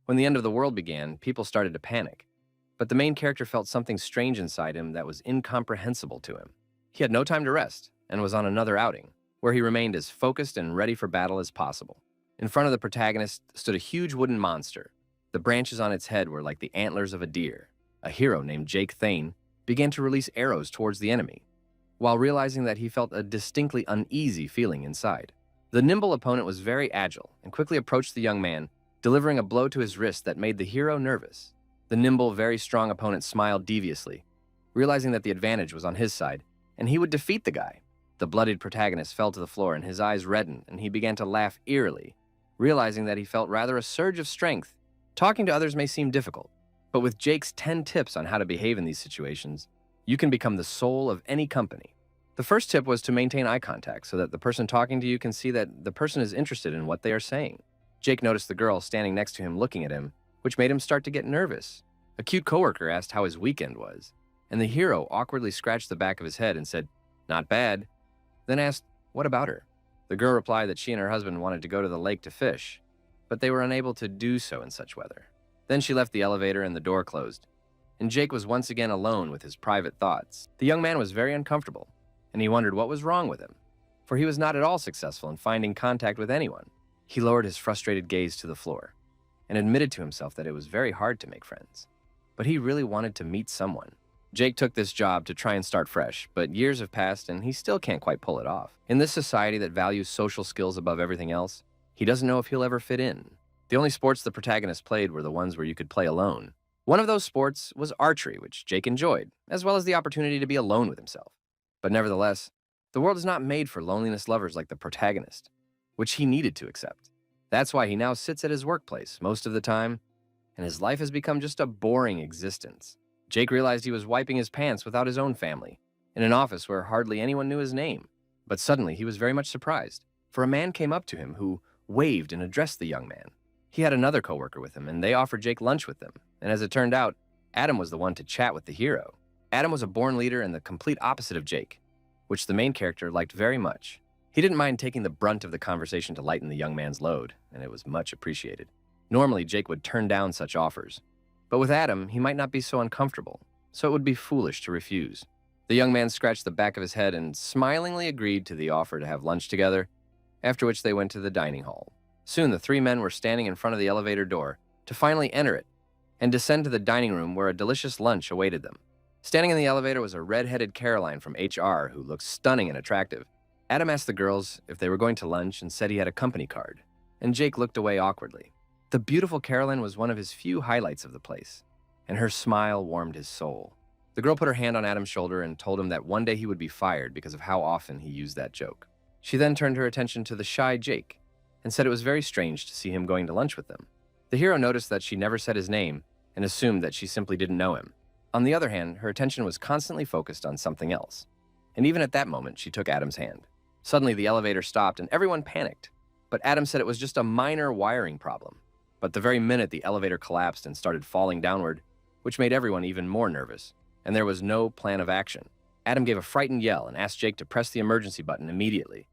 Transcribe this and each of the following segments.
When the end of the world began, people started to panic. But the main character felt something strange inside him that was incomprehensible to him. He had no time to rest and was on another outing, where he remained as focused and ready for battle as possible. In front of the protagonist stood a huge wooden monster. The branches on its head were like the antlers of a deer. A hero named Jake Thane began to release arrows towards the enemy, while realizing that he felt a distinctly uneasy feeling inside. The nimble opponent was very agile and quickly approached the young man, delivering a blow to his wrist that made the hero nervous. The nimble, very strong opponent smiled deviously, realizing that the advantage was on his side, and he would defeat the guy. The bloodied protagonist fell to the floor and his eyes reddened, and he began to laugh eerily, realizing that he felt rather a surge of strength. Talking to others may seem difficult, but with Jake's 10 tips on how to behave in these situations, you can become the soul of any company. The first tip was to maintain eye contact so that the person talking to you can see that the person is interested in what they are saying. Jake noticed the girl standing next to him looking at him, which made him start to get nervous. A cute coworker asked how his weekend was, and the hero awkwardly scratched the back of his head and said, "Not bad," then asked, "What about her?" The girl replied that she and her husband wanted to go to the lake to fish, but they were unable to do so in such weather. Then she left the elevator and the door closed, and Jake was once again alone with his private thoughts. The young man was very uncomfortable, and he wondered what was wrong with him, for he was not at all successful in finding contact with anyone. He lowered his frustrated gaze to the floor and admitted to himself that it was very hard to make friends. But he really wanted to meet someone. Jake took this job to try and start fresh, but years have passed and he still can't quite pull it off. In this society that values social skills above everything else, he doesn't know if he'll ever fit in. The only sports the protagonist played were the ones where you could play alone. One of those sports was archery, which Jake enjoyed, as well as the opportunity to be alone with himself. But nevertheless, the world is not made for loneliness lovers like the protagonist, which he needed to accept. That's why he now sits at his workplace most of the time, and his life has become just a boring existence. Jake realized he was wiping his pants without his own family, in an office where hardly anyone knew his name. But suddenly he was very much surprised, for a man came up to him who waved and addressed the young man. He had another coworker with him, and they offered Jake lunch with them. And as it turned out, Adam was the one to chat with the hero. Adam was a born leader and the complete opposite of Jake, which the main character liked very much. He didn't mind taking the brunt of the conversation to lighten the young man's load, and it was much appreciated. Normally, Jake would turn down such offers, but with Adam, he might not be so uncomfortable, so it would be foolish to refuse. The young man scratched the back of his head and smilingly agreed to the offer to have lunch together, after which they went to the dining hall. Soon, the three men were standing in front of the elevator door to finally enter it and descend to the dining room where a delicious lunch awaited them. Standing in the elevator was a red-headed Caroline from HR who looked stunning and attractive. Adam asked the girls if they were going to lunch and said he had a company card, and Jake looked away awkwardly. The beautiful Caroline was one of his few highlights of the place, and her smile warmed his soul. The girl put her hand on Adam's shoulder and told him that one day he would be fired because of how often he used that joke. She then turned her attention to the shy Jake and said it was very strange to see him going to lunch with them. The hero noticed that she never said his name and assumed that she simply didn't know him. On the other hand, her attention was constantly focused on something else, and even at that moment, she took Adam's hand. Suddenly, the elevator stopped and everyone panicked, but Adam said it was just a minor wiring problem. But the very minute the elevator collapsed and started falling downward, which made everyone even more nervous, and there was no plan of action. Adam gave a frightened yell and asked Jake to press the emergency button immediately,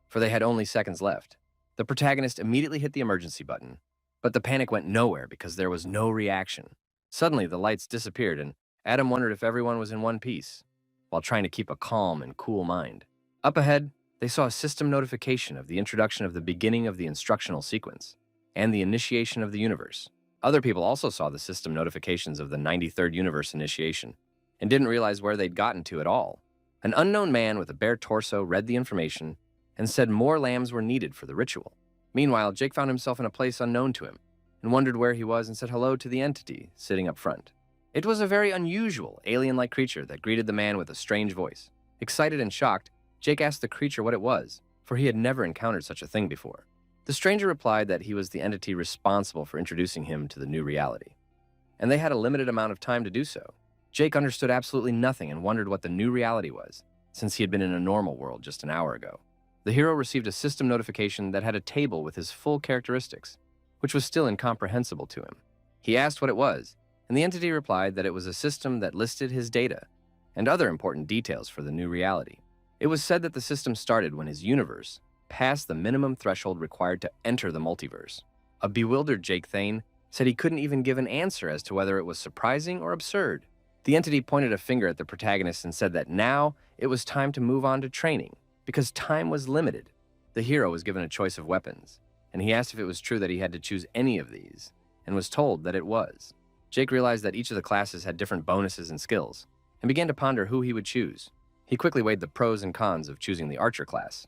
for they had only seconds left. The protagonist immediately hit the emergency button, but the panic went nowhere because there was no reaction. Suddenly, the lights disappeared, and Adam wondered if everyone was in one piece, while trying to keep a calm and cool mind. Up ahead, they saw a system notification of the introduction of the beginning of the instructional sequence and the initiation of the universe. Other people also saw the system notifications of the 93rd universe initiation and didn't realize where they'd gotten to at all. An unknown man with a bare torso read the information and said more lambs were needed for the ritual. Meanwhile, Jake found himself in a place unknown to him and wondered where he was and said hello to the entity sitting up front. It was a very unusual, alien-like creature that greeted the man with a strange voice. Excited and shocked, Jake asked the creature what it was, for he had never encountered such a thing before. The stranger replied that he was the entity responsible for introducing him to the new reality, and they had a limited amount of time to do so. Jake understood absolutely nothing and wondered what the new reality was, since he had been in a normal world just an hour ago. The hero received a system notification that had a table with his full characteristics, which was still incomprehensible to him. He asked what it was, and the entity replied that it was a system that listed his data and other important details for the new reality. It was said that the system started when his universe passed the minimum threshold required to enter the multiverse. A bewildered Jake Thane said he couldn't even give an answer as to whether it was surprising or absurd. The entity pointed a finger at the protagonist and said that now it was time to move on to training, because time was limited. The hero was given a choice of weapons, and he asked if it was true that he had to choose any of these, and was told that it was. Jake realized that each of the classes had different bonuses and skills, and began to ponder who he would choose. He quickly weighed the pros and cons of choosing the archer class,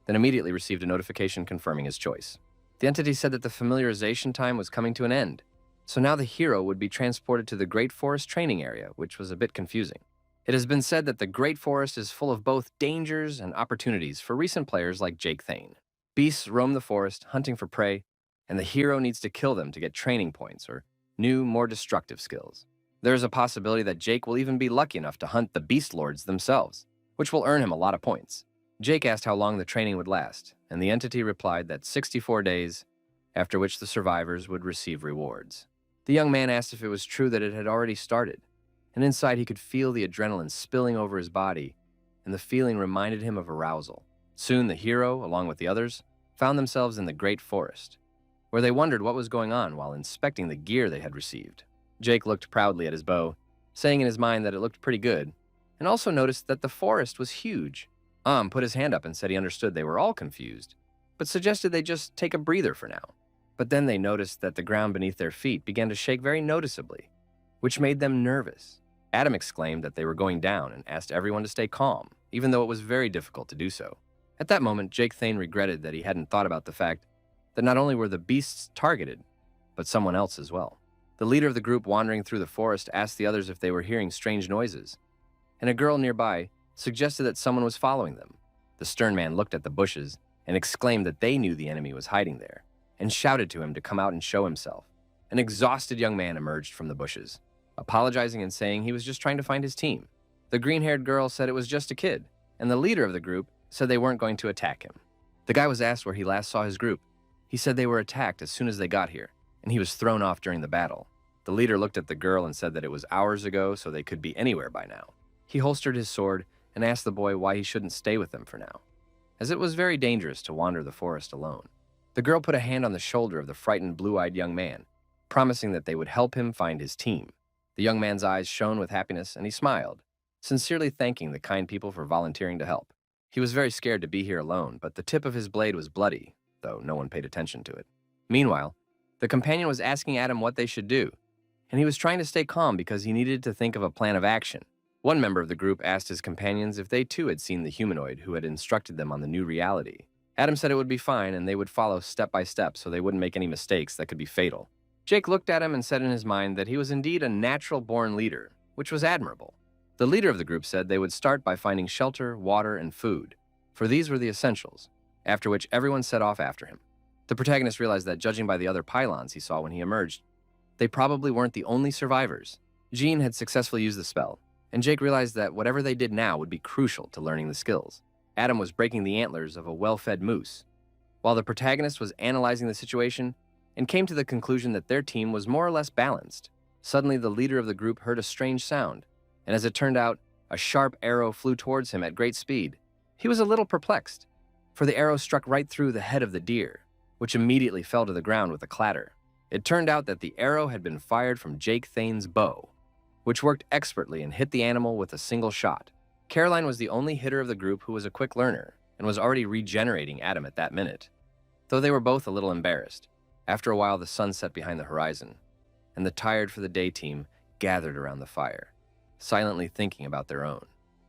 then immediately received a notification confirming his choice. The entity said that the familiarization time was coming to an end, so now the hero would be transported to the Great Forest training area, which was a bit confusing. It has been said that the Great Forest is full of both dangers and opportunities for recent players like Jake Thane. Beasts roam the forest, hunting for prey, and the hero needs to kill them to get training points or new, more destructive skills. There is a possibility that Jake will even be lucky enough to hunt the Beast Lords themselves, which will earn him a lot of points. Jake asked how long the training would last, and the entity replied that 64 days, after which the survivors would receive rewards. The young man asked if it was true that it had already started, and inside he could feel the adrenaline spilling over his body, and the feeling reminded him of arousal. Soon the hero, along with the others, found themselves in the Great Forest, where they wondered what was going on while inspecting the gear they had received. Jake looked proudly at his bow, saying in his mind that it looked pretty good, and also noticed that the forest was huge. Put his hand up and said he understood they were all confused, but suggested they just take a breather for now. But then they noticed that the ground beneath their feet began to shake very noticeably, which made them nervous. Adam exclaimed that they were going down and asked everyone to stay calm, even though it was very difficult to do so. At that moment, Jake Thane regretted that he hadn't thought about the fact that not only were the beasts targeted, but someone else as well. The leader of the group wandering through the forest asked the others if they were hearing strange noises, and a girl nearby suggested that someone was following them. The stern man looked at the bushes and exclaimed that they knew the enemy was hiding there, and shouted to him to come out and show himself. An exhausted young man emerged from the bushes, apologizing and saying he was just trying to find his team. The green-haired girl said it was just a kid, and the leader of the group said they weren't going to attack him. The guy was asked where he last saw his group. He said they were attacked as soon as they got here, and he was thrown off during the battle. The leader looked at the girl and said that it was hours ago, so they could be anywhere by now. He holstered his sword and asked the boy why he shouldn't stay with them for now, as it was very dangerous to wander the forest alone. The girl put a hand on the shoulder of the frightened blue-eyed young man, promising that they would help him find his team. The young man's eyes shone with happiness, and he smiled, sincerely thanking the kind people for volunteering to help. He was very scared to be here alone, but the tip of his blade was bloody, though no one paid attention to it. Meanwhile, the companion was asking Adam what they should do, and he was trying to stay calm because he needed to think of a plan of action. One member of the group asked his companions if they too had seen the humanoid who had instructed them on the new reality. Adam said it would be fine and they would follow step by step so they wouldn't make any mistakes that could be fatal. Jake looked at him and said in his mind that he was indeed a natural-born leader, which was admirable. The leader of the group said they would start by finding shelter, water, and food, for these were the essentials, after which everyone set off after him. The protagonist realized that judging by the other pylons he saw when he emerged, they probably weren't the only survivors. Jean had successfully used the spell, and Jake realized that whatever they did now would be crucial to learning the skills. Adam was breaking the antlers of a well-fed moose, while the protagonist was analyzing the situation and came to the conclusion that their team was more or less balanced. Suddenly, the leader of the group heard a strange sound, and as it turned out, a sharp arrow flew towards him at great speed. He was a little perplexed, for the arrow struck right through the head of the deer, which immediately fell to the ground with a clatter. It turned out that the arrow had been fired from Jake Thane's bow, which worked expertly and hit the animal with a single shot. Caroline was the only hitter of the group who was a quick learner and was already regenerating Adam at that minute, though they were both a little embarrassed. After a while, the sun set behind the horizon, and the tired-for-the-day team gathered around the fire, silently thinking about their own.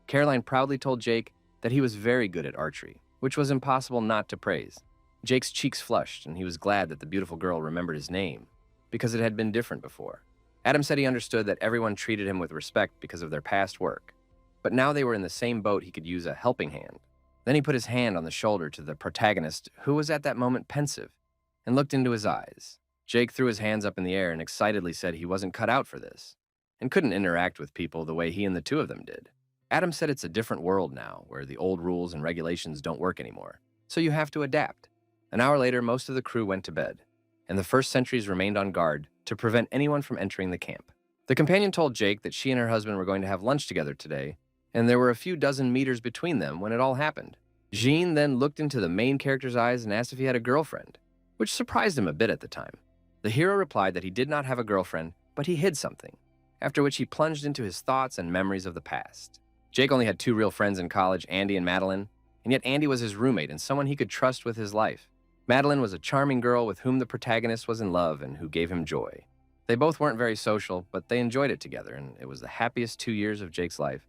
Caroline proudly told Jake that he was very good at archery, which was impossible not to praise. Jake's cheeks flushed, and he was glad that the beautiful girl remembered his name, because it had been different before. Adam said he understood that everyone treated him with respect because of their past work, but now they were in the same boat he could use a helping hand. Then he put his hand on the shoulder to the protagonist, who was at that moment pensive, and looked into his eyes. Jake threw his hands up in the air and excitedly said he wasn't cut out for this, and couldn't interact with people the way he and the two of them did. Adam said it's a different world now, where the old rules and regulations don't work anymore, so you have to adapt. An hour later, most of the crew went to bed, and the first sentries remained on guard to prevent anyone from entering the camp. The companion told Jake that she and her husband were going to have lunch together today, and there were a few dozen meters between them when it all happened. Jean then looked into the main character's eyes and asked if he had a girlfriend, which surprised him a bit at the time. The hero replied that he did not have a girlfriend, but he hid something, after which he plunged into his thoughts and memories of the past. Jake only had two real friends in college, Andy and Madeline, and yet Andy was his roommate and someone he could trust with his life. Madeline was a charming girl with whom the protagonist was in love and who gave him joy. They both weren't very social, but they enjoyed it together, and it was the happiest 2 years of Jake's life.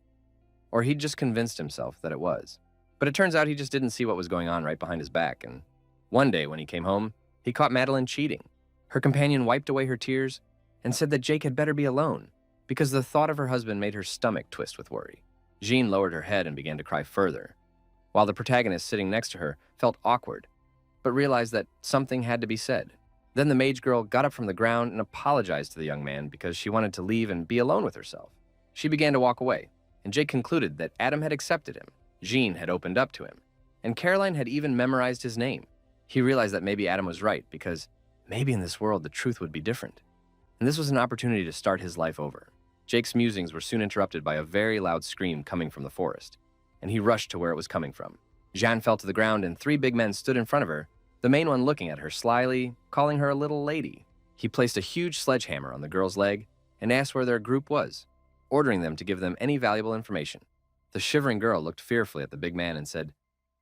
Or he'd just convinced himself that it was. But it turns out he just didn't see what was going on right behind his back, and one day when he came home, he caught Madeline cheating. Her companion wiped away her tears and said that Jake had better be alone, because the thought of her husband made her stomach twist with worry. Jean lowered her head and began to cry further, while the protagonist sitting next to her felt awkward, but realized that something had to be said. Then the mage girl got up from the ground and apologized to the young man because she wanted to leave and be alone with herself. She began to walk away, and Jake concluded that Adam had accepted him, Jean had opened up to him, and Caroline had even memorized his name. He realized that maybe Adam was right, because maybe in this world the truth would be different. And this was an opportunity to start his life over. Jake's musings were soon interrupted by a very loud scream coming from the forest, and he rushed to where it was coming from. Jeanne fell to the ground, and 3 big men stood in front of her, the main one looking at her slyly, calling her a little lady. He placed a huge sledgehammer on the girl's leg and asked where their group was, ordering them to give them any valuable information. The shivering girl looked fearfully at the big man and said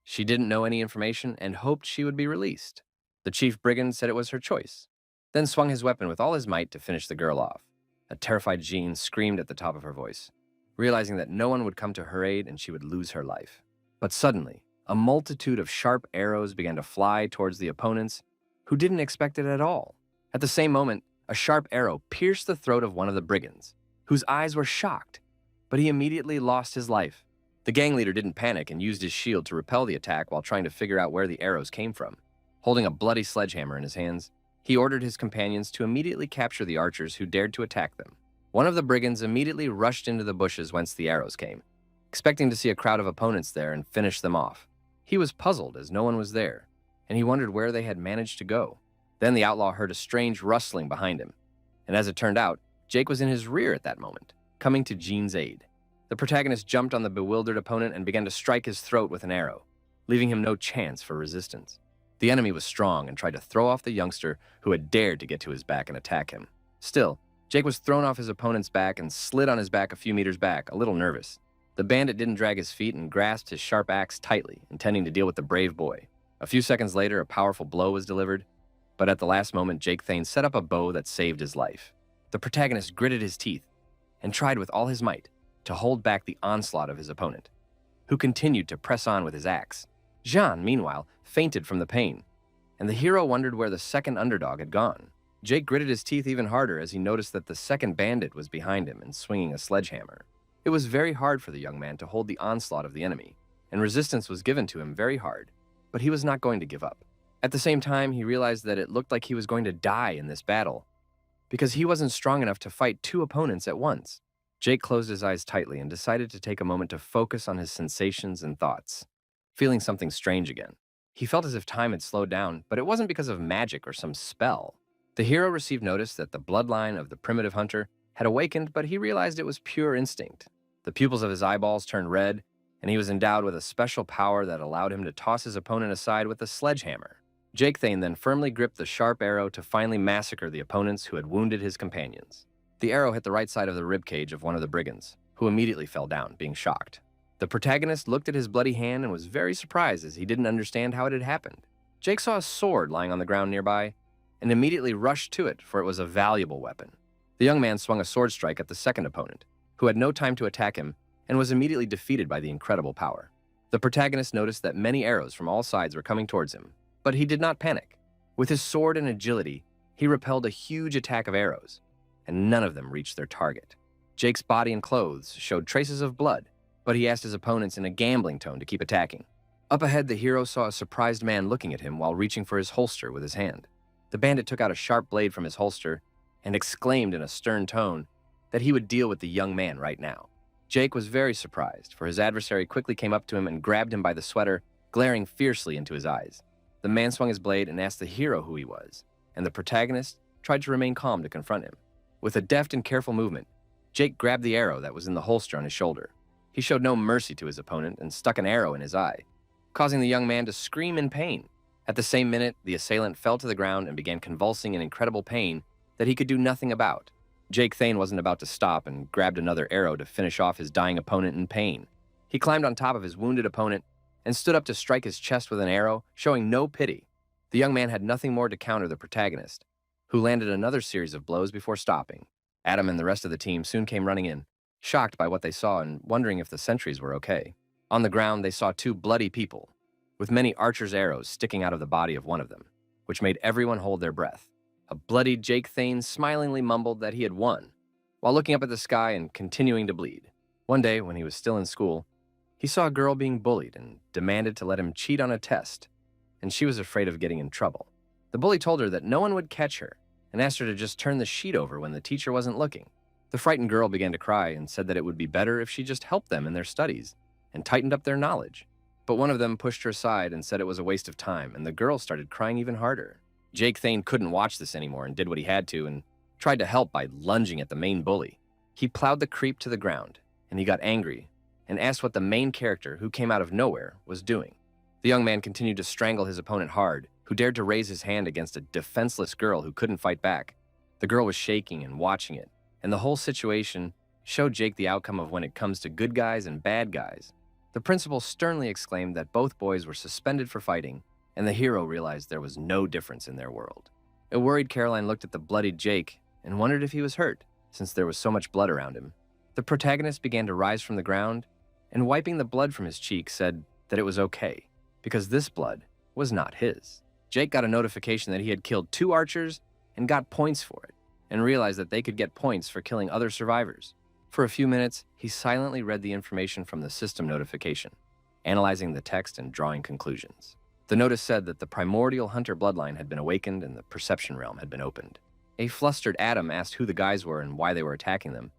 she didn't know any information and hoped she would be released. The chief brigand said it was her choice, then swung his weapon with all his might to finish the girl off. A terrified Jean screamed at the top of her voice, realizing that no one would come to her aid and she would lose her life. But suddenly, a multitude of sharp arrows began to fly towards the opponents, who didn't expect it at all. At the same moment, a sharp arrow pierced the throat of one of the brigands, whose eyes were shocked, but he immediately lost his life. The gang leader didn't panic and used his shield to repel the attack while trying to figure out where the arrows came from. Holding a bloody sledgehammer in his hands, he ordered his companions to immediately capture the archers who dared to attack them. One of the brigands immediately rushed into the bushes whence the arrows came, expecting to see a crowd of opponents there and finish them off. He was puzzled as no one was there, and he wondered where they had managed to go. Then the outlaw heard a strange rustling behind him, and as it turned out, Jake was in his rear at that moment, coming to Jean's aid. The protagonist jumped on the bewildered opponent and began to strike his throat with an arrow, leaving him no chance for resistance. The enemy was strong and tried to throw off the youngster who had dared to get to his back and attack him. Still, Jake was thrown off his opponent's back and slid on his back a few meters back, a little nervous. The bandit didn't drag his feet and grasped his sharp axe tightly, intending to deal with the brave boy. A few seconds later, a powerful blow was delivered, but at the last moment, Jake Thane set up a bow that saved his life. The protagonist gritted his teeth and tried with all his might to hold back the onslaught of his opponent, who continued to press on with his axe. Jean, meanwhile, fainted from the pain, and the hero wondered where the second underdog had gone. Jake gritted his teeth even harder as he noticed that the second bandit was behind him and swinging a sledgehammer. It was very hard for the young man to hold the onslaught of the enemy, and resistance was given to him very hard, but he was not going to give up. At the same time, he realized that it looked like he was going to die in this battle, because he wasn't strong enough to fight 2 opponents at once. Jake closed his eyes tightly and decided to take a moment to focus on his sensations and thoughts, feeling something strange again. He felt as if time had slowed down, but it wasn't because of magic or some spell. The hero received notice that the bloodline of the primitive hunter had awakened, but he realized it was pure instinct. The pupils of his eyeballs turned red, and he was endowed with a special power that allowed him to toss his opponent aside with a sledgehammer. Jake Thane then firmly gripped the sharp arrow to finally massacre the opponents who had wounded his companions. The arrow hit the right side of the ribcage of one of the brigands, who immediately fell down, being shocked. The protagonist looked at his bloody hand and was very surprised as he didn't understand how it had happened. Jake saw a sword lying on the ground nearby and immediately rushed to it, for it was a valuable weapon. The young man swung a sword strike at the second opponent, who had no time to attack him and was immediately defeated by the incredible power. The protagonist noticed that many arrows from all sides were coming towards him, but he did not panic. With his sword and agility, he repelled a huge attack of arrows, and none of them reached their target. Jake's body and clothes showed traces of blood, but he asked his opponents in a gambling tone to keep attacking. Up ahead, the hero saw a surprised man looking at him while reaching for his holster with his hand. The bandit took out a sharp blade from his holster and exclaimed in a stern tone that he would deal with the young man right now. Jake was very surprised, for his adversary quickly came up to him and grabbed him by the sweater, glaring fiercely into his eyes. The man swung his blade and asked the hero who he was, and the protagonist tried to remain calm to confront him. With a deft and careful movement, Jake grabbed the arrow that was in the holster on his shoulder. He showed no mercy to his opponent and stuck an arrow in his eye, causing the young man to scream in pain. At the same minute, the assailant fell to the ground and began convulsing in incredible pain that he could do nothing about. Jake Thane wasn't about to stop and grabbed another arrow to finish off his dying opponent in pain. He climbed on top of his wounded opponent and stood up to strike his chest with an arrow, showing no pity. The young man had nothing more to counter the protagonist, who landed another series of blows before stopping. Adam and the rest of the team soon came running in, shocked by what they saw and wondering if the sentries were okay. On the ground, they saw two bloody people, with many archers' arrows sticking out of the body of one of them, which made everyone hold their breath. A bloodied Jake Thane smilingly mumbled that he had won, while looking up at the sky and continuing to bleed. One day, when he was still in school, he saw a girl being bullied and demanded to let him cheat on a test, and she was afraid of getting in trouble. The bully told her that no one would catch her and asked her to just turn the sheet over when the teacher wasn't looking. The frightened girl began to cry and said that it would be better if she just helped them in their studies and tightened up their knowledge. But one of them pushed her aside and said it was a waste of time, and the girl started crying even harder. Jake Thane couldn't watch this anymore and did what he had to and tried to help by lunging at the main bully. He plowed the creep to the ground, and he got angry and asked what the main character, who came out of nowhere, was doing. The young man continued to strangle his opponent hard, who dared to raise his hand against a defenseless girl who couldn't fight back. The girl was shaking and watching it, and the whole situation showed Jake the outcome of when it comes to good guys and bad guys. The principal sternly exclaimed that both boys were suspended for fighting, and the hero realized there was no difference in their world. A worried Caroline looked at the bloodied Jake and wondered if he was hurt, since there was so much blood around him. The protagonist began to rise from the ground, and wiping the blood from his cheek said that it was okay, because this blood was not his. Jake got a notification that he had killed 2 archers and got points for it, and realized that they could get points for killing other survivors. For a few minutes, he silently read the information from the system notification, analyzing the text and drawing conclusions. The notice said that the primordial hunter bloodline had been awakened and the perception realm had been opened. A flustered Adam asked who the guys were and why they were attacking them,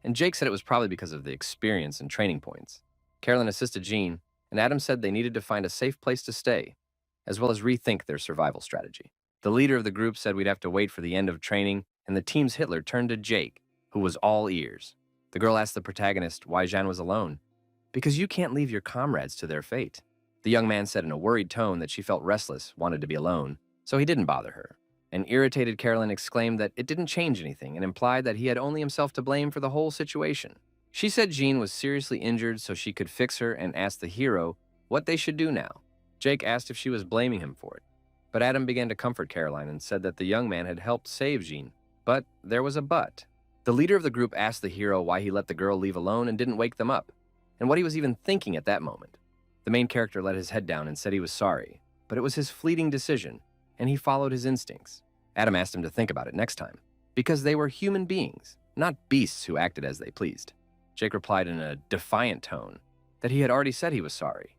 and Jake said it was probably because of the experience and training points. Carolyn assisted Jean, and Adam said they needed to find a safe place to stay, as well as rethink their survival strategy. The leader of the group said we'd have to wait for the end of training, and the team's Hitler turned to Jake, who was all ears. The girl asked the protagonist why Jean was alone. Because you can't leave your comrades to their fate. The young man said in a worried tone that she felt restless, wanted to be alone, so he didn't bother her. An irritated Carolyn exclaimed that it didn't change anything and implied that he had only himself to blame for the whole situation. She said Jean was seriously injured so she could fix her and asked the hero what they should do now. Jake asked if she was blaming him for it, but Adam began to comfort Caroline and said that the young man had helped save Jean. But there was a but. The leader of the group asked the hero why he let the girl leave alone and didn't wake them up, and what he was even thinking at that moment. The main character let his head down and said he was sorry, but it was his fleeting decision, and he followed his instincts. Adam asked him to think about it next time, because they were human beings, not beasts who acted as they pleased. Jake replied in a defiant tone that he had already said he was sorry,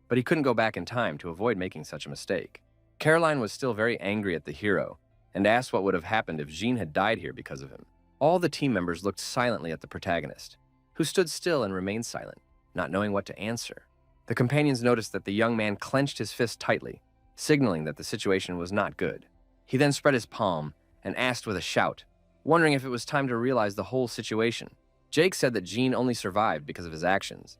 but he couldn't go back in time to avoid making such a mistake. Caroline was still very angry at the hero and asked what would have happened if Jean had died here because of him. All the team members looked silently at the protagonist, who stood still and remained silent, not knowing what to answer. The companions noticed that the young man clenched his fist tightly, signaling that the situation was not good. He then spread his palm and asked with a shout, wondering if it was time to realize the whole situation. Jake said that Jean only survived because of his actions,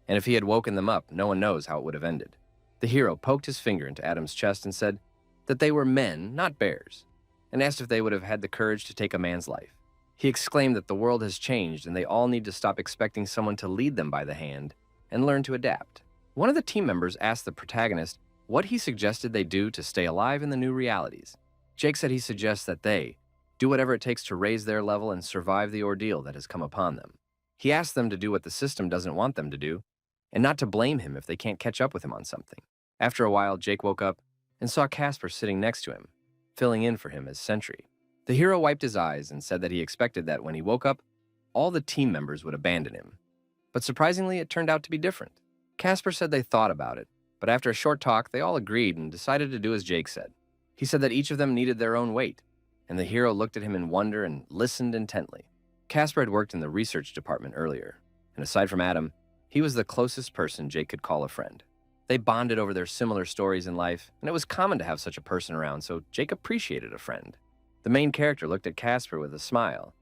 and if he had woken them up, no one knows how it would have ended. The hero poked his finger into Adam's chest and said that they were men, not bears, and asked if they would have had the courage to take a man's life. He exclaimed that the world has changed and they all need to stop expecting someone to lead them by the hand and learn to adapt. One of the team members asked the protagonist what he suggested they do to stay alive in the new realities. Jake said he suggests that they do whatever it takes to raise their level and survive the ordeal that has come upon them. He asked them to do what the system doesn't want them to do, and not to blame him if they can't catch up with him on something. After a while, Jake woke up and saw Casper sitting next to him, filling in for him as sentry. The hero wiped his eyes and said that he expected that when he woke up, all the team members would abandon him. But surprisingly, it turned out to be different. Casper said they thought about it, but after a short talk, they all agreed and decided to do as Jake said. He said that each of them needed their own weight, and the hero looked at him in wonder and listened intently. Casper had worked in the research department earlier, and aside from Adam, he was the closest person Jake could call a friend. They bonded over their similar stories in life, and it was common to have such a person around, so Jake appreciated a friend. The main character looked at Casper with a smile.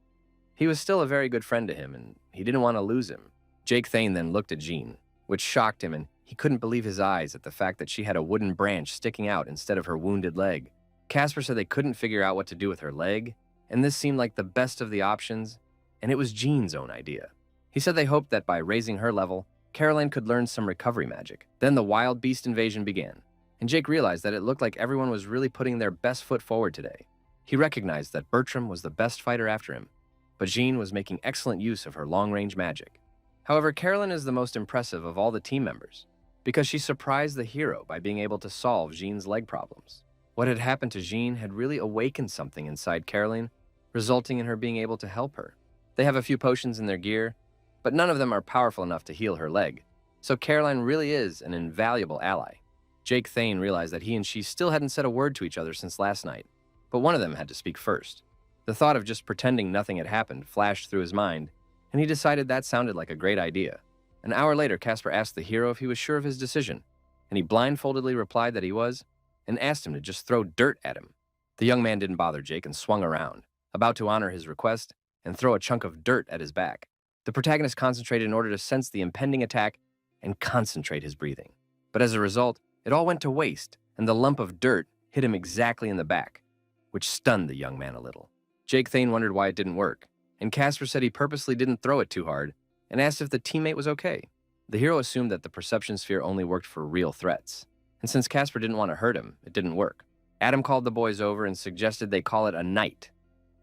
He was still a very good friend to him, and he didn't want to lose him. Jake Thane then looked at Jean, which shocked him, and He couldn't believe his eyes at the fact that she had a wooden branch sticking out instead of her wounded leg. Casper said they couldn't figure out what to do with her leg, and this seemed like the best of the options, and it was Jean's own idea. He said they hoped that by raising her level, Caroline could learn some recovery magic. Then the wild beast invasion began, and Jake realized that it looked like everyone was really putting their best foot forward today. He recognized that Bertram was the best fighter after him, but Jean was making excellent use of her long-range magic. However, Caroline is the most impressive of all the team members, because she surprised the hero by being able to solve Jean's leg problems. What had happened to Jean had really awakened something inside Caroline, resulting in her being able to help her. They have a few potions in their gear, but none of them are powerful enough to heal her leg, so Caroline really is an invaluable ally. Jake Thane realized that he and she still hadn't said a word to each other since last night, but one of them had to speak first. The thought of just pretending nothing had happened flashed through his mind, and he decided that sounded like a great idea. An hour later, Casper asked the hero if he was sure of his decision, and he blindfoldedly replied that he was, and asked him to just throw dirt at him. The young man didn't bother Jake and swung around, about to honor his request and throw a chunk of dirt at his back. The protagonist concentrated in order to sense the impending attack and concentrate his breathing. But as a result, it all went to waste, and the lump of dirt hit him exactly in the back, which stunned the young man a little. Jake Thane wondered why it didn't work, and Casper said he purposely didn't throw it too hard and asked if the teammate was okay. The hero assumed that the perception sphere only worked for real threats, and since Casper didn't want to hurt him, it didn't work. Adam called the boys over and suggested they call it a night,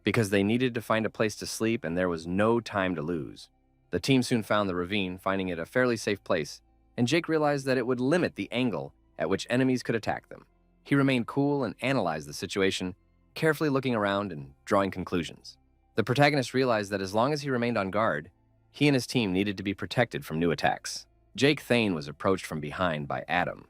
because they needed to find a place to sleep and there was no time to lose. The team soon found the ravine, finding it a fairly safe place, and Jake realized that it would limit the angle at which enemies could attack them. He remained cool and analyzed the situation, carefully looking around and drawing conclusions. The protagonist realized that as long as he remained on guard, he and his team needed to be protected from new attacks. Jake Thane was approached from behind by Adam,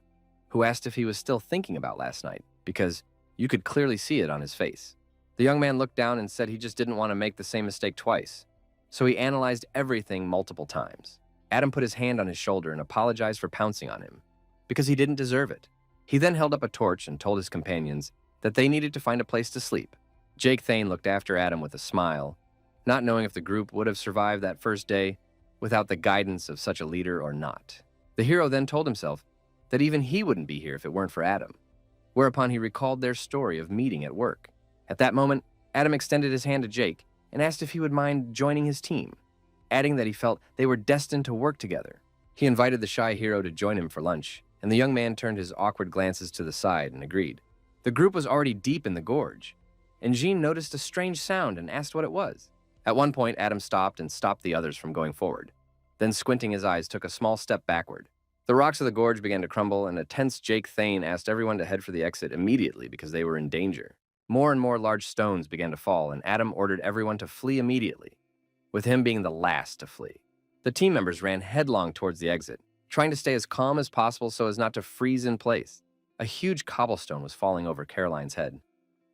who asked if he was still thinking about last night, because you could clearly see it on his face. The young man looked down and said he just didn't want to make the same mistake twice, so he analyzed everything multiple times. Adam put his hand on his shoulder and apologized for pouncing on him, because he didn't deserve it. He then held up a torch and told his companions that they needed to find a place to sleep. Jake Thane looked after Adam with a smile, not knowing if the group would have survived that first day without the guidance of such a leader or not. The hero then told himself that even he wouldn't be here if it weren't for Adam, whereupon he recalled their story of meeting at work. At that moment, Adam extended his hand to Jake and asked if he would mind joining his team, adding that he felt they were destined to work together. He invited the shy hero to join him for lunch, and the young man turned his awkward glances to the side and agreed. The group was already deep in the gorge, and Jean noticed a strange sound and asked what it was. At one point, Adam stopped and stopped the others from going forward, then squinting his eyes took a small step backward. The rocks of the gorge began to crumble, and a tense Jake Thane asked everyone to head for the exit immediately because they were in danger. More and more large stones began to fall, and Adam ordered everyone to flee immediately, with him being the last to flee. The team members ran headlong towards the exit, trying to stay as calm as possible so as not to freeze in place. A huge cobblestone was falling over Caroline's head,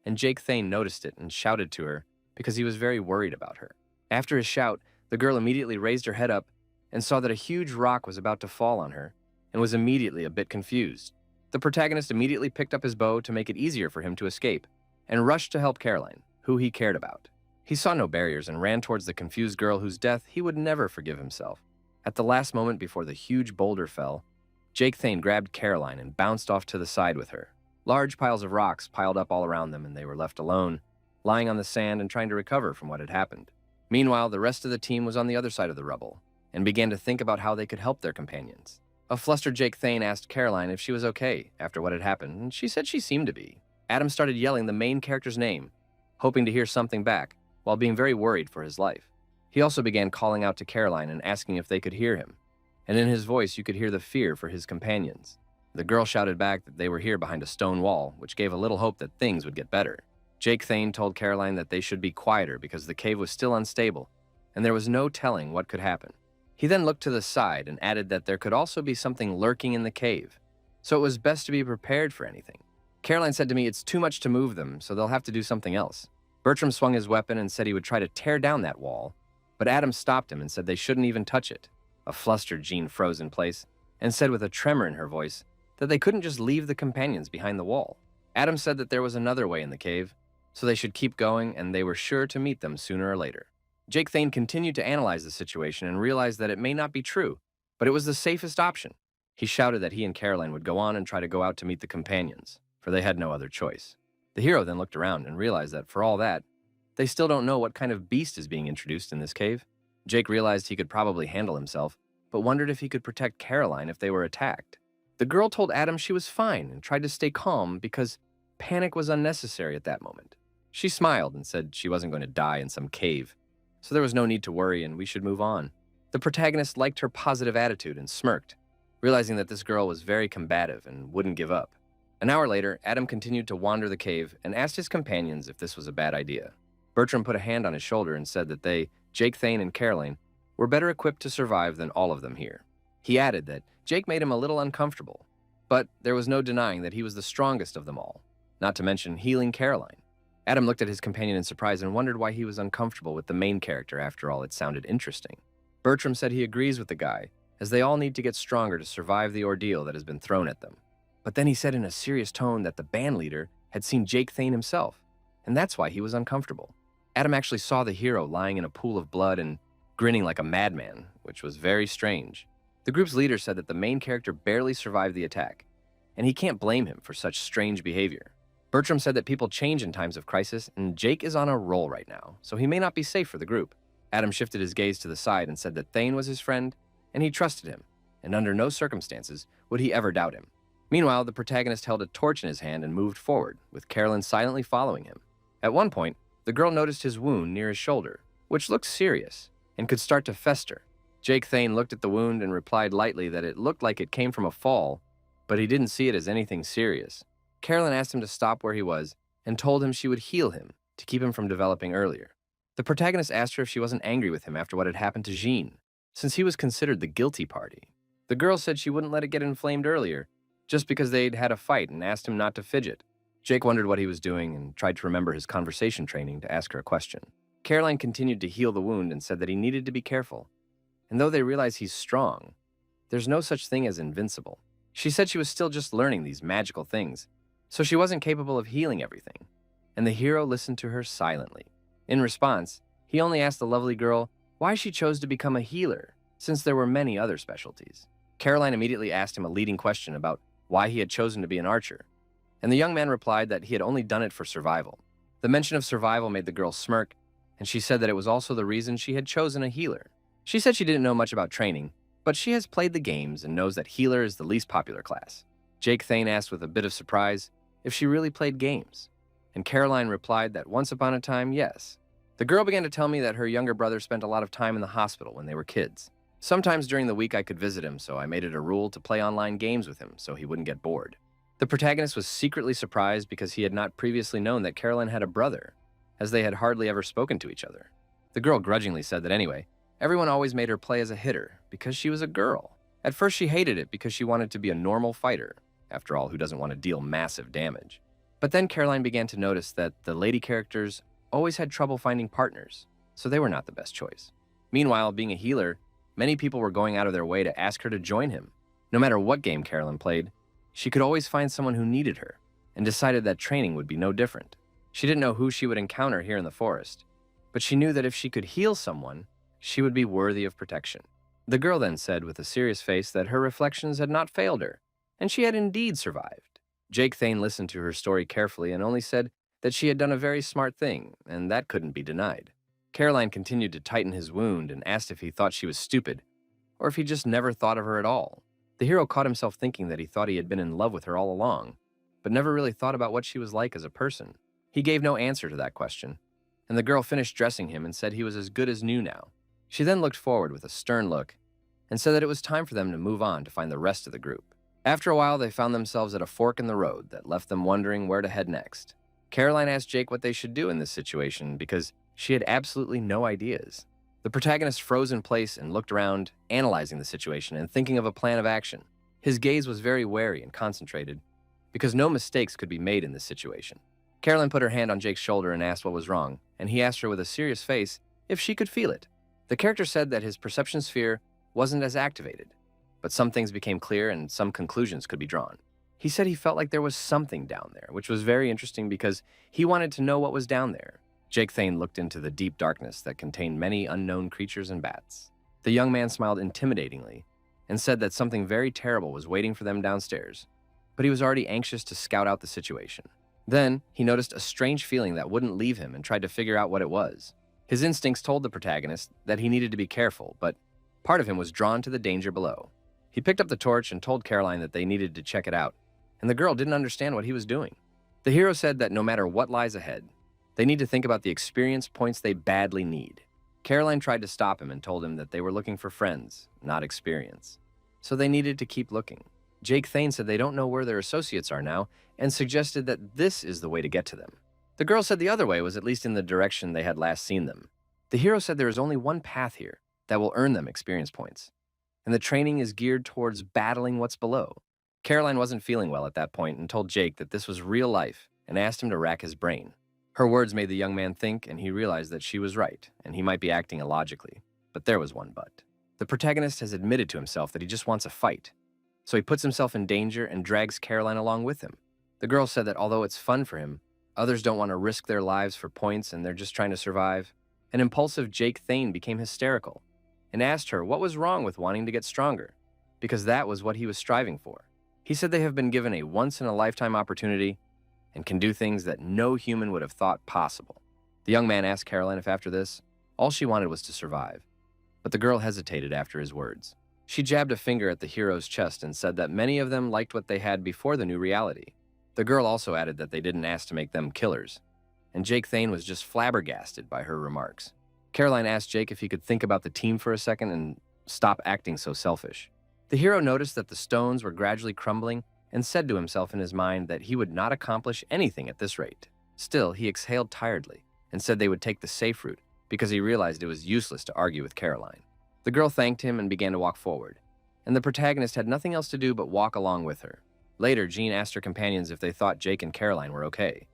and Jake Thane noticed it and shouted to her because he was very worried about her. After his shout, the girl immediately raised her head up and saw that a huge rock was about to fall on her and was immediately a bit confused. The protagonist immediately picked up his bow to make it easier for him to escape and rushed to help Caroline, who he cared about. He saw no barriers and ran towards the confused girl whose death he would never forgive himself. At the last moment before the huge boulder fell, Jake Thane grabbed Caroline and bounced off to the side with her. Large piles of rocks piled up all around them and they were left alone, lying on the sand and trying to recover from what had happened. Meanwhile, the rest of the team was on the other side of the rubble and began to think about how they could help their companions. A flustered Jake Thane asked Caroline if she was okay after what had happened, and she said she seemed to be. Adam started yelling the main character's name, hoping to hear something back, while being very worried for his life. He also began calling out to Caroline and asking if they could hear him, and in his voice you could hear the fear for his companions. The girl shouted back that they were here behind a stone wall, which gave a little hope that things would get better. Jake Thane told Caroline that they should be quieter because the cave was still unstable, and there was no telling what could happen. He then looked to the side and added that there could also be something lurking in the cave, so it was best to be prepared for anything. Caroline said to me it's too much to move them, so they'll have to do something else. Bertram swung his weapon and said he would try to tear down that wall, but Adam stopped him and said they shouldn't even touch it. A flustered Jean froze in place and said with a tremor in her voice that they couldn't just leave the companions behind the wall. Adam said that there was another way in the cave, so they should keep going and they were sure to meet them sooner or later. Jake Thane continued to analyze the situation and realized that it may not be true, but it was the safest option. He shouted that he and Caroline would go on and try to go out to meet the companions, for they had no other choice. The hero then looked around and realized that, for all that, they still don't know what kind of beast is being introduced in this cave. Jake realized he could probably handle himself, but wondered if he could protect Caroline if they were attacked. The girl told Adam she was fine and tried to stay calm because panic was unnecessary at that moment. She smiled and said she wasn't going to die in some cave, so there was no need to worry and we should move on. The protagonist liked her positive attitude and smirked, realizing that this girl was very combative and wouldn't give up. An hour later, Adam continued to wander the cave and asked his companions if this was a bad idea. Bertram put a hand on his shoulder and said that they, Jake, Thane, and Caroline, were better equipped to survive than all of them here. He added that Jake made him a little uncomfortable, but there was no denying that he was the strongest of them all, not to mention healing Caroline. Adam looked at his companion in surprise and wondered why he was uncomfortable with the main character. After all, it sounded interesting. Bertram said he agrees with the guy, as they all need to get stronger to survive the ordeal that has been thrown at them. But then he said in a serious tone that the band leader had seen Jake Thane himself, and that's why he was uncomfortable. Adam actually saw the hero lying in a pool of blood and grinning like a madman, which was very strange. The group's leader said that the main character barely survived the attack, and he can't blame him for such strange behavior. Bertram said that people change in times of crisis, and Jake is on a roll right now, so he may not be safe for the group. Adam shifted his gaze to the side and said that Thane was his friend, and he trusted him, and under no circumstances would he ever doubt him. Meanwhile, the protagonist held a torch in his hand and moved forward, with Caroline silently following him. At one point, the girl noticed his wound near his shoulder, which looked serious and could start to fester. Jake Thane looked at the wound and replied lightly that it looked like it came from a fall, but he didn't see it as anything serious. Caroline asked him to stop where he was and told him she would heal him to keep him from developing earlier. The protagonist asked her if she wasn't angry with him after what had happened to Jean, since he was considered the guilty party. The girl said she wouldn't let it get inflamed earlier, just because they'd had a fight, and asked him not to fidget. Jake wondered what he was doing and tried to remember his conversation training to ask her a question. Caroline continued to heal the wound and said that he needed to be careful. And though they realize he's strong, there's no such thing as invincible. She said she was still just learning these magical things, so she wasn't capable of healing everything, and the hero listened to her silently. In response, he only asked the lovely girl why she chose to become a healer, since there were many other specialties. Caroline immediately asked him a leading question about why he had chosen to be an archer, and the young man replied that he had only done it for survival. The mention of survival made the girl smirk, and she said that it was also the reason she had chosen a healer. She said she didn't know much about training, but she has played the games and knows that healer is the least popular class. Jake Thane asked with a bit of surprise if she really played games, and Caroline replied that once upon a time, yes. The girl began to tell me that her younger brother spent a lot of time in the hospital when they were kids. Sometimes during the week I could visit him, so I made it a rule to play online games with him so he wouldn't get bored. The protagonist was secretly surprised because he had not previously known that Caroline had a brother, as they had hardly ever spoken to each other. The girl grudgingly said that anyway, everyone always made her play as a hitter because she was a girl. At first she hated it because she wanted to be a normal fighter. After all, who doesn't want to deal massive damage? But then Caroline began to notice that the lady characters always had trouble finding partners, so they were not the best choice. Meanwhile, being a healer, many people were going out of their way to ask her to join him. No matter what game Caroline played, she could always find someone who needed her, and decided that training would be no different. She didn't know who she would encounter here in the forest, but she knew that if she could heal someone, she would be worthy of protection. The girl then said with a serious face that her reflections had not failed her, and she had indeed survived. Jake Thane listened to her story carefully and only said that she had done a very smart thing, and that couldn't be denied. Caroline continued to tighten his wound and asked if he thought she was stupid, or if he just never thought of her at all. The hero caught himself thinking that he thought he had been in love with her all along, but never really thought about what she was like as a person. He gave no answer to that question, and the girl finished dressing him and said he was as good as new now. She then looked forward with a stern look and said that it was time for them to move on to find the rest of the group. After a while, they found themselves at a fork in the road that left them wondering where to head next. Caroline asked Jake what they should do in this situation because she had absolutely no ideas. The protagonist froze in place and looked around, analyzing the situation and thinking of a plan of action. His gaze was very wary and concentrated because no mistakes could be made in this situation. Caroline put her hand on Jake's shoulder and asked what was wrong, and he asked her with a serious face if she could feel it. The character said that his perception sphere wasn't as activated, but some things became clear and some conclusions could be drawn. He said he felt like there was something down there, which was very interesting because he wanted to know what was down there. Jake Thane looked into the deep darkness that contained many unknown creatures and bats. The young man smiled intimidatingly and said that something very terrible was waiting for them downstairs, but he was already anxious to scout out the situation. Then, he noticed a strange feeling that wouldn't leave him and tried to figure out what it was. His instincts told the protagonist that he needed to be careful, but part of him was drawn to the danger below. He picked up the torch and told Caroline that they needed to check it out, and the girl didn't understand what he was doing. The hero said that no matter what lies ahead, they need to think about the experience points they badly need. Caroline tried to stop him and told him that they were looking for friends, not experience. So they needed to keep looking. Jake Thane said they don't know where their associates are now and suggested that this is the way to get to them. The girl said the other way was at least in the direction they had last seen them. The hero said there is only one path here that will earn them experience points, and the training is geared towards battling what's below. Caroline wasn't feeling well at that point and told Jake that this was real life and asked him to rack his brain. Her words made the young man think, and he realized that she was right, and he might be acting illogically. But there was one but. The protagonist has admitted to himself that he just wants a fight, so he puts himself in danger and drags Caroline along with him. The girl said that although it's fun for him, others don't want to risk their lives for points and they're just trying to survive. An impulsive Jake Thane became hysterical and asked her what was wrong with wanting to get stronger, because that was what he was striving for. He said they have been given a once-in-a-lifetime opportunity and can do things that no human would have thought possible. The young man asked Caroline if after this, all she wanted was to survive, but the girl hesitated after his words. She jabbed a finger at the hero's chest and said that many of them liked what they had before the new reality. The girl also added that they didn't ask to make them killers, and Jake Thane was just flabbergasted by her remarks. Caroline asked Jake if he could think about the team for a second and stop acting so selfish. The hero noticed that the stones were gradually crumbling and said to himself in his mind that he would not accomplish anything at this rate. Still, he exhaled tiredly and said they would take the safe route because he realized it was useless to argue with Caroline. The girl thanked him and began to walk forward, and the protagonist had nothing else to do but walk along with her. Later, Jean asked her companions if they thought Jake and Caroline were okay,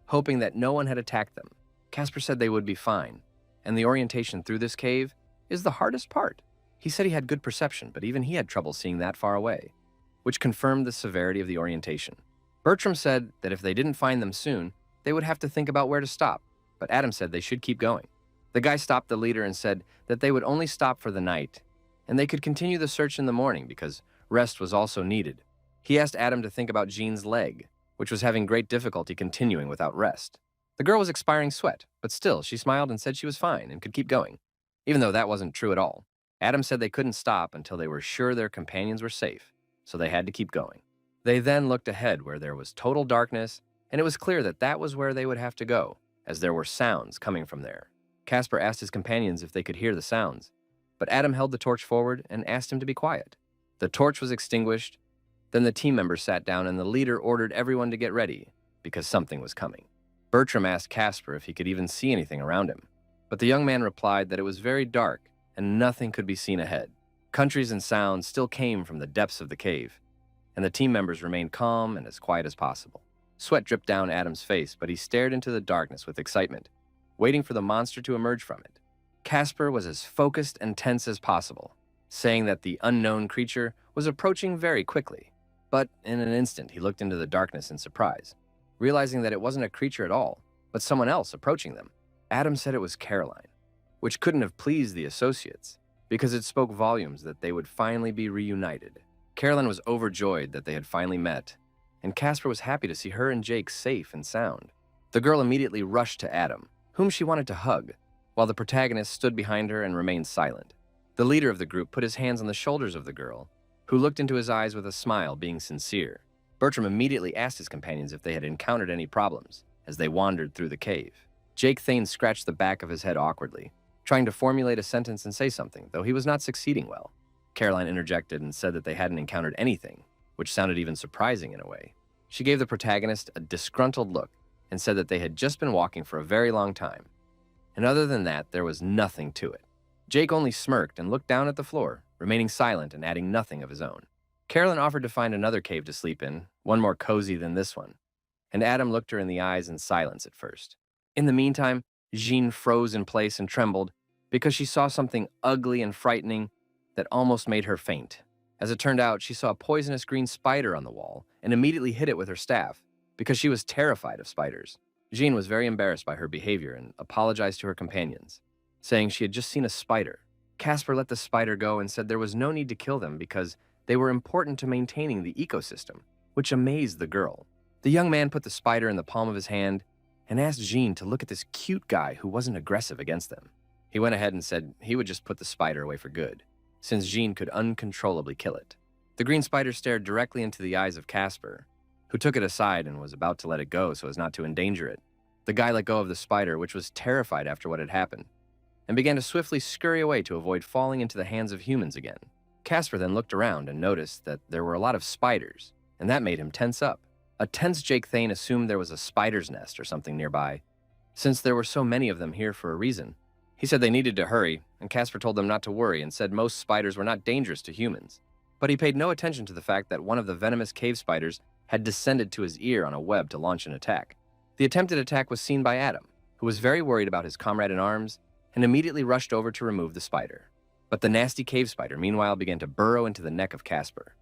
hoping that no one had attacked them. Casper said they would be fine, and the orientation through this cave is the hardest part. He said he had good perception, but even he had trouble seeing that far away, which confirmed the severity of the orientation. Bertram said that if they didn't find them soon, they would have to think about where to stop, but Adam said they should keep going. The guy stopped the leader and said that they would only stop for the night, and they could continue the search in the morning because rest was also needed. He asked Adam to think about Jean's leg, which was having great difficulty continuing without rest. The girl was expiring sweat, but still, she smiled and said she was fine and could keep going, even though that wasn't true at all. Adam said they couldn't stop until they were sure their companions were safe, so they had to keep going. They then looked ahead where there was total darkness, and it was clear that that was where they would have to go, as there were sounds coming from there. Casper asked his companions if they could hear the sounds, but Adam held the torch forward and asked him to be quiet. The torch was extinguished. Then the team members sat down and the leader ordered everyone to get ready because something was coming. Bertram asked Casper if he could even see anything around him, but the young man replied that it was very dark and nothing could be seen ahead. Countries and sounds still came from the depths of the cave, and the team members remained calm and as quiet as possible. Sweat dripped down Adam's face, but he stared into the darkness with excitement, waiting for the monster to emerge from it. Casper was as focused and tense as possible, saying that the unknown creature was approaching very quickly. But in an instant, he looked into the darkness in surprise, realizing that it wasn't a creature at all, but someone else approaching them. Adam said it was Caroline, which couldn't have pleased the associates, because it spoke volumes that they would finally be reunited. Caroline was overjoyed that they had finally met, and Casper was happy to see her and Jake safe and sound. The girl immediately rushed to Adam, whom she wanted to hug, while the protagonist stood behind her and remained silent. The leader of the group put his hands on the shoulders of the girl, who looked into his eyes with a smile, being sincere. Bertram immediately asked his companions if they had encountered any problems as they wandered through the cave. Jake Thane scratched the back of his head awkwardly, trying to formulate a sentence and say something, though he was not succeeding well. Caroline interjected and said that they hadn't encountered anything, which sounded even surprising in a way. She gave the protagonist a disgruntled look and said that they had just been walking for a very long time, and other than that, there was nothing to it. Jake only smirked and looked down at the floor, remaining silent and adding nothing of his own. Caroline offered to find another cave to sleep in, one more cozy than this one, and Adam looked her in the eyes in silence at first. In the meantime, Jean froze in place and trembled because she saw something ugly and frightening that almost made her faint. As it turned out, she saw a poisonous green spider on the wall and immediately hit it with her staff because she was terrified of spiders. Jean was very embarrassed by her behavior and apologized to her companions, saying she had just seen a spider Casper let the spider go and said there was no need to kill them because they were important to maintaining the ecosystem, which amazed the girl. The young man put the spider in the palm of his hand and asked Jean to look at this cute guy who wasn't aggressive against them. He went ahead and said he would just put the spider away for good, since Jean could uncontrollably kill it. The green spider stared directly into the eyes of Casper, who took it aside and was about to let it go so as not to endanger it. The guy let go of the spider, which was terrified after what had happened, and began to swiftly scurry away to avoid falling into the hands of humans again. Casper then looked around and noticed that there were a lot of spiders, and that made him tense up. A tense Jake Thane assumed there was a spider's nest or something nearby, since there were so many of them here for a reason. He said they needed to hurry, and Casper told them not to worry and said most spiders were not dangerous to humans. But he paid no attention to the fact that one of the venomous cave spiders had descended to his ear on a web to launch an attack. The attempted attack was seen by Adam, who was very worried about his comrade in arms and immediately rushed over to remove the spider. But the nasty cave spider meanwhile began to burrow into the neck of Casper,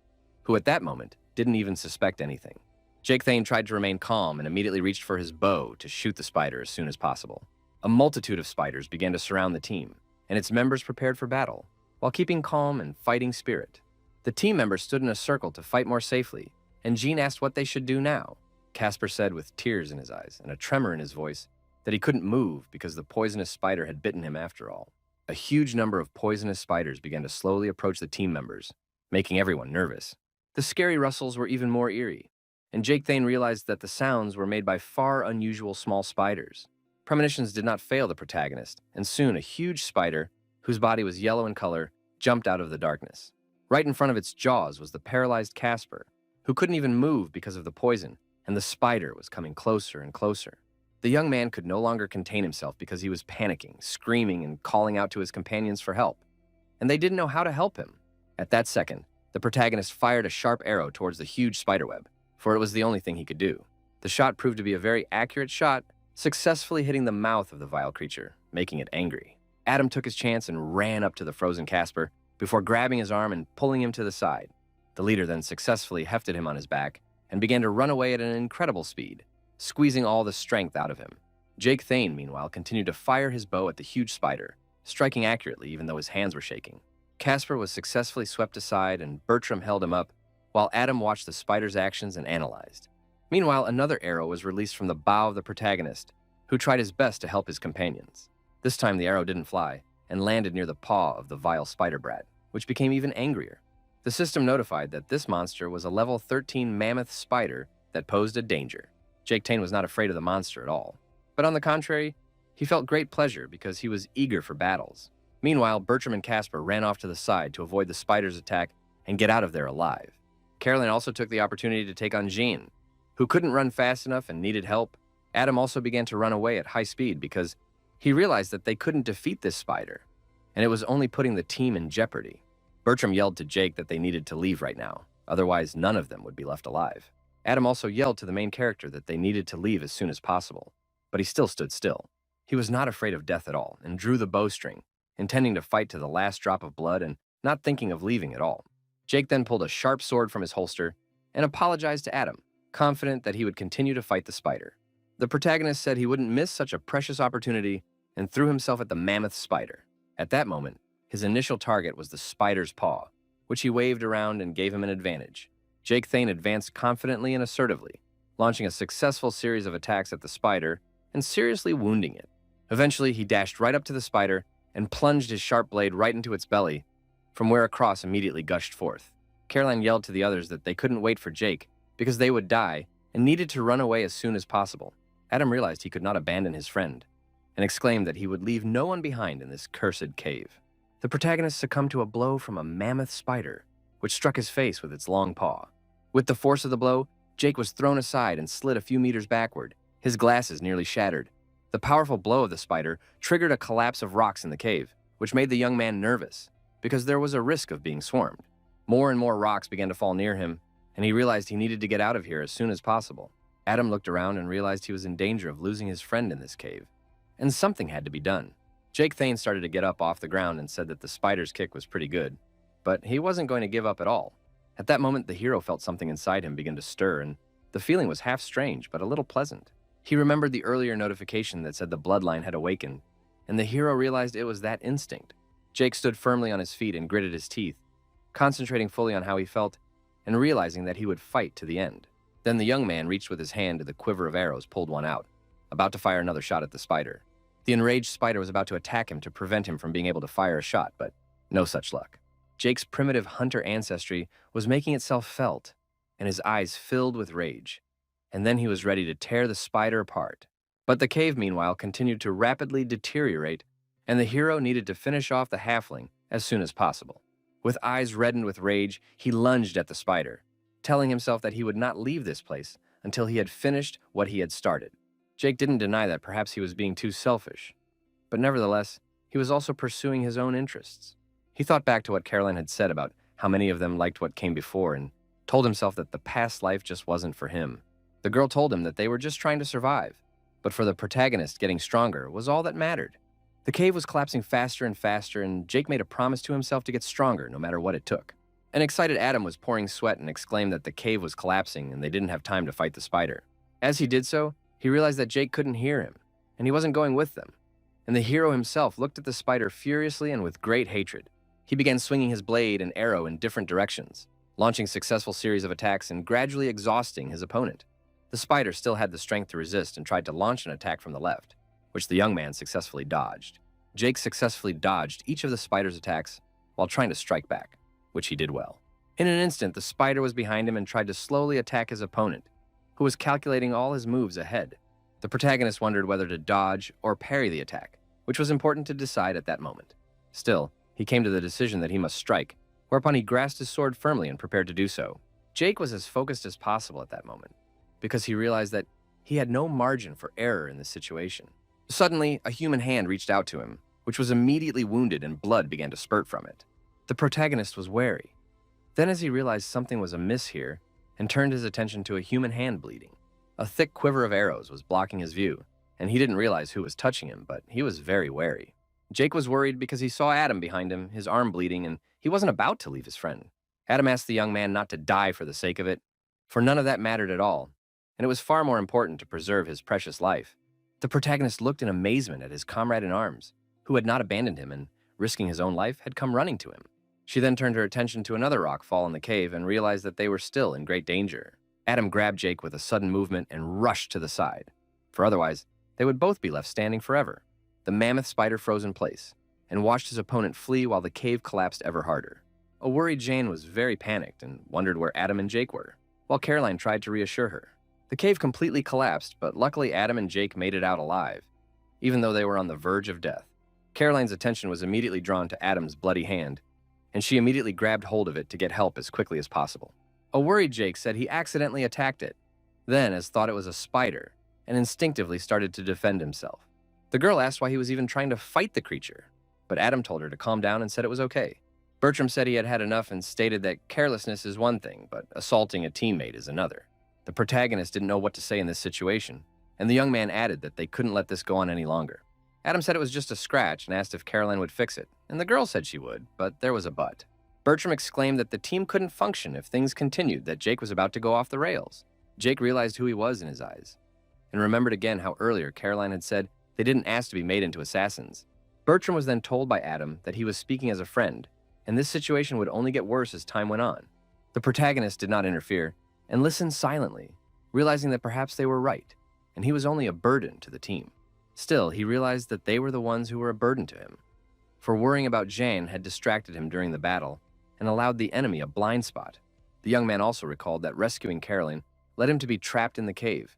who at that moment didn't even suspect anything. Jake Thane tried to remain calm and immediately reached for his bow to shoot the spider as soon as possible. A multitude of spiders began to surround the team, and its members prepared for battle, while keeping calm and fighting spirit. The team members stood in a circle to fight more safely, and Jean asked what they should do now. Casper said with tears in his eyes and a tremor in his voice that he couldn't move because the poisonous spider had bitten him after all. A huge number of poisonous spiders began to slowly approach the team members, making everyone nervous. The scary rustles were even more eerie, and Jake Thane realized that the sounds were made by far unusual small spiders. Premonitions did not fail the protagonist, and soon a huge spider, whose body was yellow in color, jumped out of the darkness. Right in front of its jaws was the paralyzed Casper, who couldn't even move because of the poison, and the spider was coming closer and closer. The young man could no longer contain himself because he was panicking, screaming, and calling out to his companions for help, and they didn't know how to help him. At that second, the protagonist fired a sharp arrow towards the huge spiderweb, for it was the only thing he could do. The shot proved to be a very accurate shot, successfully hitting the mouth of the vile creature, making it angry. Adam took his chance and ran up to the frozen Casper before grabbing his arm and pulling him to the side. The leader then successfully hefted him on his back and began to run away at an incredible speed, squeezing all the strength out of him. Jake Thane, meanwhile, continued to fire his bow at the huge spider, striking accurately even though his hands were shaking. Casper was successfully swept aside and Bertram held him up, while Adam watched the spider's actions and analyzed. Meanwhile, another arrow was released from the bow of the protagonist, who tried his best to help his companions. This time the arrow didn't fly and landed near the paw of the vile spider brat, which became even angrier. The system notified that this monster was a level 13 mammoth spider that posed a danger. Jake Thane was not afraid of the monster at all, but on the contrary, he felt great pleasure because he was eager for battles. Meanwhile, Bertram and Casper ran off to the side to avoid the spider's attack and get out of there alive. Caroline also took the opportunity to take on Jean, who couldn't run fast enough and needed help. Adam also began to run away at high speed because he realized that they couldn't defeat this spider, and it was only putting the team in jeopardy. Bertram yelled to Jake that they needed to leave right now, otherwise none of them would be left alive. Adam also yelled to the main character that they needed to leave as soon as possible, but he still stood still. He was not afraid of death at all and drew the bowstring, intending to fight to the last drop of blood and not thinking of leaving at all. Jake then pulled a sharp sword from his holster and apologized to Adam, confident that he would continue to fight the spider. The protagonist said he wouldn't miss such a precious opportunity and threw himself at the mammoth spider. At that moment, his initial target was the spider's paw, which he waved around and gave him an advantage. Jake Thane advanced confidently and assertively, launching a successful series of attacks at the spider and seriously wounding it. Eventually, he dashed right up to the spider and plunged his sharp blade right into its belly, from where a cross immediately gushed forth. Caroline yelled to the others that they couldn't wait for Jake because they would die and needed to run away as soon as possible. Adam realized he could not abandon his friend and exclaimed that he would leave no one behind in this cursed cave. The protagonist succumbed to a blow from a mammoth spider, which struck his face with its long paw. With the force of the blow, Jake was thrown aside and slid a few meters backward, his glasses nearly shattered. The powerful blow of the spider triggered a collapse of rocks in the cave, which made the young man nervous, because there was a risk of being swarmed. More and more rocks began to fall near him, and he realized he needed to get out of here as soon as possible. Adam looked around and realized he was in danger of losing his friend in this cave, and something had to be done. Jake Thane started to get up off the ground and said that the spider's kick was pretty good, but he wasn't going to give up at all. At that moment, the hero felt something inside him begin to stir, and the feeling was half strange, but a little pleasant. He remembered the earlier notification that said the bloodline had awakened, and the hero realized it was that instinct. Jake stood firmly on his feet and gritted his teeth, concentrating fully on how he felt and realizing that he would fight to the end. Then the young man reached with his hand to the quiver of arrows, pulled one out, about to fire another shot at the spider. The enraged spider was about to attack him to prevent him from being able to fire a shot, but no such luck. Jake's primitive hunter ancestry was making itself felt, and his eyes filled with rage. And then he was ready to tear the spider apart. But the cave, meanwhile, continued to rapidly deteriorate, and the hero needed to finish off the halfling as soon as possible. With eyes reddened with rage, he lunged at the spider, telling himself that he would not leave this place until he had finished what he had started. Jake didn't deny that perhaps he was being too selfish, but nevertheless, he was also pursuing his own interests. He thought back to what Caroline had said about how many of them liked what came before and told himself that the past life just wasn't for him. The girl told him that they were just trying to survive, but for the protagonist, getting stronger was all that mattered. The cave was collapsing faster and faster, and Jake made a promise to himself to get stronger no matter what it took. An excited Adam was pouring sweat and exclaimed that the cave was collapsing and they didn't have time to fight the spider. As he did so, he realized that Jake couldn't hear him, and he wasn't going with them. And the hero himself looked at the spider furiously and with great hatred. He began swinging his blade and arrow in different directions, launching successful series of attacks and gradually exhausting his opponent. The spider still had the strength to resist and tried to launch an attack from the left, which the young man successfully dodged. Jake successfully dodged each of the spider's attacks while trying to strike back, which he did well. In an instant, the spider was behind him and tried to slowly attack his opponent, who was calculating all his moves ahead. The protagonist wondered whether to dodge or parry the attack, which was important to decide at that moment. Still, he came to the decision that he must strike, whereupon he grasped his sword firmly and prepared to do so. Jake was as focused as possible at that moment, because he realized that he had no margin for error in this situation. Suddenly, a human hand reached out to him, which was immediately wounded and blood began to spurt from it. The protagonist was wary. Then as he realized something was amiss here, and turned his attention to a human hand bleeding. A thick quiver of arrows was blocking his view, and he didn't realize who was touching him, but he was very wary. Jake was worried because he saw Adam behind him, his arm bleeding, and he wasn't about to leave his friend. Adam asked the young man not to die for the sake of it, for none of that mattered at all, and it was far more important to preserve his precious life. The protagonist looked in amazement at his comrade in arms, who had not abandoned him and, risking his own life, had come running to him. She then turned her attention to another rock fall in the cave and realized that they were still in great danger. Adam grabbed Jake with a sudden movement and rushed to the side, for otherwise, they would both be left standing forever. The mammoth spider froze in place and watched his opponent flee while the cave collapsed ever harder. A worried Jane was very panicked and wondered where Adam and Jake were, while Caroline tried to reassure her. The cave completely collapsed, but luckily Adam and Jake made it out alive, even though they were on the verge of death. Caroline's attention was immediately drawn to Adam's bloody hand, and she immediately grabbed hold of it to get help as quickly as possible. A worried Jake said he accidentally attacked it, then as thought it was a spider, and instinctively started to defend himself. The girl asked why he was even trying to fight the creature, but Adam told her to calm down and said it was okay. Bertram said he had had enough and stated that carelessness is one thing, but assaulting a teammate is another. The protagonist didn't know what to say in this situation, and the young man added that they couldn't let this go on any longer. Adam said it was just a scratch and asked if Caroline would fix it, and the girl said she would, but there was a but. Bertram exclaimed that the team couldn't function if things continued, that Jake was about to go off the rails. Jake realized who he was in his eyes, and remembered again how earlier Caroline had said they didn't ask to be made into assassins. Bertram was then told by Adam that he was speaking as a friend, and this situation would only get worse as time went on. The protagonist did not interfere, and listened silently, realizing that perhaps they were right, and he was only a burden to the team. Still, he realized that they were the ones who were a burden to him, for worrying about Jane had distracted him during the battle and allowed the enemy a blind spot. The young man also recalled that rescuing Caroline led him to be trapped in the cave,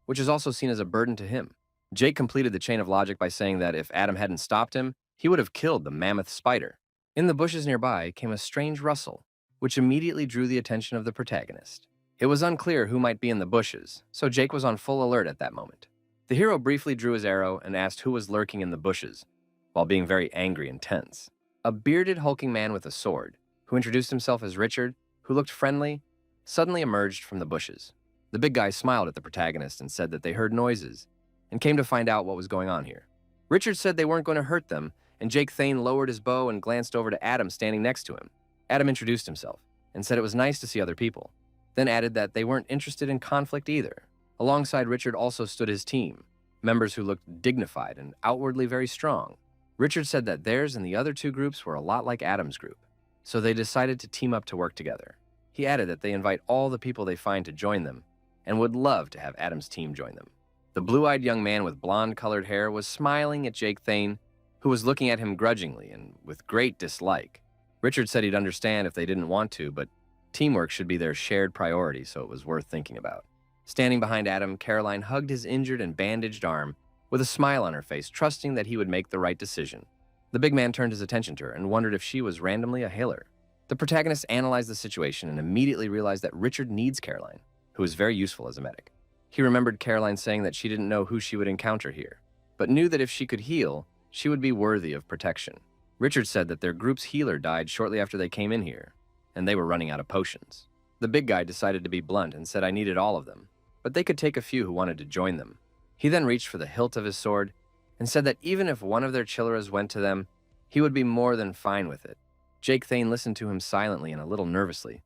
which is also seen as a burden to him. Jake completed the chain of logic by saying that if Adam hadn't stopped him, he would have killed the mammoth spider. In the bushes nearby came a strange rustle, which immediately drew the attention of the protagonist. It was unclear who might be in the bushes, so Jake was on full alert at that moment. The hero briefly drew his arrow and asked who was lurking in the bushes, while being very angry and tense. A bearded, hulking man with a sword, who introduced himself as Richard, who looked friendly, suddenly emerged from the bushes. The big guy smiled at the protagonist and said that they heard noises, and came to find out what was going on here. Richard said they weren't going to hurt them, and Jake Thane lowered his bow and glanced over to Adam standing next to him. Adam introduced himself, and said it was nice to see other people, then added that they weren't interested in conflict either. Alongside Richard also stood his team, members who looked dignified and outwardly very strong. Richard said that theirs and the other two groups were a lot like Adam's group, so they decided to team up to work together. He added that they invite all the people they find to join them and would love to have Adam's team join them. The blue-eyed young man with blonde-colored hair was smiling at Jake Thane, who was looking at him grudgingly and with great dislike. Richard said he'd understand if they didn't want to, but teamwork should be their shared priority, so it was worth thinking about. Standing behind Adam, Caroline hugged his injured and bandaged arm with a smile on her face, trusting that he would make the right decision. The big man turned his attention to her and wondered if she was randomly a healer. The protagonist analyzed the situation and immediately realized that Richard needs Caroline, who is very useful as a medic. He remembered Caroline saying that she didn't know who she would encounter here, but knew that if she could heal, she would be worthy of protection. Richard said that their group's healer died shortly after they came in here, and they were running out of potions. The big guy decided to be blunt and said I needed all of them, but they could take a few who wanted to join them. He then reached for the hilt of his sword and said that even if one of their chilleras went to them, he would be more than fine with it. Jake Thane listened to him silently and a little nervously,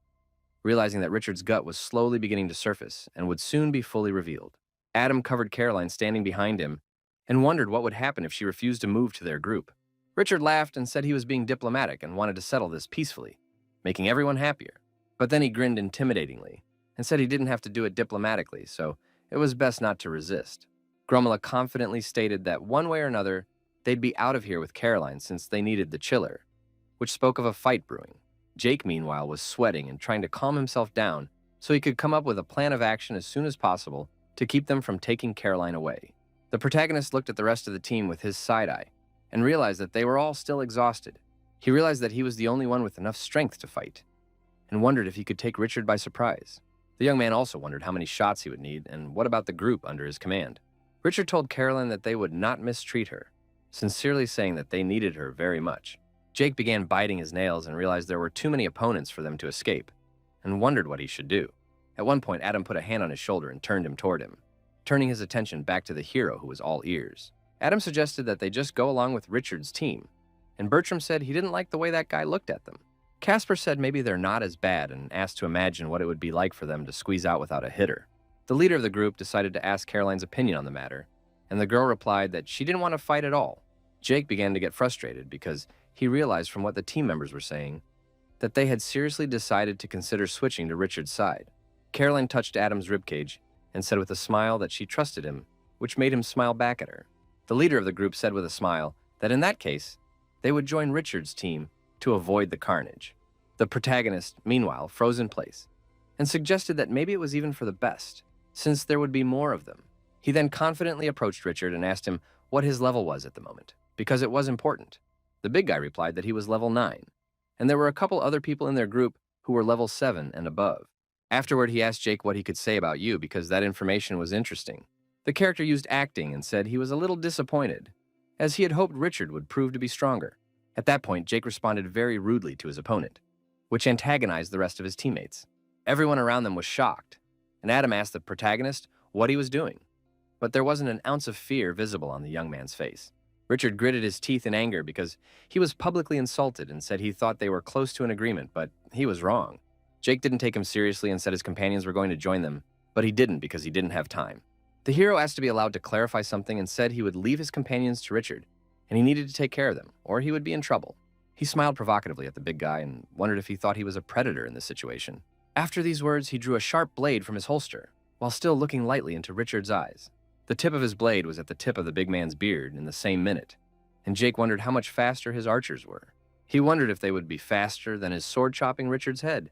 realizing that Richard's gut was slowly beginning to surface and would soon be fully revealed. Adam covered Caroline standing behind him and wondered what would happen if she refused to move to their group. Richard laughed and said he was being diplomatic and wanted to settle this peacefully, making everyone happier. But then he grinned intimidatingly and said he didn't have to do it diplomatically, so it was best not to resist. Gromala confidently stated that one way or another, they'd be out of here with Caroline since they needed the chiller, which spoke of a fight brewing. Jake, meanwhile, was sweating and trying to calm himself down so he could come up with a plan of action as soon as possible to keep them from taking Caroline away. The protagonist looked at the rest of the team with his side eye and realized that they were all still exhausted. He realized that he was the only one with enough strength to fight and wondered if he could take Richard by surprise. The young man also wondered how many shots he would need and what about the group under his command. Richard told Caroline that they would not mistreat her, sincerely saying that they needed her very much. Jake began biting his nails and realized there were too many opponents for them to escape, and wondered what he should do. At one point, Adam put a hand on his shoulder and turned him toward him, turning his attention back to the hero who was all ears. Adam suggested that they just go along with Richard's team, and Bertram said he didn't like the way that guy looked at them. Casper said maybe they're not as bad and asked to imagine what it would be like for them to squeeze out without a hitter. The leader of the group decided to ask Caroline's opinion on the matter, and the girl replied that she didn't want to fight at all. Jake began to get frustrated because he realized from what the team members were saying that they had seriously decided to consider switching to Richard's side. Caroline touched Adam's ribcage and said with a smile that she trusted him, which made him smile back at her. The leader of the group said with a smile that in that case, they would join Richard's team to avoid the carnage. The protagonist, meanwhile, froze in place and suggested that maybe it was even for the best, since there would be more of them. He then confidently approached Richard and asked him what his level was at the moment, because it was important. The big guy replied that he was level 9, and there were a couple other people in their group who were level 7 and above. Afterward, he asked Jake what he could say about you because that information was interesting. The character used acting and said he was a little disappointed, as he had hoped Richard would prove to be stronger. At that point, Jake responded very rudely to his opponent, which antagonized the rest of his teammates. Everyone around them was shocked, and Adam asked the protagonist what he was doing, but there wasn't an ounce of fear visible on the young man's face. Richard gritted his teeth in anger because he was publicly insulted and said he thought they were close to an agreement, but he was wrong. Jake didn't take him seriously and said his companions were going to join them, but he didn't because he didn't have time. The hero asked to be allowed to clarify something and said he would leave his companions to Richard, and he needed to take care of them, or he would be in trouble. He smiled provocatively at the big guy and wondered if he thought he was a predator in this situation. After these words, he drew a sharp blade from his holster, while still looking lightly into Richard's eyes. The tip of his blade was at the tip of the big man's beard in the same minute, and Jake wondered how much faster his archers were. He wondered if they would be faster than his sword chopping Richard's head.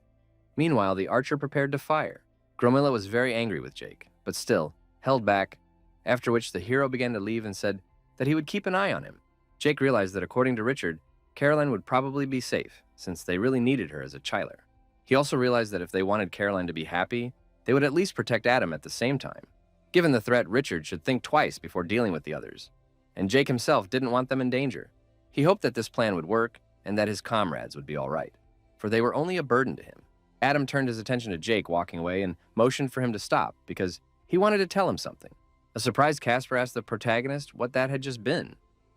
Meanwhile, the archer prepared to fire. Gromila was very angry with Jake, but still held back, after which the hero began to leave and said that he would keep an eye on him. Jake realized that according to Richard, Caroline would probably be safe, since they really needed her as a chiller. He also realized that if they wanted Caroline to be happy, they would at least protect Adam at the same time. Given the threat, Richard should think twice before dealing with the others, and Jake himself didn't want them in danger. He hoped that this plan would work and that his comrades would be all right, for they were only a burden to him. Adam turned his attention to Jake walking away and motioned for him to stop because he wanted to tell him something. A surprised Casper asked the protagonist what that had just been,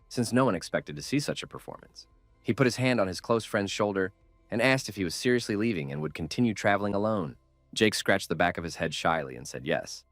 since no one expected to see such a performance. He put his hand on his close friend's shoulder and asked if he was seriously leaving and would continue traveling alone. Jake scratched the back of his head shyly and said yes,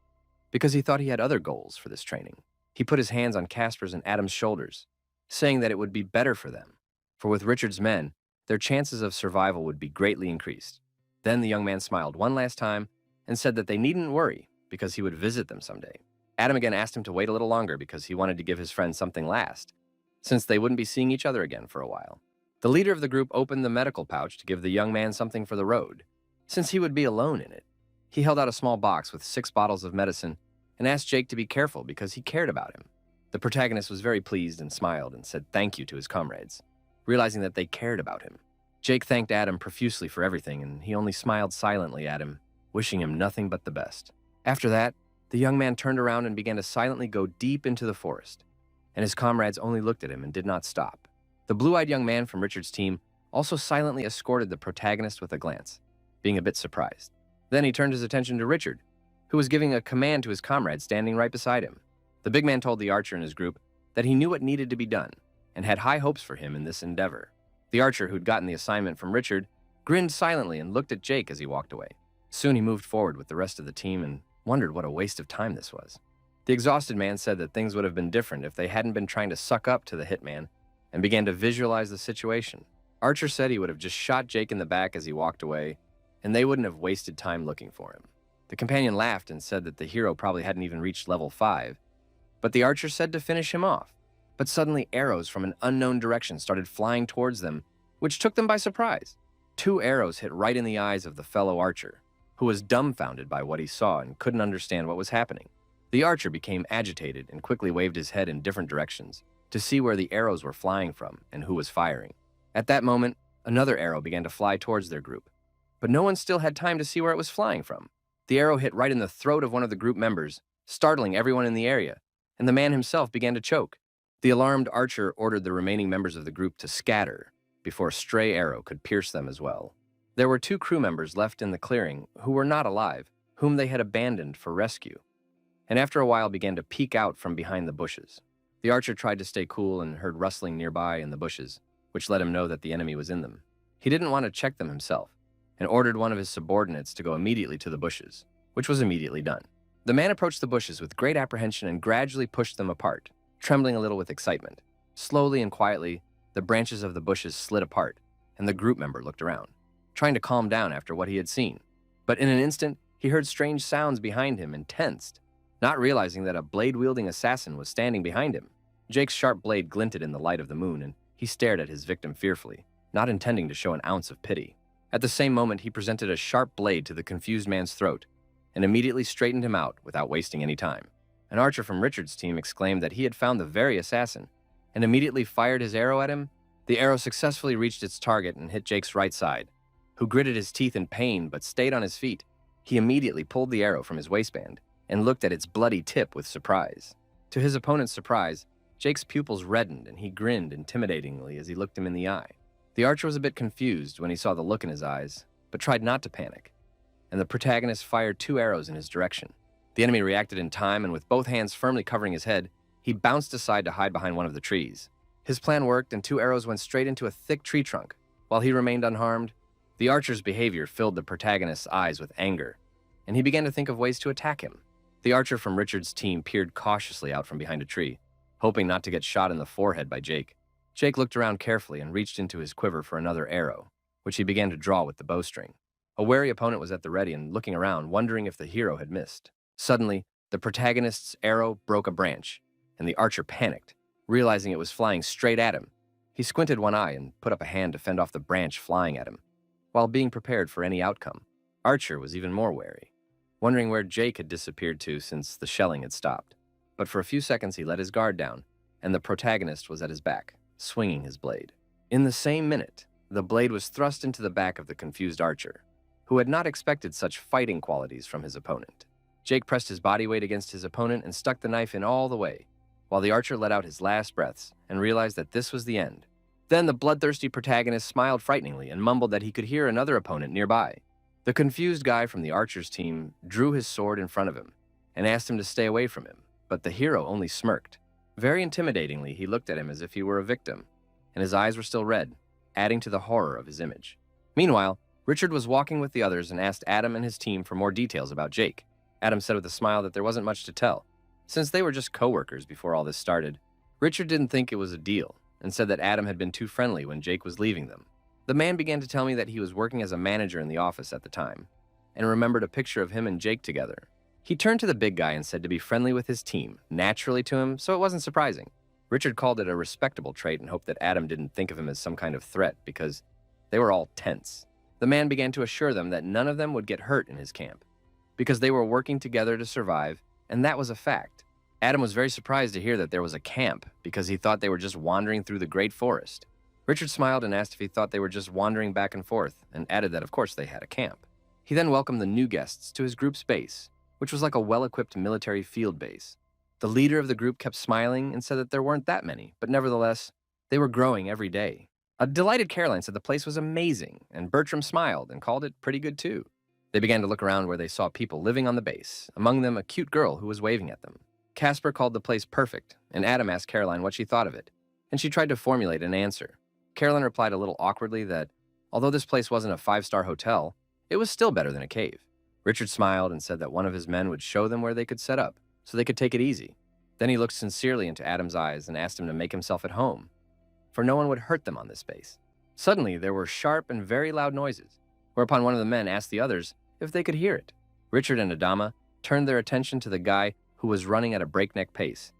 because he thought he had other goals for this training. He put his hands on Casper's and Adam's shoulders, saying that it would be better for them, for with Richard's men, their chances of survival would be greatly increased. Then the young man smiled one last time and said that they needn't worry because he would visit them someday. Adam again asked him to wait a little longer because he wanted to give his friend something last, since they wouldn't be seeing each other again for a while. The leader of the group opened the medical pouch to give the young man something for the road, since he would be alone in it. He held out a small box with 6 bottles of medicine and asked Jake to be careful because he cared about him. The protagonist was very pleased and smiled and said thank you to his comrades, realizing that they cared about him. Jake thanked Adam profusely for everything, and he only smiled silently at him, wishing him nothing but the best. After that, the young man turned around and began to silently go deep into the forest, and his comrades only looked at him and did not stop. The blue-eyed young man from Richard's team also silently escorted the protagonist with a glance, being a bit surprised. Then he turned his attention to Richard, who was giving a command to his comrade standing right beside him. The big man told the archer in his group that he knew what needed to be done and had high hopes for him in this endeavor. The archer, who'd gotten the assignment from Richard, grinned silently and looked at Jake as he walked away. Soon he moved forward with the rest of the team and wondered what a waste of time this was. The exhausted man said that things would have been different if they hadn't been trying to suck up to the hitman and began to visualize the situation. Archer said he would have just shot Jake in the back as he walked away, and they wouldn't have wasted time looking for him. The companion laughed and said that the hero probably hadn't even reached level 5, but the archer said to finish him off. But suddenly arrows from an unknown direction started flying towards them, which took them by surprise. 2 arrows hit right in the eyes of the fellow archer, who was dumbfounded by what he saw and couldn't understand what was happening. The archer became agitated and quickly waved his head in different directions to see where the arrows were flying from and who was firing. At that moment, another arrow began to fly towards their group, but no one still had time to see where it was flying from. The arrow hit right in the throat of one of the group members, startling everyone in the area, and the man himself began to choke. The alarmed archer ordered the remaining members of the group to scatter before a stray arrow could pierce them as well. There were 2 crew members left in the clearing who were not alive, whom they had abandoned for rescue, and after a while began to peek out from behind the bushes. The archer tried to stay cool and heard rustling nearby in the bushes, which let him know that the enemy was in them. He didn't want to check them himself, and ordered one of his subordinates to go immediately to the bushes, which was immediately done. The man approached the bushes with great apprehension and gradually pushed them apart, trembling a little with excitement. Slowly and quietly, the branches of the bushes slid apart, and the group member looked around, trying to calm down after what he had seen. But in an instant, he heard strange sounds behind him and tensed, not realizing that a blade-wielding assassin was standing behind him. Jake's sharp blade glinted in the light of the moon, and he stared at his victim fearfully, not intending to show an ounce of pity. At the same moment, he presented a sharp blade to the confused man's throat and immediately straightened him out without wasting any time. An archer from Richard's team exclaimed that he had found the very assassin and immediately fired his arrow at him. The arrow successfully reached its target and hit Jake's right side, who gritted his teeth in pain but stayed on his feet. He immediately pulled the arrow from his waistband and looked at its bloody tip with surprise. To his opponent's surprise, Jake's pupils reddened and he grinned intimidatingly as he looked him in the eye. The archer was a bit confused when he saw the look in his eyes, but tried not to panic, and the protagonist fired 2 arrows in his direction. The enemy reacted in time, and with both hands firmly covering his head, he bounced aside to hide behind one of the trees. His plan worked, and 2 arrows went straight into a thick tree trunk. While he remained unharmed, the archer's behavior filled the protagonist's eyes with anger, and he began to think of ways to attack him. The archer from Richard's team peered cautiously out from behind a tree, hoping not to get shot in the forehead by Jake. Jake looked around carefully and reached into his quiver for another arrow, which he began to draw with the bowstring. A wary opponent was at the ready and looking around, wondering if the hero had missed. Suddenly, the protagonist's arrow broke a branch, and the archer panicked, realizing it was flying straight at him. He squinted one eye and put up a hand to fend off the branch flying at him. While being prepared for any outcome, Archer was even more wary, wondering where Jake had disappeared to since the shelling had stopped. But for a few seconds he let his guard down, and the protagonist was at his back, swinging his blade. In the same minute, the blade was thrust into the back of the confused archer, who had not expected such fighting qualities from his opponent. Jake pressed his body weight against his opponent and stuck the knife in all the way, while the archer let out his last breaths and realized that this was the end. Then the bloodthirsty protagonist smiled frighteningly and mumbled that he could hear another opponent nearby. The confused guy from the archer's team drew his sword in front of him and asked him to stay away from him, but the hero only smirked. Very intimidatingly, he looked at him as if he were a victim, and his eyes were still red, adding to the horror of his image. Meanwhile, Richard was walking with the others and asked Adam and his team for more details about Jake. Adam said with a smile that there wasn't much to tell. Since they were just co-workers before all this started, Richard didn't think it was a deal, and said that Adam had been too friendly when Jake was leaving them. The man began to tell me that he was working as a manager in the office at the time, and remembered a picture of him and Jake together. He turned to the big guy and said to be friendly with his team, naturally to him, so it wasn't surprising. Richard called it a respectable trait and hoped that Adam didn't think of him as some kind of threat because they were all tense. The man began to assure them that none of them would get hurt in his camp because they were working together to survive, and that was a fact. Adam was very surprised to hear that there was a camp because he thought they were just wandering through the great forest. Richard smiled and asked if he thought they were just wandering back and forth, and added that of course they had a camp. He then welcomed the new guests to his group's base, which was like a well-equipped military field base. The leader of the group kept smiling and said that there weren't that many, but nevertheless, they were growing every day. A delighted Caroline said the place was amazing, and Bertram smiled and called it pretty good too. They began to look around where they saw people living on the base, among them a cute girl who was waving at them. Casper called the place perfect, and Adam asked Caroline what she thought of it, and she tried to formulate an answer. Caroline replied a little awkwardly that, although this place wasn't a 5-star hotel, it was still better than a cave. Richard smiled and said that one of his men would show them where they could set up, so they could take it easy. Then he looked sincerely into Adam's eyes and asked him to make himself at home, for no one would hurt them on this base. Suddenly, there were sharp and very loud noises, whereupon one of the men asked the others if they could hear it. Richard and Adama turned their attention to the guy who was running at a breakneck pace,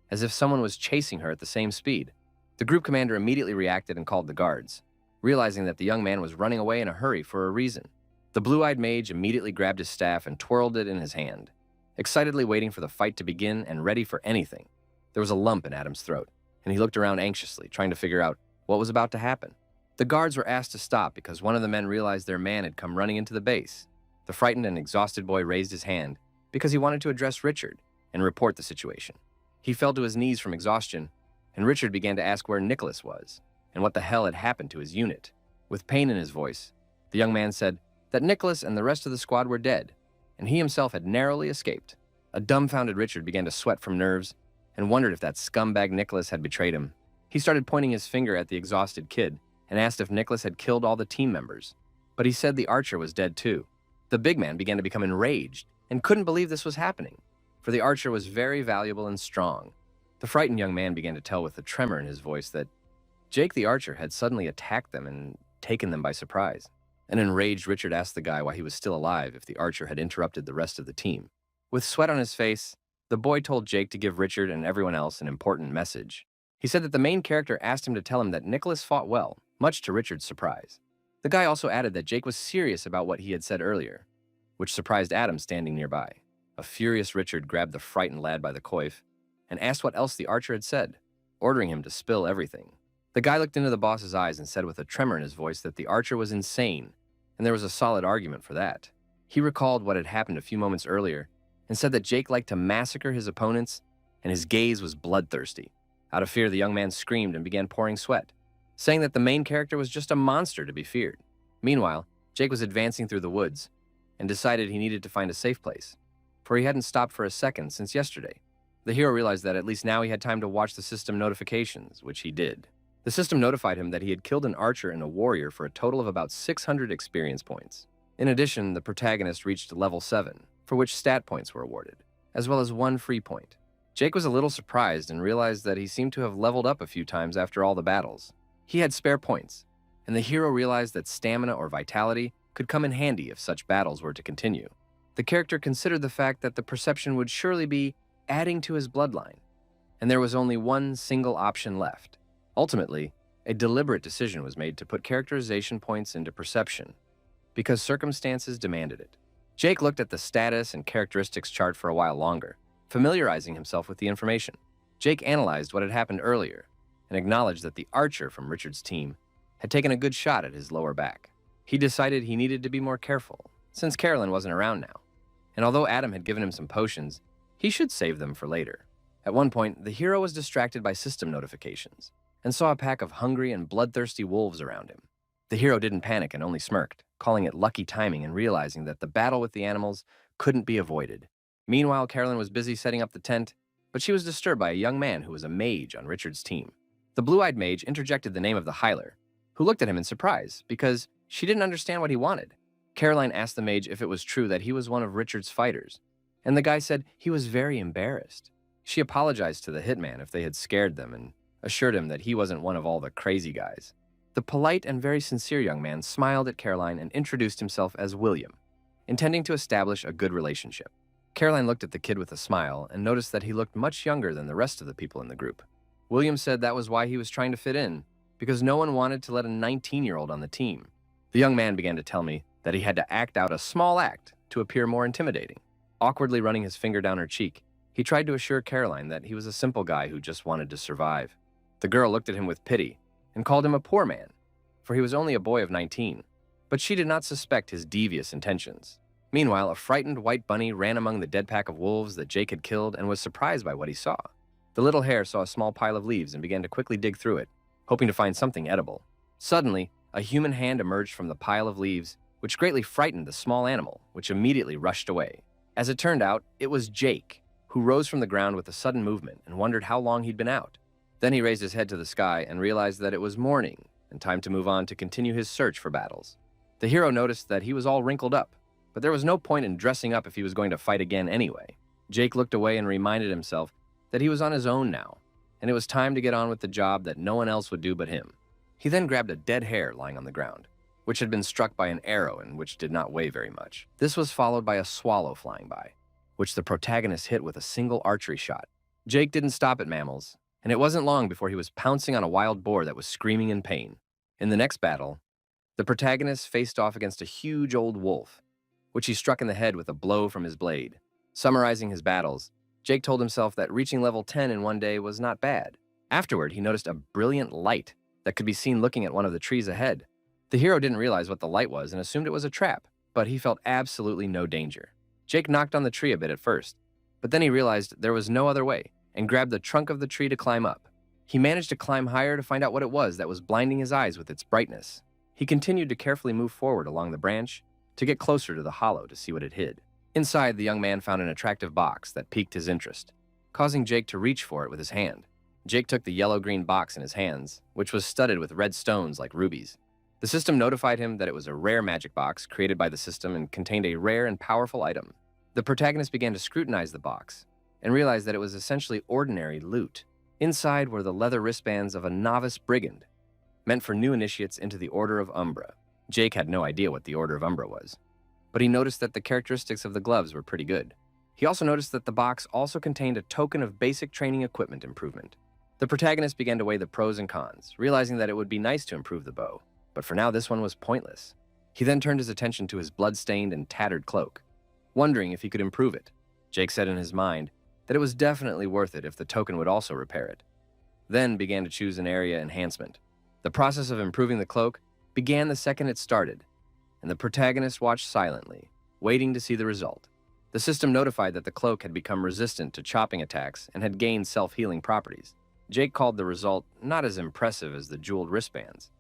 as if someone was chasing her at the same speed. The group commander immediately reacted and called the guards, realizing that the young man was running away in a hurry for a reason. The blue-eyed mage immediately grabbed his staff and twirled it in his hand, excitedly waiting for the fight to begin and ready for anything. There was a lump in Adam's throat, and he looked around anxiously, trying to figure out what was about to happen. The guards were asked to stop because one of the men realized their man had come running into the base. The frightened and exhausted boy raised his hand because he wanted to address Richard and report the situation. He fell to his knees from exhaustion, and Richard began to ask where Nicholas was and what the hell had happened to his unit. With pain in his voice, the young man said that Nicholas and the rest of the squad were dead, and he himself had narrowly escaped. A dumbfounded Richard began to sweat from nerves and wondered if that scumbag Nicholas had betrayed him. He started pointing his finger at the exhausted kid and asked if Nicholas had killed all the team members, but he said the archer was dead too. The big man began to become enraged and couldn't believe this was happening, for the archer was very valuable and strong. The frightened young man began to tell with a tremor in his voice that Jake the archer had suddenly attacked them and taken them by surprise. An enraged Richard asked the guy why he was still alive if the archer had interrupted the rest of the team. With sweat on his face, the boy told Jake to give Richard and everyone else an important message. He said that the main character asked him to tell him that Nicholas fought well, much to Richard's surprise. The guy also added that Jake was serious about what he had said earlier, which surprised Adam standing nearby. A furious Richard grabbed the frightened lad by the coif and asked what else the archer had said, ordering him to spill everything. The guy looked into the boss's eyes and said with a tremor in his voice that the archer was insane, and there was a solid argument for that. He recalled what had happened a few moments earlier and said that Jake liked to massacre his opponents, and his gaze was bloodthirsty. Out of fear, the young man screamed and began pouring sweat, saying that the main character was just a monster to be feared. Meanwhile, Jake was advancing through the woods and decided he needed to find a safe place, for he hadn't stopped for a second since yesterday. The hero realized that at least now he had time to watch the system notifications, which he did. The system notified him that he had killed an archer and a warrior for a total of about 600 experience points. In addition, the protagonist reached level 7, for which stat points were awarded, as well as 1 free point. Jake was a little surprised and realized that he seemed to have leveled up a few times after all the battles. He had spare points, and the hero realized that stamina or vitality could come in handy if such battles were to continue. The character considered the fact that the perception would surely be adding to his bloodline, and there was only one single option left. Ultimately, a deliberate decision was made to put characterization points into perception, because circumstances demanded it. Jake looked at the status and characteristics chart for a while longer, familiarizing himself with the information. Jake analyzed what had happened earlier and acknowledged that the archer from Richard's team had taken a good shot at his lower back. He decided he needed to be more careful, since Carolyn wasn't around now, and although Adam had given him some potions, he should save them for later. At one point, the hero was distracted by system notifications and saw a pack of hungry and bloodthirsty wolves around him. The hero didn't panic and only smirked, calling it lucky timing and realizing that the battle with the animals couldn't be avoided. Meanwhile, Carolyn was busy setting up the tent, but she was disturbed by a young man who was a mage on Richard's team. The blue-eyed mage interjected the name of the Hyler, who looked at him in surprise because she didn't understand what he wanted. Caroline asked the mage if it was true that he was one of Richard's fighters, and the guy said he was very embarrassed. She apologized to the hitman if they had scared them and assured him that he wasn't one of all the crazy guys. The polite and very sincere young man smiled at Caroline and introduced himself as William, intending to establish a good relationship. Caroline looked at the kid with a smile and noticed that he looked much younger than the rest of the people in the group. William said that was why he was trying to fit in, because no one wanted to let a 19-year-old on the team. The young man began to tell me that he had to act out a small act to appear more intimidating. Awkwardly running his finger down her cheek, he tried to assure Caroline that he was a simple guy who just wanted to survive. The girl looked at him with pity and called him a poor man, for he was only a boy of 19, but she did not suspect his devious intentions. Meanwhile, a frightened white bunny ran among the dead pack of wolves that Jake had killed and was surprised by what he saw. The little hare saw a small pile of leaves and began to quickly dig through it, hoping to find something edible. Suddenly, a human hand emerged from the pile of leaves, which greatly frightened the small animal, which immediately rushed away. As it turned out, it was Jake, who rose from the ground with a sudden movement and wondered how long he'd been out. Then he raised his head to the sky and realized that it was morning and time to move on to continue his search for battles. The hero noticed that he was all wrinkled up, but there was no point in dressing up if he was going to fight again anyway. Jake looked away and reminded himself that he was on his own now, and it was time to get on with the job that no one else would do but him. He then grabbed a dead hare lying on the ground, which had been struck by an arrow and which did not weigh very much. This was followed by a swallow flying by, which the protagonist hit with a single archery shot. Jake didn't stop at mammals, and it wasn't long before he was pouncing on a wild boar that was screaming in pain. In the next battle, the protagonist faced off against a huge old wolf, which he struck in the head with a blow from his blade. Summarizing his battles, Jake told himself that reaching level 10 in one day was not bad. Afterward, he noticed a brilliant light that could be seen looking at one of the trees ahead. The hero didn't realize what the light was and assumed it was a trap, but he felt absolutely no danger. Jake knocked on the tree a bit at first, but then he realized there was no other way and grabbed the trunk of the tree to climb up. He managed to climb higher to find out what it was that was blinding his eyes with its brightness. He continued to carefully move forward along the branch to get closer to the hollow to see what it hid. Inside, the young man found an attractive box that piqued his interest, causing Jake to reach for it with his hand. Jake took the yellow-green box in his hands, which was studded with red stones like rubies. The system notified him that it was a rare magic box created by the system and contained a rare and powerful item. The protagonist began to scrutinize the box and realized that it was essentially ordinary loot. Inside were the leather wristbands of a novice brigand, meant for new initiates into the Order of Umbra. Jake had no idea what the Order of Umbra was, but he noticed that the characteristics of the gloves were pretty good. He also noticed that the box also contained a token of basic training equipment improvement. The protagonist began to weigh the pros and cons, realizing that it would be nice to improve the bow, but for now this one was pointless. He then turned his attention to his blood-stained and tattered cloak, wondering if he could improve it. Jake said in his mind that it was definitely worth it if the token would also repair it, then began to choose an area enhancement. The process of improving the cloak began the second it started, and the protagonist watched silently, waiting to see the result. The system notified that the cloak had become resistant to chopping attacks and had gained self-healing properties. Jake called the result not as impressive as the jeweled wristbands,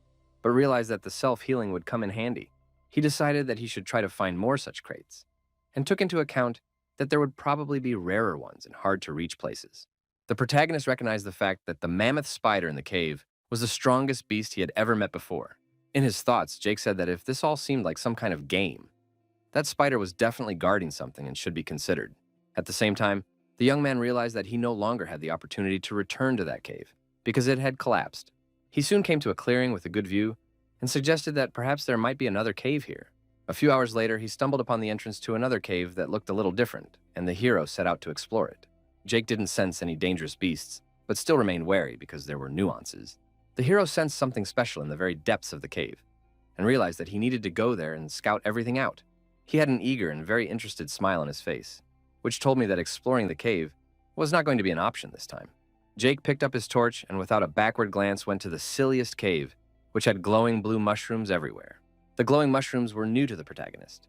but realized that the self-healing would come in handy. He decided that he should try to find more such crates, and took into account that there would probably be rarer ones in hard-to-reach places. The protagonist recognized the fact that the mammoth spider in the cave was the strongest beast he had ever met before. In his thoughts, Jake said that if this all seemed like some kind of game, that spider was definitely guarding something and should be considered. At the same time, the young man realized that he no longer had the opportunity to return to that cave, because it had collapsed. He soon came to a clearing with a good view and suggested that perhaps there might be another cave here. A few hours later, he stumbled upon the entrance to another cave that looked a little different, and the hero set out to explore it. Jake didn't sense any dangerous beasts, but still remained wary because there were nuances. The hero sensed something special in the very depths of the cave, and realized that he needed to go there and scout everything out. He had an eager and very interested smile on his face, which told me that exploring the cave was not going to be an option this time. Jake picked up his torch and without a backward glance went to the silliest cave, which had glowing blue mushrooms everywhere. The glowing mushrooms were new to the protagonist,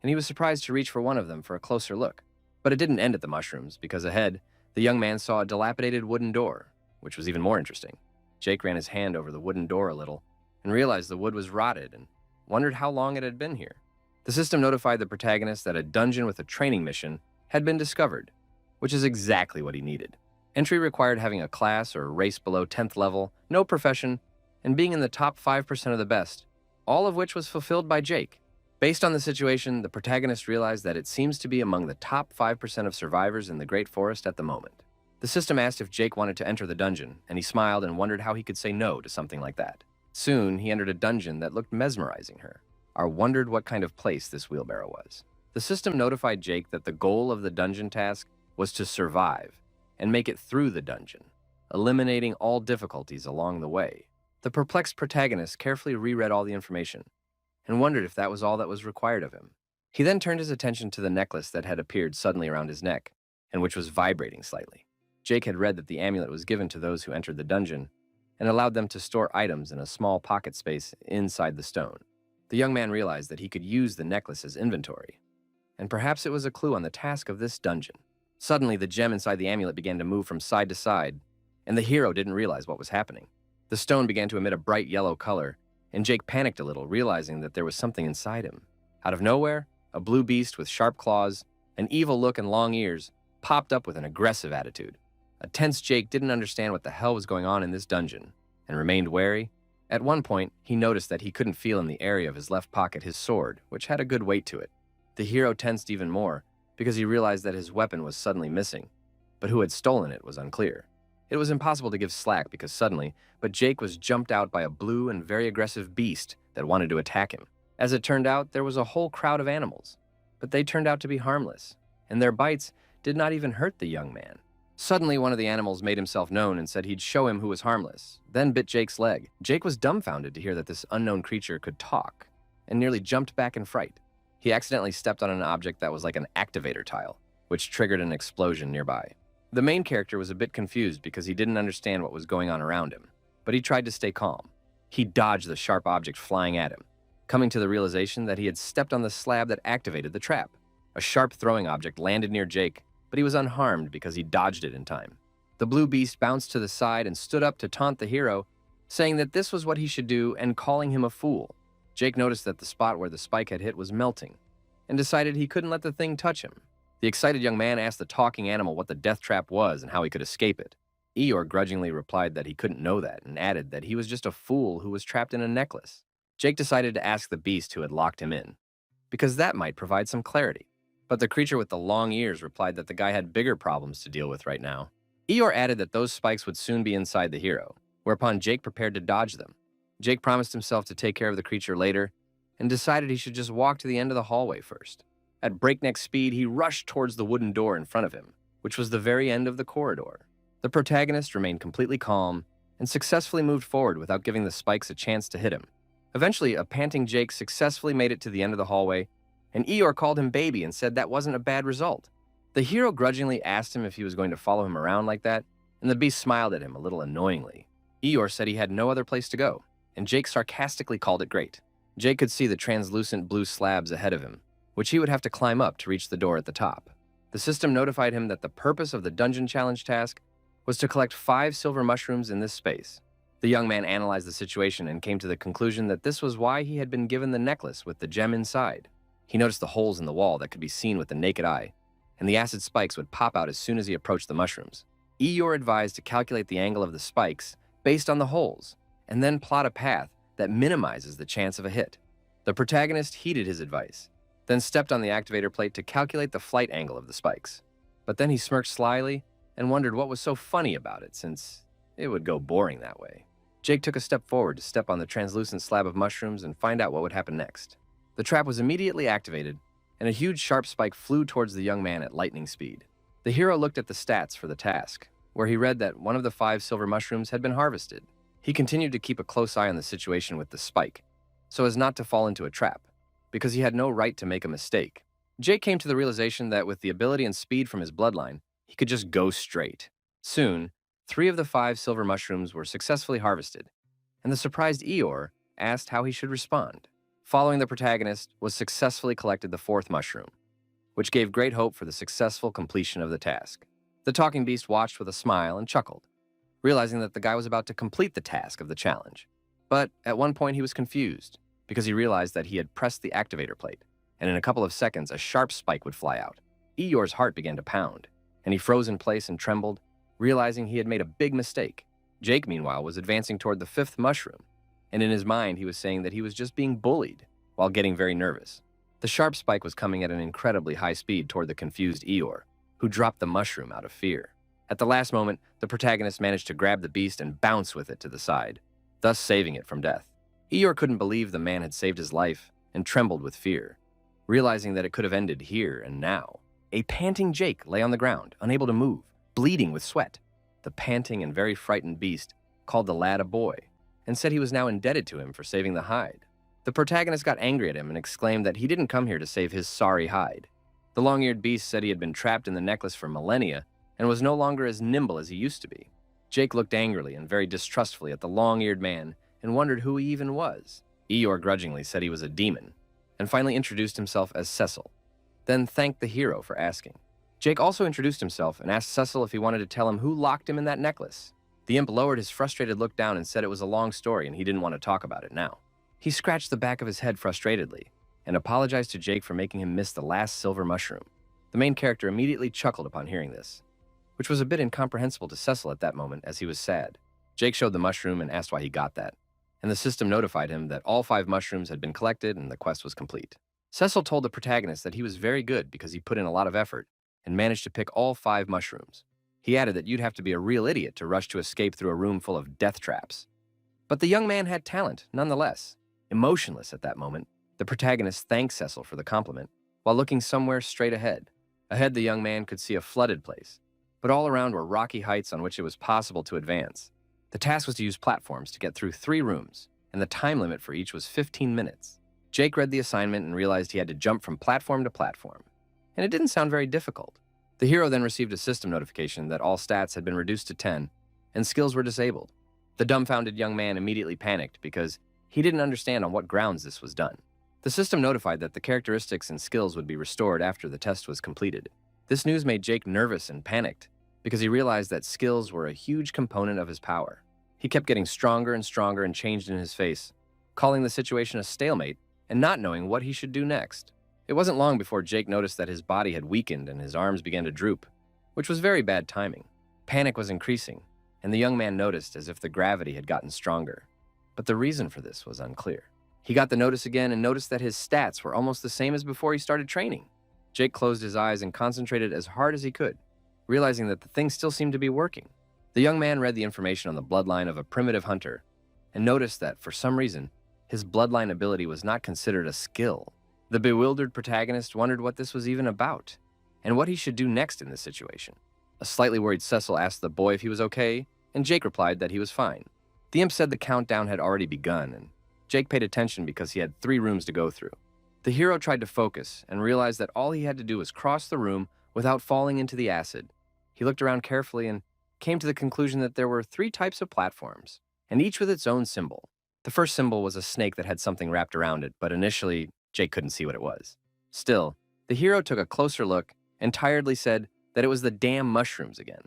and he was surprised to reach for one of them for a closer look. But it didn't end at the mushrooms, because ahead, the young man saw a dilapidated wooden door, which was even more interesting. Jake ran his hand over the wooden door a little and realized the wood was rotted and wondered how long it had been here. The system notified the protagonist that a dungeon with a training mission had been discovered, which is exactly what he needed. Entry required having a class or race below 10th level, no profession, and being in the top 5% of the best, all of which was fulfilled by Jake. Based on the situation, the protagonist realized that it seems to be among the top 5% of survivors in the Great Forest at the moment. The system asked if Jake wanted to enter the dungeon, and he smiled and wondered how he could say no to something like that. Soon, he entered a dungeon that looked mesmerizing her. R wondered what kind of place this wheelbarrow was. The system notified Jake that the goal of the dungeon task was to survive and make it through the dungeon, eliminating all difficulties along the way. The perplexed protagonist carefully reread all the information and wondered if that was all that was required of him. He then turned his attention to the necklace that had appeared suddenly around his neck and which was vibrating slightly. Jake had read that the amulet was given to those who entered the dungeon and allowed them to store items in a small pocket space inside the stone. The young man realized that he could use the necklace as inventory, and perhaps it was a clue on the task of this dungeon. Suddenly, the gem inside the amulet began to move from side to side, and the hero didn't realize what was happening. The stone began to emit a bright yellow color, and Jake panicked a little, realizing that there was something inside him. Out of nowhere, a blue beast with sharp claws, an evil look, and long ears popped up with an aggressive attitude. A tense Jake didn't understand what the hell was going on in this dungeon and remained wary. At one point, he noticed that he couldn't feel in the area of his left pocket his sword, which had a good weight to it. The hero tensed even more because he realized that his weapon was suddenly missing, but who had stolen it was unclear. It was impossible to give slack because suddenly, but Jake was jumped out by a blue and very aggressive beast that wanted to attack him. As it turned out, there was a whole crowd of animals, but they turned out to be harmless, and their bites did not even hurt the young man. Suddenly, one of the animals made himself known and said he'd show him who was harmless, then bit Jake's leg. Jake was dumbfounded to hear that this unknown creature could talk, and nearly jumped back in fright. He accidentally stepped on an object that was like an activator tile, which triggered an explosion nearby. The main character was a bit confused because he didn't understand what was going on around him, but he tried to stay calm. He dodged the sharp object flying at him, coming to the realization that he had stepped on the slab that activated the trap. A sharp throwing object landed near Jake, but he was unharmed because he dodged it in time. The blue beast bounced to the side and stood up to taunt the hero, saying that this was what he should do and calling him a fool. Jake noticed that the spot where the spike had hit was melting and decided he couldn't let the thing touch him. The excited young man asked the talking animal what the death trap was and how he could escape it. Eeyore grudgingly replied that he couldn't know that and added that he was just a fool who was trapped in a necklace. Jake decided to ask the beast who had locked him in, because that might provide some clarity. But the creature with the long ears replied that the guy had bigger problems to deal with right now. Eeyore added that those spikes would soon be inside the hero, whereupon Jake prepared to dodge them. Jake promised himself to take care of the creature later and decided he should just walk to the end of the hallway first. At breakneck speed, he rushed towards the wooden door in front of him, which was the very end of the corridor. The protagonist remained completely calm and successfully moved forward without giving the spikes a chance to hit him. Eventually, a panting Jake successfully made it to the end of the hallway, and Eeyore called him baby and said that wasn't a bad result. The hero grudgingly asked him if he was going to follow him around like that, and the beast smiled at him a little annoyingly. Eeyore said he had no other place to go, and Jake sarcastically called it great. Jake could see the translucent blue slabs ahead of him, which he would have to climb up to reach the door at the top. The system notified him that the purpose of the dungeon challenge task was to collect 5 silver mushrooms in this space. The young man analyzed the situation and came to the conclusion that this was why he had been given the necklace with the gem inside. He noticed the holes in the wall that could be seen with the naked eye, and the acid spikes would pop out as soon as he approached the mushrooms. Eeyore advised to calculate the angle of the spikes based on the holes, and then plot a path that minimizes the chance of a hit. The protagonist heeded his advice, then stepped on the activator plate to calculate the flight angle of the spikes. But then he smirked slyly and wondered what was so funny about it, since it would go boring that way. Jake took a step forward to step on the translucent slab of mushrooms and find out what would happen next. The trap was immediately activated, and a huge sharp spike flew towards the young man at lightning speed. The hero looked at the stats for the task, where he read that one of the 5 silver mushrooms had been harvested. He continued to keep a close eye on the situation with the spike, so as not to fall into a trap, because he had no right to make a mistake. Jake came to the realization that with the ability and speed from his bloodline, he could just go straight. Soon, 3 of the 5 silver mushrooms were successfully harvested, and the surprised Eeyore asked how he should respond. Following the protagonist was successfully collected the 4th mushroom, which gave great hope for the successful completion of the task. The talking beast watched with a smile and chuckled, realizing that the guy was about to complete the task of the challenge. But at one point he was confused, because he realized that he had pressed the activator plate, and in a couple of seconds a sharp spike would fly out. Eeyore's heart began to pound, and he froze in place and trembled, realizing he had made a big mistake. Jake, meanwhile, was advancing toward the 5th mushroom, and in his mind he was saying that he was just being bullied, while getting very nervous. The sharp spike was coming at an incredibly high speed toward the confused Eeyore, who dropped the mushroom out of fear. At the last moment, the protagonist managed to grab the beast and bounce with it to the side, thus saving it from death. Eeyore couldn't believe the man had saved his life and trembled with fear, realizing that it could have ended here and now. A panting Jake lay on the ground, unable to move, bleeding with sweat. The panting and very frightened beast called the lad a boy and said he was now indebted to him for saving the hide. The protagonist got angry at him and exclaimed that he didn't come here to save his sorry hide. The long-eared beast said he had been trapped in the necklace for millennia and was no longer as nimble as he used to be. Jake looked angrily and very distrustfully at the long-eared man and wondered who he even was. Eeyore grudgingly said he was a demon, and finally introduced himself as Cecil, then thanked the hero for asking. Jake also introduced himself and asked Cecil if he wanted to tell him who locked him in that necklace. The imp lowered his frustrated look down and said it was a long story and he didn't want to talk about it now. He scratched the back of his head frustratedly and apologized to Jake for making him miss the last silver mushroom. The main character immediately chuckled upon hearing this, which was a bit incomprehensible to Cecil at that moment as he was sad. Jake showed the mushroom and asked why he got that, and the system notified him that all 5 mushrooms had been collected and the quest was complete. Cecil told the protagonist that he was very good because he put in a lot of effort and managed to pick all 5 mushrooms. He added that you'd have to be a real idiot to rush to escape through a room full of death traps. But the young man had talent, nonetheless. Emotionless at that moment, the protagonist thanked Cecil for the compliment while looking somewhere straight ahead. Ahead, the young man could see a flooded place, but all around were rocky heights on which it was possible to advance. The task was to use platforms to get through 3 rooms, and the time limit for each was 15 minutes. Jake read the assignment and realized he had to jump from platform to platform, and it didn't sound very difficult. The hero then received a system notification that all stats had been reduced to 10, and skills were disabled. The dumbfounded young man immediately panicked because he didn't understand on what grounds this was done. The system notified that the characteristics and skills would be restored after the test was completed. This news made Jake nervous and panicked because he realized that skills were a huge component of his power. He kept getting stronger and changed in his face, calling the situation a stalemate and not knowing what he should do next. It wasn't long before Jake noticed that his body had weakened and his arms began to droop, which was very bad timing. Panic was increasing, and the young man noticed as if the gravity had gotten stronger. But the reason for this was unclear. He got the notice again and noticed that his stats were almost the same as before he started training. Jake closed his eyes and concentrated as hard as he could, realizing that the thing still seemed to be working. The young man read the information on the bloodline of a primitive hunter and noticed that, for some reason, his bloodline ability was not considered a skill. The bewildered protagonist wondered what this was even about and what he should do next in this situation. A slightly worried Cecil asked the boy if he was okay, and Jake replied that he was fine. The imp said the countdown had already begun, and Jake paid attention because he had 3 rooms to go through. The hero tried to focus and realized that all he had to do was cross the room without falling into the acid. He looked around carefully and came to the conclusion that there were 3 types of platforms, and each with its own symbol. The first symbol was a snake that had something wrapped around it, but initially, Jake couldn't see what it was. Still, the hero took a closer look and tiredly said that it was the damn mushrooms again,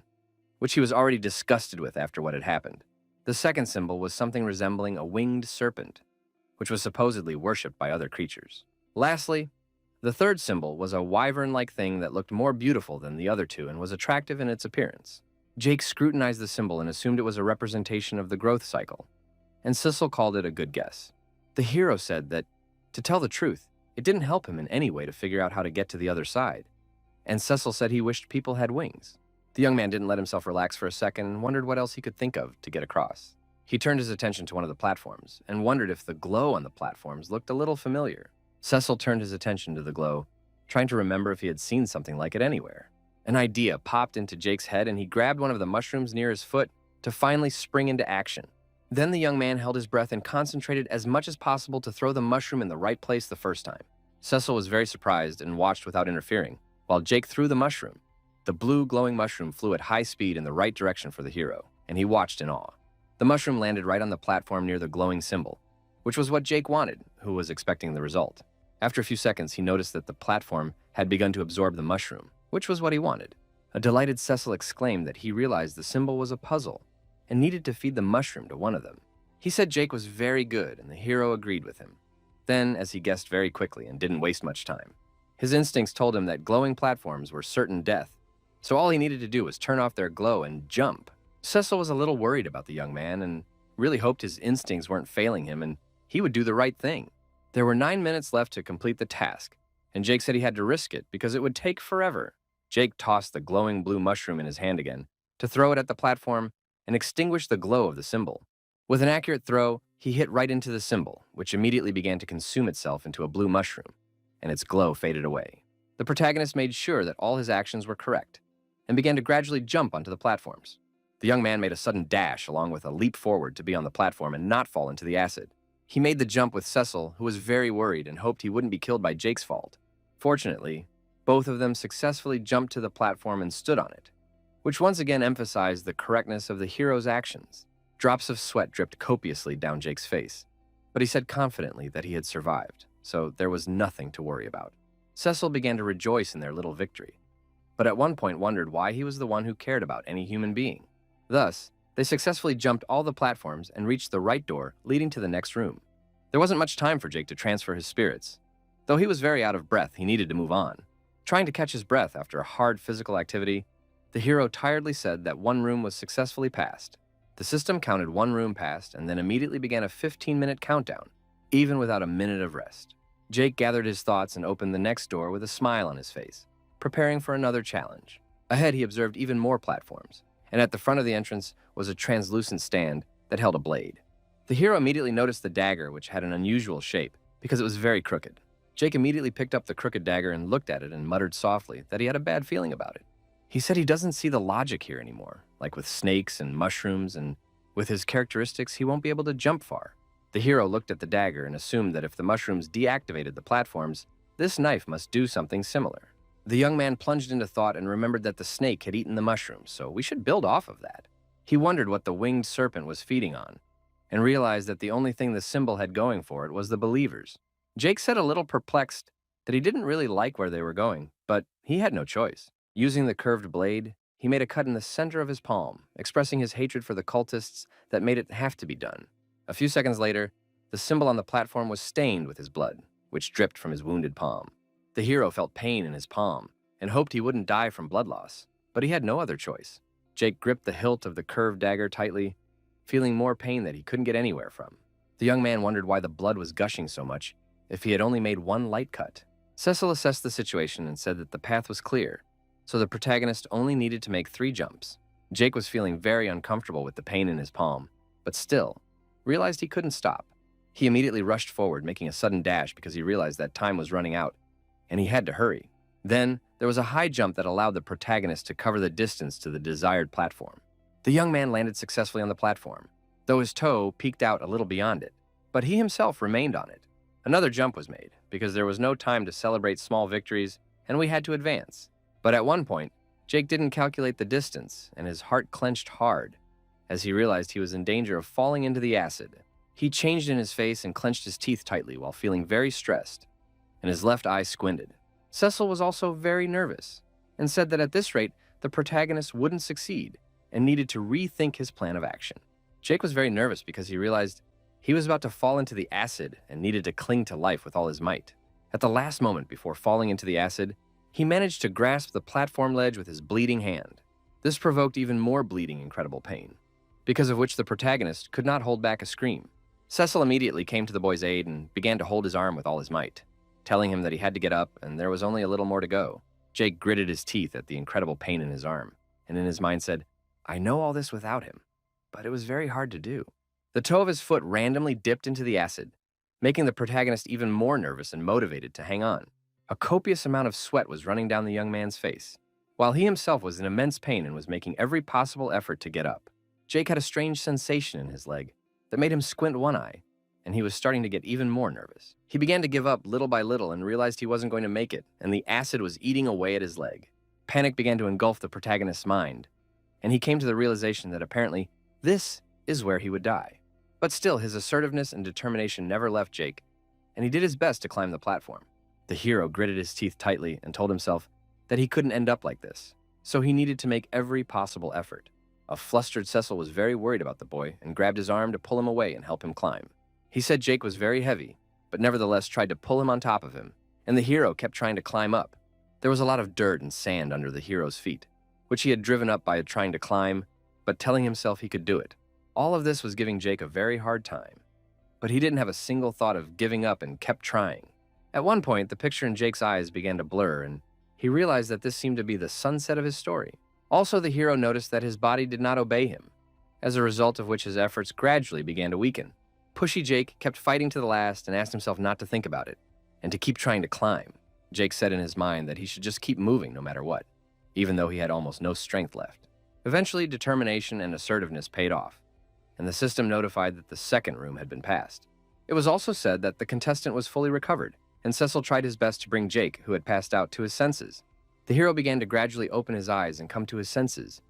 which he was already disgusted with after what had happened. The second symbol was something resembling a winged serpent, which was supposedly worshipped by other creatures. Lastly, the third symbol was a wyvern-like thing that looked more beautiful than the other 2 and was attractive in its appearance. Jake scrutinized the symbol and assumed it was a representation of the growth cycle, and Cecil called it a good guess. The hero said that, to tell the truth, it didn't help him in any way to figure out how to get to the other side, and Cecil said he wished people had wings. The young man didn't let himself relax for a second and wondered what else he could think of to get across. He turned his attention to one of the platforms and wondered if the glow on the platforms looked a little familiar. Cecil turned his attention to the glow, trying to remember if he had seen something like it anywhere. An idea popped into Jake's head and he grabbed one of the mushrooms near his foot to finally spring into action. Then the young man held his breath and concentrated as much as possible to throw the mushroom in the right place the first time. Cecil was very surprised and watched without interfering, while Jake threw the mushroom. The blue glowing mushroom flew at high speed in the right direction for the hero, and he watched in awe. The mushroom landed right on the platform near the glowing symbol, which was what Jake wanted, who was expecting the result. After a few seconds, he noticed that the platform had begun to absorb the mushroom, which was what he wanted. A delighted Cecil exclaimed that he realized the symbol was a puzzle and needed to feed the mushroom to one of them. He said Jake was very good, and the hero agreed with him. Then, as he guessed very quickly and didn't waste much time, his instincts told him that glowing platforms were certain death, so all he needed to do was turn off their glow and jump. Cecil was a little worried about the young man and really hoped his instincts weren't failing him and he would do the right thing. There were 9 minutes left to complete the task, and Jake said he had to risk it because it would take forever. Jake tossed the glowing blue mushroom in his hand again to throw it at the platform and extinguish the glow of the symbol. With an accurate throw, he hit right into the symbol, which immediately began to consume itself into a blue mushroom, and its glow faded away. The protagonist made sure that all his actions were correct and began to gradually jump onto the platforms. The young man made a sudden dash along with a leap forward to be on the platform and not fall into the acid. He made the jump with Cecil, who was very worried and hoped he wouldn't be killed by Jake's fault. Fortunately, both of them successfully jumped to the platform and stood on it, which once again emphasized the correctness of the hero's actions. Drops of sweat dripped copiously down Jake's face, but he said confidently that he had survived, so there was nothing to worry about. Cecil began to rejoice in their little victory, but at one point wondered why he was the one who cared about any human being. Thus, they successfully jumped all the platforms and reached the right door leading to the next room. There wasn't much time for Jake to transfer his spirits. Though he was very out of breath, he needed to move on. Trying to catch his breath after a hard physical activity, the hero tiredly said that one room was successfully passed. The system counted one room passed and then immediately began a 15-minute countdown, even without a minute of rest. Jake gathered his thoughts and opened the next door with a smile on his face, preparing for another challenge. Ahead, he observed even more platforms, and at the front of the entrance was a translucent stand that held a blade. The hero immediately noticed the dagger, which had an unusual shape because it was very crooked. Jake immediately picked up the crooked dagger and looked at it and muttered softly that he had a bad feeling about it. He said he doesn't see the logic here anymore, like with snakes and mushrooms, and with his characteristics, he won't be able to jump far. The hero looked at the dagger and assumed that if the mushrooms deactivated the platforms, this knife must do something similar. The young man plunged into thought and remembered that the snake had eaten the mushrooms, so we should build off of that. He wondered what the winged serpent was feeding on, and realized that the only thing the symbol had going for it was the believers. Jake said a little perplexed that he didn't really like where they were going, but he had no choice. Using the curved blade, he made a cut in the center of his palm, expressing his hatred for the cultists that made it have to be done. A few seconds later, the symbol on the platform was stained with his blood, which dripped from his wounded palm. The hero felt pain in his palm and hoped he wouldn't die from blood loss, but he had no other choice. Jake gripped the hilt of the curved dagger tightly, feeling more pain that he couldn't get anywhere from. The young man wondered why the blood was gushing so much if he had only made one light cut. Cecil assessed the situation and said that the path was clear, so the protagonist only needed to make 3 jumps. Jake was feeling very uncomfortable with the pain in his palm, but still realized he couldn't stop. He immediately rushed forward, making a sudden dash because he realized that time was running out, and he had to hurry. Then, there was a high jump that allowed the protagonist to cover the distance to the desired platform. The young man landed successfully on the platform, though his toe peeked out a little beyond it, but he himself remained on it. Another jump was made, because there was no time to celebrate small victories, and we had to advance. But at one point, Jake didn't calculate the distance, and his heart clenched hard as he realized he was in danger of falling into the acid. He changed in his face and clenched his teeth tightly while feeling very stressed, and his left eye squinted. Cecil was also very nervous and said that at this rate, the protagonist wouldn't succeed and needed to rethink his plan of action. Jake was very nervous because he realized he was about to fall into the acid and needed to cling to life with all his might. At the last moment before falling into the acid, he managed to grasp the platform ledge with his bleeding hand. This provoked even more bleeding incredible pain, because of which the protagonist could not hold back a scream. Cecil immediately came to the boy's aid and began to hold his arm with all his might, telling him that he had to get up and there was only a little more to go. Jake gritted his teeth at the incredible pain in his arm, and in his mind said, "I know all this without him, but it was very hard to do." The toe of his foot randomly dipped into the acid, making the protagonist even more nervous and motivated to hang on. A copious amount of sweat was running down the young man's face, while he himself was in immense pain and was making every possible effort to get up. Jake had a strange sensation in his leg that made him squint one eye, and he was starting to get even more nervous. He began to give up little by little and realized he wasn't going to make it, and the acid was eating away at his leg. Panic began to engulf the protagonist's mind, and he came to the realization that apparently this is where he would die. But still, his assertiveness and determination never left Jake, and he did his best to climb the platform. The hero gritted his teeth tightly and told himself that he couldn't end up like this, so he needed to make every possible effort. A flustered Cecil was very worried about the boy and grabbed his arm to pull him away and help him climb. He said Jake was very heavy, but nevertheless tried to pull him on top of him, and the hero kept trying to climb up. There was a lot of dirt and sand under the hero's feet, which he had driven up by trying to climb, but telling himself he could do it. All of this was giving Jake a very hard time, but he didn't have a single thought of giving up and kept trying. At one point, the picture in Jake's eyes began to blur, and he realized that this seemed to be the sunset of his story. Also, the hero noticed that his body did not obey him, as a result of which his efforts gradually began to weaken. Pushy Jake kept fighting to the last and asked himself not to think about it, and to keep trying to climb. Jake said in his mind that he should just keep moving no matter what, even though he had almost no strength left. Eventually, determination and assertiveness paid off, and the system notified that the second room had been passed. It was also said that the contestant was fully recovered, and Cecil tried his best to bring Jake, who had passed out, to his senses. The hero began to gradually open his eyes and come to his senses,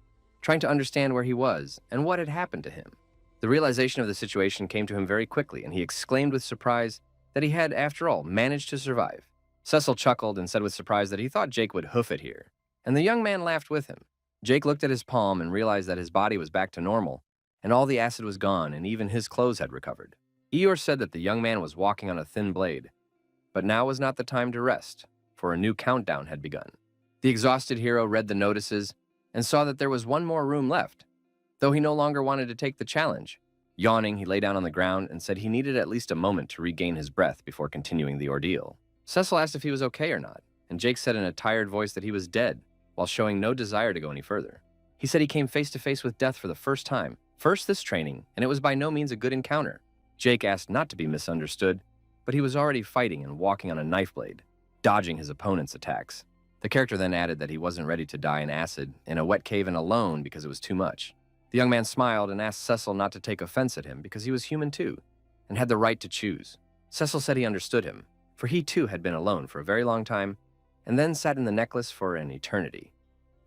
trying to understand where he was and what had happened to him. The realization of the situation came to him very quickly, and he exclaimed with surprise that he had, after all, managed to survive. Cecil chuckled and said with surprise that he thought Jake would hoof it here, and the young man laughed with him. Jake looked at his palm and realized that his body was back to normal, and all the acid was gone, and even his clothes had recovered. Eeyore said that the young man was walking on a thin blade, but now was not the time to rest, for a new countdown had begun. The exhausted hero read the notices and saw that there was one more room left, though he no longer wanted to take the challenge. Yawning, he lay down on the ground and said he needed at least a moment to regain his breath before continuing the ordeal. Cecil asked if he was okay or not, and Jake said in a tired voice that he was dead, while showing no desire to go any further. He said he came face to face with death for the first time, first this training, and it was by no means a good encounter. Jake asked not to be misunderstood, but he was already fighting and walking on a knife blade, dodging his opponent's attacks. The character then added that he wasn't ready to die in acid, in a wet cave and alone because it was too much. The young man smiled and asked Cecil not to take offense at him because he was human too, and had the right to choose. Cecil said he understood him, for he too had been alone for a very long time, and then sat in the necklace for an eternity,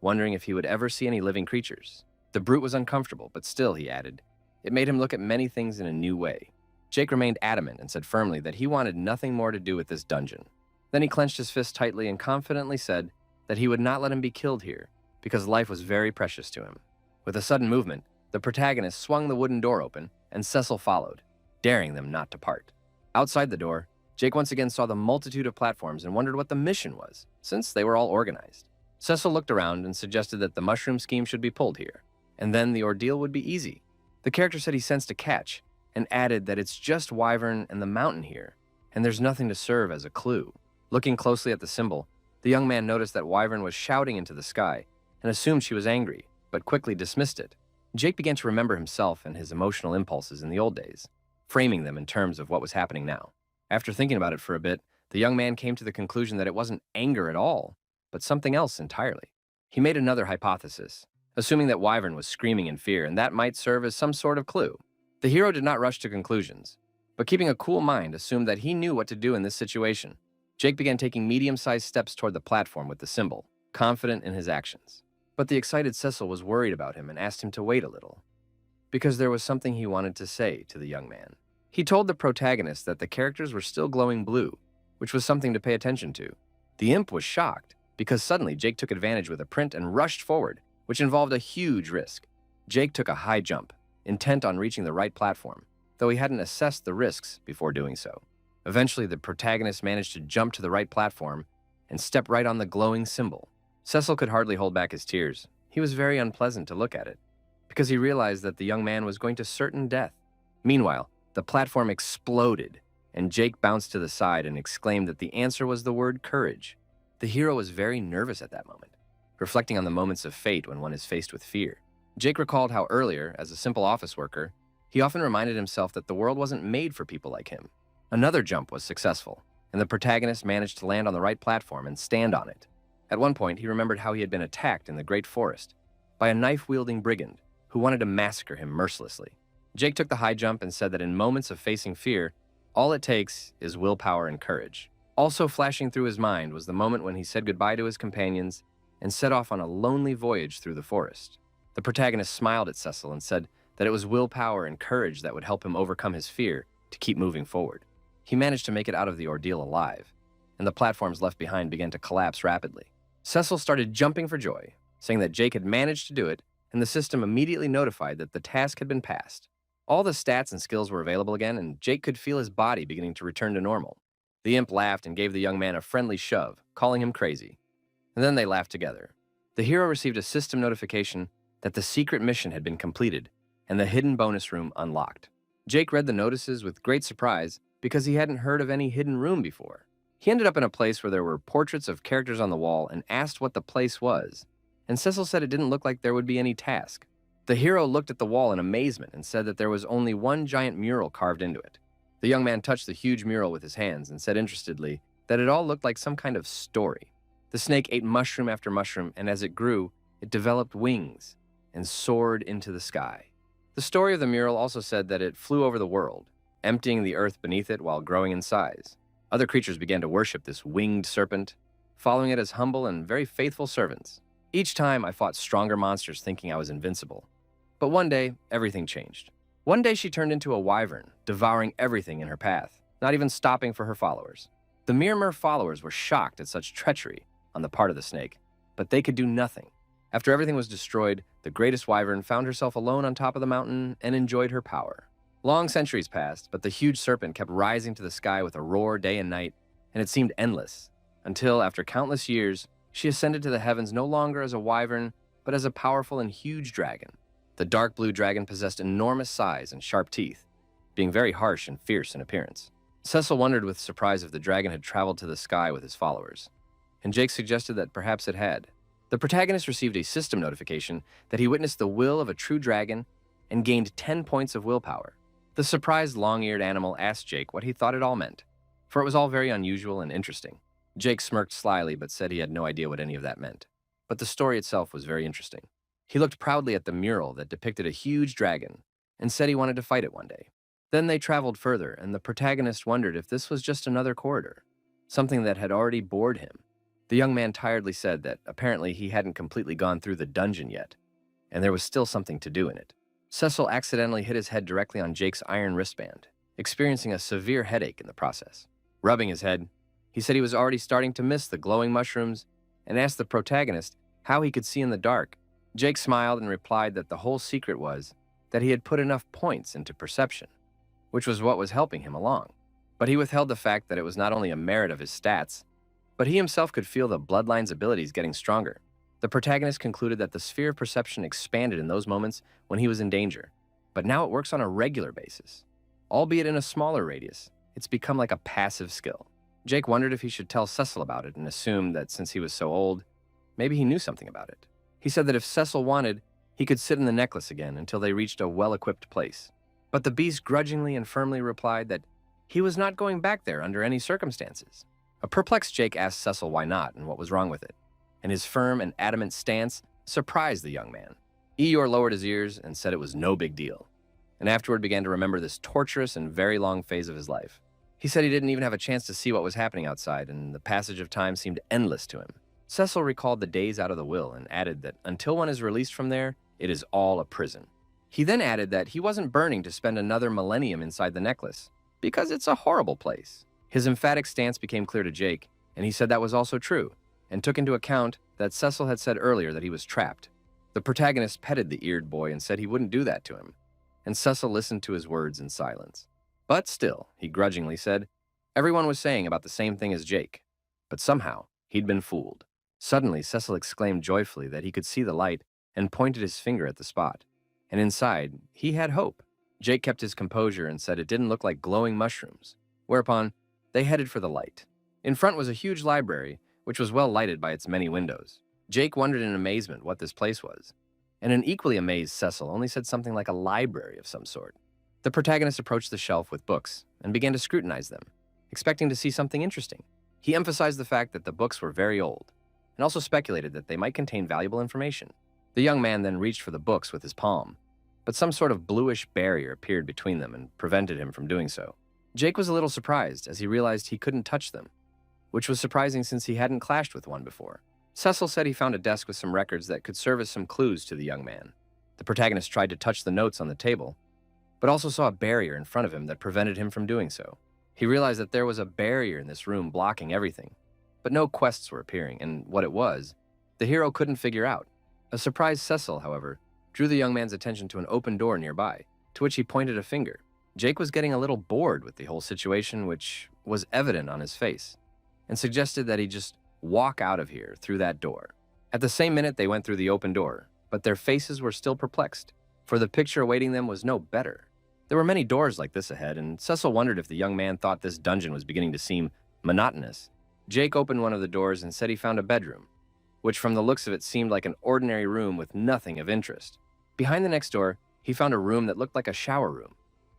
wondering if he would ever see any living creatures. The brute was uncomfortable, but still, he added, it made him look at many things in a new way. Jake remained adamant and said firmly that he wanted nothing more to do with this dungeon. Then he clenched his fist tightly and confidently said that he would not let him be killed here, because life was very precious to him. With a sudden movement, the protagonist swung the wooden door open, and Cecil followed, daring them not to part. Outside the door, Jake once again saw the multitude of platforms and wondered what the mission was, since they were all organized. Cecil looked around and suggested that the mushroom scheme should be pulled here, and then the ordeal would be easy. The character said he sensed a catch, and added that it's just Wyvern and the mountain here, and there's nothing to serve as a clue. Looking closely at the symbol, the young man noticed that Wyvern was shouting into the sky, and assumed she was angry, but quickly dismissed it. Jake began to remember himself and his emotional impulses in the old days, framing them in terms of what was happening now. After thinking about it for a bit, the young man came to the conclusion that it wasn't anger at all, but something else entirely. He made another hypothesis, assuming that Wyvern was screaming in fear, and that might serve as some sort of clue. The hero did not rush to conclusions, but keeping a cool mind, assumed that he knew what to do in this situation. Jake began taking medium-sized steps toward the platform with the symbol, confident in his actions. But the excited Cecil was worried about him and asked him to wait a little, because there was something he wanted to say to the young man. He told the protagonist that the characters were still glowing blue, which was something to pay attention to. The imp was shocked, because suddenly Jake took advantage with a print and rushed forward, which involved a huge risk. Jake took a high jump, intent on reaching the right platform, though he hadn't assessed the risks before doing so. Eventually, the protagonist managed to jump to the right platform and step right on the glowing symbol. Cecil could hardly hold back his tears. He was very unpleasant to look at it, because he realized that the young man was going to certain death. Meanwhile, the platform exploded, and Jake bounced to the side and exclaimed that the answer was the word courage. The hero was very nervous at that moment, reflecting on the moments of fate when one is faced with fear. Jake recalled how earlier, as a simple office worker, he often reminded himself that the world wasn't made for people like him. Another jump was successful, and the protagonist managed to land on the right platform and stand on it. At one point, he remembered how he had been attacked in the Great Forest by a knife-wielding brigand who wanted to massacre him mercilessly. Jake took the high jump and said that in moments of facing fear, all it takes is willpower and courage. Also flashing through his mind was the moment when he said goodbye to his companions and set off on a lonely voyage through the forest. The protagonist smiled at Cecil and said that it was willpower and courage that would help him overcome his fear to keep moving forward. He managed to make it out of the ordeal alive, and the platforms left behind began to collapse rapidly. Cecil started jumping for joy, saying that Jake had managed to do it, and the system immediately notified that the task had been passed. All the stats and skills were available again, and Jake could feel his body beginning to return to normal. The imp laughed and gave the young man a friendly shove, calling him crazy. And then they laughed together. The hero received a system notification that the secret mission had been completed and the hidden bonus room unlocked. Jake read the notices with great surprise because he hadn't heard of any hidden room before. He ended up in a place where there were portraits of characters on the wall and asked what the place was. and Cecil said it didn't look like there would be any task. The hero looked at the wall in amazement and said that there was only one giant mural carved into it. The young man touched the huge mural with his hands and said interestedly that it all looked like some kind of story. The snake ate mushroom after mushroom, and as it grew, it developed wings and soared into the sky. The story of the mural also said that it flew over the world, emptying the earth beneath it while growing in size. Other creatures began to worship this winged serpent, following it as humble and very faithful servants. Each time I fought stronger monsters thinking I was invincible. But one day, everything changed. One day she turned into a wyvern, devouring everything in her path, not even stopping for her followers. The Mirror followers were shocked at such treachery on the part of the snake, but they could do nothing. After everything was destroyed, the greatest wyvern found herself alone on top of the mountain and enjoyed her power. Long centuries passed, but the huge serpent kept rising to the sky with a roar day and night, and it seemed endless, until, after countless years, she ascended to the heavens no longer as a wyvern, but as a powerful and huge dragon. The dark blue dragon possessed enormous size and sharp teeth, being very harsh and fierce in appearance. Cecil wondered with surprise if the dragon had traveled to the sky with his followers, and Jake suggested that perhaps it had. The protagonist received a system notification that he witnessed the will of a true dragon and gained 10 points of willpower. The surprised long-eared animal asked Jake what he thought it all meant, for it was all very unusual and interesting. Jake smirked slyly but said he had no idea what any of that meant. But the story itself was very interesting. He looked proudly at the mural that depicted a huge dragon and said he wanted to fight it one day. Then they traveled further, and the protagonist wondered if this was just another corridor, something that had already bored him. The young man tiredly said that apparently he hadn't completely gone through the dungeon yet, and there was still something to do in it. Cecil accidentally hit his head directly on Jake's iron wristband, experiencing a severe headache in the process. Rubbing his head, he said he was already starting to miss the glowing mushrooms and asked the protagonist how he could see in the dark. Jake smiled and replied that the whole secret was that he had put enough points into perception, which was what was helping him along. But he withheld the fact that it was not only a merit of his stats, but he himself could feel the bloodline's abilities getting stronger. The protagonist concluded that the sphere of perception expanded in those moments when he was in danger, but now it works on a regular basis. Albeit in a smaller radius, it's become like a passive skill. Jake wondered if he should tell Cecil about it and assumed that since he was so old, maybe he knew something about it. He said that if Cecil wanted, he could sit in the necklace again until they reached a well-equipped place. But the beast grudgingly and firmly replied that he was not going back there under any circumstances. A perplexed Jake asked Cecil why not and what was wrong with it, and his firm and adamant stance surprised the young man. Eeyore lowered his ears and said it was no big deal, and afterward began to remember this torturous and very long phase of his life. He said he didn't even have a chance to see what was happening outside, and the passage of time seemed endless to him. Cecil recalled the days out of the will and added that until one is released from there, it is all a prison. He then added that he wasn't burning to spend another millennium inside the necklace, because it's a horrible place. His emphatic stance became clear to Jake, and he said that was also true, and took into account that Cecil had said earlier that he was trapped. The protagonist petted the eared boy and said he wouldn't do that to him, and Cecil listened to his words in silence. But still, he grudgingly said, everyone was saying about the same thing as Jake, but somehow he'd been fooled. Suddenly, Cecil exclaimed joyfully that he could see the light and pointed his finger at the spot. And inside, he had hope. Jake kept his composure and said it didn't look like glowing mushrooms, whereupon they headed for the light. In front was a huge library, which was well lighted by its many windows. Jake wondered in amazement what this place was, and an equally amazed Cecil only said something like a library of some sort. The protagonist approached the shelf with books and began to scrutinize them, expecting to see something interesting. He emphasized the fact that the books were very old, and also speculated that they might contain valuable information. The young man then reached for the books with his palm, but some sort of bluish barrier appeared between them and prevented him from doing so. Jake was a little surprised as he realized he couldn't touch them, which was surprising since he hadn't clashed with one before. Cecil said he found a desk with some records that could serve as some clues to the young man. The protagonist tried to touch the notes on the table, but also saw a barrier in front of him that prevented him from doing so. He realized that there was a barrier in this room blocking everything, but no quests were appearing, and what it was, the hero couldn't figure out. A surprised Cecil, however, drew the young man's attention to an open door nearby, to which he pointed a finger. Jake was getting a little bored with the whole situation, which was evident on his face, and suggested that he just walk out of here through that door. At the same minute, they went through the open door, but their faces were still perplexed, for the picture awaiting them was no better. There were many doors like this ahead, and Cecil wondered if the young man thought this dungeon was beginning to seem monotonous. Jake opened one of the doors and said he found a bedroom, which from the looks of it seemed like an ordinary room with nothing of interest. Behind the next door, he found a room that looked like a shower room,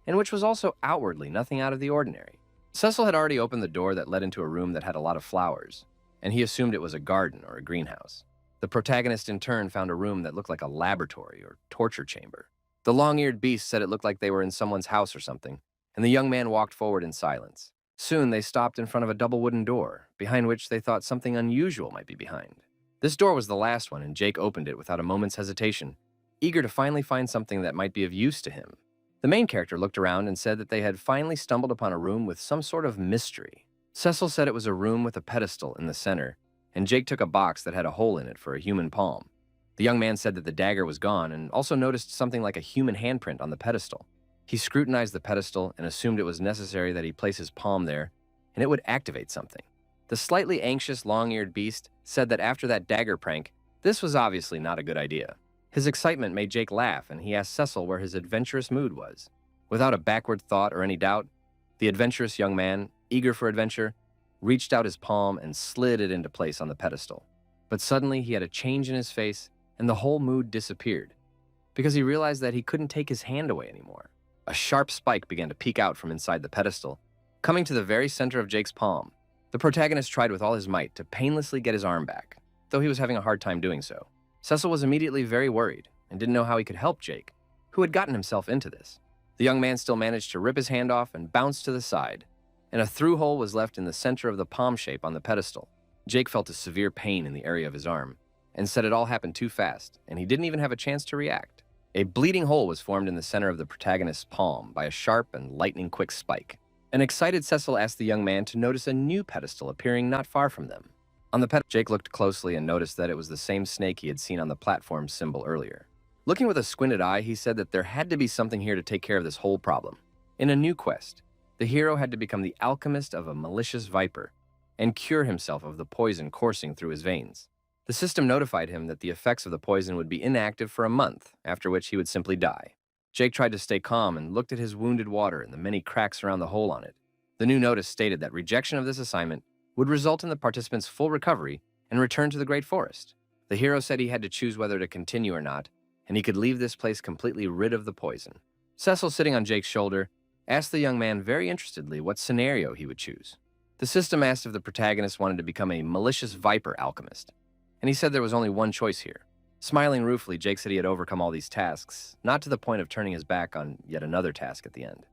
and which was also outwardly nothing out of the ordinary. Cecil had already opened the door that led into a room that had a lot of flowers, and he assumed it was a garden or a greenhouse. The protagonist in turn found a room that looked like a laboratory or torture chamber. The long-eared beast said it looked like they were in someone's house or something, and the young man walked forward in silence. Soon they stopped in front of a double wooden door, behind which they thought something unusual might be behind. This door was the last one, and Jake opened it without a moment's hesitation, eager to finally find something that might be of use to him. The main character looked around and said that they had finally stumbled upon a room with some sort of mystery. Cecil said it was a room with a pedestal in the center, and Jake took a box that had a hole in it for a human palm. The young man said that the dagger was gone and also noticed something like a human handprint on the pedestal. He scrutinized the pedestal and assumed it was necessary that he place his palm there, and it would activate something. The slightly anxious, long-eared beast said that after that dagger prank, this was obviously not a good idea. His excitement made Jake laugh, and he asked Cecil where his adventurous mood was. Without a backward thought or any doubt, the adventurous young man, eager for adventure, reached out his palm and slid it into place on the pedestal. But suddenly he had a change in his face, and the whole mood disappeared, because he realized that he couldn't take his hand away anymore. A sharp spike began to peek out from inside the pedestal, coming to the very center of Jake's palm. The protagonist tried with all his might to painlessly get his arm back, though he was having a hard time doing so. Cecil was immediately very worried and didn't know how he could help Jake, who had gotten himself into this. The young man still managed to rip his hand off and bounce to the side, and a through hole was left in the center of the palm shape on the pedestal. Jake felt a severe pain in the area of his arm, and said it all happened too fast, and he didn't even have a chance to react. A bleeding hole was formed in the center of the protagonist's palm by a sharp and lightning-quick spike. An excited Cecil asked the young man to notice a new pedestal appearing not far from them. On the pedestal, Jake looked closely and noticed that it was the same snake he had seen on the platform symbol earlier. Looking with a squinted eye, he said that there had to be something here to take care of this whole problem. In a new quest, the hero had to become the alchemist of a malicious viper and cure himself of the poison coursing through his veins. The system notified him that the effects of the poison would be inactive for a month, after which he would simply die. Jake tried to stay calm and looked at his wounded water and the many cracks around the hole on it. The new notice stated that rejection of this assignment would result in the participant's full recovery and return to the Great Forest. The hero said he had to choose whether to continue or not, and he could leave this place completely rid of the poison. Cecil, sitting on Jake's shoulder, asked the young man very interestedly what scenario he would choose. The system asked if the protagonist wanted to become a malicious viper alchemist, and he said there was only one choice here. Smiling ruefully, Jake said he had overcome all these tasks, not to the point of turning his back on yet another task at the end.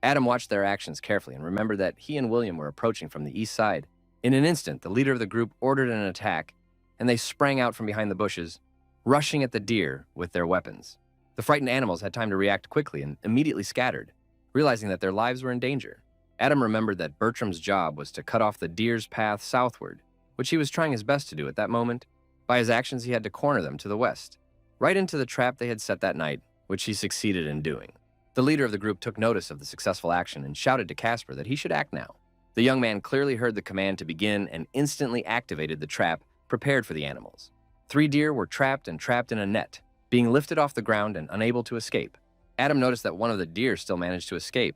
Adam watched their actions carefully and remembered that he and William were approaching from the east side. In an instant, the leader of the group ordered an attack, and they sprang out from behind the bushes, rushing at the deer with their weapons. The frightened animals had time to react quickly and immediately scattered, realizing that their lives were in danger. Adam remembered that Bertram's job was to cut off the deer's path southward, which he was trying his best to do at that moment. By his actions, he had to corner them to the west, right into the trap they had set that night, which he succeeded in doing. The leader of the group took notice of the successful action and shouted to Casper that he should act now. The young man clearly heard the command to begin and instantly activated the trap prepared for the animals. 3 deer were trapped in a net, being lifted off the ground and unable to escape. Adam noticed that one of the deer still managed to escape,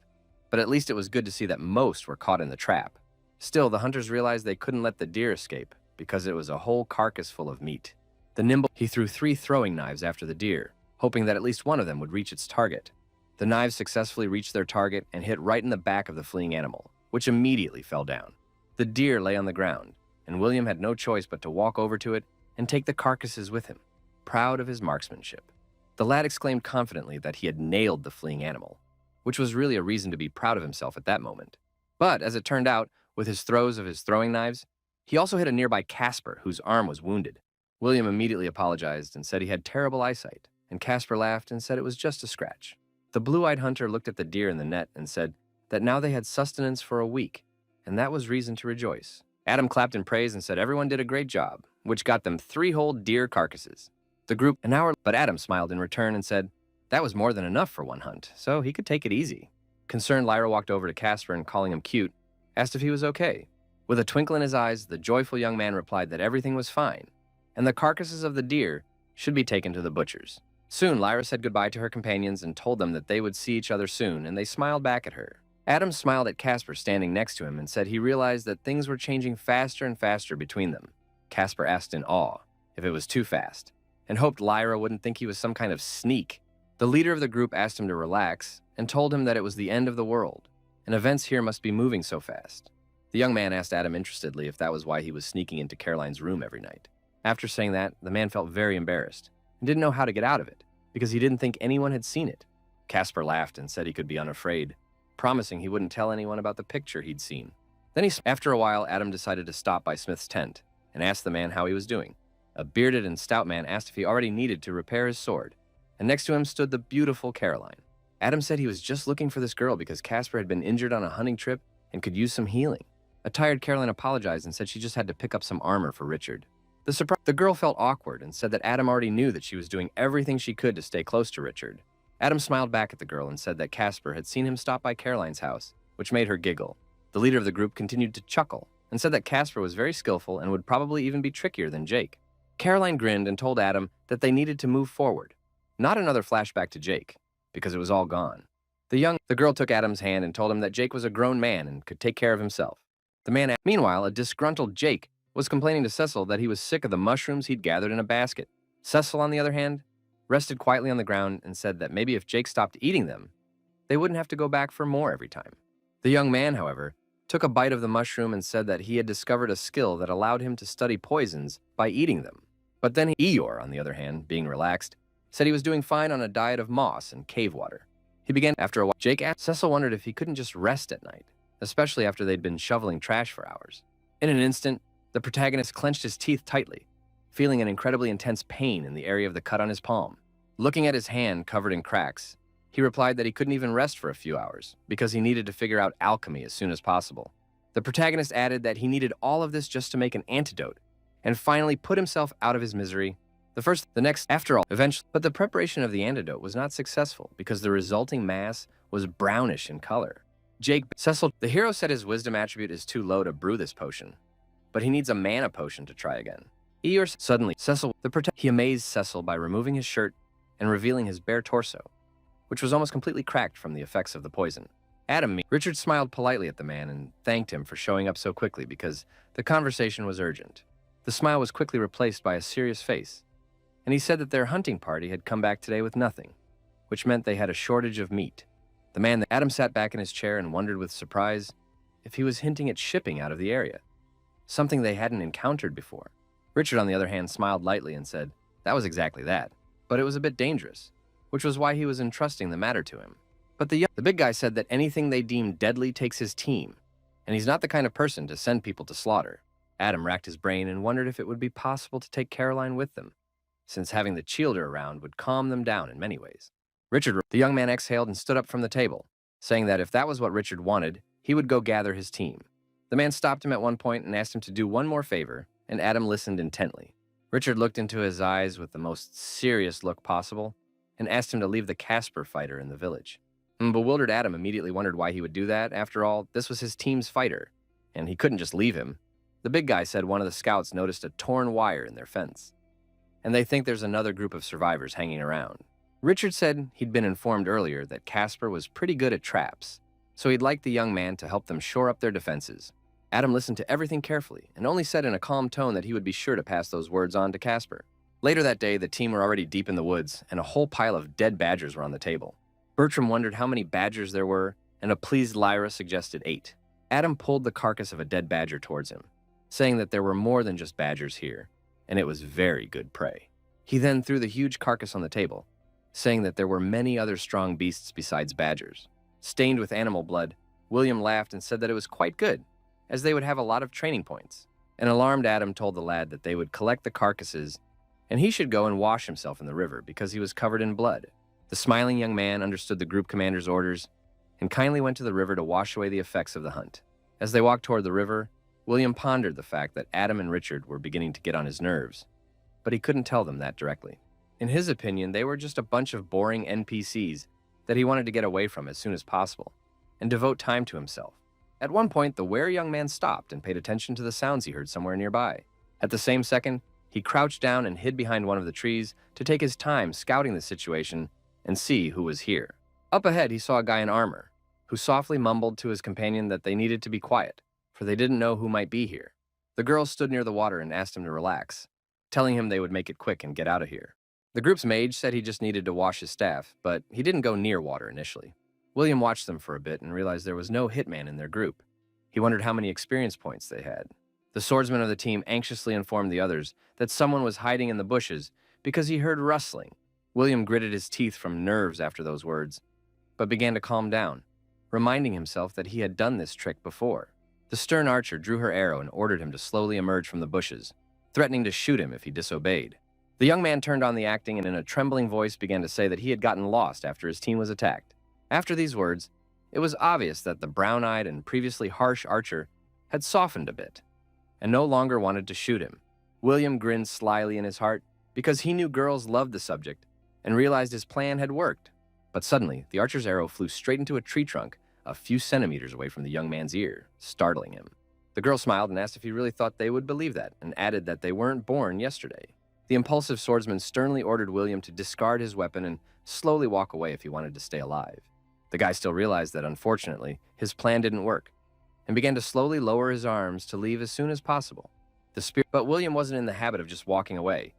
but at least it was good to see that most were caught in the trap. Still, the hunters realized they couldn't let the deer escape because it was a whole carcass full of meat. He threw 3 throwing knives after the deer, hoping that at least one of them would reach its target. The knives successfully reached their target and hit right in the back of the fleeing animal, which immediately fell down. The deer lay on the ground, and William had no choice but to walk over to it and take the carcasses with him, proud of his marksmanship. The lad exclaimed confidently that he had nailed the fleeing animal, which was really a reason to be proud of himself at that moment. But, as it turned out, with his throws of his throwing knives, he also hit a nearby Casper, whose arm was wounded. William immediately apologized and said he had terrible eyesight, and Casper laughed and said it was just a scratch. The blue-eyed hunter looked at the deer in the net and said that now they had sustenance for a week, and that was reason to rejoice. Adam clapped in praise and said everyone did a great job, which got them 3 whole deer carcasses. The group an hour, but Adam smiled in return and said that was more than enough for one hunt, so he could take it easy. Concerned, Lyra walked over to Casper and, calling him cute, asked if he was okay. With a twinkle in his eyes, the joyful young man replied that everything was fine, and the carcasses of the deer should be taken to the butcher's. Soon, Lyra said goodbye to her companions and told them that they would see each other soon, and they smiled back at her. Adam smiled at Casper standing next to him and said he realized that things were changing faster and faster between them. Casper asked in awe if it was too fast, and hoped Lyra wouldn't think he was some kind of sneak. The leader of the group asked him to relax and told him that it was the end of the world, and events here must be moving so fast. The young man asked Adam interestedly if that was why he was sneaking into Caroline's room every night. After saying that, the man felt very embarrassed and didn't know how to get out of it, because he didn't think anyone had seen it. Casper laughed and said he could be unafraid, promising he wouldn't tell anyone about the picture he'd seen. After a while, Adam decided to stop by Smith's tent and asked the man how he was doing. A bearded and stout man asked if he already needed to repair his sword, and next to him stood the beautiful Caroline. Adam said he was just looking for this girl because Casper had been injured on a hunting trip and could use some healing. A tired Caroline apologized and said she just had to pick up some armor for Richard. The girl felt awkward and said that Adam already knew that she was doing everything she could to stay close to Richard. Adam smiled back at the girl and said that Casper had seen him stop by Caroline's house, which made her giggle. The leader of the group continued to chuckle and said that Casper was very skillful and would probably even be trickier than Jake. Caroline grinned and told Adam that they needed to move forward, not another flashback to Jake, because it was all gone. The girl took Adam's hand and told him that Jake was a grown man and could take care of himself. Meanwhile, a disgruntled Jake was complaining to Cecil that he was sick of the mushrooms he'd gathered in a basket. Cecil, on the other hand, rested quietly on the ground and said that maybe if Jake stopped eating them, they wouldn't have to go back for more every time. The young man, however, took a bite of the mushroom and said that he had discovered a skill that allowed him to study poisons by eating them. But then Eeyore, on the other hand, being relaxed, said he was doing fine on a diet of moss and cave water. After a while, Jake asked. Cecil wondered if he couldn't just rest at night, especially after they'd been shoveling trash for hours. In an instant, the protagonist clenched his teeth tightly, feeling an incredibly intense pain in the area of the cut on his palm. Looking at his hand covered in cracks, he replied that he couldn't even rest for a few hours because he needed to figure out alchemy as soon as possible. The protagonist added that he needed all of this just to make an antidote and finally put himself out of his misery. But the preparation of the antidote was not successful because the resulting mass was brownish in color. The hero said his wisdom attribute is too low to brew this potion, but he needs a mana potion to try again. He amazed Cecil by removing his shirt and revealing his bare torso, which was almost completely cracked from the effects of the poison. Richard smiled politely at the man and thanked him for showing up so quickly because the conversation was urgent. The smile was quickly replaced by a serious face, and he said that their hunting party had come back today with nothing, which meant they had a shortage of meat. Adam sat back in his chair and wondered with surprise if he was hinting at shipping out of the area, something they hadn't encountered before. Richard, on the other hand, smiled lightly and said that was exactly that, but it was a bit dangerous, which was why he was entrusting the matter to him. But the big guy said that anything they deem deadly takes his team, and he's not the kind of person to send people to slaughter. Adam racked his brain and wondered if it would be possible to take Caroline with them, since having the Childer around would calm them down in many ways. The young man exhaled and stood up from the table, saying that if that was what Richard wanted, he would go gather his team. The man stopped him at one point and asked him to do one more favor, and Adam listened intently. Richard looked into his eyes with the most serious look possible and asked him to leave the Casper fighter in the village. Bewildered Adam immediately wondered why he would do that. After all, this was his team's fighter, and he couldn't just leave him. The big guy said one of the scouts noticed a torn wire in their fence, and they think there's another group of survivors hanging around. Richard said he'd been informed earlier that Casper was pretty good at traps, so he'd like the young man to help them shore up their defenses. Adam listened to everything carefully and only said in a calm tone that he would be sure to pass those words on to Casper. Later that day, the team were already deep in the woods, and a whole pile of dead badgers were on the table. Bertram wondered how many badgers there were, and a pleased Lyra suggested 8. Adam pulled the carcass of a dead badger towards him, saying that there were more than just badgers here, and it was very good prey. He then threw the huge carcass on the table, saying that there were many other strong beasts besides badgers. Stained with animal blood, William laughed and said that it was quite good, as they would have a lot of training points. An alarmed Adam told the lad that they would collect the carcasses, and he should go and wash himself in the river because he was covered in blood. The smiling young man understood the group commander's orders and kindly went to the river to wash away the effects of the hunt. As they walked toward the river, William pondered the fact that Adam and Richard were beginning to get on his nerves, but he couldn't tell them that directly. In his opinion, they were just a bunch of boring NPCs that he wanted to get away from as soon as possible and devote time to himself. At one point, the wary young man stopped and paid attention to the sounds he heard somewhere nearby. At the same second, he crouched down and hid behind one of the trees to take his time scouting the situation and see who was here. Up ahead, he saw a guy in armor, who softly mumbled to his companion that they needed to be quiet, for they didn't know who might be here. The girls stood near the water and asked him to relax, telling him they would make it quick and get out of here. The group's mage said he just needed to wash his staff, but he didn't go near water initially. William watched them for a bit and realized there was no hitman in their group. He wondered how many experience points they had. The swordsman of the team anxiously informed the others that someone was hiding in the bushes because he heard rustling. William gritted his teeth from nerves after those words, but began to calm down, reminding himself that he had done this trick before. The stern archer drew her arrow and ordered him to slowly emerge from the bushes, threatening to shoot him if he disobeyed. The young man turned on the acting and in a trembling voice began to say that he had gotten lost after his team was attacked. After these words, it was obvious that the brown-eyed and previously harsh archer had softened a bit and no longer wanted to shoot him. William grinned slyly in his heart because he knew girls loved the subject and realized his plan had worked. But suddenly, the archer's arrow flew straight into a tree trunk a few centimeters away from the young man's ear, startling him. The girl smiled and asked if he really thought they would believe that, and added that they weren't born yesterday. The impulsive swordsman sternly ordered William to discard his weapon and slowly walk away if he wanted to stay alive. The guy still realized that, unfortunately, his plan didn't work, and began to slowly lower his arms to leave as soon as possible. But William wasn't in the habit of just walking away,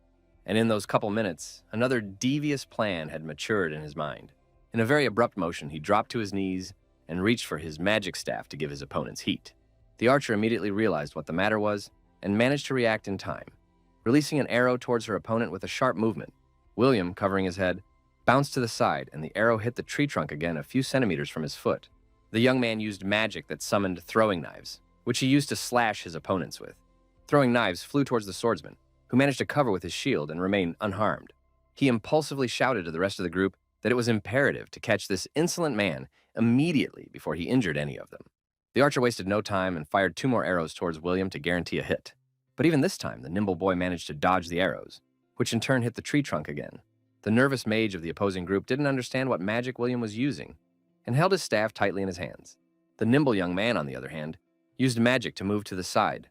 and in those couple minutes, another devious plan had matured in his mind. In a very abrupt motion, he dropped to his knees and reached for his magic staff to give his opponents heat. The archer immediately realized what the matter was and managed to react in time, releasing an arrow towards her opponent with a sharp movement. William, covering his head, bounced to the side, and the arrow hit the tree trunk again a few centimeters from his foot. The young man used magic that summoned throwing knives, which he used to slash his opponents with. Throwing knives flew towards the swordsman, who managed to cover with his shield and remain unharmed. He impulsively shouted to the rest of the group that it was imperative to catch this insolent man immediately before he injured any of them. The archer wasted no time and fired 2 more arrows towards William to guarantee a hit. But even this time, the nimble boy managed to dodge the arrows, which in turn hit the tree trunk again. The nervous mage of the opposing group didn't understand what magic William was using and held his staff tightly in his hands. The nimble young man, on the other hand, used magic to move to the side,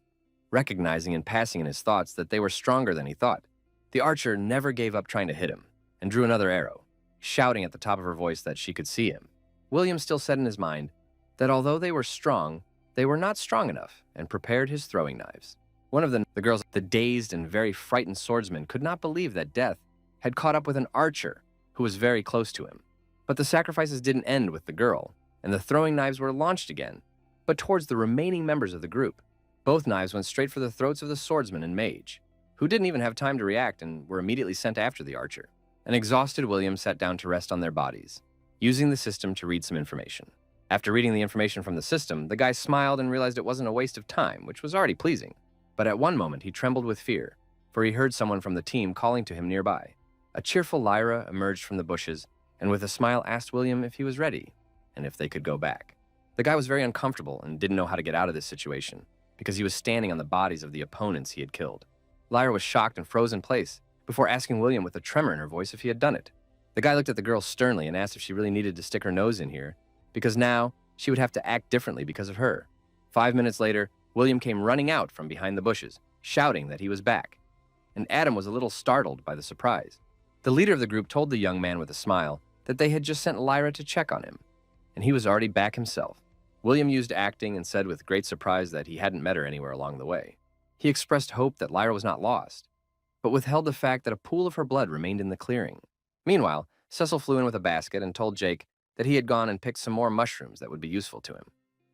recognizing and passing in his thoughts that they were stronger than he thought. The archer never gave up trying to hit him and drew another arrow, shouting at the top of her voice that she could see him. William still said in his mind that although they were strong, they were not strong enough, and prepared his throwing knives. One of the girls, the dazed and very frightened swordsman, could not believe that death had caught up with an archer who was very close to him. But the sacrifices didn't end with the girl, and the throwing knives were launched again, but towards the remaining members of the group. Both knives went straight for the throats of the swordsman and mage, who didn't even have time to react and were immediately sent after the archer. An exhausted William sat down to rest on their bodies, using the system to read some information. After reading the information from the system, the guy smiled and realized it wasn't a waste of time, which was already pleasing. But at one moment, he trembled with fear, for he heard someone from the team calling to him nearby. A cheerful Lyra emerged from the bushes, and with a smile asked William if he was ready, and if they could go back. The guy was very uncomfortable and didn't know how to get out of this situation, because he was standing on the bodies of the opponents he had killed. Lyra was shocked and froze in place, before asking William with a tremor in her voice if he had done it. The guy looked at the girl sternly and asked if she really needed to stick her nose in here, because now she would have to act differently because of her. 5 minutes later, William came running out from behind the bushes, shouting that he was back, and Adam was a little startled by the surprise. The leader of the group told the young man with a smile that they had just sent Lyra to check on him, and he was already back himself. William used acting and said with great surprise that he hadn't met her anywhere along the way. He expressed hope that Lyra was not lost, but withheld the fact that a pool of her blood remained in the clearing. Meanwhile, Cecil flew in with a basket and told Jake that he had gone and picked some more mushrooms that would be useful to him.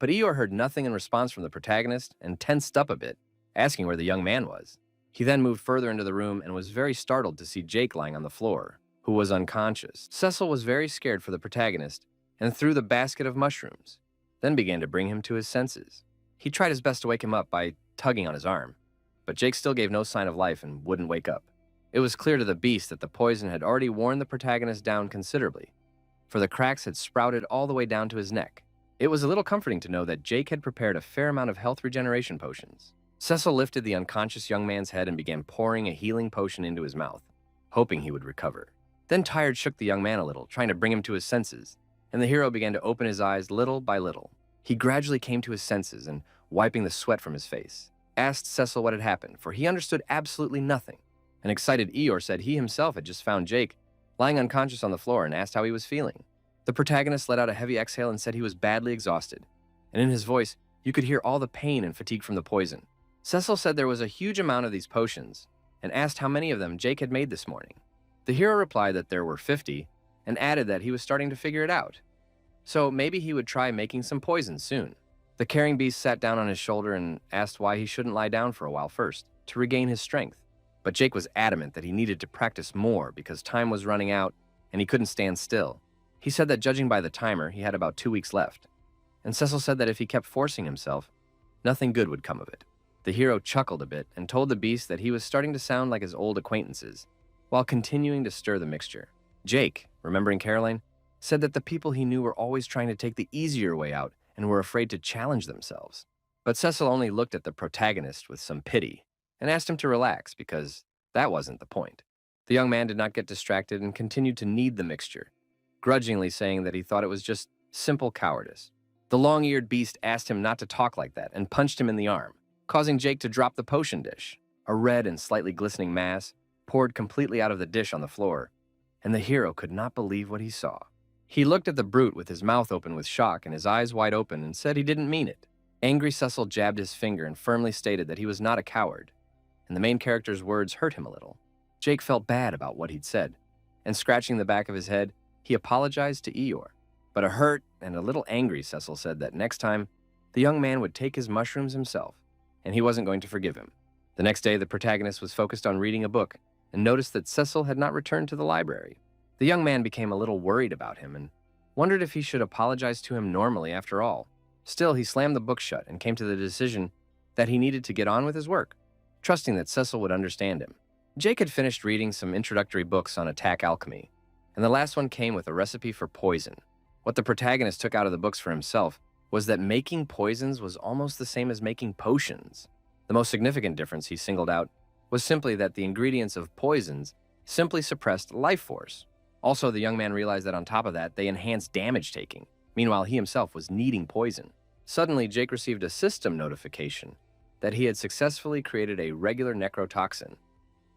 But Eeyore heard nothing in response from the protagonist and tensed up a bit, asking where the young man was. He then moved further into the room and was very startled to see Jake lying on the floor, who was unconscious. Cecil was very scared for the protagonist and threw the basket of mushrooms, then began to bring him to his senses. He tried his best to wake him up by tugging on his arm, but Jake still gave no sign of life and wouldn't wake up. It was clear to the beast that the poison had already worn the protagonist down considerably, for the cracks had sprouted all the way down to his neck. It was a little comforting to know that Jake had prepared a fair amount of health regeneration potions. Cecil lifted the unconscious young man's head and began pouring a healing potion into his mouth, hoping he would recover. Then Tired shook the young man a little, trying to bring him to his senses, and the hero began to open his eyes little by little. He gradually came to his senses and, wiping the sweat from his face, asked Cecil what had happened, for he understood absolutely nothing. An excited Eeyore said he himself had just found Jake lying unconscious on the floor and asked how he was feeling. The protagonist let out a heavy exhale and said he was badly exhausted, and in his voice, you could hear all the pain and fatigue from the poison. Cecil said there was a huge amount of these potions and asked how many of them Jake had made this morning. The hero replied that there were 50 and added that he was starting to figure it out. So maybe he would try making some poison soon. The caring beast sat down on his shoulder and asked why he shouldn't lie down for a while first, to regain his strength. But Jake was adamant that he needed to practice more because time was running out and he couldn't stand still. He said that judging by the timer, he had about 2 weeks left. And Cecil said that if he kept forcing himself, nothing good would come of it. The hero chuckled a bit and told the beast that he was starting to sound like his old acquaintances, while continuing to stir the mixture. Jake, remembering Caroline, said that the people he knew were always trying to take the easier way out and were afraid to challenge themselves. But Cecil only looked at the protagonist with some pity and asked him to relax because that wasn't the point. The young man did not get distracted and continued to knead the mixture, grudgingly saying that he thought it was just simple cowardice. The long-eared beast asked him not to talk like that and punched him in the arm, causing Jake to drop the potion dish. A red and slightly glistening mass poured completely out of the dish on the floor, and the hero could not believe what he saw. He looked at the brute with his mouth open with shock and his eyes wide open and said he didn't mean it. Angry Cecil jabbed his finger and firmly stated that he was not a coward, and the main character's words hurt him a little. Jake felt bad about what he'd said, and scratching the back of his head, he apologized to Eeyore. But a hurt and a little angry Cecil said that next time, the young man would take his mushrooms himself, and he wasn't going to forgive him. The next day, the protagonist was focused on reading a book and noticed that Cecil had not returned to the library. The young man became a little worried about him and wondered if he should apologize to him normally after all. Still, he slammed the book shut and came to the decision that he needed to get on with his work, trusting that Cecil would understand him. Jake had finished reading some introductory books on attack alchemy, and the last one came with a recipe for poison. What the protagonist took out of the books for himself was that making poisons was almost the same as making potions. The most significant difference he singled out was simply that the ingredients of poisons simply suppressed life force. Also, the young man realized that on top of that, they enhanced damage taking. Meanwhile, he himself was needing poison. Suddenly, Jake received a system notification that he had successfully created a regular necrotoxin,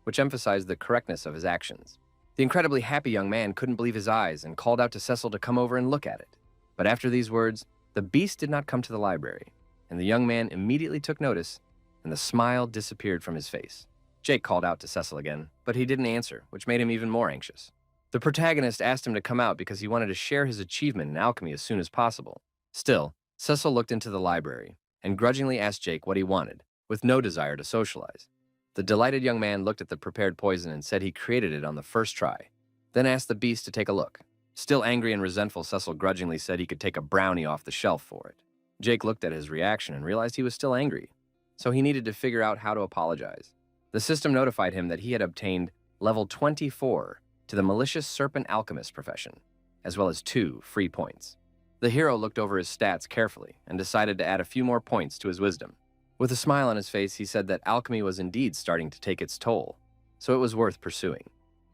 which emphasized the correctness of his actions. The incredibly happy young man couldn't believe his eyes and called out to Cecil to come over and look at it. But after these words, the beast did not come to the library, and the young man immediately took notice, and the smile disappeared from his face. Jake called out to Cecil again, but he didn't answer, which made him even more anxious. The protagonist asked him to come out because he wanted to share his achievement in alchemy as soon as possible. Still, Cecil looked into the library and grudgingly asked Jake what he wanted, with no desire to socialize. The delighted young man looked at the prepared poison and said he created it on the first try, then asked the beast to take a look. Still angry and resentful, Cecil grudgingly said he could take a brownie off the shelf for it. Jake looked at his reaction and realized he was still angry, so he needed to figure out how to apologize. The system notified him that he had obtained level 24 to the malicious serpent alchemist profession, as well as 2 free points. The hero looked over his stats carefully and decided to add a few more points to his wisdom. With a smile on his face, he said that alchemy was indeed starting to take its toll, so it was worth pursuing.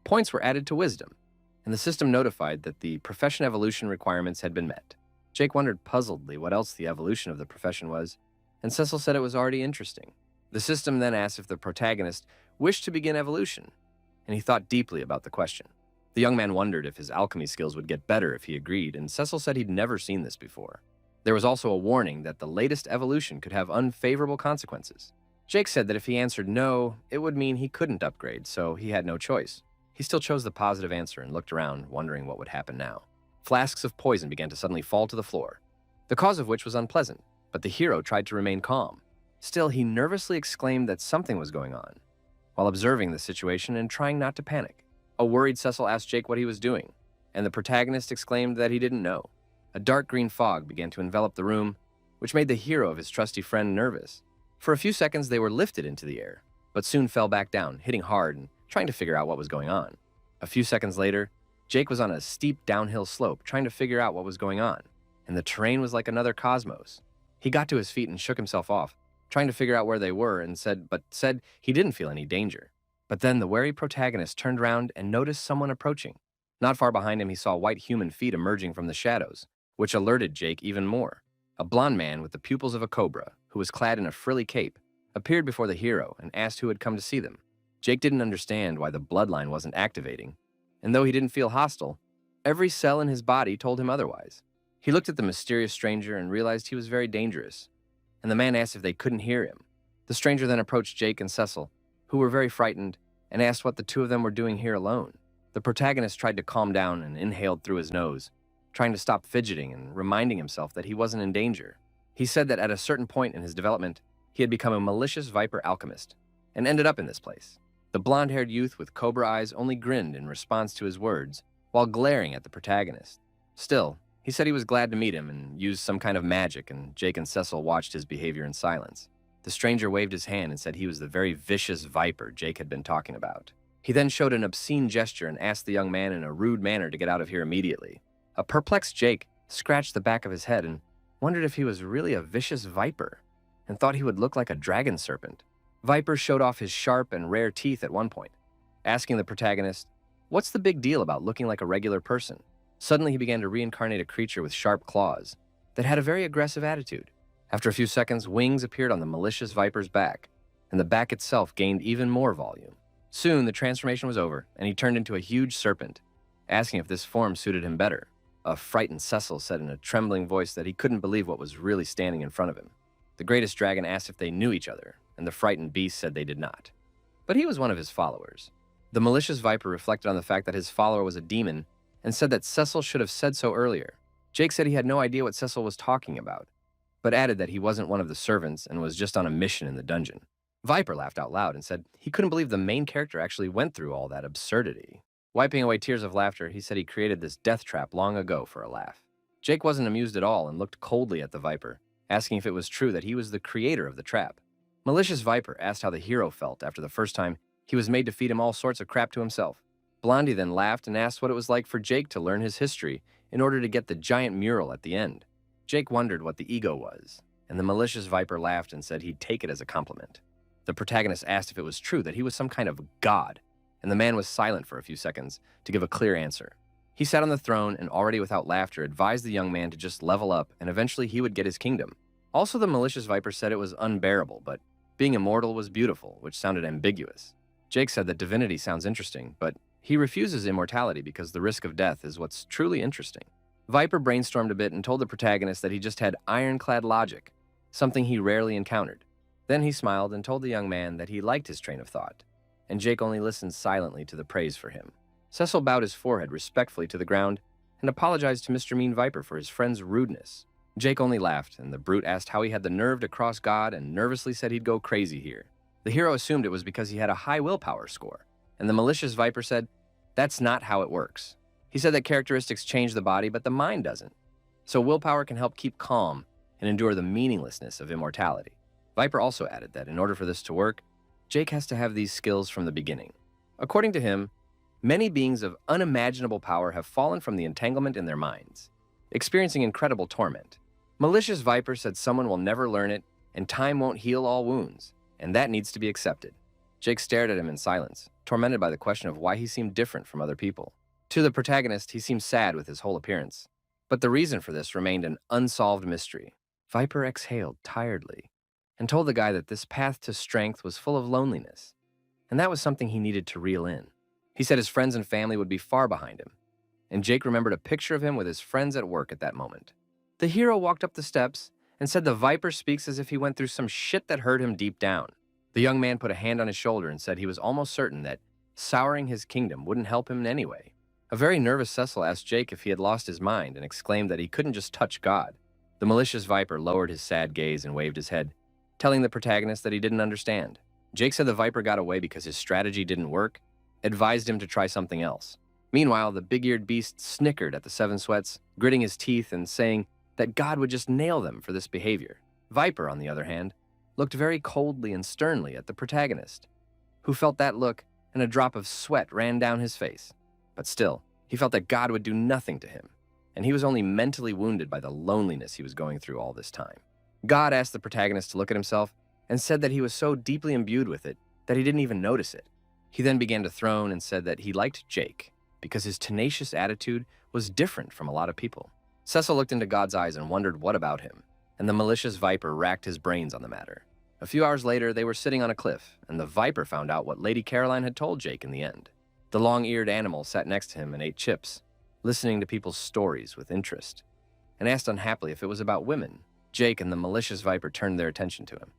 Points were added to wisdom, and the system notified that the profession evolution requirements had been met. Jake wondered puzzledly what else the evolution of the profession was, and Cecil said it was already interesting. The system then asked if the protagonist wished to begin evolution, and he thought deeply about the question. The young man wondered if his alchemy skills would get better if he agreed, and Cecil said he'd never seen this before. There was also a warning that the latest evolution could have unfavorable consequences. Jake said that if he answered no, it would mean he couldn't upgrade, so he had no choice. He still chose the positive answer and looked around, wondering what would happen now. Flasks of poison began to suddenly fall to the floor, the cause of which was unpleasant, but the hero tried to remain calm. Still, he nervously exclaimed that something was going on, while observing the situation and trying not to panic. A worried Cecil asked Jake what he was doing, and the protagonist exclaimed that he didn't know. A dark green fog began to envelop the room, which made the hero of his trusty friend nervous. For a few seconds, they were lifted into the air, but soon fell back down, hitting hard and trying to figure out what was going on. A few seconds later, Jake was on a steep downhill slope trying to figure out what was going on, and the terrain was like another cosmos. He got to his feet and shook himself off, trying to figure out where they were, and said he didn't feel any danger. But then the wary protagonist turned around and noticed someone approaching. Not far behind him, he saw white human feet emerging from the shadows, which alerted Jake even more. A blond man with the pupils of a cobra, who was clad in a frilly cape, appeared before the hero and asked who had come to see them. Jake didn't understand why the bloodline wasn't activating, and though he didn't feel hostile, every cell in his body told him otherwise. He looked at the mysterious stranger and realized he was very dangerous, and the man asked if they couldn't hear him. The stranger then approached Jake and Cecil, who were very frightened, and asked what the two of them were doing here alone. The protagonist tried to calm down and inhaled through his nose, trying to stop fidgeting and reminding himself that he wasn't in danger. He said that at a certain point in his development, he had become a malicious viper alchemist and ended up in this place. The blonde-haired youth with cobra eyes only grinned in response to his words while glaring at the protagonist. Still, he said he was glad to meet him and used some kind of magic, and Jake and Cecil watched his behavior in silence. The stranger waved his hand and said he was the very vicious viper Jake had been talking about. He then showed an obscene gesture and asked the young man in a rude manner to get out of here immediately. A perplexed Jake scratched the back of his head and wondered if he was really a vicious viper and thought he would look like a dragon serpent. Viper showed off his sharp and rare teeth at one point, asking the protagonist, "What's the big deal about looking like a regular person?" Suddenly, he began to reincarnate a creature with sharp claws that had a very aggressive attitude. After a few seconds, wings appeared on the malicious viper's back, and the back itself gained even more volume. Soon, the transformation was over, and he turned into a huge serpent, asking if this form suited him better. A frightened Cecil said in a trembling voice that he couldn't believe what was really standing in front of him. The greatest dragon asked if they knew each other, and the frightened beast said they did not. But he was one of his followers. The malicious viper reflected on the fact that his follower was a demon and said that Cecil should have said so earlier. Jake said he had no idea what Cecil was talking about, but added that he wasn't one of the servants and was just on a mission in the dungeon. Viper laughed out loud and said he couldn't believe the main character actually went through all that absurdity. Wiping away tears of laughter, he said he created this death trap long ago for a laugh. Jake wasn't amused at all and looked coldly at the Viper, asking if it was true that he was the creator of the trap. Malicious Viper asked how the hero felt after the first time he was made to feed him all sorts of crap to himself. Blondie then laughed and asked what it was like for Jake to learn his history in order to get the giant mural at the end. Jake wondered what the ego was, and the malicious Viper laughed and said he'd take it as a compliment. The protagonist asked if it was true that he was some kind of god, and the man was silent for a few seconds to give a clear answer. He sat on the throne and, already without laughter, advised the young man to just level up and eventually he would get his kingdom. Also, the malicious Viper said it was unbearable, but being immortal was beautiful, which sounded ambiguous. Jake said that divinity sounds interesting, but he refuses immortality because the risk of death is what's truly interesting. Viper brainstormed a bit and told the protagonist that he just had ironclad logic, something he rarely encountered. Then he smiled and told the young man that he liked his train of thought, and Jake only listened silently to the praise for him. Cecil bowed his forehead respectfully to the ground and apologized to Mr. Mean Viper for his friend's rudeness. Jake only laughed, and the brute asked how he had the nerve to cross God and nervously said he'd go crazy here. The hero assumed it was because he had a high willpower score, and the malicious Viper said, "That's not how it works." He said that characteristics change the body, but the mind doesn't. So willpower can help keep calm and endure the meaninglessness of immortality. Viper also added that in order for this to work, Jake has to have these skills from the beginning. According to him, many beings of unimaginable power have fallen from the entanglement in their minds, experiencing incredible torment. Malicious Viper said someone will never learn it, and time won't heal all wounds, and that needs to be accepted. Jake stared at him in silence, tormented by the question of why he seemed different from other people. To the protagonist, he seemed sad with his whole appearance, but the reason for this remained an unsolved mystery. Viper exhaled tiredly and told the guy that this path to strength was full of loneliness, and that was something he needed to reel in. He said his friends and family would be far behind him, and Jake remembered a picture of him with his friends at work at that moment. The hero walked up the steps and said the Viper speaks as if he went through some shit that hurt him deep down. The young man put a hand on his shoulder and said he was almost certain that souring his kingdom wouldn't help him in any way. A very nervous Cecil asked Jake if he had lost his mind and exclaimed that he couldn't just touch God. The malicious Viper lowered his sad gaze and waved his head, telling the protagonist that he didn't understand. Jake said the Viper got away because his strategy didn't work, advised him to try something else. Meanwhile, the big-eared beast snickered at the Seven Sweats, gritting his teeth and saying that God would just nail them for this behavior. Viper, on the other hand, looked very coldly and sternly at the protagonist, who felt that look and a drop of sweat ran down his face. But still, he felt that God would do nothing to him, and he was only mentally wounded by the loneliness he was going through all this time. God asked the protagonist to look at himself and said that he was so deeply imbued with it that he didn't even notice it. He then began to throne and said that he liked Jake because his tenacious attitude was different from a lot of people. Cecil looked into God's eyes and wondered what about him, and the malicious Viper racked his brains on the matter. A few hours later, they were sitting on a cliff, and the Viper found out what Lady Caroline had told Jake in the end. The long-eared animal sat next to him and ate chips, listening to people's stories with interest, and asked unhappily if it was about women. Jake and the malicious Viper turned their attention to him.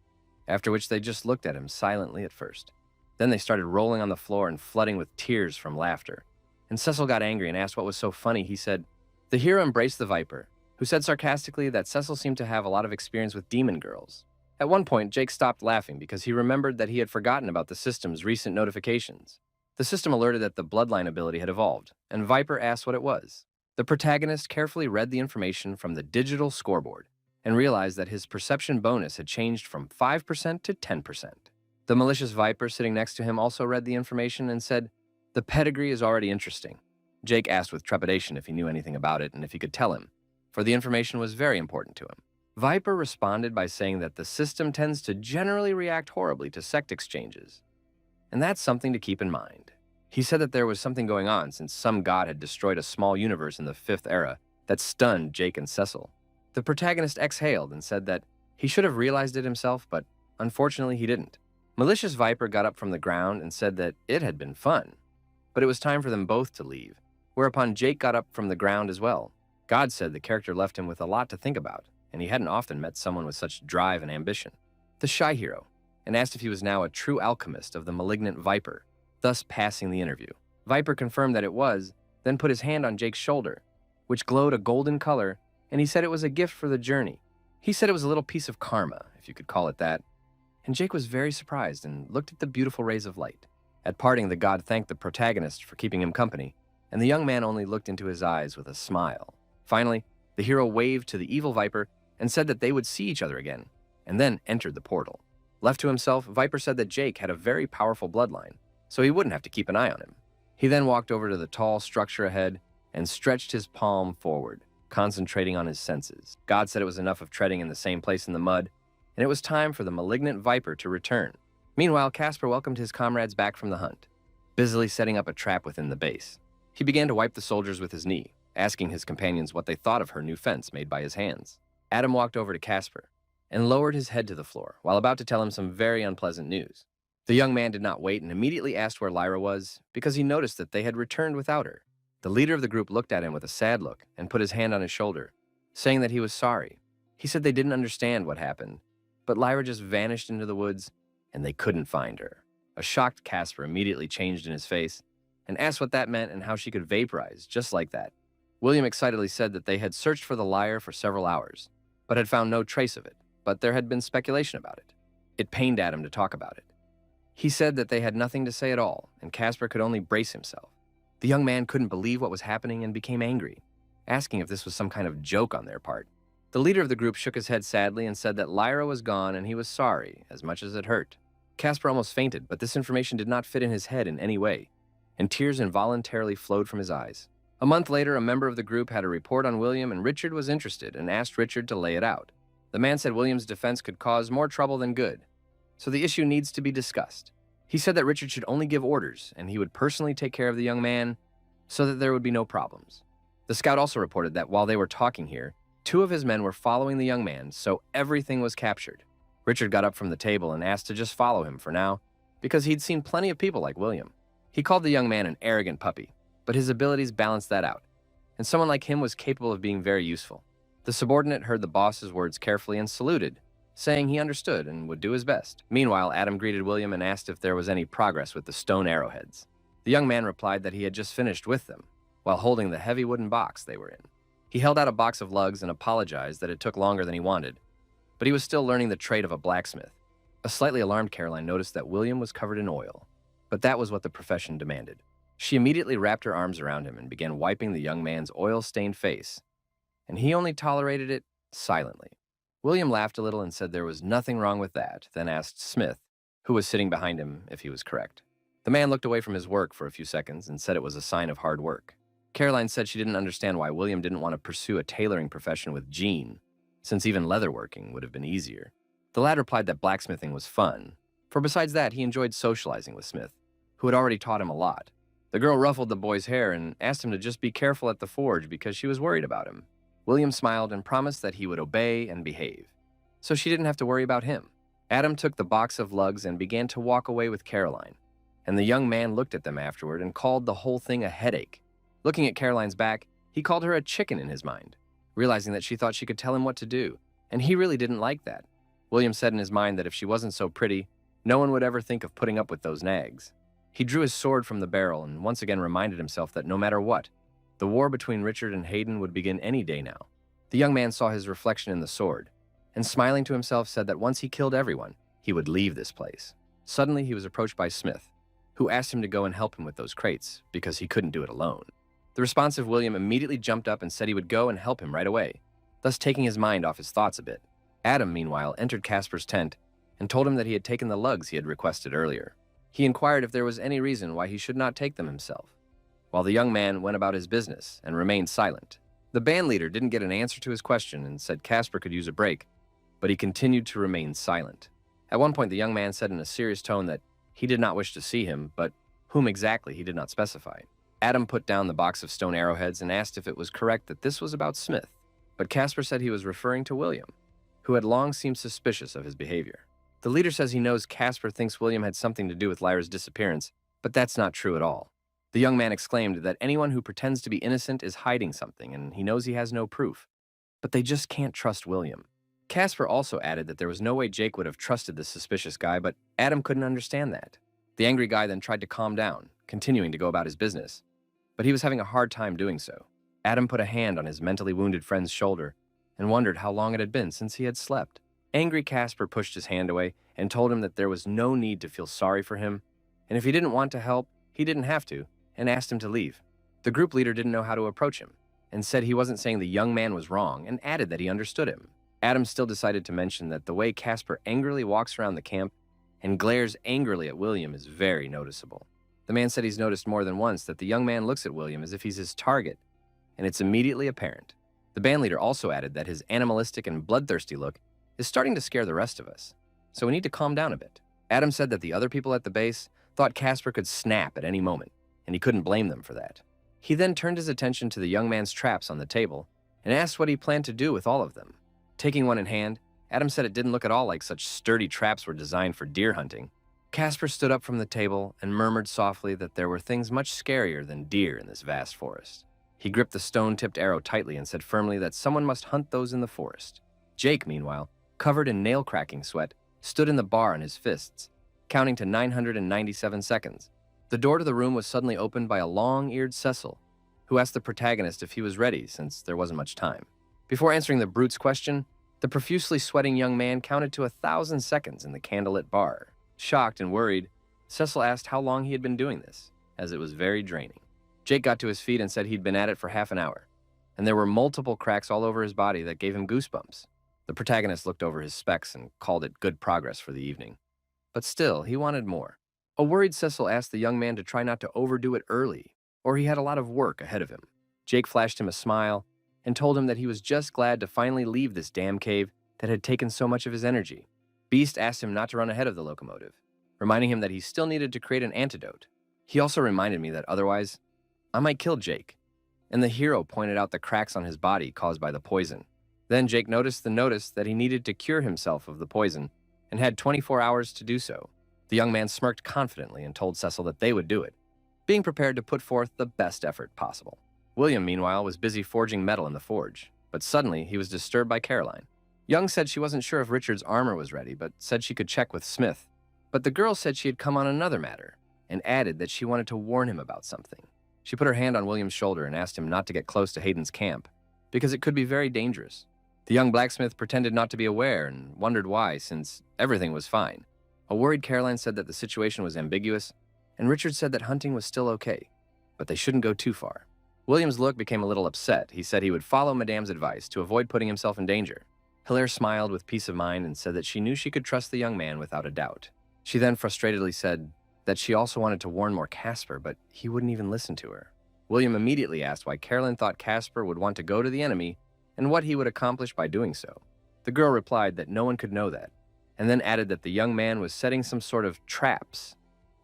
after which they just looked at him silently at first. Then they started rolling on the floor and flooding with tears from laughter. And Cecil got angry and asked what was so funny. He said, the hero embraced the Viper, who said sarcastically that Cecil seemed to have a lot of experience with demon girls. At one point, Jake stopped laughing because he remembered that he had forgotten about the system's recent notifications. The system alerted that the bloodline ability had evolved, and Viper asked what it was. The protagonist carefully read the information from the digital scoreboard and realized that his perception bonus had changed from 5% to 10%. The malicious Viper sitting next to him also read the information and said, the pedigree is already interesting. Jake asked with trepidation if he knew anything about it and if he could tell him, for the information was very important to him. Viper responded by saying that the system tends to generally react horribly to sect exchanges, and that's something to keep in mind. He said that there was something going on since some god had destroyed a small universe in the 5th era that stunned Jake and Cecil. The protagonist exhaled and said that he should have realized it himself, but unfortunately he didn't. Malicious Viper got up from the ground and said that it had been fun, but it was time for them both to leave, whereupon Jake got up from the ground as well. God said the character left him with a lot to think about, and he hadn't often met someone with such drive and ambition. The shy hero, and asked if he was now a true alchemist of the malignant Viper, thus passing the interview. Viper confirmed that it was, then put his hand on Jake's shoulder, which glowed a golden color, and he said it was a gift for the journey. He said it was a little piece of karma, if you could call it that, and Jake was very surprised and looked at the beautiful rays of light. At parting, the god thanked the protagonist for keeping him company, and the young man only looked into his eyes with a smile. Finally, the hero waved to the evil Viper and said that they would see each other again, and then entered the portal. Left to himself, Viper said that Jake had a very powerful bloodline, so he wouldn't have to keep an eye on him. He then walked over to the tall structure ahead and stretched his palm forward, concentrating on his senses. God said it was enough of treading in the same place in the mud, and it was time for the malignant Viper to return. Meanwhile, Casper welcomed his comrades back from the hunt, busily setting up a trap within the base. He began to wipe the soldiers with his knee, asking his companions what they thought of her new fence made by his hands. Adam walked over to Casper and lowered his head to the floor while about to tell him some very unpleasant news. The young man did not wait and immediately asked where Lyra was because he noticed that they had returned without her. The leader of the group looked at him with a sad look and put his hand on his shoulder, saying that he was sorry. He said they didn't understand what happened, but Lyra just vanished into the woods and they couldn't find her. A shocked Casper immediately changed in his face and asked what that meant and how she could vaporize just like that. William excitedly said that they had searched for the lyre for several hours, but had found no trace of it, but there had been speculation about it. It pained Adam to talk about it. He said that they had nothing to say at all, and Casper could only brace himself. The young man couldn't believe what was happening and became angry, asking if this was some kind of joke on their part. The leader of the group shook his head sadly and said that Lyra was gone and he was sorry, as much as it hurt. Casper almost fainted, but this information did not fit in his head in any way, and tears involuntarily flowed from his eyes. A month later, a member of the group had a report on William, and Richard was interested and asked Richard to lay it out. The man said William's defense could cause more trouble than good, so the issue needs to be discussed. He said that Richard should only give orders, and he would personally take care of the young man so that there would be no problems. The scout also reported that while they were talking here, 2 of his men were following the young man, so everything was captured. Richard got up from the table and asked to just follow him for now, because he'd seen plenty of people like William. He called the young man an arrogant puppy, but his abilities balanced that out, and someone like him was capable of being very useful. The subordinate heard the boss's words carefully and saluted, saying he understood and would do his best. Meanwhile, Adam greeted William and asked if there was any progress with the stone arrowheads. The young man replied that he had just finished with them, while holding the heavy wooden box they were in. He held out a box of lugs and apologized that it took longer than he wanted, but he was still learning the trade of a blacksmith. A slightly alarmed Caroline noticed that William was covered in oil, but that was what the profession demanded. She immediately wrapped her arms around him and began wiping the young man's oil-stained face, and he only tolerated it silently. William laughed a little and said there was nothing wrong with that, then asked Smith, who was sitting behind him, if he was correct. The man looked away from his work for a few seconds and said it was a sign of hard work. Caroline said she didn't understand why William didn't want to pursue a tailoring profession with Jean, since even leatherworking would have been easier. The lad replied that blacksmithing was fun, for besides that, he enjoyed socializing with Smith, who had already taught him a lot. The girl ruffled the boy's hair and asked him to just be careful at the forge because she was worried about him. William smiled and promised that he would obey and behave, so she didn't have to worry about him. Adam took the box of lugs and began to walk away with Caroline, and the young man looked at them afterward and called the whole thing a headache. Looking at Caroline's back, he called her a chicken in his mind, realizing that she thought she could tell him what to do, and he really didn't like that. William said in his mind that if she wasn't so pretty, no one would ever think of putting up with those nags. He drew his sword from the barrel and once again reminded himself that no matter what, the war between Richard and Hayden would begin any day now. The young man saw his reflection in the sword, and smiling to himself said that once he killed everyone, he would leave this place. Suddenly, he was approached by Smith, who asked him to go and help him with those crates because he couldn't do it alone. The responsive William immediately jumped up and said he would go and help him right away, thus taking his mind off his thoughts a bit. Adam, meanwhile, entered Casper's tent and told him that he had taken the lugs he had requested earlier. He inquired if there was any reason why he should not take them himself, while the young man went about his business and remained silent. The band leader didn't get an answer to his question and said Casper could use a break, but he continued to remain silent. At one point, the young man said in a serious tone that he did not wish to see him, but whom exactly he did not specify. Adam put down the box of stone arrowheads and asked if it was correct that this was about Smith, but Casper said he was referring to William, who had long seemed suspicious of his behavior. The leader says he knows Casper thinks William had something to do with Lyra's disappearance, but that's not true at all. The young man exclaimed that anyone who pretends to be innocent is hiding something, and he knows he has no proof. But they just can't trust William. Casper also added that there was no way Jake would have trusted this suspicious guy, but Adam couldn't understand that. The angry guy then tried to calm down, continuing to go about his business, but he was having a hard time doing so. Adam put a hand on his mentally wounded friend's shoulder and wondered how long it had been since he had slept. Angry Casper pushed his hand away and told him that there was no need to feel sorry for him, and if he didn't want to help, he didn't have to, and asked him to leave. The group leader didn't know how to approach him, and said he wasn't saying the young man was wrong, and added that he understood him. Adam still decided to mention that the way Casper angrily walks around the camp and glares angrily at William is very noticeable. The man said he's noticed more than once that the young man looks at William as if he's his target, and it's immediately apparent. The bandleader also added that his animalistic and bloodthirsty look is starting to scare the rest of us, so we need to calm down a bit. Adam said that the other people at the base thought Casper could snap at any moment, and he couldn't blame them for that. He then turned his attention to the young man's traps on the table and asked what he planned to do with all of them. Taking one in hand, Adam said it didn't look at all like such sturdy traps were designed for deer hunting. Casper stood up from the table and murmured softly that there were things much scarier than deer in this vast forest. He gripped the stone-tipped arrow tightly and said firmly that someone must hunt those in the forest. Jake, meanwhile, covered in nail-cracking sweat, stood in the bar on his fists, counting to 997 seconds. The door to the room was suddenly opened by a long-eared Cecil, who asked the protagonist if he was ready since there wasn't much time. Before answering the brute's question, the profusely sweating young man counted to 1,000 seconds in the candlelit bar. Shocked and worried, Cecil asked how long he had been doing this, as it was very draining. Jake got to his feet and said he'd been at it for half an hour, and there were multiple cracks all over his body that gave him goosebumps. The protagonist looked over his specs and called it good progress for the evening. But still, he wanted more. A worried Cecil asked the young man to try not to overdo it early, or he had a lot of work ahead of him. Jake flashed him a smile and told him that he was just glad to finally leave this damn cave that had taken so much of his energy. Beast asked him not to run ahead of the locomotive, reminding him that he still needed to create an antidote. He also reminded me that otherwise, I might kill Jake, and the hero pointed out the cracks on his body caused by the poison. Then Jake noticed the notice that he needed to cure himself of the poison and had 24 hours to do so. The young man smirked confidently and told Cecil that they would do it, being prepared to put forth the best effort possible. William, meanwhile, was busy forging metal in the forge, but suddenly he was disturbed by Caroline. Young said she wasn't sure if Richard's armor was ready, but said she could check with Smith. But the girl said she had come on another matter, and added that she wanted to warn him about something. She put her hand on William's shoulder and asked him not to get close to Hayden's camp, because it could be very dangerous. The young blacksmith pretended not to be aware and wondered why, since everything was fine. A worried Caroline said that the situation was ambiguous, and Richard said that hunting was still okay, but they shouldn't go too far. William's look became a little upset. He said he would follow Madame's advice to avoid putting himself in danger. Hilaire smiled with peace of mind and said that she knew she could trust the young man without a doubt. She then frustratedly said that she also wanted to warn more Casper, but he wouldn't even listen to her. William immediately asked why Caroline thought Casper would want to go to the enemy and what he would accomplish by doing so. The girl replied that no one could know that, and then added that the young man was setting some sort of traps,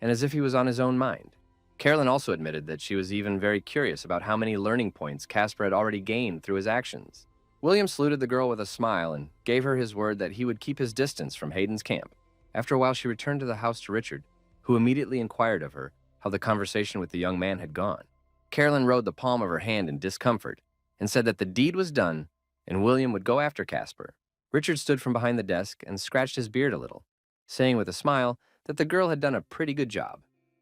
and as if he was on his own mind. Caroline also admitted that she was even very curious about how many learning points Casper had already gained through his actions. William saluted the girl with a smile and gave her his word that he would keep his distance from Hayden's camp. After a while, she returned to the house to Richard, who immediately inquired of her how the conversation with the young man had gone. Caroline rode the palm of her hand in discomfort and said that the deed was done and William would go after Casper, Richard stood from behind the desk and scratched his beard a little, saying with a smile that the girl had done a pretty good job.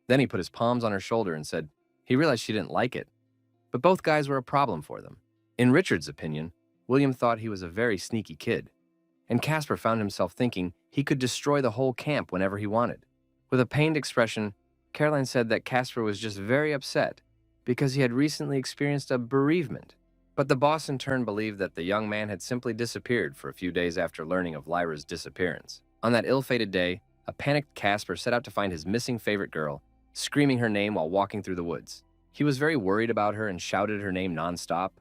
Then he put his palms on her shoulder and said he realized she didn't like it, but both guys were a problem for them. In Richard's opinion, William thought he was a very sneaky kid, and Casper found himself thinking he could destroy the whole camp whenever he wanted. With a pained expression, Caroline said that Casper was just very upset because he had recently experienced a bereavement. But the boss in turn believed that the young man had simply disappeared for a few days after learning of Lyra's disappearance. On that ill-fated day, a panicked Casper set out to find his missing favorite girl, screaming her name while walking through the woods. He was very worried about her and shouted her name nonstop,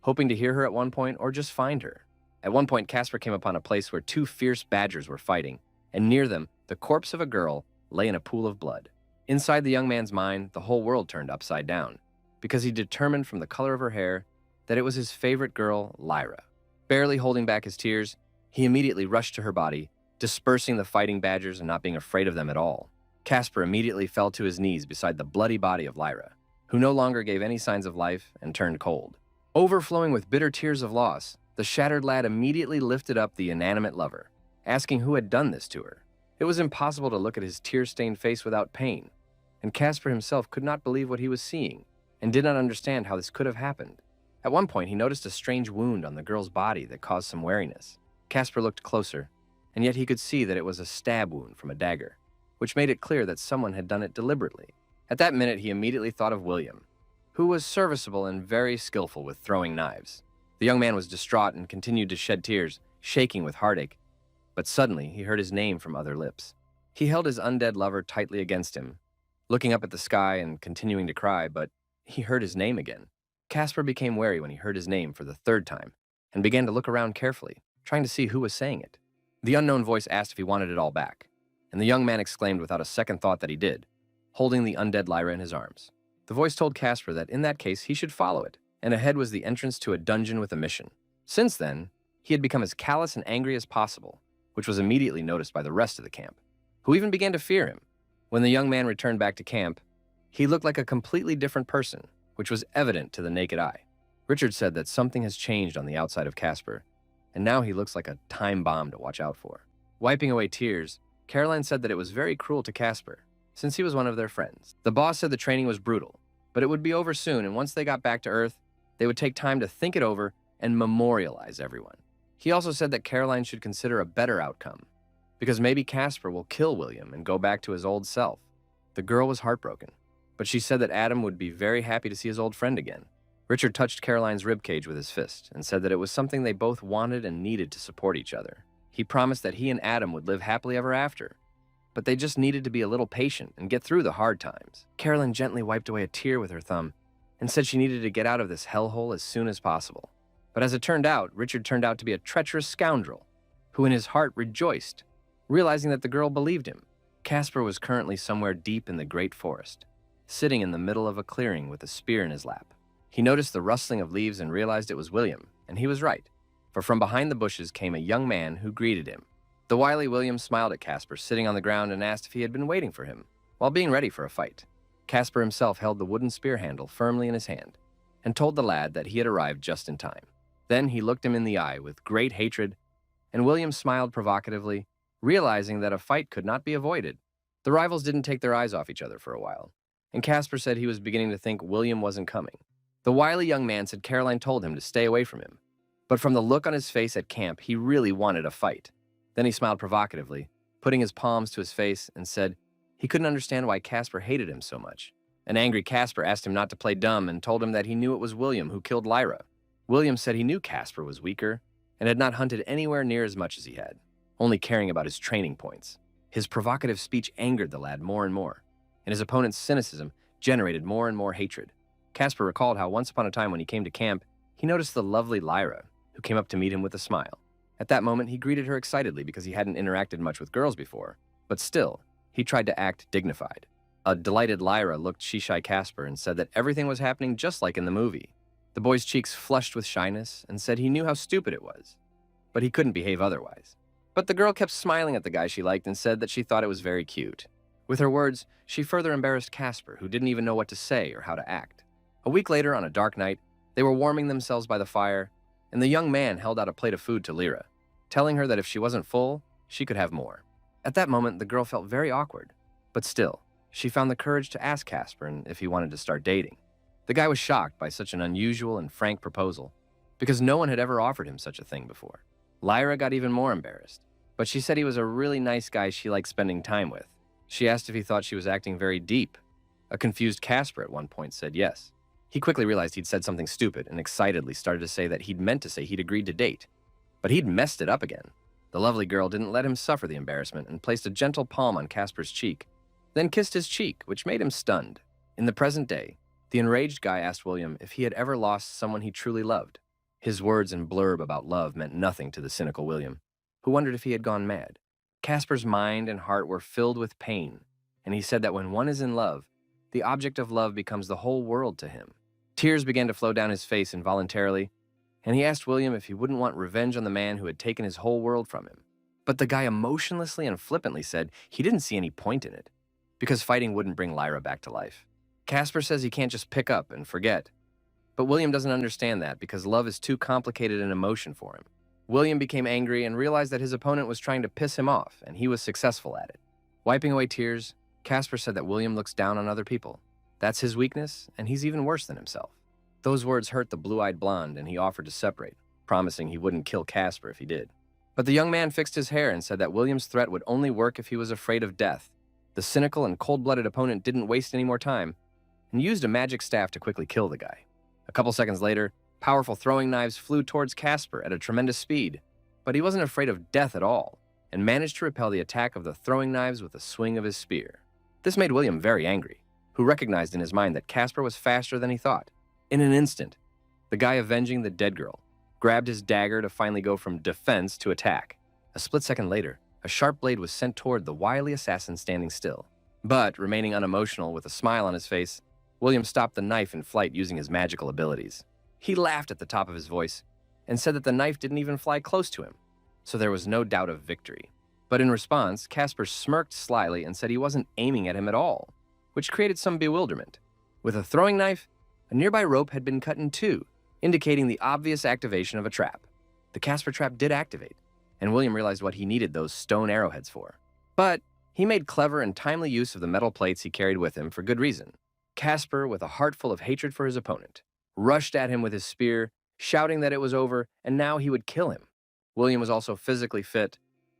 hoping to hear her at one point or just find her. At one point, Casper came upon a place where two fierce badgers were fighting, and near them, the corpse of a girl lay in a pool of blood. Inside the young man's mind, the whole world turned upside down, because he determined from the color of her hair that it was his favorite girl, Lyra. Barely holding back his tears, he immediately rushed to her body, dispersing the fighting badgers and not being afraid of them at all. Casper immediately fell to his knees beside the bloody body of Lyra, who no longer gave any signs of life and turned cold. Overflowing with bitter tears of loss, the shattered lad immediately lifted up the inanimate lover, asking who had done this to her. It was impossible to look at his tear-stained face without pain, and Casper himself could not believe what he was seeing and did not understand how this could have happened. At one point, he noticed a strange wound on the girl's body that caused some wariness. Casper looked closer, and yet he could see that it was a stab wound from a dagger, which made it clear that someone had done it deliberately. At that minute, he immediately thought of William, who was serviceable and very skillful with throwing knives. The young man was distraught and continued to shed tears, shaking with heartache. But suddenly, he heard his name from other lips. He held his undead lover tightly against him, looking up at the sky and continuing to cry, but he heard his name again. Casper became wary when he heard his name for the third time and began to look around carefully, trying to see who was saying it. The unknown voice asked if he wanted it all back, and the young man exclaimed without a second thought that he did, holding the undead Lyra in his arms. The voice told Casper that in that case he should follow it, and ahead was the entrance to a dungeon with a mission. Since then, he had become as callous and angry as possible, which was immediately noticed by the rest of the camp, who even began to fear him. When the young man returned back to camp, he looked like a completely different person, which was evident to the naked eye. Richard said that something has changed on the outside of Casper, and now he looks like a time bomb to watch out for. Wiping away tears, Caroline said that it was very cruel to Casper, since he was one of their friends. The boss said the training was brutal, but it would be over soon, and once they got back to Earth, they would take time to think it over and memorialize everyone. He also said that Caroline should consider a better outcome, because maybe Casper will kill William and go back to his old self. The girl was heartbroken, but she said that Adam would be very happy to see his old friend again. Richard touched Caroline's ribcage with his fist and said that it was something they both wanted and needed to support each other. He promised that he and Adam would live happily ever after, but they just needed to be a little patient and get through the hard times. Caroline gently wiped away a tear with her thumb and said she needed to get out of this hellhole as soon as possible. But as it turned out, Richard turned out to be a treacherous scoundrel who in his heart rejoiced, realizing that the girl believed him. Casper was currently somewhere deep in the great forest, sitting in the middle of a clearing with a spear in his lap. He noticed the rustling of leaves and realized it was William, and he was right, for from behind the bushes came a young man who greeted him. The wily William smiled at Casper sitting on the ground and asked if he had been waiting for him, while being ready for a fight. Casper himself held the wooden spear handle firmly in his hand, and told the lad that he had arrived just in time. Then he looked him in the eye with great hatred, and William smiled provocatively, realizing that a fight could not be avoided. The rivals didn't take their eyes off each other for a while, and Casper said he was beginning to think William wasn't coming. The wily young man said Caroline told him to stay away from him, but from the look on his face at camp, he really wanted a fight. Then he smiled provocatively, putting his palms to his face, and said he couldn't understand why Casper hated him so much. An angry Casper asked him not to play dumb and told him that he knew it was William who killed Lyra. William said he knew Casper was weaker and had not hunted anywhere near as much as he had, only caring about his training points. His provocative speech angered the lad more and more, and his opponent's cynicism generated more and more hatred. Casper recalled how once upon a time when he came to camp, he noticed the lovely Lyra, who came up to meet him with a smile. At that moment, he greeted her excitedly because he hadn't interacted much with girls before, but still, he tried to act dignified. A delighted Lyra looked shy Casper and said that everything was happening just like in the movie. The boy's cheeks flushed with shyness and said he knew how stupid it was, but he couldn't behave otherwise. But the girl kept smiling at the guy she liked and said that she thought it was very cute. With her words, she further embarrassed Casper, who didn't even know what to say or how to act. A week later, on a dark night, they were warming themselves by the fire, and the young man held out a plate of food to Lyra. telling her that if she wasn't full, she could have more. At that moment, the girl felt very awkward, but still, she found the courage to ask Casper if he wanted to start dating. The guy was shocked by such an unusual and frank proposal, because no one had ever offered him such a thing before. Lyra got even more embarrassed, but she said he was a really nice guy she liked spending time with. She asked if he thought she was acting very deep. A confused Casper at one point said yes. He quickly realized he'd said something stupid and excitedly started to say that he'd meant to say he'd agreed to date. But he'd messed it up again. The lovely girl didn't let him suffer the embarrassment and placed a gentle palm on Casper's cheek, then kissed his cheek, which made him stunned. In the present day, the enraged guy asked William if he had ever lost someone he truly loved. His words and blurb about love meant nothing to the cynical William, who wondered if he had gone mad. Casper's mind and heart were filled with pain, and he said that when one is in love, the object of love becomes the whole world to him. Tears began to flow down his face involuntarily, and he asked William if he wouldn't want revenge on the man who had taken his whole world from him. But the guy emotionlessly and flippantly said he didn't see any point in it, because fighting wouldn't bring Lyra back to life. Casper says he can't just pick up and forget, but William doesn't understand that because love is too complicated an emotion for him. William became angry and realized that his opponent was trying to piss him off, and he was successful at it. Wiping away tears, Casper said that William looks down on other people. That's his weakness, and he's even worse than himself. Those words hurt the blue-eyed blonde, and he offered to separate, promising he wouldn't kill Casper if he did. But the young man fixed his hair and said that William's threat would only work if he was afraid of death. The cynical and cold-blooded opponent didn't waste any more time and used a magic staff to quickly kill the guy. A couple seconds later, powerful throwing knives flew towards Casper at a tremendous speed, but he wasn't afraid of death at all and managed to repel the attack of the throwing knives with a swing of his spear. This made William very angry, who recognized in his mind that Casper was faster than he thought. In an instant, the guy avenging the dead girl grabbed his dagger to finally go from defense to attack. A split second later, a sharp blade was sent toward the wily assassin standing still. But, remaining unemotional with a smile on his face, William stopped the knife in flight using his magical abilities. He laughed at the top of his voice and said that the knife didn't even fly close to him, so there was no doubt of victory. But in response, Casper smirked slyly and said he wasn't aiming at him at all, which created some bewilderment. With a throwing knife, a nearby rope had been cut in two, indicating the obvious activation of a trap. The Casper trap did activate, and William realized what he needed those stone arrowheads for. But he made clever and timely use of the metal plates he carried with him for good reason. Casper, with a heart full of hatred for his opponent, rushed at him with his spear, shouting that it was over and now he would kill him. William was also physically fit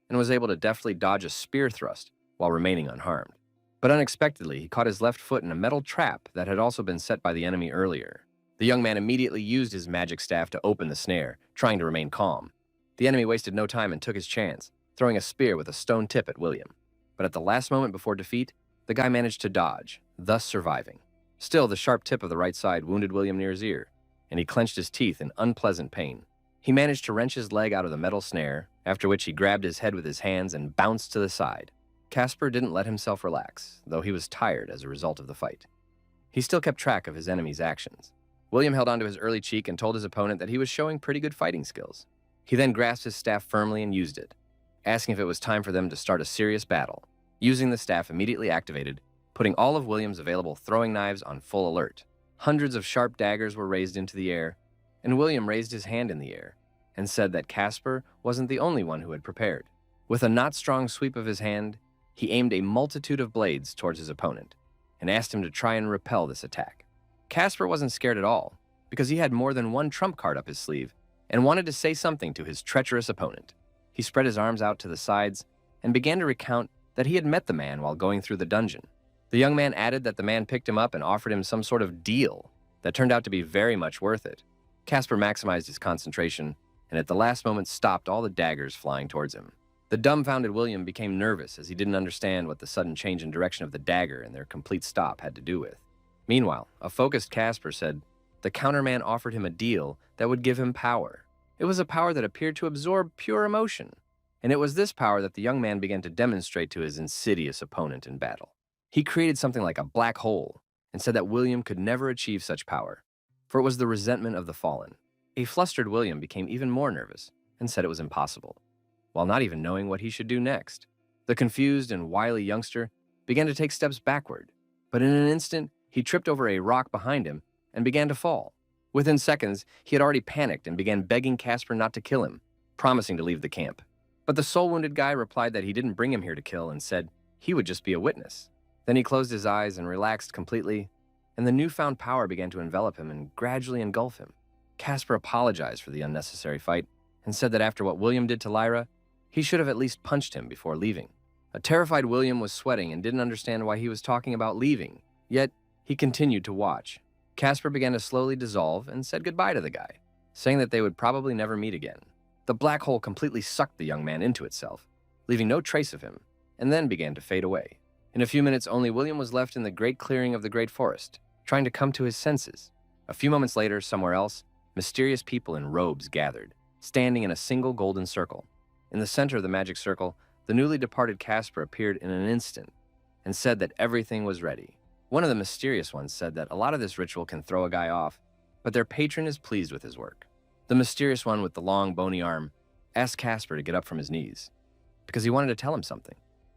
and was able to deftly dodge a spear thrust while remaining unharmed. But unexpectedly, he caught his left foot in a metal trap that had also been set by the enemy earlier. The young man immediately used his magic staff to open the snare, trying to remain calm. The enemy wasted no time and took his chance, throwing a spear with a stone tip at William. But at the last moment before defeat, the guy managed to dodge, thus surviving. Still, the sharp tip of the right side wounded William near his ear, and he clenched his teeth in unpleasant pain. He managed to wrench his leg out of the metal snare, after which he grabbed his head with his hands and bounced to the side. Casper didn't let himself relax, though he was tired as a result of the fight. He still kept track of his enemy's actions. William held onto his early cheek and told his opponent that he was showing pretty good fighting skills. He then grasped his staff firmly and used it, asking if it was time for them to start a serious battle. Using the staff immediately activated, putting all of William's available throwing knives on full alert. Hundreds of sharp daggers were raised into the air, and William raised his hand in the air and said that Casper wasn't the only one who had prepared. With a not-strong sweep of his hand, he aimed a multitude of blades towards his opponent and asked him to try and repel this attack. Casper wasn't scared at all, because he had more than one trump card up his sleeve and wanted to say something to his treacherous opponent. He spread his arms out to the sides and began to recount that he had met the man while going through the dungeon. The young man added that the man picked him up and offered him some sort of deal that turned out to be very much worth it. Casper maximized his concentration and at the last moment stopped all the daggers flying towards him. The dumbfounded William became nervous as he didn't understand what the sudden change in direction of the dagger and their complete stop had to do with. Meanwhile, a focused Casper said the counterman offered him a deal that would give him power. It was a power that appeared to absorb pure emotion, and it was this power that the young man began to demonstrate to his insidious opponent in battle. He created something like a black hole and said that William could never achieve such power, for it was the resentment of the fallen. A flustered William became even more nervous and said it was impossible, while not even knowing what he should do next. The confused and wily youngster began to take steps backward, but in an instant, he tripped over a rock behind him and began to fall. Within seconds, he had already panicked and began begging Casper not to kill him, promising to leave the camp. But the soul-wounded guy replied that he didn't bring him here to kill and said he would just be a witness. Then he closed his eyes and relaxed completely, and the newfound power began to envelop him and gradually engulf him. Casper apologized for the unnecessary fight and said that after what William did to Lyra, he should have at least punched him before leaving. A terrified William was sweating and didn't understand why he was talking about leaving, yet he continued to watch. Casper began to slowly dissolve and said goodbye to the guy, saying that they would probably never meet again. The black hole completely sucked the young man into itself, leaving no trace of him, and then began to fade away. In a few minutes, only William was left in the great clearing of the great forest, trying to come to his senses. A few moments later, somewhere else, mysterious people in robes gathered, standing in a single golden circle. In the center of the magic circle, the newly departed Casper appeared in an instant and said that everything was ready. One of the mysterious ones said that a lot of this ritual can throw a guy off, but their patron is pleased with his work. The mysterious one with the long, bony arm asked Casper to get up from his knees, because he wanted to tell him something.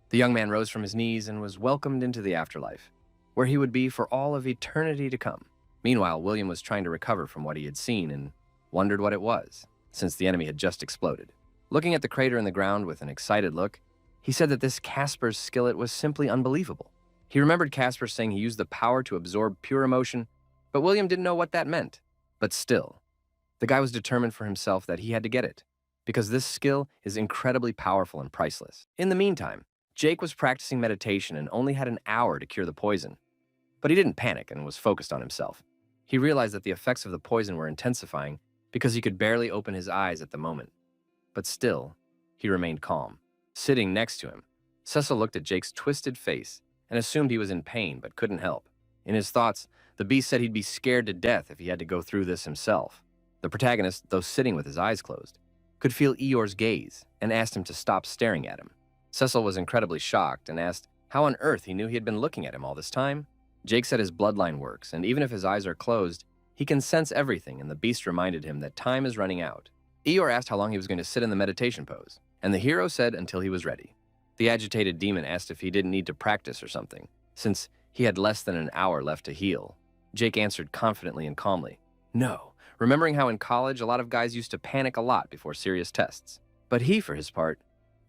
The young man rose from his knees and was welcomed into the afterlife, where he would be for all of eternity to come. Meanwhile, William was trying to recover from what he had seen and wondered what it was, since the enemy had just exploded. Looking at the crater in the ground with an excited look, he said that this Casper's skillet was simply unbelievable. He remembered Casper saying he used the power to absorb pure emotion, but William didn't know what that meant. But still, the guy was determined for himself that he had to get it, because this skill is incredibly powerful and priceless. In the meantime, Jake was practicing meditation and only had an hour to cure the poison. But he didn't panic and was focused on himself. He realized that the effects of the poison were intensifying because he could barely open his eyes at the moment. But still, he remained calm. Sitting next to him, Cecil looked at Jake's twisted face and assumed he was in pain but couldn't help. In his thoughts, the beast said he'd be scared to death if he had to go through this himself. The protagonist, though sitting with his eyes closed, could feel Eeyore's gaze and asked him to stop staring at him. Cecil was incredibly shocked and asked how on earth he knew he had been looking at him all this time. Jake said his bloodline works, and even if his eyes are closed, he can sense everything, and the beast reminded him that time is running out. Eeyore asked how long he was going to sit in the meditation pose, and the hero said until he was ready. The agitated demon asked if he didn't need to practice or something, since he had less than an hour left to heal. Jake answered confidently and calmly, no, remembering how in college a lot of guys used to panic a lot before serious tests. But he, for his part,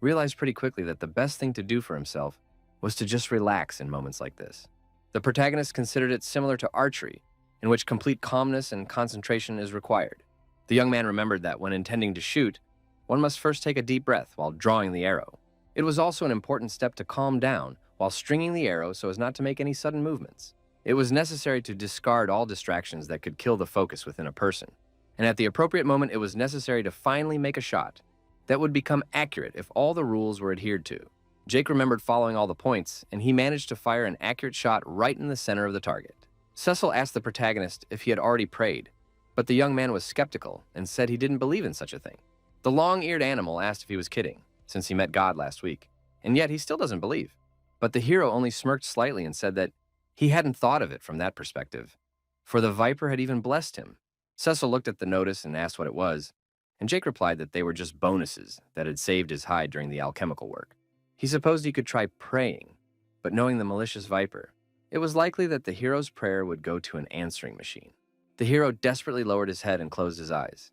realized pretty quickly that the best thing to do for himself was to just relax in moments like this. The protagonist considered it similar to archery, in which complete calmness and concentration is required. The young man remembered that when intending to shoot, one must first take a deep breath while drawing the arrow. It was also an important step to calm down while stringing the arrow so as not to make any sudden movements. It was necessary to discard all distractions that could kill the focus within a person. And at the appropriate moment, it was necessary to finally make a shot that would become accurate if all the rules were adhered to. Jake remembered following all the points, and he managed to fire an accurate shot right in the center of the target. Cecil asked the protagonist if he had already prayed, but the young man was skeptical and said he didn't believe in such a thing. The long-eared animal asked if he was kidding, since he met God last week, and yet he still doesn't believe. But the hero only smirked slightly and said that he hadn't thought of it from that perspective, for the viper had even blessed him. Cecil looked at the notice and asked what it was, and Jake replied that they were just bonuses that had saved his hide during the alchemical work. He supposed he could try praying, but knowing the malicious viper, it was likely that the hero's prayer would go to an answering machine. The hero desperately lowered his head and closed his eyes,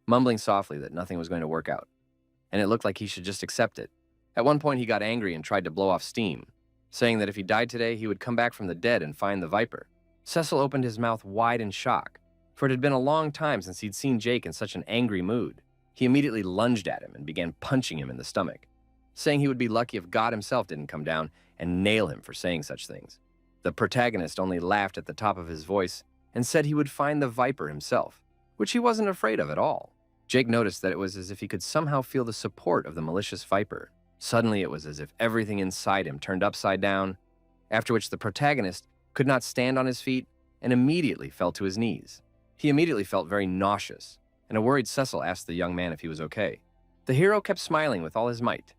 mumbling softly that nothing was going to work out, and it looked like he should just accept it. At one point, he got angry and tried to blow off steam, saying that if he died today, he would come back from the dead and find the viper. Cecil opened his mouth wide in shock, for it had been a long time since he'd seen Jake in such an angry mood. He immediately lunged at him and began punching him in the stomach, saying he would be lucky if God himself didn't come down and nail him for saying such things. The protagonist only laughed at the top of his voice and said he would find the viper himself, which he wasn't afraid of at all. Jake noticed that it was as if he could somehow feel the support of the malicious viper. Suddenly, it was as if everything inside him turned upside down, after which the protagonist could not stand on his feet and immediately fell to his knees. He immediately felt very nauseous, and a worried Cecil asked the young man if he was okay. The hero kept smiling with all his might,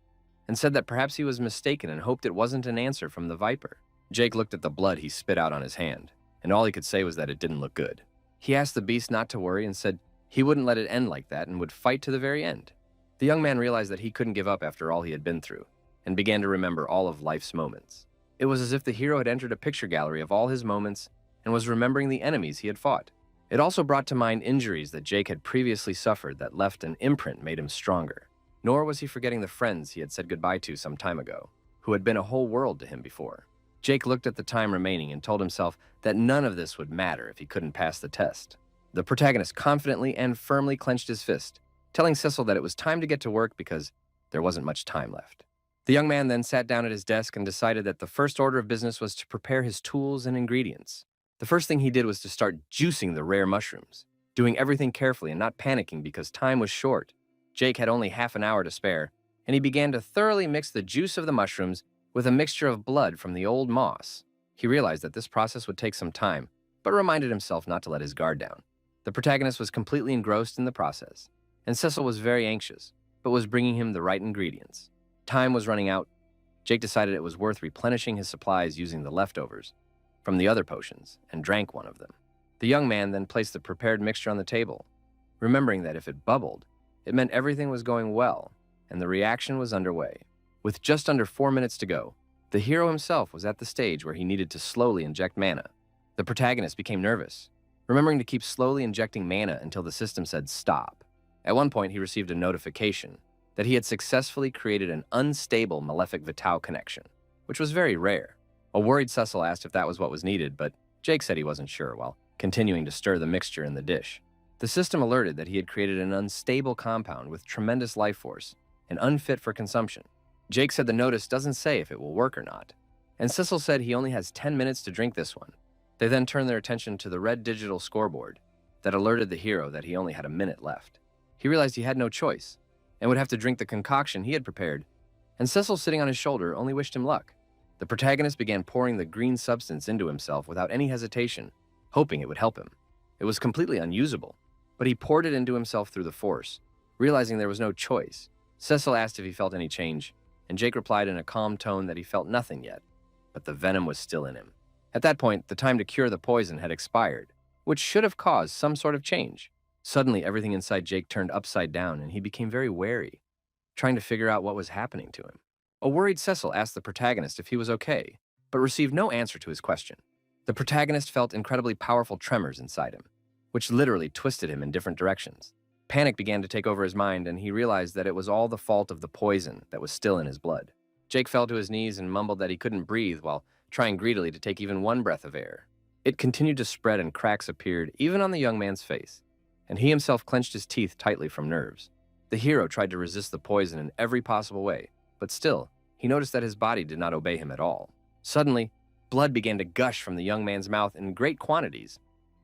and said that perhaps he was mistaken and hoped it wasn't an answer from the viper. Jake looked at the blood he spit out on his hand, and all he could say was that it didn't look good. He asked the beast not to worry and said he wouldn't let it end like that and would fight to the very end. The young man realized that he couldn't give up after all he had been through, and began to remember all of life's moments. It was as if the hero had entered a picture gallery of all his moments and was remembering the enemies he had fought. It also brought to mind injuries that Jake had previously suffered that left an imprint made him stronger. Nor was he forgetting the friends he had said goodbye to some time ago, who had been a whole world to him before. Jake looked at the time remaining and told himself that none of this would matter if he couldn't pass the test. The protagonist confidently and firmly clenched his fist, telling Cecil that it was time to get to work because there wasn't much time left. The young man then sat down at his desk and decided that the first order of business was to prepare his tools and ingredients. The first thing he did was to start juicing the rare mushrooms, doing everything carefully and not panicking because time was short. Jake had only half an hour to spare, and he began to thoroughly mix the juice of the mushrooms with a mixture of blood from the old moss. He realized that this process would take some time, but reminded himself not to let his guard down. The protagonist was completely engrossed in the process, and Cecil was very anxious, but was bringing him the right ingredients. Time was running out. Jake decided it was worth replenishing his supplies using the leftovers from the other potions and drank one of them. The young man then placed the prepared mixture on the table, remembering that if it bubbled, it meant everything was going well, and the reaction was underway. With just under 4 minutes to go, the hero himself was at the stage where he needed to slowly inject mana. The protagonist became nervous, remembering to keep slowly injecting mana until the system said stop. At one point, he received a notification that he had successfully created an unstable malefic vital connection, which was very rare. A worried Cecil asked if that was what was needed, but Jake said he wasn't sure while continuing to stir the mixture in the dish. The system alerted that he had created an unstable compound with tremendous life force and unfit for consumption. Jake said the notice doesn't say if it will work or not, and Cecil said he only has 10 minutes to drink this one. They then turned their attention to the red digital scoreboard that alerted the hero that he only had a minute left. He realized he had no choice and would have to drink the concoction he had prepared, and Cecil sitting on his shoulder only wished him luck. The protagonist began pouring the green substance into himself without any hesitation, hoping it would help him. It was completely unusable, but he poured it into himself through the force, realizing there was no choice. Cecil asked if he felt any change, and Jake replied in a calm tone that he felt nothing yet, but the venom was still in him. At that point, the time to cure the poison had expired, which should have caused some sort of change. Suddenly, everything inside Jake turned upside down, and he became very wary, trying to figure out what was happening to him. A worried Cecil asked the protagonist if he was okay, but received no answer to his question. The protagonist felt incredibly powerful tremors inside him, which literally twisted him in different directions. Panic began to take over his mind, and he realized that it was all the fault of the poison that was still in his blood. Jake fell to his knees and mumbled that he couldn't breathe while trying greedily to take even one breath of air. It continued to spread and cracks appeared even on the young man's face, and he himself clenched his teeth tightly from nerves. The hero tried to resist the poison in every possible way, but still, he noticed that his body did not obey him at all. Suddenly, blood began to gush from the young man's mouth in great quantities,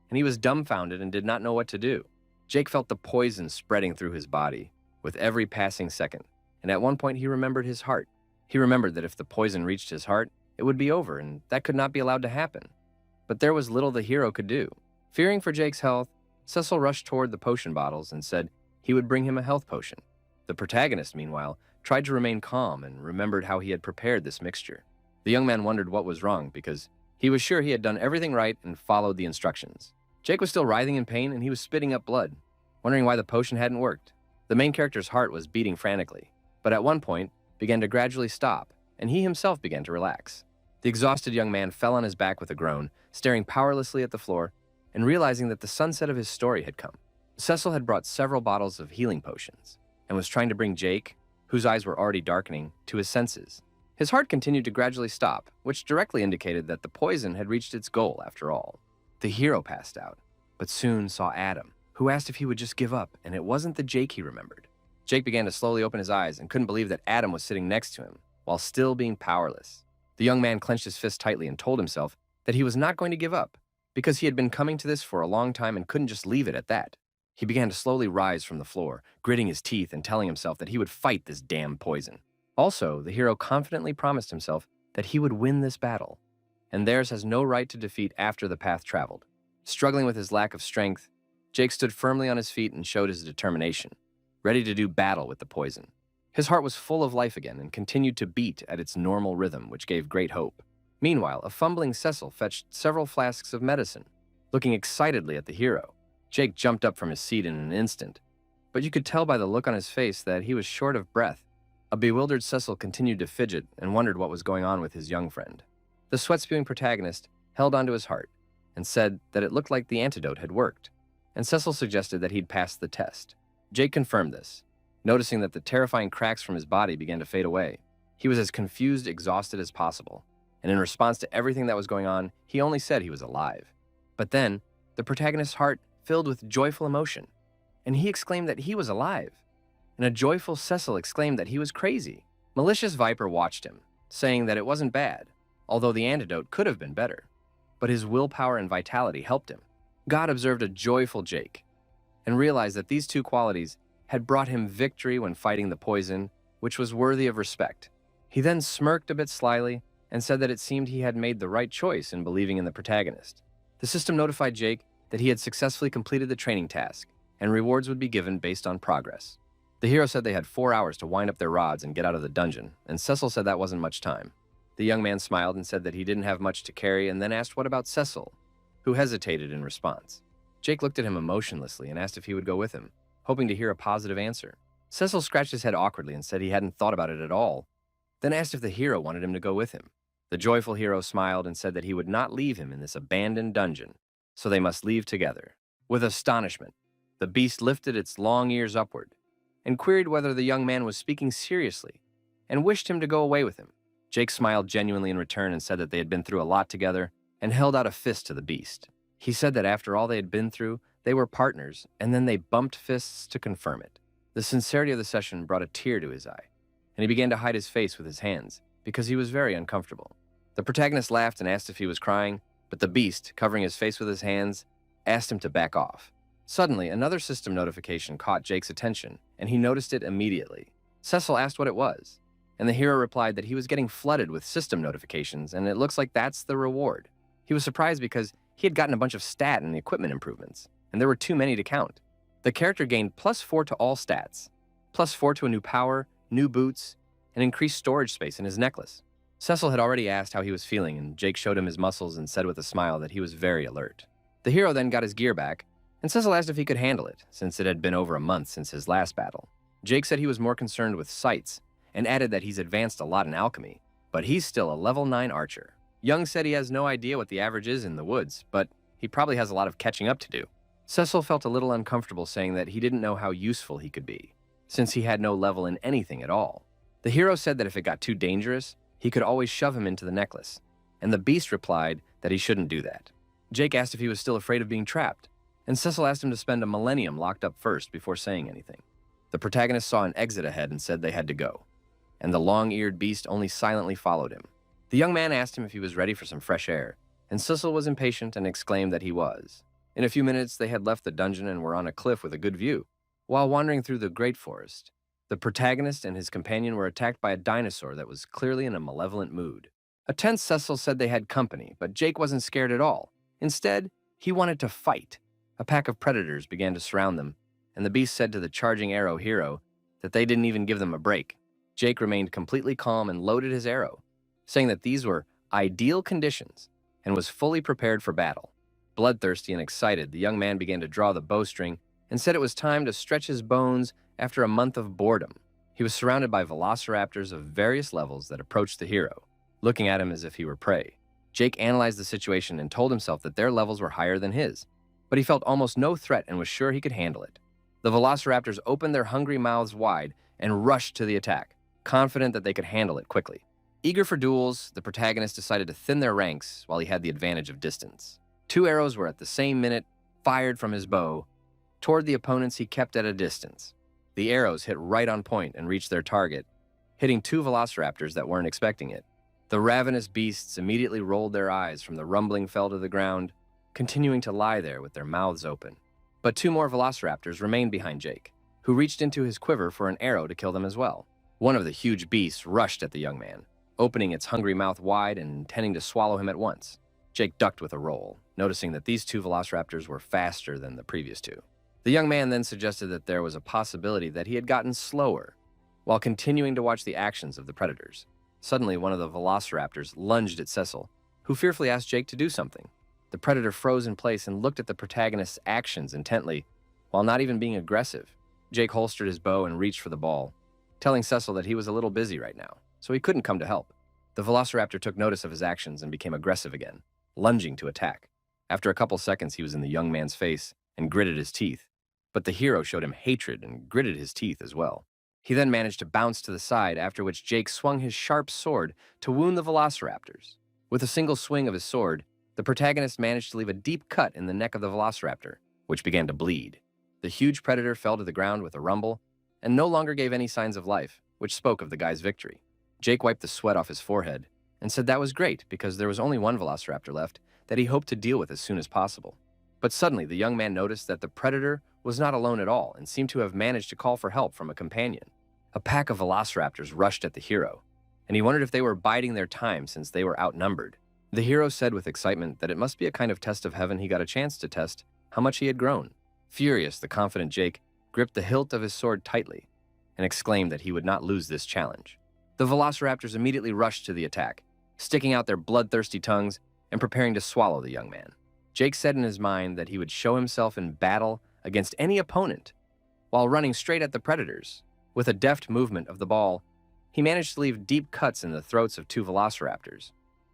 and he was dumbfounded and did not know what to do. Jake felt the poison spreading through his body with every passing second, and at one point he remembered his heart. He remembered that if the poison reached his heart, it would be over, and that could not be allowed to happen. But there was little the hero could do. Fearing for Jake's health, Cecil rushed toward the potion bottles and said he would bring him a health potion. The protagonist, meanwhile, tried to remain calm and remembered how he had prepared this mixture. The young man wondered what was wrong because he was sure he had done everything right and followed the instructions. Jake was still writhing in pain and he was spitting up blood, wondering why the potion hadn't worked. The main character's heart was beating frantically, but at one point began to gradually stop, and he himself began to relax. The exhausted young man fell on his back with a groan, staring powerlessly at the floor and realizing that the sunset of his story had come. Cecil had brought several bottles of healing potions and was trying to bring Jake, whose eyes were already darkening, to his senses. His heart continued to gradually stop, which directly indicated that the poison had reached its goal after all. The hero passed out, but soon saw Adam, who asked if he would just give up, and it wasn't the Jake he remembered. Jake began to slowly open his eyes and couldn't believe that Adam was sitting next to him, while still being powerless. The young man clenched his fist tightly and told himself that he was not going to give up, because he had been coming to this for a long time and couldn't just leave it at that. He began to slowly rise from the floor, gritting his teeth and telling himself that he would fight this damn poison. Also, the hero confidently promised himself that he would win this battle, and theirs has no right to defeat after the path traveled. Struggling with his lack of strength, Jake stood firmly on his feet and showed his determination, ready to do battle with the poison. His heart was full of life again and continued to beat at its normal rhythm, which gave great hope. Meanwhile, a fumbling Cecil fetched several flasks of medicine, looking excitedly at the hero. Jake jumped up from his seat in an instant, but you could tell by the look on his face that he was short of breath. A bewildered Cecil continued to fidget and wondered what was going on with his young friend. The sweat-spewing protagonist held onto his heart and said that it looked like the antidote had worked. and Cecil suggested that he'd pass the test. Jake confirmed this, noticing that the terrifying cracks from his body began to fade away. He was as confused, exhausted as possible, and in response to everything that was going on, he only said he was alive. But then, the protagonist's heart filled with joyful emotion, and he exclaimed that he was alive, and a joyful Cecil exclaimed that he was crazy. Malicious Viper watched him, saying that it wasn't bad, although the antidote could have been better. But his willpower and vitality helped him. God observed a joyful Jake and realized that these two qualities had brought him victory when fighting the poison, which was worthy of respect. He then smirked a bit slyly and said that it seemed he had made the right choice in believing in the protagonist. The system notified Jake that he had successfully completed the training task, and rewards would be given based on progress. The hero said they had 4 hours to wind up their rods and get out of the dungeon, and Cecil said that wasn't much time. The young man smiled and said that he didn't have much to carry, and then asked what about Cecil, who hesitated in response. Jake looked at him emotionlessly and asked if he would go with him, hoping to hear a positive answer. Cecil scratched his head awkwardly and said he hadn't thought about it at all, then asked if the hero wanted him to go with him. The joyful hero smiled and said that he would not leave him in this abandoned dungeon, so they must leave together. With astonishment, the beast lifted its long ears upward and queried whether the young man was speaking seriously and wished him to go away with him. Jake smiled genuinely in return and said that they had been through a lot together and held out a fist to the beast. He said that after all they had been through, they were partners, and then they bumped fists to confirm it. The sincerity of the session brought a tear to his eye, and he began to hide his face with his hands because he was very uncomfortable. The protagonist laughed and asked if he was crying, but the beast, covering his face with his hands, asked him to back off. Suddenly, another system notification caught Jake's attention, and he noticed it immediately. Cecil asked what it was, and the hero replied that he was getting flooded with system notifications, and it looks like that's the reward. He was surprised because he had gotten a bunch of stat and equipment improvements, and there were too many to count. The character gained +4 to all stats, +4 to a new power, new boots, and increased storage space in his necklace. Cecil had already asked how he was feeling, and Jake showed him his muscles and said with a smile that he was very alert. The hero then got his gear back, and Cecil asked if he could handle it, since it had been over a month since his last battle. Jake said he was more concerned with sights, and added that he's advanced a lot in alchemy, but he's still a level 9 archer. Young said he has no idea what the average is in the woods, but he probably has a lot of catching up to do. Cecil felt a little uncomfortable saying that he didn't know how useful he could be, since he had no level in anything at all. The hero said that if it got too dangerous, he could always shove him into the necklace, and the beast replied that he shouldn't do that. Jake asked if he was still afraid of being trapped, and Cecil asked him to spend a millennium locked up first before saying anything. The protagonist saw an exit ahead and said they had to go, and the long-eared beast only silently followed him. The young man asked him if he was ready for some fresh air, and Cecil was impatient and exclaimed that he was. In a few minutes, they had left the dungeon and were on a cliff with a good view. While wandering through the great forest, the protagonist and his companion were attacked by a dinosaur that was clearly in a malevolent mood. A tense Cecil said they had company, but Jake wasn't scared at all. Instead, he wanted to fight. A pack of predators began to surround them, and the beast said to the charging arrow hero that they didn't even give them a break. Jake remained completely calm and loaded his arrow, saying that these were ideal conditions and was fully prepared for battle. Bloodthirsty and excited, the young man began to draw the bowstring and said it was time to stretch his bones after a month of boredom. He was surrounded by velociraptors of various levels that approached the hero, looking at him as if he were prey. Jake analyzed the situation and told himself that their levels were higher than his, but he felt almost no threat and was sure he could handle it. The velociraptors opened their hungry mouths wide and rushed to the attack, confident that they could handle it quickly. Eager for duels, the protagonist decided to thin their ranks while he had the advantage of distance. 2 arrows were at the same minute fired from his bow toward the opponents he kept at a distance. The arrows hit right on point and reached their target, hitting 2 velociraptors that weren't expecting it. The ravenous beasts immediately rolled their eyes from the rumbling fell to the ground, continuing to lie there with their mouths open. But 2 more velociraptors remained behind Jake, who reached into his quiver for an arrow to kill them as well. One of the huge beasts rushed at the young man, opening its hungry mouth wide and intending to swallow him at once. Jake ducked with a roll, noticing that these 2 velociraptors were faster than the previous 2. The young man then suggested that there was a possibility that he had gotten slower, while continuing to watch the actions of the predators. Suddenly, one of the velociraptors lunged at Cecil, who fearfully asked Jake to do something. The predator froze in place and looked at the protagonist's actions intently, while not even being aggressive. Jake holstered his bow and reached for the ball, telling Cecil that he was a little busy right now, so he couldn't come to help. The velociraptor took notice of his actions and became aggressive again, lunging to attack. After a couple seconds, he was in the young man's face and gritted his teeth. But the hero showed him hatred and gritted his teeth as well. He then managed to bounce to the side, after which Jake swung his sharp sword to wound the velociraptors. With a single swing of his sword, the protagonist managed to leave a deep cut in the neck of the velociraptor, which began to bleed. The huge predator fell to the ground with a rumble and no longer gave any signs of life, which spoke of the guy's victory. Jake wiped the sweat off his forehead and said that was great because there was only one velociraptor left that he hoped to deal with as soon as possible. But suddenly, the young man noticed that the predator was not alone at all and seemed to have managed to call for help from a companion. A pack of velociraptors rushed at the hero, and he wondered if they were biding their time since they were outnumbered. The hero said with excitement that it must be a kind of test of heaven he got a chance to test how much he had grown. Furious, the confident Jake gripped the hilt of his sword tightly and exclaimed that he would not lose this challenge. The velociraptors immediately rushed to the attack, sticking out their bloodthirsty tongues and preparing to swallow the young man. Jake said in his mind that he would show himself in battle against any opponent while running straight at the predators. With a deft movement of the ball, he managed to leave deep cuts in the throats of two velociraptors,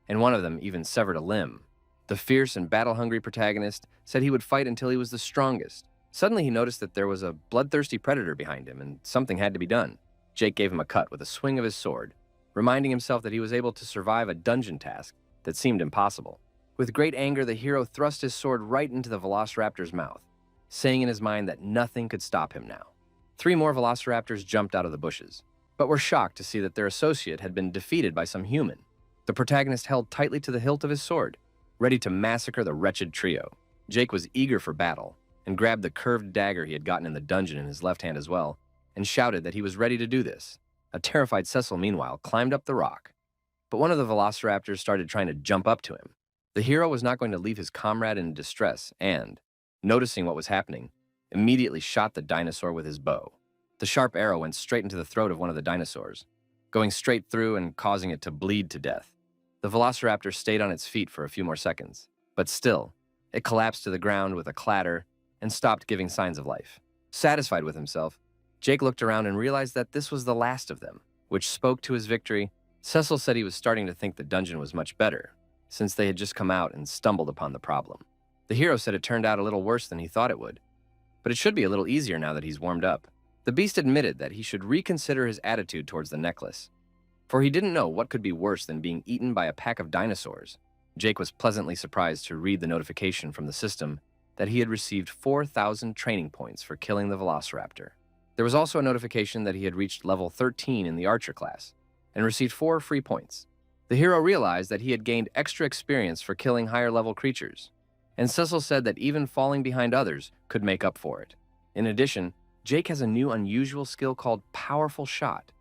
and one of them even severed a limb. The fierce and battle-hungry protagonist said he would fight until he was the strongest. Suddenly he noticed that there was a bloodthirsty predator behind him, and something had to be done. Jake gave him a cut with a swing of his sword, reminding himself that he was able to survive a dungeon task that seemed impossible. With great anger, the hero thrust his sword right into the velociraptor's mouth, saying in his mind that nothing could stop him now. 3 more velociraptors jumped out of the bushes, but were shocked to see that their associate had been defeated by some human. The protagonist held tightly to the hilt of his sword, ready to massacre the wretched trio. Jake was eager for battle and grabbed the curved dagger he had gotten in the dungeon in his left hand as well, and shouted that he was ready to do this. A terrified Cecil, meanwhile, climbed up the rock, but one of the velociraptors started trying to jump up to him. The hero was not going to leave his comrade in distress and, noticing what was happening, immediately shot the dinosaur with his bow. The sharp arrow went straight into the throat of one of the dinosaurs, going straight through and causing it to bleed to death. The velociraptor stayed on its feet for a few more seconds, but still, it collapsed to the ground with a clatter and stopped giving signs of life. Satisfied with himself, Jake looked around and realized that this was the last of them, which spoke to his victory. Cecil said he was starting to think the dungeon was much better, since they had just come out and stumbled upon the problem. The hero said it turned out a little worse than he thought it would, but it should be a little easier now that he's warmed up. The beast admitted that he should reconsider his attitude towards the necklace, for he didn't know what could be worse than being eaten by a pack of dinosaurs. Jake was pleasantly surprised to read the notification from the system that he had received 4,000 training points for killing the velociraptor. There was also a notification that he had reached level 13 in the archer class and received 4 free points. The hero realized that he had gained extra experience for killing higher-level creatures, and Cecil said that even falling behind others could make up for it. In addition, Jake has a new unusual skill called Powerful Shot,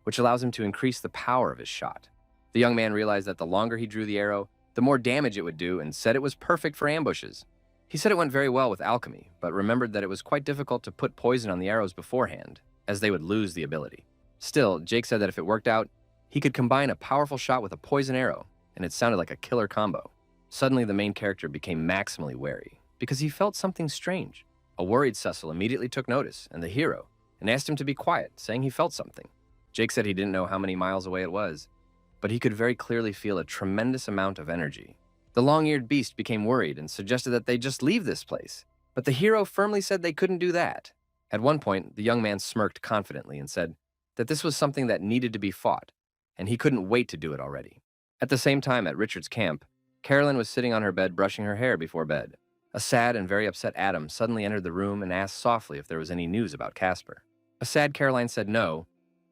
which allows him to increase the power of his shot. The young man realized that the longer he drew the arrow, the more damage it would do, and said it was perfect for ambushes. He said it went very well with alchemy, but remembered that it was quite difficult to put poison on the arrows beforehand, as they would lose the ability. Still, Jake said that if it worked out, he could combine a powerful shot with a poison arrow, and it sounded like a killer combo. Suddenly, the main character became maximally wary, because he felt something strange. A worried Cecil immediately took notice, and the hero, and asked him to be quiet, saying he felt something. Jake said he didn't know how many miles away it was, but he could very clearly feel a tremendous amount of energy. The long-eared beast became worried and suggested that they just leave this place, but the hero firmly said they couldn't do that. At one point, the young man smirked confidently and said that this was something that needed to be fought, and he couldn't wait to do it already. At the same time, at Richard's camp, Carolyn was sitting on her bed brushing her hair before bed. A sad and very upset Adam suddenly entered the room and asked softly if there was any news about Casper. A sad Caroline said no,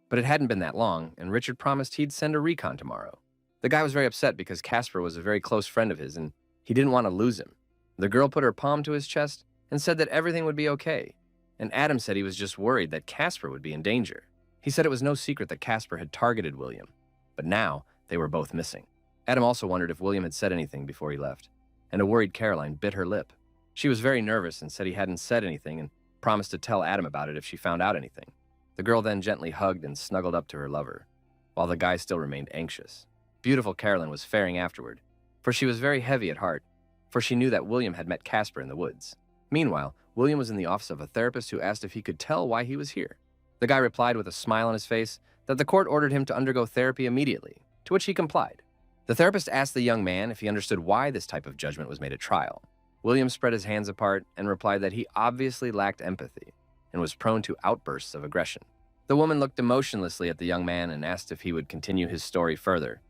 but it hadn't been that long, and Richard promised he'd send a recon tomorrow. The guy was very upset because Casper was a very close friend of his, and he didn't want to lose him. The girl put her palm to his chest and said that everything would be okay, and Adam said he was just worried that Casper would be in danger. He said it was no secret that Casper had targeted William, but now they were both missing. Adam also wondered if William had said anything before he left, and a worried Caroline bit her lip. She was very nervous and said he hadn't said anything and promised to tell Adam about it if she found out anything. The girl then gently hugged and snuggled up to her lover, while the guy still remained anxious. Beautiful Carolyn was faring afterward, for she was very heavy at heart, for she knew that William had met Casper in the woods. Meanwhile, William was in the office of a therapist who asked if he could tell why he was here. The guy replied with a smile on his face that the court ordered him to undergo therapy immediately, to which he complied. The therapist asked the young man if he understood why this type of judgment was made at trial. William spread his hands apart and replied that he obviously lacked empathy and was prone to outbursts of aggression. The woman looked emotionlessly at the young man and asked if he would continue his story further,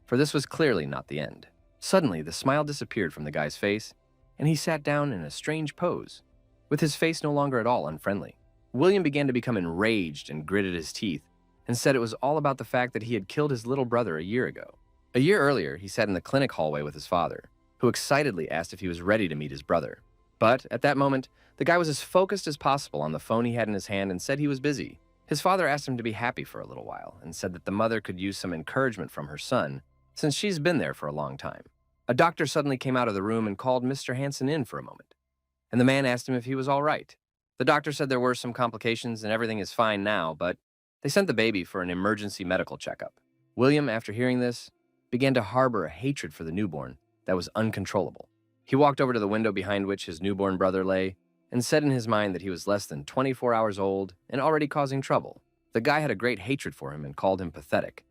for this was clearly not the end. Suddenly, the smile disappeared from the guy's face, and he sat down in a strange pose, with his face no longer at all unfriendly. William began to become enraged and gritted his teeth, and said it was all about the fact that he had killed his little brother a year ago. A year earlier, he sat in the clinic hallway with his father, who excitedly asked if he was ready to meet his brother. But at that moment, the guy was as focused as possible on the phone he had in his hand and said he was busy. His father asked him to be happy for a little while and said that the mother could use some encouragement from her son, since she's been there for a long time. A doctor suddenly came out of the room and called Mr. Hansen in for a moment, and the man asked him if he was all right. The doctor said there were some complications and everything is fine now, but they sent the baby for an emergency medical checkup. William, after hearing this, began to harbor a hatred for the newborn that was uncontrollable. He walked over to the window behind which his newborn brother lay and said in his mind that he was less than 24 hours old and already causing trouble. The guy had a great hatred for him and called him pathetic,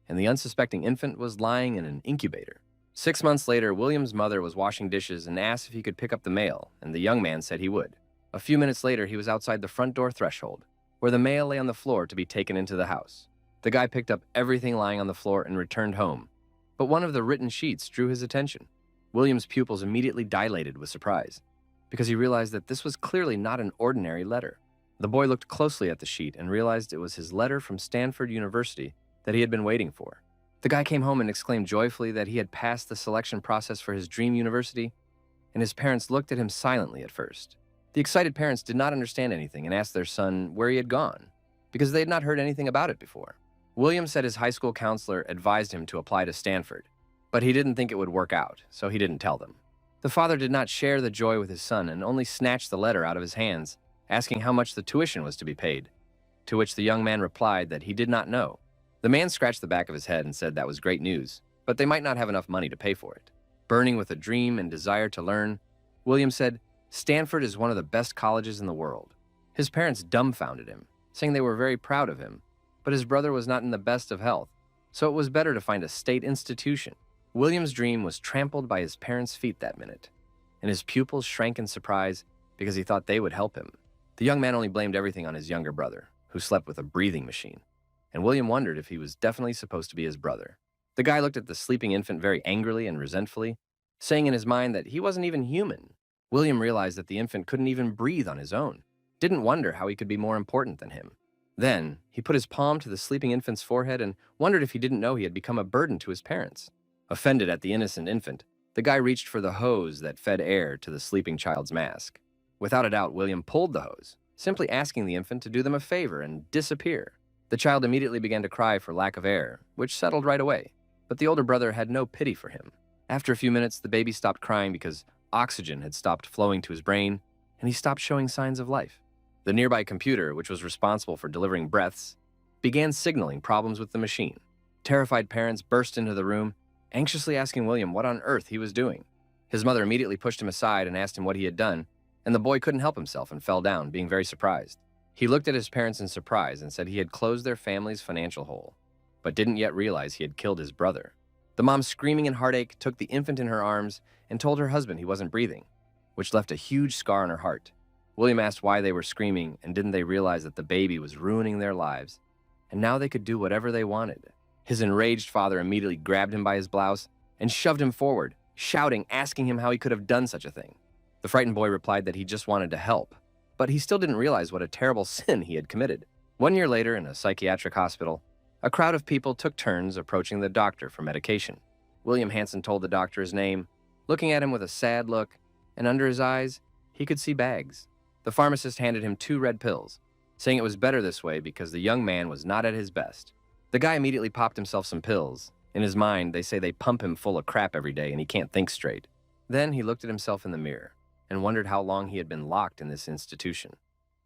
and the unsuspecting infant was lying in an incubator. 6 months later, William's mother was washing dishes and asked if he could pick up the mail, and the young man said he would. A few minutes later, he was outside the front door threshold, where the mail lay on the floor to be taken into the house. The guy picked up everything lying on the floor and returned home, but one of the written sheets drew his attention. William's pupils immediately dilated with surprise, because he realized that this was clearly not an ordinary letter. The boy looked closely at the sheet and realized it was his letter from Stanford University that he had been waiting for. The guy came home and exclaimed joyfully that he had passed the selection process for his dream university, and his parents looked at him silently at first. The excited parents did not understand anything and asked their son where he had gone, because they had not heard anything about it before. William said his high school counselor advised him to apply to Stanford, but he didn't think it would work out, so he didn't tell them. The father did not share the joy with his son and only snatched the letter out of his hands, asking how much the tuition was to be paid, to which the young man replied that he did not know. The man scratched the back of his head and said that was great news, but they might not have enough money to pay for it. Burning with a dream and desire to learn, William said, "Stanford is one of the best colleges in the world." His parents dumbfounded him, saying they were very proud of him, but his brother was not in the best of health, so it was better to find a state institution. William's dream was trampled by his parents' feet that minute, and his pupils shrank in surprise because he thought they would help him. The young man only blamed everything on his younger brother, who slept with a breathing machine, and William wondered if he was definitely supposed to be his brother. The guy looked at the sleeping infant very angrily and resentfully, saying in his mind that he wasn't even human. William realized that the infant couldn't even breathe on his own, didn't wonder how he could be more important than him. Then, he put his palm to the sleeping infant's forehead and wondered if he didn't know he had become a burden to his parents. Offended at the innocent infant, the guy reached for the hose that fed air to the sleeping child's mask. Without a doubt, William pulled the hose, simply asking the infant to do them a favor and disappear. The child immediately began to cry for lack of air, which settled right away, but the older brother had no pity for him. After a few minutes, the baby stopped crying because oxygen had stopped flowing to his brain, and he stopped showing signs of life. The nearby computer, which was responsible for delivering breaths, began signaling problems with the machine. Terrified parents burst into the room, anxiously asking William what on earth he was doing. His mother immediately pushed him aside and asked him what he had done, and the boy couldn't help himself and fell down, being very surprised. He looked at his parents in surprise and said he had closed their family's financial hole, but didn't yet realize he had killed his brother. The mom, screaming in heartache, took the infant in her arms and told her husband he wasn't breathing, which left a huge scar on her heart. William asked why they were screaming, and didn't they realize that the baby was ruining their lives, and now they could do whatever they wanted. His enraged father immediately grabbed him by his blouse and shoved him forward, shouting, asking him how he could have done such a thing. The frightened boy replied that he just wanted to help, but he still didn't realize what a terrible sin he had committed. 1 year later, in a psychiatric hospital, a crowd of people took turns approaching the doctor for medication. William Hansen told the doctor his name, looking at him with a sad look, and under his eyes, he could see bags. The pharmacist handed him 2 red pills, saying it was better this way because the young man was not at his best. The guy immediately popped himself some pills. In his mind, they say they pump him full of crap every day and he can't think straight. Then he looked at himself in the mirror and wondered how long he had been locked in this institution.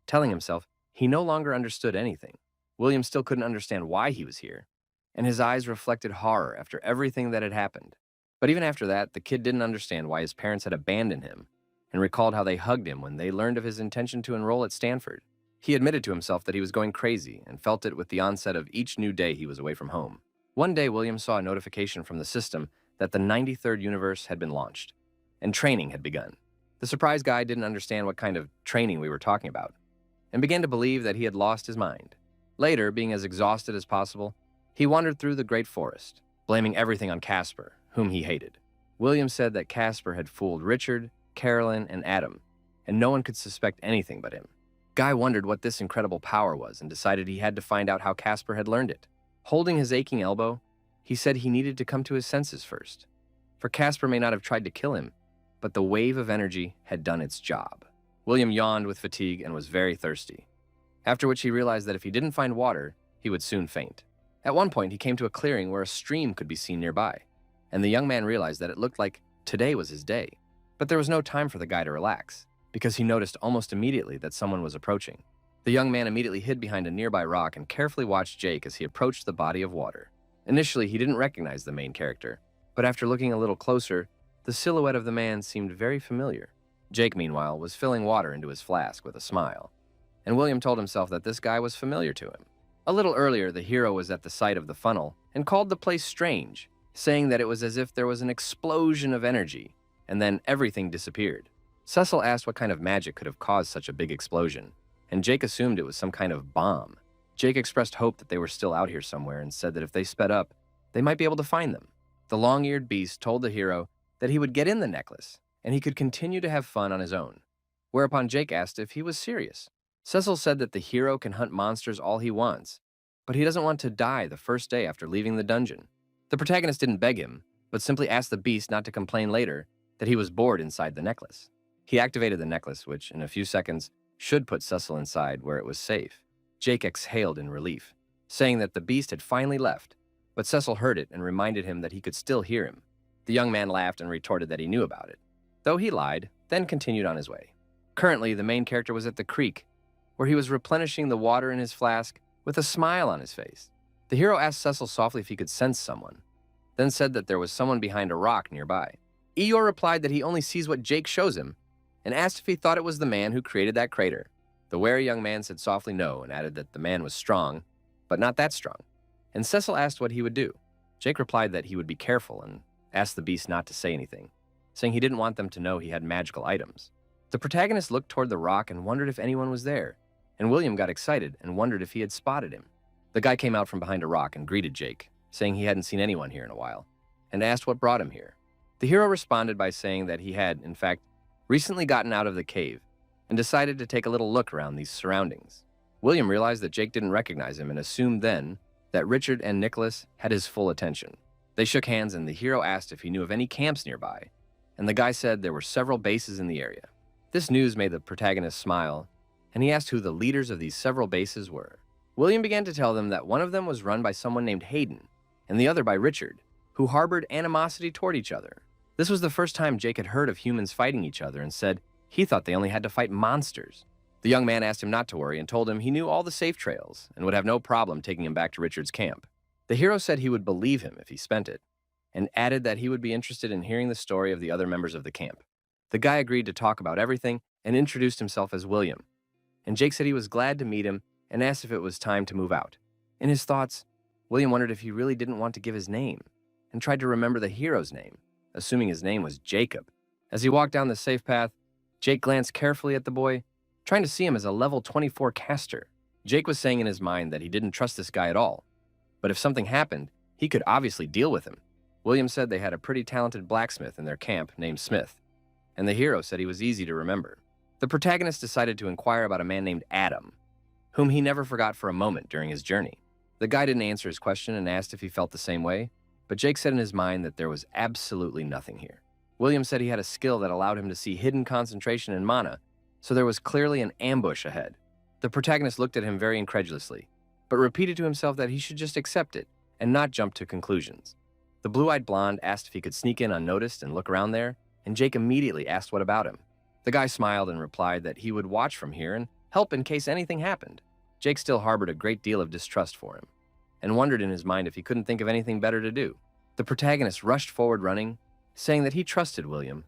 Telling himself he no longer understood anything, William still couldn't understand why he was here, and his eyes reflected horror after everything that had happened. But even after that, the kid didn't understand why his parents had abandoned him, and recalled how they hugged him when they learned of his intention to enroll at Stanford. He admitted to himself that he was going crazy and felt it with the onset of each new day he was away from home. One day, William saw a notification from the system that the 93rd universe had been launched, and training had begun. The surprised guy didn't understand what kind of training we were talking about and began to believe that he had lost his mind. Later, being as exhausted as possible, he wandered through the great forest, blaming everything on Casper, whom he hated. William said that Casper had fooled Richard, Carolyn, and Adam, and no one could suspect anything but him. Guy wondered what this incredible power was and decided he had to find out how Casper had learned it. Holding his aching elbow, he said he needed to come to his senses first. For Casper may not have tried to kill him, but the wave of energy had done its job. William yawned with fatigue and was very thirsty, after which he realized that if he didn't find water, he would soon faint. At one point, he came to a clearing where a stream could be seen nearby, and the young man realized that it looked like today was his day. But there was no time for the guy to relax, because he noticed almost immediately that someone was approaching. The young man immediately hid behind a nearby rock and carefully watched Jake as he approached the body of water. Initially, he didn't recognize the main character, but after looking a little closer, the silhouette of the man seemed very familiar. Jake, meanwhile, was filling water into his flask with a smile, and William told himself that this guy was familiar to him. A little earlier, the hero was at the site of the funnel and called the place strange, saying that it was as if there was an explosion of energy, and then everything disappeared. Cecil asked what kind of magic could have caused such a big explosion, and Jake assumed it was some kind of bomb. Jake expressed hope that they were still out here somewhere and said that if they sped up, they might be able to find them. The long-eared beast told the hero that he would get in the necklace, and he could continue to have fun on his own, whereupon Jake asked if he was serious. Cecil said that the hero can hunt monsters all he wants, but he doesn't want to die the first day after leaving the dungeon. The protagonist didn't beg him, but simply asked the beast not to complain later that he was bored inside the necklace. He activated the necklace, which in a few seconds should put Cecil inside where it was safe. Jake exhaled in relief, saying that the beast had finally left, but Cecil heard it and reminded him that he could still hear him. The young man laughed and retorted that he knew about it, though he lied, then continued on his way. Currently, the main character was at the creek, where he was replenishing the water in his flask with a smile on his face. The hero asked Cecil softly if he could sense someone, then said that there was someone behind a rock nearby. Eeyore replied that he only sees what Jake shows him, and asked if he thought it was the man who created that crater. The wary young man said softly no and added that the man was strong, but not that strong. And Cecil asked what he would do. Jake replied that he would be careful and asked the beast not to say anything, saying he didn't want them to know he had magical items. The protagonist looked toward the rock and wondered if anyone was there, and William got excited and wondered if he had spotted him. The guy came out from behind a rock and greeted Jake, saying he hadn't seen anyone here in a while, and asked what brought him here. The hero responded by saying that he had, in fact, recently gotten out of the cave and decided to take a little look around these surroundings. William realized that Jake didn't recognize him and assumed then that Richard and Nicholas had his full attention. They shook hands and the hero asked if he knew of any camps nearby, and the guy said there were several bases in the area. This news made the protagonist smile, and he asked who the leaders of these several bases were. William began to tell them that one of them was run by someone named Hayden, and the other by Richard, who harbored animosity toward each other. This was the first time Jake had heard of humans fighting each other and said he thought they only had to fight monsters. The young man asked him not to worry and told him he knew all the safe trails and would have no problem taking him back to Richard's camp. The hero said he would believe him if he spent it, and added that he would be interested in hearing the story of the other members of the camp. The guy agreed to talk about everything and introduced himself as William, and Jake said he was glad to meet him and asked if it was time to move out. In his thoughts, William wondered if he really didn't want to give his name and tried to remember the hero's name, assuming his name was Jacob. As he walked down the safe path, Jake glanced carefully at the boy, trying to see him as a level 24 caster. Jake was saying in his mind that he didn't trust this guy at all, but if something happened, he could obviously deal with him. William said they had a pretty talented blacksmith in their camp named Smith, and the hero said he was easy to remember. The protagonist decided to inquire about a man named Adam, whom he never forgot for a moment during his journey. The guy didn't answer his question and asked if he felt the same way, but Jake said in his mind that there was absolutely nothing here. William said he had a skill that allowed him to see hidden concentration in mana, so there was clearly an ambush ahead. The protagonist looked at him very incredulously, but repeated to himself that he should just accept it and not jump to conclusions. The blue-eyed blonde asked if he could sneak in unnoticed and look around there, and Jake immediately asked what about him. The guy smiled and replied that he would watch from here and help in case anything happened. Jake still harbored a great deal of distrust for him, and wondered in his mind if he couldn't think of anything better to do. The protagonist rushed forward running, saying that he trusted William,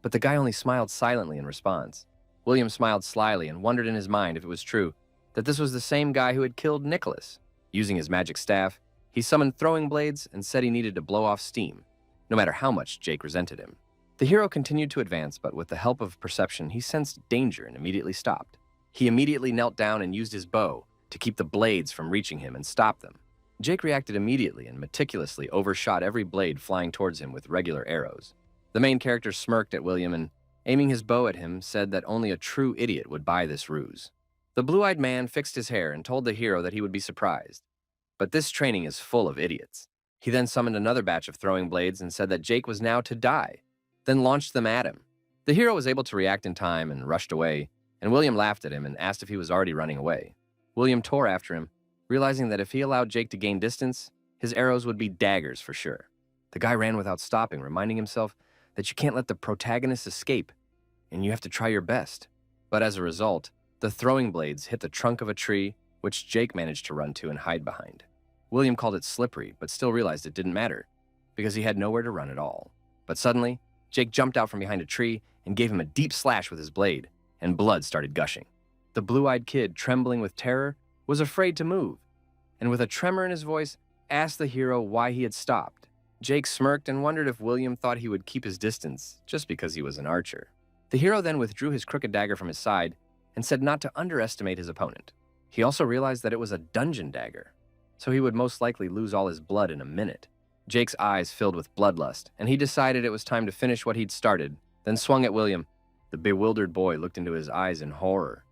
but the guy only smiled silently in response. William smiled slyly and wondered in his mind if it was true that this was the same guy who had killed Nicholas. Using his magic staff, he summoned throwing blades and said he needed to blow off steam, no matter how much Jake resented him. The hero continued to advance, but with the help of perception, he sensed danger and immediately stopped. He immediately knelt down and used his bow to keep the blades from reaching him and stop them. Jake reacted immediately and meticulously overshot every blade flying towards him with regular arrows. The main character smirked at William and, aiming his bow at him, said that only a true idiot would buy this ruse. The blue-eyed man fixed his hair and told the hero that he would be surprised. But this training is full of idiots. He then summoned another batch of throwing blades and said that Jake was now to die, then launched them at him. The hero was able to react in time and rushed away, and William laughed at him and asked if he was already running away. William tore after him, realizing that if he allowed Jake to gain distance, his arrows would be daggers for sure. The guy ran without stopping, reminding himself that you can't let the protagonist escape, and you have to try your best. But as a result, the throwing blades hit the trunk of a tree, which Jake managed to run to and hide behind. William called it slippery, but still realized it didn't matter, because he had nowhere to run at all. But suddenly, Jake jumped out from behind a tree and gave him a deep slash with his blade, and blood started gushing. The blue-eyed kid, trembling with terror, was afraid to move, and with a tremor in his voice, asked the hero why he had stopped. Jake smirked and wondered if William thought he would keep his distance just because he was an archer. The hero then withdrew his crooked dagger from his side and said not to underestimate his opponent. He also realized that it was a dungeon dagger, so he would most likely lose all his blood in a minute. Jake's eyes filled with bloodlust, and he decided it was time to finish what he'd started, then swung at William. The bewildered boy looked into his eyes in horror,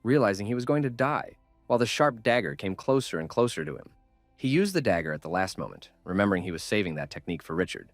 realizing he was going to die, while the sharp dagger came closer and closer to him. He used the dagger at the last moment, remembering he was saving that technique for Richard,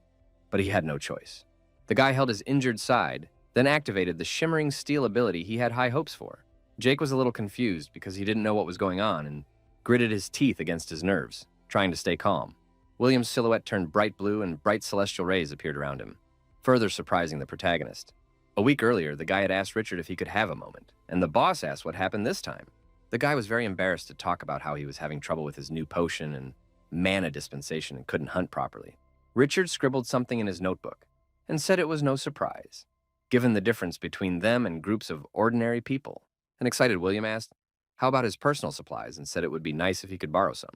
but he had no choice. The guy held his injured side, then activated the shimmering steel ability he had high hopes for. Jake was a little confused because he didn't know what was going on and gritted his teeth against his nerves, trying to stay calm. William's silhouette turned bright blue and bright celestial rays appeared around him, further surprising the protagonist. A week earlier, the guy had asked Richard if he could have a moment, and the boss asked what happened this time. The guy was very embarrassed to talk about how he was having trouble with his new potion and mana dispensation and couldn't hunt properly. Richard scribbled something in his notebook and said it was no surprise, given the difference between them and groups of ordinary people. An excited William asked, how about his personal supplies, and said it would be nice if he could borrow some.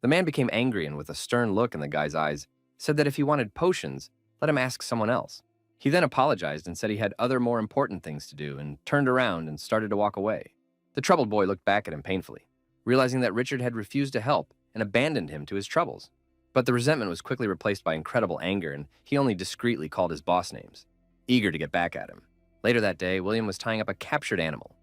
The man became angry and with a stern look in the guy's eyes, said that if he wanted potions, let him ask someone else. He then apologized and said he had other more important things to do and turned around and started to walk away. The troubled boy looked back at him painfully, realizing that Richard had refused to help and abandoned him to his troubles. But the resentment was quickly replaced by incredible anger, and he only discreetly called his boss names, eager to get back at him. Later that day, William was tying up a captured animal,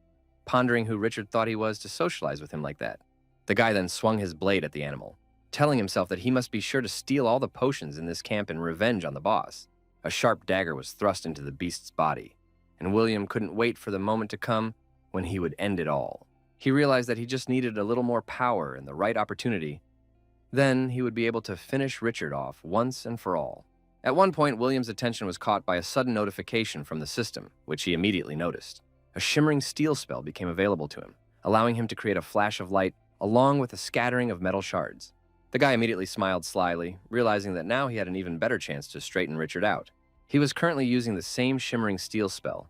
pondering who Richard thought he was to socialize with him like that. The guy then swung his blade at the animal, telling himself that he must be sure to steal all the potions in this camp in revenge on the boss. A sharp dagger was thrust into the beast's body, and William couldn't wait for the moment to come when he would end it all. He realized that he just needed a little more power and the right opportunity. Then he would be able to finish Richard off once and for all. At one point, William's attention was caught by a sudden notification from the system, which he immediately noticed. A shimmering steel spell became available to him, allowing him to create a flash of light along with a scattering of metal shards. The guy immediately smiled slyly, realizing that now he had an even better chance to straighten Richard out. He was currently using the same shimmering steel spell,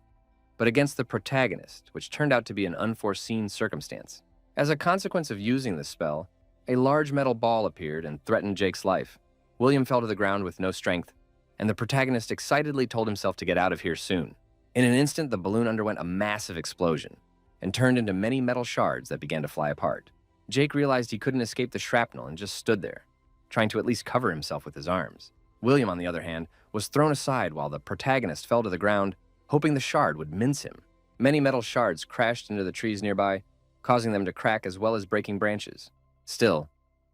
but against the protagonist, which turned out to be an unforeseen circumstance. As a consequence of using this spell, a large metal ball appeared and threatened Jake's life. William fell to the ground with no strength, and the protagonist excitedly told himself to get out of here soon. In an instant, the balloon underwent a massive explosion and turned into many metal shards that began to fly apart. Jake realized he couldn't escape the shrapnel and just stood there, trying to at least cover himself with his arms. William, on the other hand, was thrown aside while the protagonist fell to the ground, hoping the shard would mince him. Many metal shards crashed into the trees nearby, causing them to crack as well as breaking branches. Still,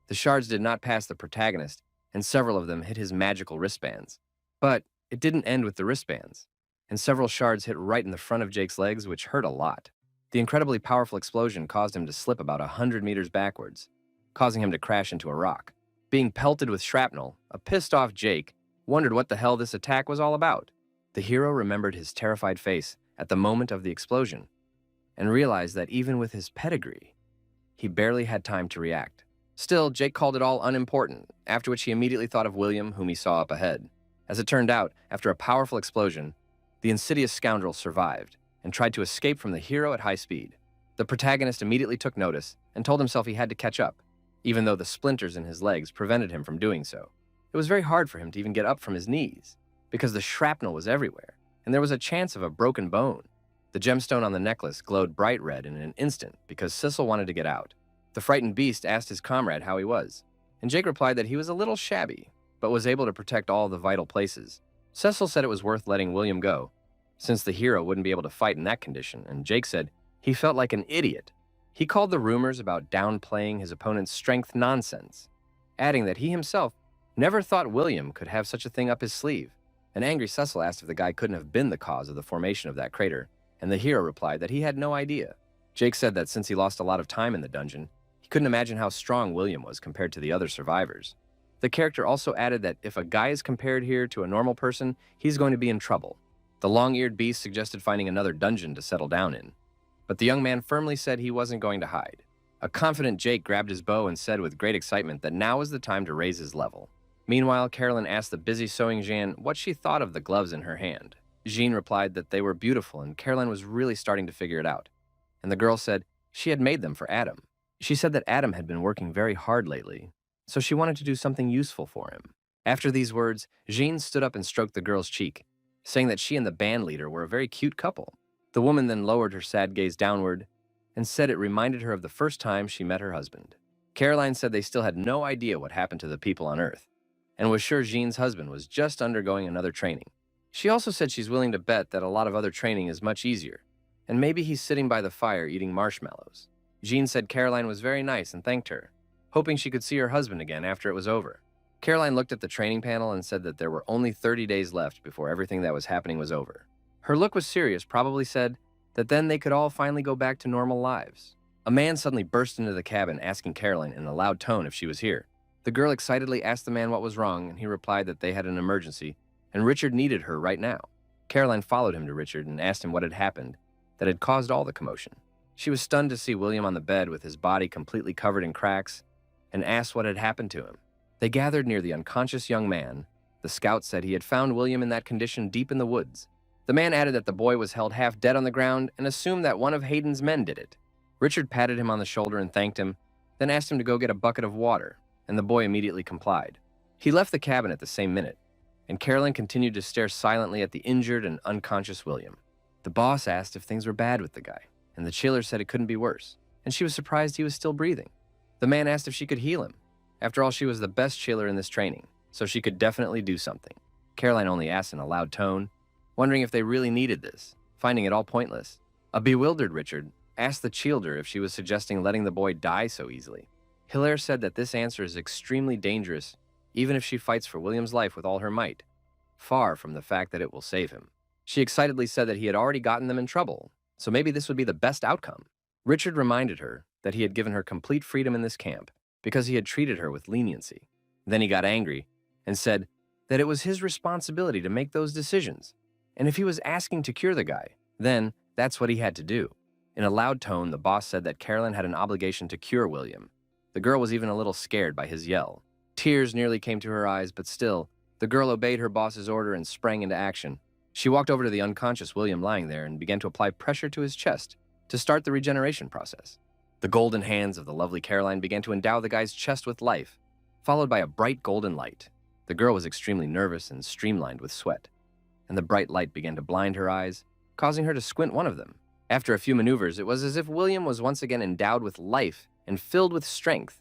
the shards did not pass the protagonist, and several of them hit his magical wristbands. But it didn't end with the wristbands, and several shards hit right in the front of Jake's legs, which hurt a lot. The incredibly powerful explosion caused him to slip about 100 meters backwards, causing him to crash into a rock. Being pelted with shrapnel, a pissed-off Jake wondered what the hell this attack was all about. The hero remembered his terrified face at the moment of the explosion and realized that even with his pedigree, he barely had time to react. Still, Jake called it all unimportant, after which he immediately thought of William, whom he saw up ahead. As it turned out, after a powerful explosion, the insidious scoundrel survived and tried to escape from the hero at high speed. The protagonist immediately took notice and told himself he had to catch up, even though the splinters in his legs prevented him from doing so. It was very hard for him to even get up from his knees. because the shrapnel was everywhere, and there was a chance of a broken bone. The gemstone on the necklace glowed bright red in an instant because Sissel wanted to get out. The frightened beast asked his comrade how he was, and Jake replied that he was a little shabby, but was able to protect all the vital places. Cecil said it was worth letting William go, since the hero wouldn't be able to fight in that condition, and Jake said he felt like an idiot. He called the rumors about downplaying his opponent's strength nonsense, adding that he himself never thought William could have such a thing up his sleeve. An angry Cecil asked if the guy couldn't have been the cause of the formation of that crater, and the hero replied that he had no idea. Jake said that since he lost a lot of time in the dungeon, he couldn't imagine how strong William was compared to the other survivors. The character also added that if a guy is compared here to a normal person, he's going to be in trouble. The long-eared beast suggested finding another dungeon to settle down in, but the young man firmly said he wasn't going to hide. A confident Jake grabbed his bow and said with great excitement that now was the time to raise his level. Meanwhile, Carolyn asked the busy sewing Jeanne what she thought of the gloves in her hand. Jeanne replied that they were beautiful, and Carolyn was really starting to figure it out. And the girl said she had made them for Adam. She said that Adam had been working very hard lately, so she wanted to do something useful for him. After these words, Jeanne stood up and stroked the girl's cheek, saying that she and the band leader were a very cute couple. The woman then lowered her sad gaze downward and said it reminded her of the first time she met her husband. Caroline said they still had no idea what happened to the people on Earth, and was sure Jean's husband was just undergoing another training. She also said she's willing to bet that a lot of other training is much easier, and maybe he's sitting by the fire eating marshmallows. Jean said Caroline was very nice and thanked her, hoping she could see her husband again after it was over. Caroline looked at the training panel and said that there were only 30 days left before everything that was happening was over. Her look was serious, probably said that then they could all finally go back to normal lives. A man suddenly burst into the cabin asking Caroline in a loud tone if she was here. The girl excitedly asked the man what was wrong, and he replied that they had an emergency, and Richard needed her right now. Caroline followed him to Richard and asked him what had happened that had caused all the commotion. She was stunned to see William on the bed with his body completely covered in cracks and asked what had happened to him. They gathered near the unconscious young man. The scout said he had found William in that condition deep in the woods. The man added that the boy was held half dead on the ground and assumed that one of Hayden's men did it. Richard patted him on the shoulder and thanked him, then asked him to go get a bucket of water, and the boy immediately complied. He left the cabin at the same minute, and Carolyn continued to stare silently at the injured and unconscious William. The boss asked if things were bad with the guy, and the chiller said it couldn't be worse, and she was surprised he was still breathing. The man asked if she could heal him. After all, she was the best chiller in this training, so she could definitely do something. Caroline only asked in a loud tone, wondering if they really needed this, finding it all pointless. A bewildered Richard asked the childer if she was suggesting letting the boy die so easily. Hilaire said that this answer is extremely dangerous, even if she fights for William's life with all her might, far from the fact that it will save him. She excitedly said that he had already gotten them in trouble, so maybe this would be the best outcome. Richard reminded her that he had given her complete freedom in this camp because he had treated her with leniency. Then he got angry and said that it was his responsibility to make those decisions, and if he was asking to cure the guy, then that's what he had to do. In a loud tone, the boss said that Carolyn had an obligation to cure William. The girl was even a little scared by his yell. Tears nearly came to her eyes, but still, the girl obeyed her boss's order and sprang into action. She walked over to the unconscious William lying there and began to apply pressure to his chest to start the regeneration process. The golden hands of the lovely Caroline began to endow the guy's chest with life, followed by a bright golden light. The girl was extremely nervous and streamlined with sweat, and the bright light began to blind her eyes, causing her to squint one of them. After a few maneuvers, it was as if William was once again endowed with life and filled with strength,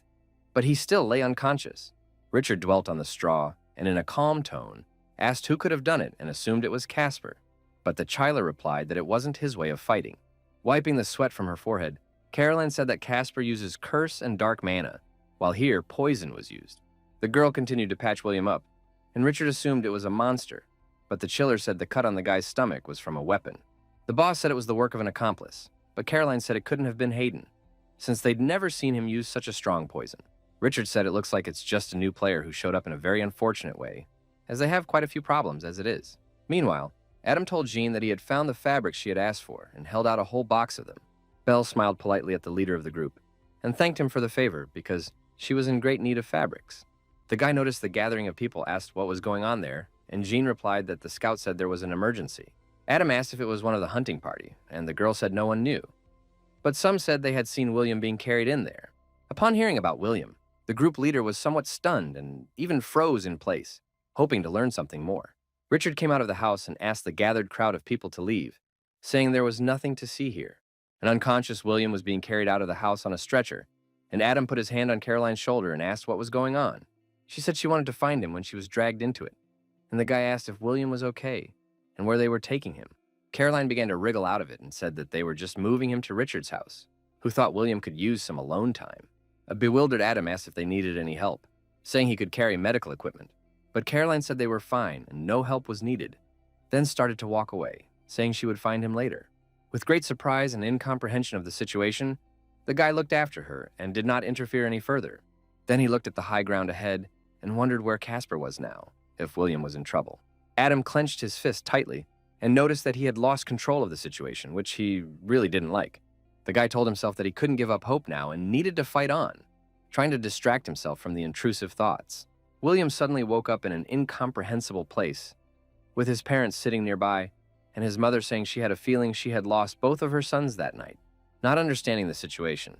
but he still lay unconscious. Richard dwelt on the straw and in a calm tone asked who could have done it and assumed it was Casper, but the chiller replied that it wasn't his way of fighting. Wiping the sweat from her forehead, Caroline said that Casper uses curse and dark mana, while here poison was used. The girl continued to patch William up, and Richard assumed it was a monster, but the chiller said the cut on the guy's stomach was from a weapon. The boss said it was the work of an accomplice, but Caroline said it couldn't have been Hayden, since they'd never seen him use such a strong poison. Richard said it looks like it's just a new player who showed up in a very unfortunate way, as they have quite a few problems as it is. Meanwhile, Adam told Jean that he had found the fabrics she had asked for and held out a whole box of them. Belle smiled politely at the leader of the group and thanked him for the favor because she was in great need of fabrics. The guy noticed the gathering of people, asked what was going on there, and Jean replied that the scout said there was an emergency. Adam asked if it was one of the hunting party, and the girl said no one knew. But some said they had seen William being carried in there. Upon hearing about William, the group leader was somewhat stunned and even froze in place, hoping to learn something more. Richard came out of the house and asked the gathered crowd of people to leave, saying there was nothing to see here. An unconscious William was being carried out of the house on a stretcher, and Adam put his hand on Caroline's shoulder and asked what was going on. She said she wanted to find him when she was dragged into it, and the guy asked if William was okay and where they were taking him. Caroline began to wriggle out of it and said that they were just moving him to Richard's house, who thought William could use some alone time. A bewildered Adam asked if they needed any help, saying he could carry medical equipment, but Caroline said they were fine and no help was needed, then started to walk away, saying she would find him later. With great surprise and incomprehension of the situation, the guy looked after her and did not interfere any further. Then he looked at the high ground ahead and wondered where Casper was now, if William was in trouble. Adam clenched his fist tightly and noticed that he had lost control of the situation, which he really didn't like. The guy told himself that he couldn't give up hope now and needed to fight on, trying to distract himself from the intrusive thoughts. William suddenly woke up in an incomprehensible place, with his parents sitting nearby and his mother saying she had a feeling she had lost both of her sons that night. Not understanding the situation,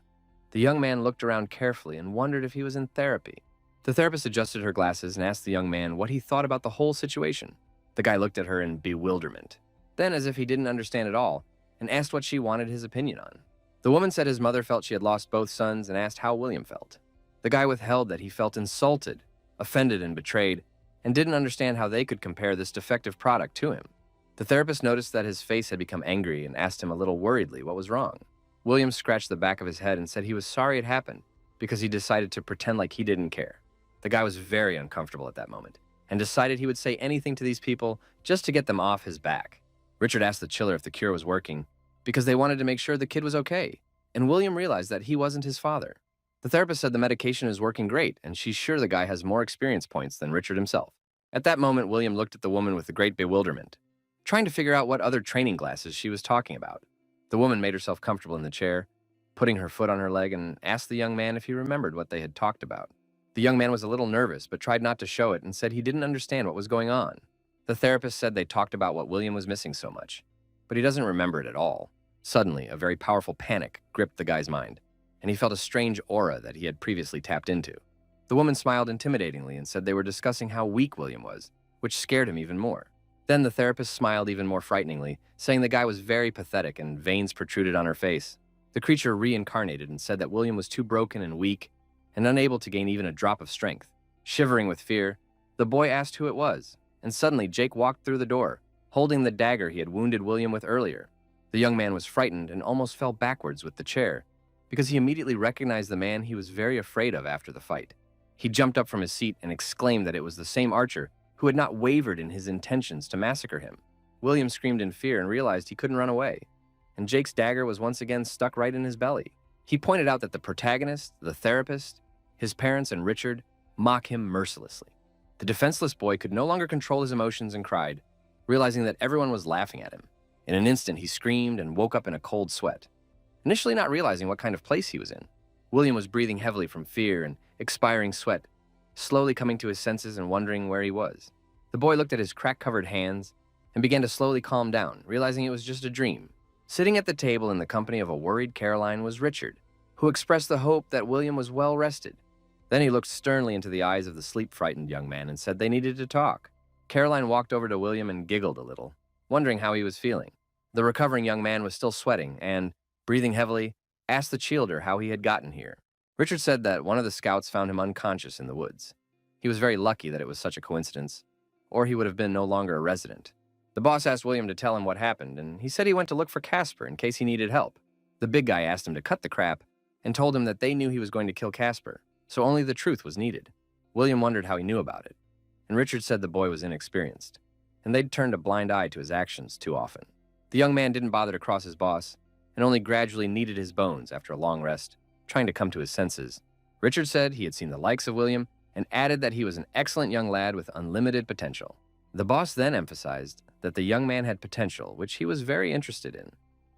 the young man looked around carefully and wondered if he was in therapy. The therapist adjusted her glasses and asked the young man what he thought about the whole situation. The guy looked at her in bewilderment, then as if he didn't understand at all, and asked what she wanted his opinion on. The woman said his mother felt she had lost both sons and asked how William felt. The guy withheld that he felt insulted, offended, and betrayed, and didn't understand how they could compare this defective product to him. The therapist noticed that his face had become angry and asked him a little worriedly what was wrong. William scratched the back of his head and said he was sorry it happened because he decided to pretend like he didn't care. The guy was very uncomfortable at that moment and decided he would say anything to these people just to get them off his back. Richard asked the chiller if the cure was working because they wanted to make sure the kid was okay, and William realized that he wasn't his father. The therapist said the medication is working great and she's sure the guy has more experience points than Richard himself. At that moment, William looked at the woman with great bewilderment, trying to figure out what other training classes she was talking about. The woman made herself comfortable in the chair, putting her foot on her leg, and asked the young man if he remembered what they had talked about. The young man was a little nervous, but tried not to show it and said he didn't understand what was going on. The therapist said they talked about what William was missing so much, but he doesn't remember it at all. Suddenly, a very powerful panic gripped the guy's mind, and he felt a strange aura that he had previously tapped into. The woman smiled intimidatingly and said they were discussing how weak William was, which scared him even more. Then the therapist smiled even more frighteningly, saying the guy was very pathetic and veins protruded on her face. The creature reincarnated and said that William was too broken and weak and unable to gain even a drop of strength. Shivering with fear, the boy asked who it was, and suddenly Jake walked through the door, holding the dagger he had wounded William with earlier. The young man was frightened and almost fell backwards with the chair, because he immediately recognized the man he was very afraid of after the fight. He jumped up from his seat and exclaimed that it was the same archer who had not wavered in his intentions to massacre him. William screamed in fear and realized he couldn't run away, and Jake's dagger was once again stuck right in his belly. He pointed out that the protagonist, the therapist, his parents, and Richard mock him mercilessly. The defenseless boy could no longer control his emotions and cried, realizing that everyone was laughing at him. In an instant, he screamed and woke up in a cold sweat, initially not realizing what kind of place he was in. William was breathing heavily from fear and expiring sweat, slowly coming to his senses and wondering where he was. The boy looked at his crack-covered hands and began to slowly calm down, realizing it was just a dream. Sitting at the table in the company of a worried Caroline was Richard, who expressed the hope that William was well rested. Then he looked sternly into the eyes of the sleep-frightened young man and said they needed to talk. Caroline walked over to William and giggled a little, wondering how he was feeling. The recovering young man was still sweating and, breathing heavily, asked the Chielder how he had gotten here. Richard said that one of the scouts found him unconscious in the woods. He was very lucky that it was such a coincidence, or he would have been no longer a resident. The boss asked William to tell him what happened, and he said he went to look for Casper in case he needed help. The big guy asked him to cut the crap and told him that they knew he was going to kill Casper, so only the truth was needed. William wondered how he knew about it, and Richard said the boy was inexperienced, and they'd turned a blind eye to his actions too often. The young man didn't bother to cross his boss, and only gradually kneaded his bones after a long rest, trying to come to his senses. Richard said he had seen the likes of William and added that he was an excellent young lad with unlimited potential. The boss then emphasized that the young man had potential, which he was very interested in,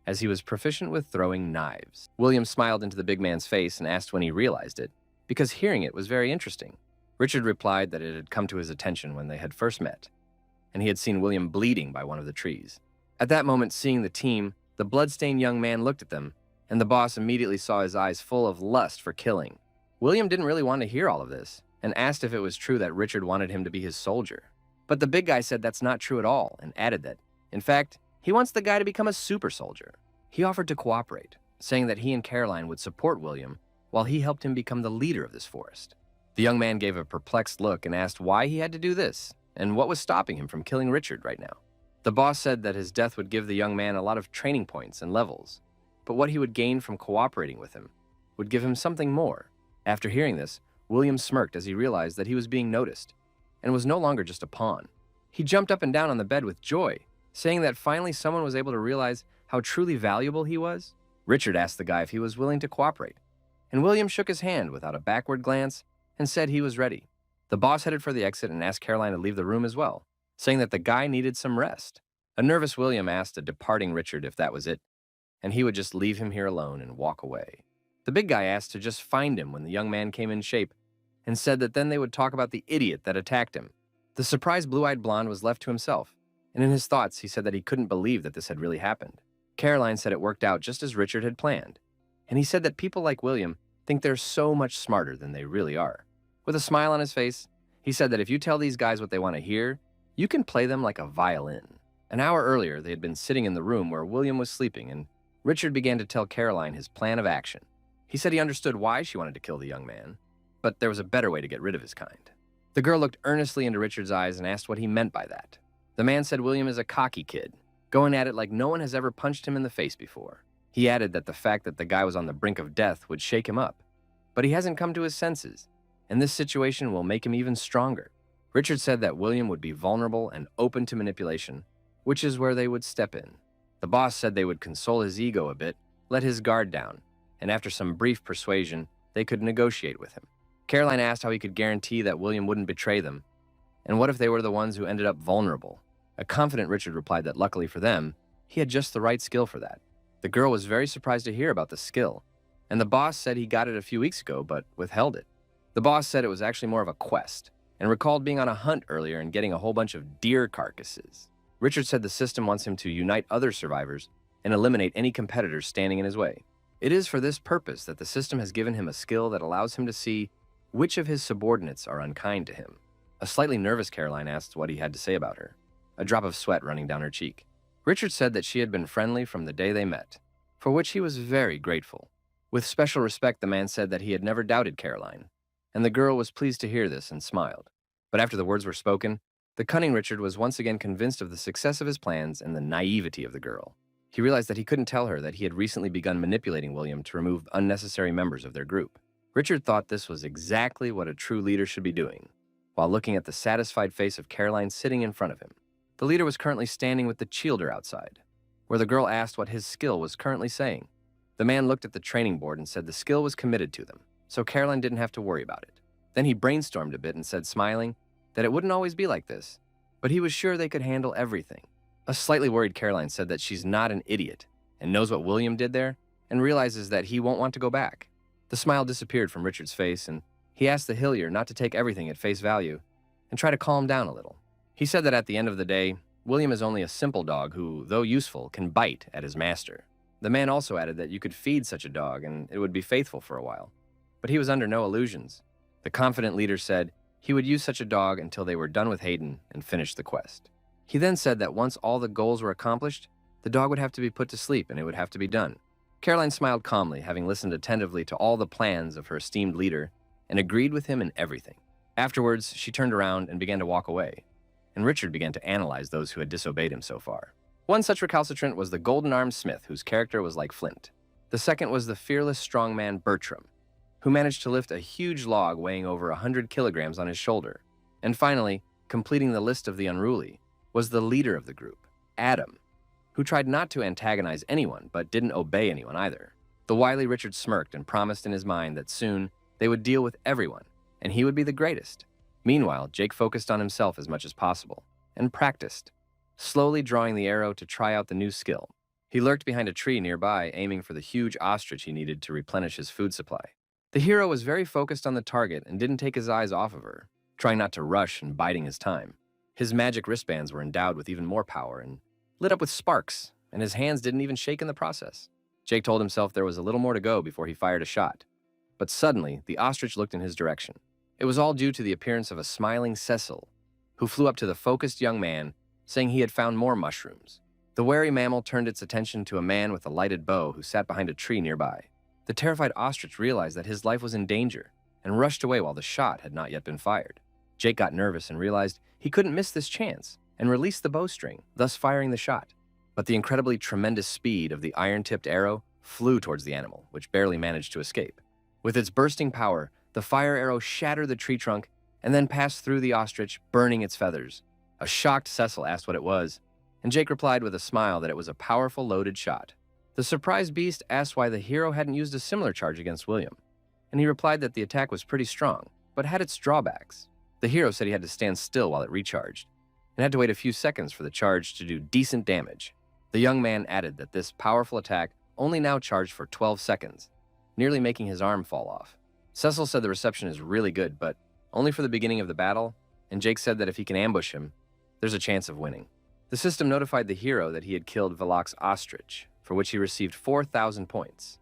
as he was proficient with throwing knives. William smiled into the big man's face and asked when he realized it, because hearing it was very interesting. Richard replied that it had come to his attention when they had first met, and he had seen William bleeding by one of the trees. At that moment, seeing the team, the blood-stained young man looked at them, and the boss immediately saw his eyes full of lust for killing. William didn't really want to hear all of this, and asked if it was true that Richard wanted him to be his soldier. But the big guy said that's not true at all and added that, in fact, he wants the guy to become a super soldier. He offered to cooperate, saying that he and Caroline would support William while he helped him become the leader of this forest. The young man gave a perplexed look and asked why he had to do this and what was stopping him from killing Richard right now. The boss said that his death would give the young man a lot of training points and levels, but what he would gain from cooperating with him would give him something more. After hearing this, William smirked as he realized that he was being noticed and was no longer just a pawn. He jumped up and down on the bed with joy, saying that finally someone was able to realize how truly valuable he was. Richard asked the guy if he was willing to cooperate, and William shook his hand without a backward glance and said he was ready. The boss headed for the exit and asked Caroline to leave the room as well, saying that the guy needed some rest. A nervous William asked a departing Richard if that was it, and he would just leave him here alone and walk away. The big guy asked to just find him when the young man came in shape and said that then they would talk about the idiot that attacked him. The surprised blue-eyed blonde was left to himself, and in his thoughts he said that he couldn't believe that this had really happened. Caroline said it worked out just as Richard had planned, and he said that people like William think they're so much smarter than they really are. With a smile on his face, he said that if you tell these guys what they want to hear, you can play them like a violin. An hour earlier, they had been sitting in the room where William was sleeping, and Richard began to tell Caroline his plan of action. He said he understood why she wanted to kill the young man, but there was a better way to get rid of his kind. The girl looked earnestly into Richard's eyes and asked what he meant by that. The man said William is a cocky kid, going at it like no one has ever punched him in the face before. He added that the fact that the guy was on the brink of death would shake him up, but he hasn't come to his senses, and this situation will make him even stronger. Richard said that William would be vulnerable and open to manipulation, which is where they would step in. The boss said they would console his ego a bit, let his guard down, and after some brief persuasion, they could negotiate with him. Caroline asked how he could guarantee that William wouldn't betray them, and what if they were the ones who ended up vulnerable? A confident Richard replied that luckily for them, he had just the right skill for that. The girl was very surprised to hear about the skill, and the boss said he got it a few weeks ago but withheld it. The boss said it was actually more of a quest, and recalled being on a hunt earlier and getting a whole bunch of deer carcasses. Richard said the system wants him to unite other survivors and eliminate any competitors standing in his way. It is for this purpose that the system has given him a skill that allows him to see which of his subordinates are unkind to him. A slightly nervous Caroline asked what he had to say about her, a drop of sweat running down her cheek. Richard said that she had been friendly from the day they met, for which he was very grateful. With special respect, the man said that he had never doubted Caroline, and the girl was pleased to hear this and smiled. But after the words were spoken, the cunning Richard was once again convinced of the success of his plans and the naivety of the girl. He realized that he couldn't tell her that he had recently begun manipulating William to remove unnecessary members of their group. Richard thought this was exactly what a true leader should be doing, while looking at the satisfied face of Caroline sitting in front of him. The leader was currently standing with the Childer outside, where the girl asked what his skill was currently saying. The man looked at the training board and said the skill was committed to them, so Caroline didn't have to worry about it. Then he brainstormed a bit and said, smiling, that it wouldn't always be like this, but he was sure they could handle everything. A slightly worried Caroline said that she's not an idiot and knows what William did there and realizes that he won't want to go back. The smile disappeared from Richard's face, and he asked the Hillier not to take everything at face value and try to calm down a little. He said that at the end of the day, William is only a simple dog who, though useful, can bite at his master. The man also added that you could feed such a dog and it would be faithful for a while, but he was under no illusions. The confident leader said he would use such a dog until they were done with Hayden and finished the quest. He then said that once all the goals were accomplished, the dog would have to be put to sleep and it would have to be done. Caroline smiled calmly, having listened attentively to all the plans of her esteemed leader, and agreed with him in everything. Afterwards, she turned around and began to walk away, and Richard began to analyze those who had disobeyed him so far. One such recalcitrant was the golden-armed smith, whose character was like flint. The second was the fearless strongman Bertram, who managed to lift a huge log weighing over 100 kilograms on his shoulder. And finally, completing the list of the unruly, was the leader of the group, Adam, who tried not to antagonize anyone but didn't obey anyone either. The wily Richard smirked and promised in his mind that soon they would deal with everyone, and he would be the greatest. Meanwhile, Jake focused on himself as much as possible and practiced, slowly drawing the arrow to try out the new skill. He lurked behind a tree nearby, aiming for the huge ostrich he needed to replenish his food supply. The hero was very focused on the target and didn't take his eyes off of her, trying not to rush and biding his time. His magic wristbands were endowed with even more power and lit up with sparks, and his hands didn't even shake in the process. Jake told himself there was a little more to go before he fired a shot. But suddenly, the ostrich looked in his direction. It was all due to the appearance of a smiling Cecil, who flew up to the focused young man, saying he had found more mushrooms. The wary mammal turned its attention to a man with a lighted bow who sat behind a tree nearby. The terrified ostrich realized that his life was in danger and rushed away while the shot had not yet been fired. Jake got nervous and realized he couldn't miss this chance and released the bowstring, thus firing the shot. But the incredibly tremendous speed of the iron-tipped arrow flew towards the animal, which barely managed to escape. With its bursting power, the fire arrow shattered the tree trunk and then passed through the ostrich, burning its feathers. A shocked Cecil asked what it was, and Jake replied with a smile that it was a powerful loaded shot. The surprised beast asked why the hero hadn't used a similar charge against William, and he replied that the attack was pretty strong, but had its drawbacks. The hero said he had to stand still while it recharged, and had to wait a few seconds for the charge to do decent damage. The young man added that this powerful attack only now charged for 12 seconds, nearly making his arm fall off. Cecil said the reception is really good, but only for the beginning of the battle, and Jake said that if he can ambush him, there's a chance of winning. The system notified the hero that he had killed Velok's ostrich, for which he received 4,000 points,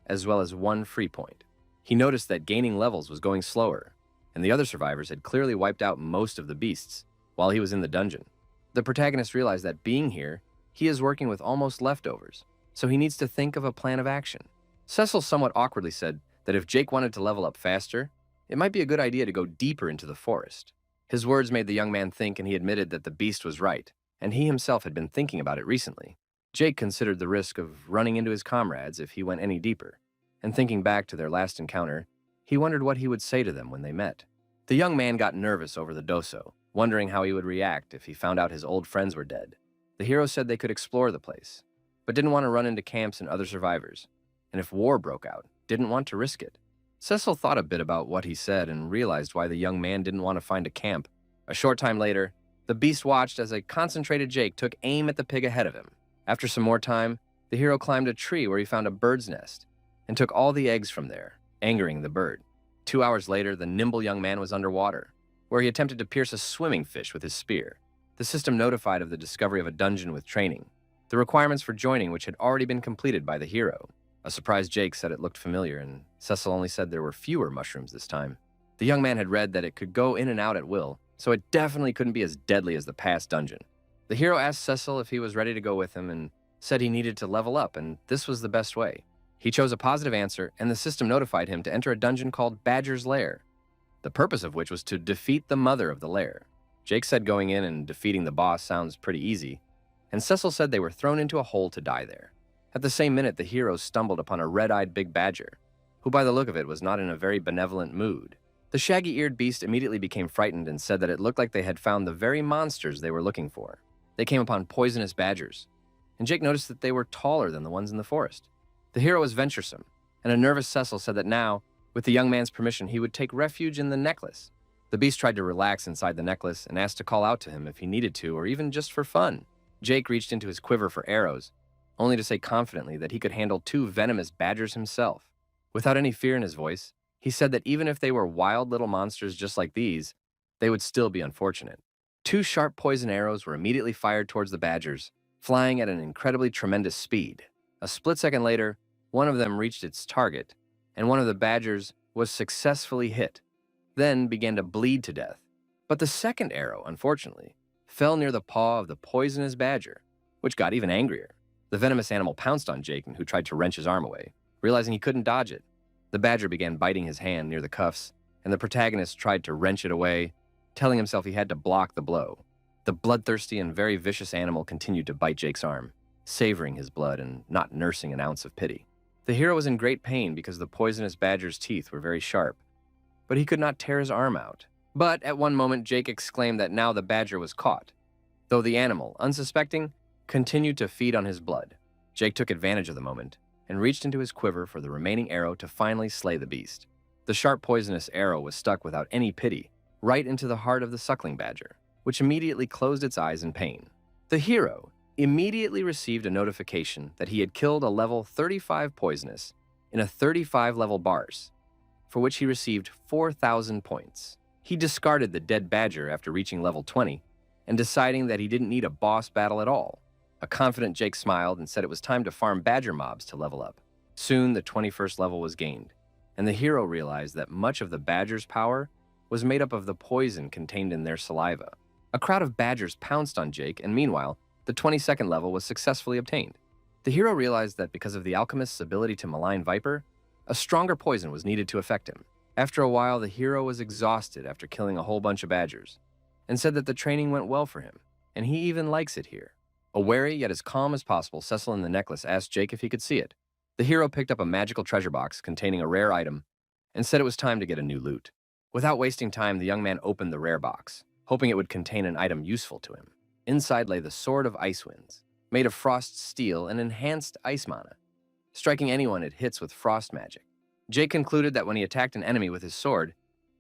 as well as 1 free point. He noticed that gaining levels was going slower, and the other survivors had clearly wiped out most of the beasts while he was in the dungeon. The protagonist realized that being here, he is working with almost leftovers, so he needs to think of a plan of action. Cecil somewhat awkwardly said that if Jake wanted to level up faster, it might be a good idea to go deeper into the forest. His words made the young man think, and he admitted that the beast was right, and he himself had been thinking about it recently. Jake considered the risk of running into his comrades if he went any deeper, and thinking back to their last encounter, he wondered what he would say to them when they met. The young man got nervous over the doso, wondering how he would react if he found out his old friends were dead. The hero said they could explore the place, but didn't want to run into camps and other survivors, and if war broke out, didn't want to risk it. Cecil thought a bit about what he said and realized why the young man didn't want to find a camp. A short time later, the beast watched as a concentrated Jake took aim at the pig ahead of him. After some more time, the hero climbed a tree where he found a bird's nest and took all the eggs from there, angering the bird. 2 hours later, the nimble young man was underwater, where he attempted to pierce a swimming fish with his spear. The system notified of the discovery of a dungeon with training, the requirements for joining which had already been completed by the hero. A surprised Jake said it looked familiar, and Cecil only said there were fewer mushrooms this time. The young man had read that it could go in and out at will, so it definitely couldn't be as deadly as the past dungeon. The hero asked Cecil if he was ready to go with him and said he needed to level up, and this was the best way. He chose a positive answer, and the system notified him to enter a dungeon called Badger's Lair, the purpose of which was to defeat the mother of the lair. Jake said going in and defeating the boss sounds pretty easy, and Cecil said they were thrown into a hole to die there. At the same minute, the heroes stumbled upon a red-eyed big badger, who by the look of it was not in a very benevolent mood. The shaggy-eared beast immediately became frightened and said that it looked like they had found the very monsters they were looking for. They came upon poisonous badgers, and Jake noticed that they were taller than the ones in the forest. The hero was venturesome, and a nervous Cecil said that now, with the young man's permission, he would take refuge in the necklace. The beast tried to relax inside the necklace and asked to call out to him if he needed to, or even just for fun. Jake reached into his quiver for arrows, only to say confidently that he could handle 2 venomous badgers himself. Without any fear in his voice, he said that even if they were wild little monsters just like these, they would still be unfortunate. 2 sharp poison arrows were immediately fired towards the badgers, flying at an incredibly tremendous speed. A split second later, one of them reached its target, and one of the badgers was successfully hit, then began to bleed to death. But the second arrow, unfortunately, fell near the paw of the poisonous badger, which got even angrier. The venomous animal pounced on Jake, who tried to wrench his arm away, realizing he couldn't dodge it. The badger began biting his hand near the cuffs, and the protagonist tried to wrench it away, telling himself he had to block the blow. The bloodthirsty and very vicious animal continued to bite Jake's arm, savoring his blood and not nursing an ounce of pity. The hero was in great pain because the poisonous badger's teeth were very sharp, but he could not tear his arm out. But at one moment, Jake exclaimed that now the badger was caught, though the animal, unsuspecting, continued to feed on his blood. Jake took advantage of the moment and reached into his quiver for the remaining arrow to finally slay the beast. The sharp poisonous arrow was stuck without any pity, right into the heart of the suckling badger, which immediately closed its eyes in pain. The hero immediately received a notification that he had killed a level 35 poisonous in a 35 level bars, for which he received 4,000 points. He discarded the dead badger after reaching level 20 and deciding that he didn't need a boss battle at all. A confident Jake smiled and said it was time to farm badger mobs to level up. Soon, the 21st level was gained, and the hero realized that much of the badger's power was made up of the poison contained in their saliva. A crowd of badgers pounced on Jake, and meanwhile, the 22nd level was successfully obtained. The hero realized that because of the alchemist's ability to malign Viper, a stronger poison was needed to affect him. After a while, the hero was exhausted after killing a whole bunch of badgers, and said that the training went well for him, and he even likes it here. A wary yet as calm as possible, Cecil in the necklace asked Jake if he could see it. The hero picked up a magical treasure box containing a rare item and said it was time to get a new loot. Without wasting time, the young man opened the rare box, hoping it would contain an item useful to him. Inside lay the Sword of Ice Winds, made of frost steel and enhanced ice mana, striking anyone it hits with frost magic. Jake concluded that when he attacked an enemy with his sword,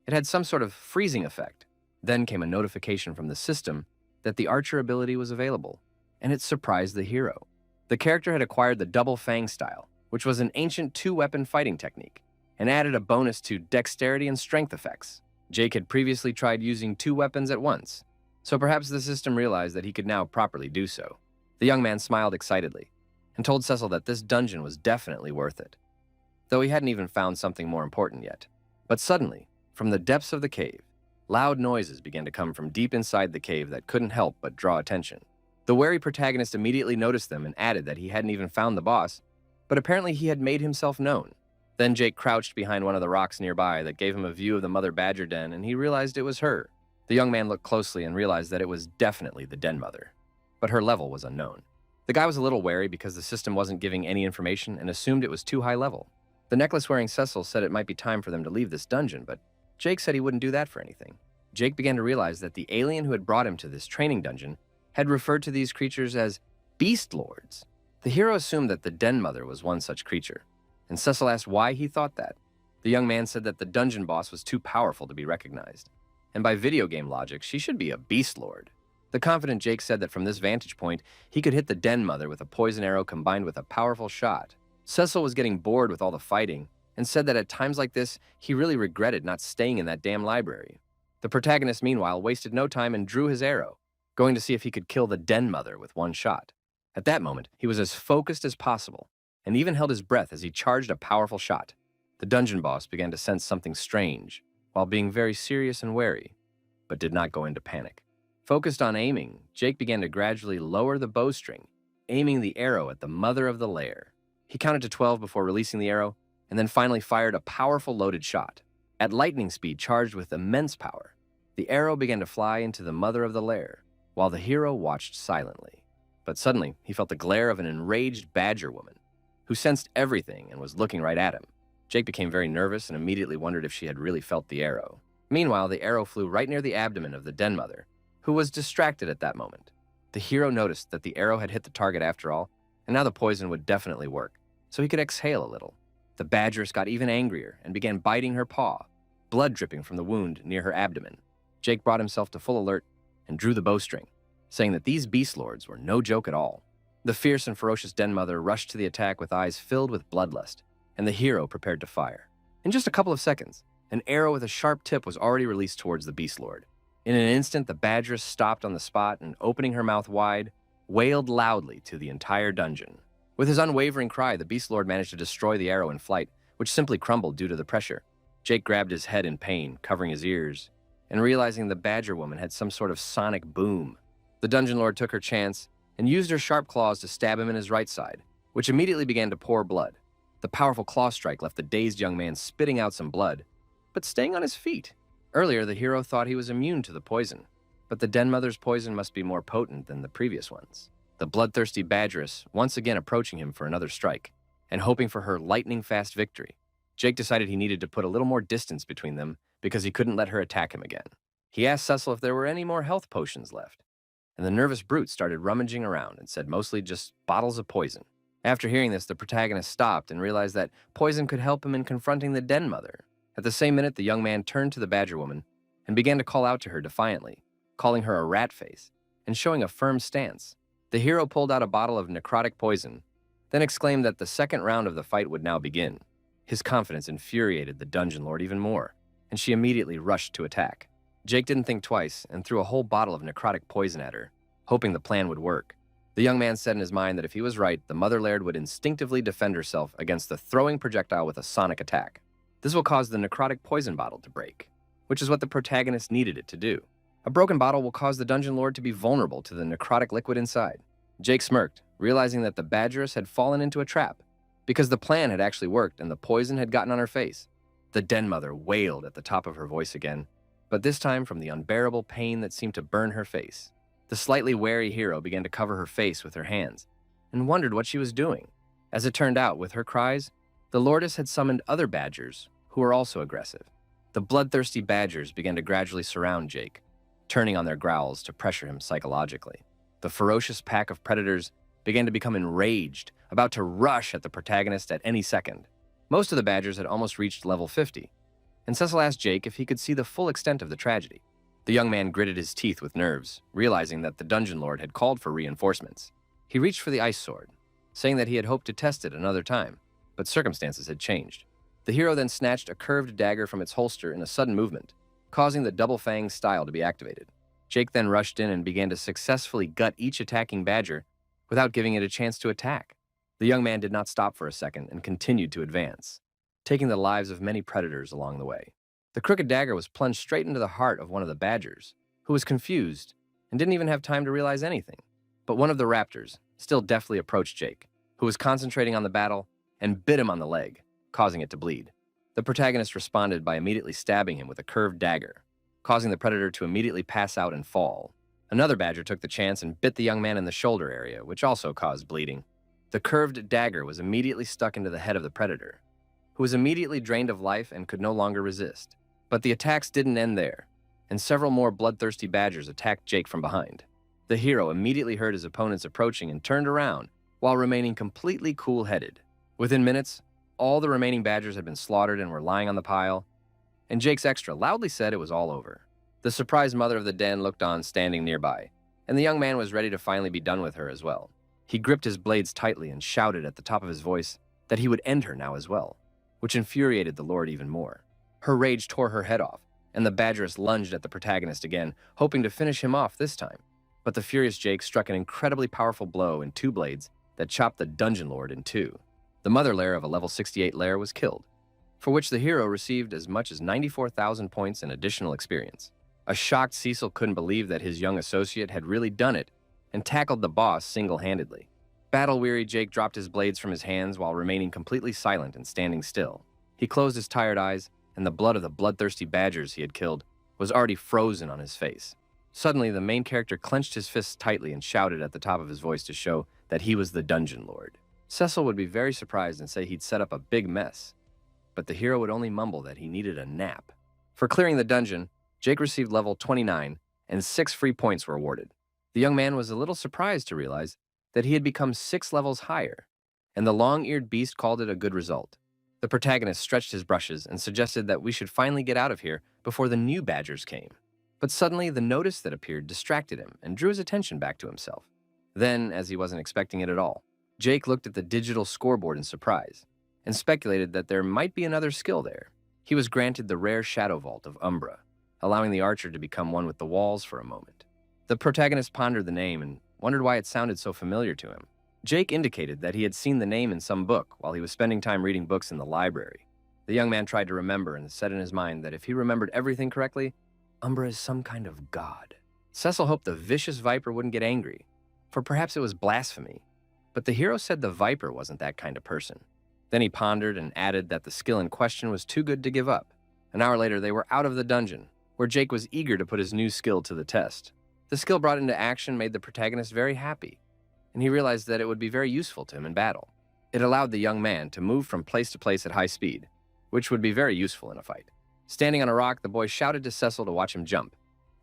it had some sort of freezing effect. Then came a notification from the system that the archer ability was available, and it surprised the hero. The character had acquired the Double Fang style, which was an ancient two-weapon fighting technique, and added a bonus to dexterity and strength effects. Jake had previously tried using two weapons at once, so perhaps the system realized that he could now properly do so. The young man smiled excitedly and told Cecil that this dungeon was definitely worth it, though he hadn't even found something more important yet. But suddenly, from the depths of the cave, loud noises began to come from deep inside the cave that couldn't help but draw attention. The wary protagonist immediately noticed them and added that he hadn't even found the boss, but apparently he had made himself known. Then Jake crouched behind one of the rocks nearby that gave him a view of the mother badger den, and he realized it was her. The young man looked closely and realized that it was definitely the den mother, but her level was unknown. The guy was a little wary because the system wasn't giving any information and assumed it was too high level. The necklace-wearing Cecil said it might be time for them to leave this dungeon, but Jake said he wouldn't do that for anything. Jake began to realize that the alien who had brought him to this training dungeon had referred to these creatures as beast lords. The hero assumed that the den mother was one such creature, and Cecil asked why he thought that. The young man said that the dungeon boss was too powerful to be recognized, and by video game logic, she should be a beast lord. The confident Jake said that from this vantage point, he could hit the den mother with a poison arrow combined with a powerful shot. Cecil was getting bored with all the fighting and said that at times like this, he really regretted not staying in that damn library. The protagonist, meanwhile, wasted no time and drew his arrow, going to see if he could kill the den mother with one shot. At that moment, he was as focused as possible and even held his breath as he charged a powerful shot. The dungeon boss began to sense something strange while being very serious and wary, but did not go into panic. Focused on aiming, Jake began to gradually lower the bowstring, aiming the arrow at the mother of the lair. He counted to 12 before releasing the arrow, and then finally fired a powerful loaded shot. At lightning speed charged with immense power, the arrow began to fly into the mother of the lair, while the hero watched silently. But suddenly, he felt the glare of an enraged badger woman, who sensed everything and was looking right at him. Jake became very nervous and immediately wondered if she had really felt the arrow. Meanwhile, the arrow flew right near the abdomen of the den mother, who was distracted at that moment. The hero noticed that the arrow had hit the target after all, and now the poison would definitely work, so he could exhale a little. The badgeress got even angrier and began biting her paw, blood dripping from the wound near her abdomen. Jake brought himself to full alert and drew the bowstring, saying that these beast lords were no joke at all. The fierce and ferocious den mother rushed to the attack with eyes filled with bloodlust, and the hero prepared to fire. In just a couple of seconds, an arrow with a sharp tip was already released towards the beast lord. In an instant, the badgeress stopped on the spot and, opening her mouth wide, wailed loudly to the entire dungeon. With his unwavering cry, the beast lord managed to destroy the arrow in flight, which simply crumbled due to the pressure. Jake grabbed his head in pain, covering his ears, and realizing the badger woman had some sort of sonic boom. The dungeon lord took her chance and used her sharp claws to stab him in his right side, which immediately began to pour blood. The powerful claw strike left the dazed young man spitting out some blood, but staying on his feet. Earlier, the hero thought he was immune to the poison, but the den mother's poison must be more potent than the previous ones. The bloodthirsty badgeress once again approaching him for another strike, and hoping for her lightning-fast victory. Jake decided he needed to put a little more distance between them because he couldn't let her attack him again. He asked Cecil if there were any more health potions left, and the nervous brute started rummaging around and said mostly just bottles of poison. After hearing this, the protagonist stopped and realized that poison could help him in confronting the den mother. At the same minute, the young man turned to the badger woman and began to call out to her defiantly, calling her a rat face and showing a firm stance. The hero pulled out a bottle of necrotic poison, then exclaimed that the second round of the fight would now begin. His confidence infuriated the dungeon lord even more, and she immediately rushed to attack. Jake didn't think twice and threw a whole bottle of necrotic poison at her, hoping the plan would work. The young man said in his mind that if he was right, the mother laird would instinctively defend herself against the throwing projectile with a sonic attack. This will cause the necrotic poison bottle to break, which is what the protagonist needed it to do. A broken bottle will cause the dungeon lord to be vulnerable to the necrotic liquid inside. Jake smirked, realizing that the badgeress had fallen into a trap, because the plan had actually worked and the poison had gotten on her face. The den mother wailed at the top of her voice again, but this time from the unbearable pain that seemed to burn her face. The slightly wary hero began to cover her face with her hands, and wondered what she was doing. As it turned out, with her cries, the Lordess had summoned other badgers, who were also aggressive. The bloodthirsty badgers began to gradually surround Jake, turning on their growls to pressure him psychologically. The ferocious pack of predators began to become enraged, about to rush at the protagonist at any second. Most of the badgers had almost reached level 50, and Cecil asked Jake if he could see the full extent of the tragedy. The young man gritted his teeth with nerves, realizing that the dungeon lord had called for reinforcements. He reached for the ice sword, saying that he had hoped to test it another time, but circumstances had changed. The hero then snatched a curved dagger from its holster in a sudden movement, causing the double-fang style to be activated. Jake then rushed in and began to successfully gut each attacking badger without giving it a chance to attack. The young man did not stop for a second and continued to advance, taking the lives of many predators along the way. The crooked dagger was plunged straight into the heart of one of the badgers, who was confused and didn't even have time to realize anything. But one of the raptors still deftly approached Jake, who was concentrating on the battle, and bit him on the leg, causing it to bleed. The protagonist responded by immediately stabbing him with a curved dagger, causing the predator to immediately pass out and fall. Another badger took the chance and bit the young man in the shoulder area, which also caused bleeding. The curved dagger was immediately stuck into the head of the predator, who was immediately drained of life and could no longer resist. But the attacks didn't end there, and several more bloodthirsty badgers attacked Jake from behind. The hero immediately heard his opponents approaching and turned around, while remaining completely cool-headed. Within minutes, all the remaining badgers had been slaughtered and were lying on the pile, and Jake's extra loudly said it was all over. The surprised mother of the den looked on, standing nearby, and the young man was ready to finally be done with her as well. He gripped his blades tightly and shouted at the top of his voice that he would end her now as well, which infuriated the lord even more. Her rage tore her head off, and the badgeress lunged at the protagonist again, hoping to finish him off this time. But the furious Jake struck an incredibly powerful blow in two blades that chopped the dungeon lord in two. The mother lair of a level 68 lair was killed, for which the hero received as much as 94,000 points in additional experience. A shocked Cecil couldn't believe that his young associate had really done it and tackled the boss single-handedly. Battle-weary Jake dropped his blades from his hands while remaining completely silent and standing still. He closed his tired eyes, and the blood of the bloodthirsty badgers he had killed was already frozen on his face. Suddenly, the main character clenched his fists tightly and shouted at the top of his voice to show that he was the dungeon lord. Cecil would be very surprised and say he'd set up a big mess, but the hero would only mumble that he needed a nap. For clearing the dungeon, Jake received level 29, and 6 free points were awarded. The young man was a little surprised to realize that he had become 6 levels higher, and the long-eared beast called it a good result. The protagonist stretched his brushes and suggested that we should finally get out of here before the new badgers came. But suddenly, the notice that appeared distracted him and drew his attention back to himself. Then, as he wasn't expecting it at all, Jake looked at the digital scoreboard in surprise and speculated that there might be another skill there. He was granted the rare Shadow Vault of Umbra, allowing the archer to become one with the walls for a moment. The protagonist pondered the name and wondered why it sounded so familiar to him. Jake indicated that he had seen the name in some book while he was spending time reading books in the library. The young man tried to remember and said in his mind that if he remembered everything correctly, Umbra is some kind of god. Cecil hoped the vicious viper wouldn't get angry, for perhaps it was blasphemy. But the hero said the viper wasn't that kind of person. Then he pondered and added that the skill in question was too good to give up. An hour later, they were out of the dungeon, where Jake was eager to put his new skill to the test. The skill brought into action made the protagonist very happy, and he realized that it would be very useful to him in battle. It allowed the young man to move from place to place at high speed, which would be very useful in a fight. Standing on a rock, the boy shouted to Cecil to watch him jump,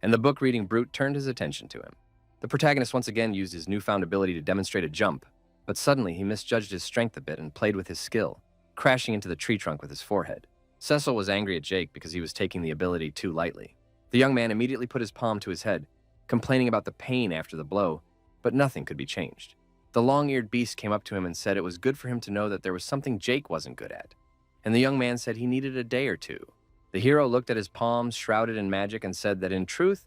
and the book-reading brute turned his attention to him. The protagonist once again used his newfound ability to demonstrate a jump, but suddenly he misjudged his strength a bit and played with his skill, crashing into the tree trunk with his forehead. Cecil was angry at Jake because he was taking the ability too lightly. The young man immediately put his palm to his head, complaining about the pain after the blow, but nothing could be changed. The long-eared beast came up to him and said it was good for him to know that there was something Jake wasn't good at, and the young man said he needed a day or two. The hero looked at his palms shrouded in magic and said that in truth,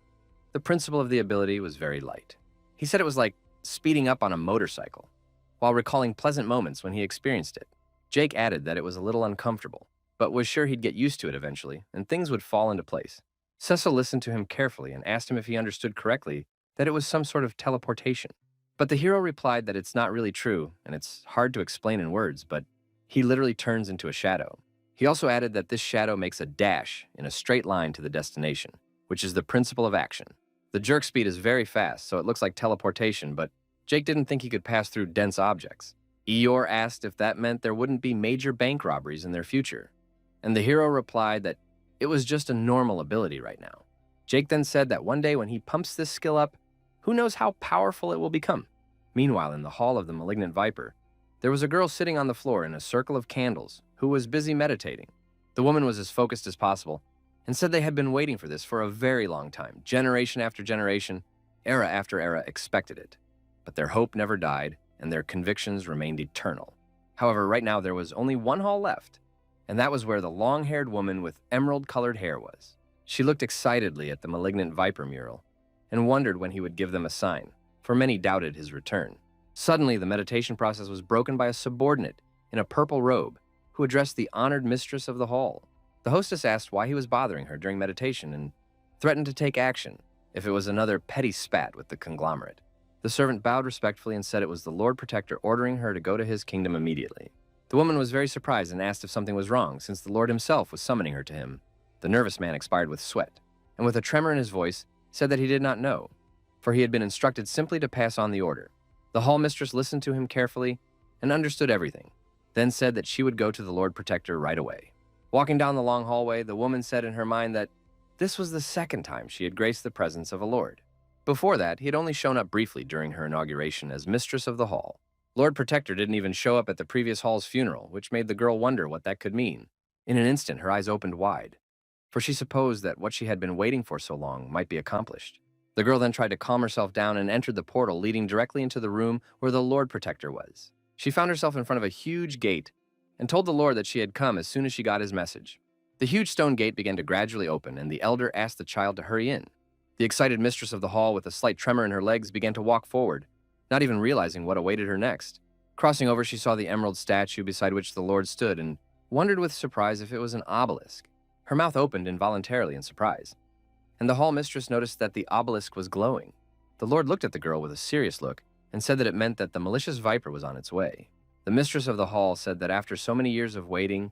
the principle of the ability was very light. He said it was like speeding up on a motorcycle, while recalling pleasant moments when he experienced it. Jake added that it was a little uncomfortable, but was sure he'd get used to it eventually, and things would fall into place. Cecil listened to him carefully and asked him if he understood correctly that it was some sort of teleportation. But the hero replied that it's not really true, and it's hard to explain in words, but he literally turns into a shadow. He also added that this shadow makes a dash in a straight line to the destination, which is the principle of action. The jerk speed is very fast, so it looks like teleportation, but Jake didn't think he could pass through dense objects. Eeyore asked if that meant there wouldn't be major bank robberies in their future, and the hero replied that it was just a normal ability right now. Jake then said that one day when he pumps this skill up, who knows how powerful it will become. Meanwhile, in the hall of the malignant viper, there was a girl sitting on the floor in a circle of candles who was busy meditating. The woman was as focused as possible and said they had been waiting for this for a very long time. Generation after generation, era after era expected it. But their hope never died and their convictions remained eternal. However, right now there was only one hall left, and that was where the long-haired woman with emerald-colored hair was. She looked excitedly at the malignant viper mural and wondered when he would give them a sign, for many doubted his return. Suddenly, the meditation process was broken by a subordinate in a purple robe who addressed the honored mistress of the hall. The hostess asked why he was bothering her during meditation and threatened to take action if it was another petty spat with the conglomerate. The servant bowed respectfully and said it was the Lord Protector ordering her to go to his kingdom immediately. The woman was very surprised and asked if something was wrong, since the Lord himself was summoning her to him. The nervous man expired with sweat, and with a tremor in his voice, said that he did not know, for he had been instructed simply to pass on the order. The hall mistress listened to him carefully and understood everything, then said that she would go to the Lord Protector right away. Walking down the long hallway, the woman said in her mind that this was the second time she had graced the presence of a lord. Before that, he had only shown up briefly during her inauguration as mistress of the hall. Lord Protector didn't even show up at the previous hall's funeral, which made the girl wonder what that could mean. In an instant, her eyes opened wide, for she supposed that what she had been waiting for so long might be accomplished. The girl then tried to calm herself down and entered the portal leading directly into the room where the Lord Protector was. She found herself in front of a huge gate and told the Lord that she had come as soon as she got his message. The huge stone gate began to gradually open, and the elder asked the child to hurry in. The excited mistress of the hall, with a slight tremor in her legs, began to walk forward, not even realizing what awaited her next. Crossing over, she saw the emerald statue beside which the Lord stood and wondered with surprise if it was an obelisk. Her mouth opened involuntarily in surprise, and the hall mistress noticed that the obelisk was glowing. The Lord looked at the girl with a serious look and said that it meant that the malicious viper was on its way. The mistress of the hall said that after so many years of waiting,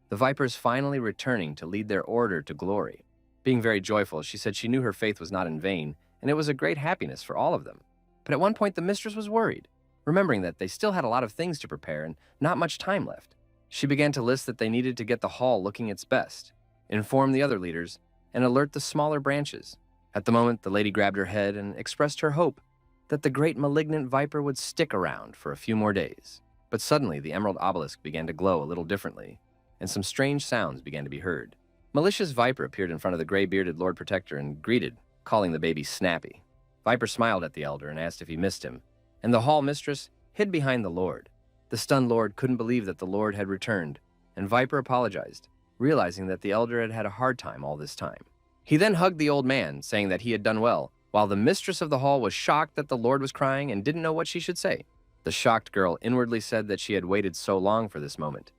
the viper is finally returning to lead their order to glory. Being very joyful, she said she knew her faith was not in vain, and it was a great happiness for all of them. But at one point, the mistress was worried, remembering that they still had a lot of things to prepare and not much time left. She began to list that they needed to get the hall looking its best, inform the other leaders, and alert the smaller branches. At the moment, the lady grabbed her head and expressed her hope that the great malignant viper would stick around for a few more days. But suddenly, the emerald obelisk began to glow a little differently, and some strange sounds began to be heard. Malicious Viper appeared in front of the gray-bearded Lord Protector and greeted, calling the baby Snappy. Viper smiled at the elder and asked if he missed him, and the hall mistress hid behind the Lord. The stunned Lord couldn't believe that the Lord had returned, and Viper apologized, realizing that the elder had had a hard time all this time. He then hugged the old man, saying that he had done well, while the mistress of the hall was shocked that the Lord was crying and didn't know what she should say. The shocked girl inwardly said that she had waited so long for this moment,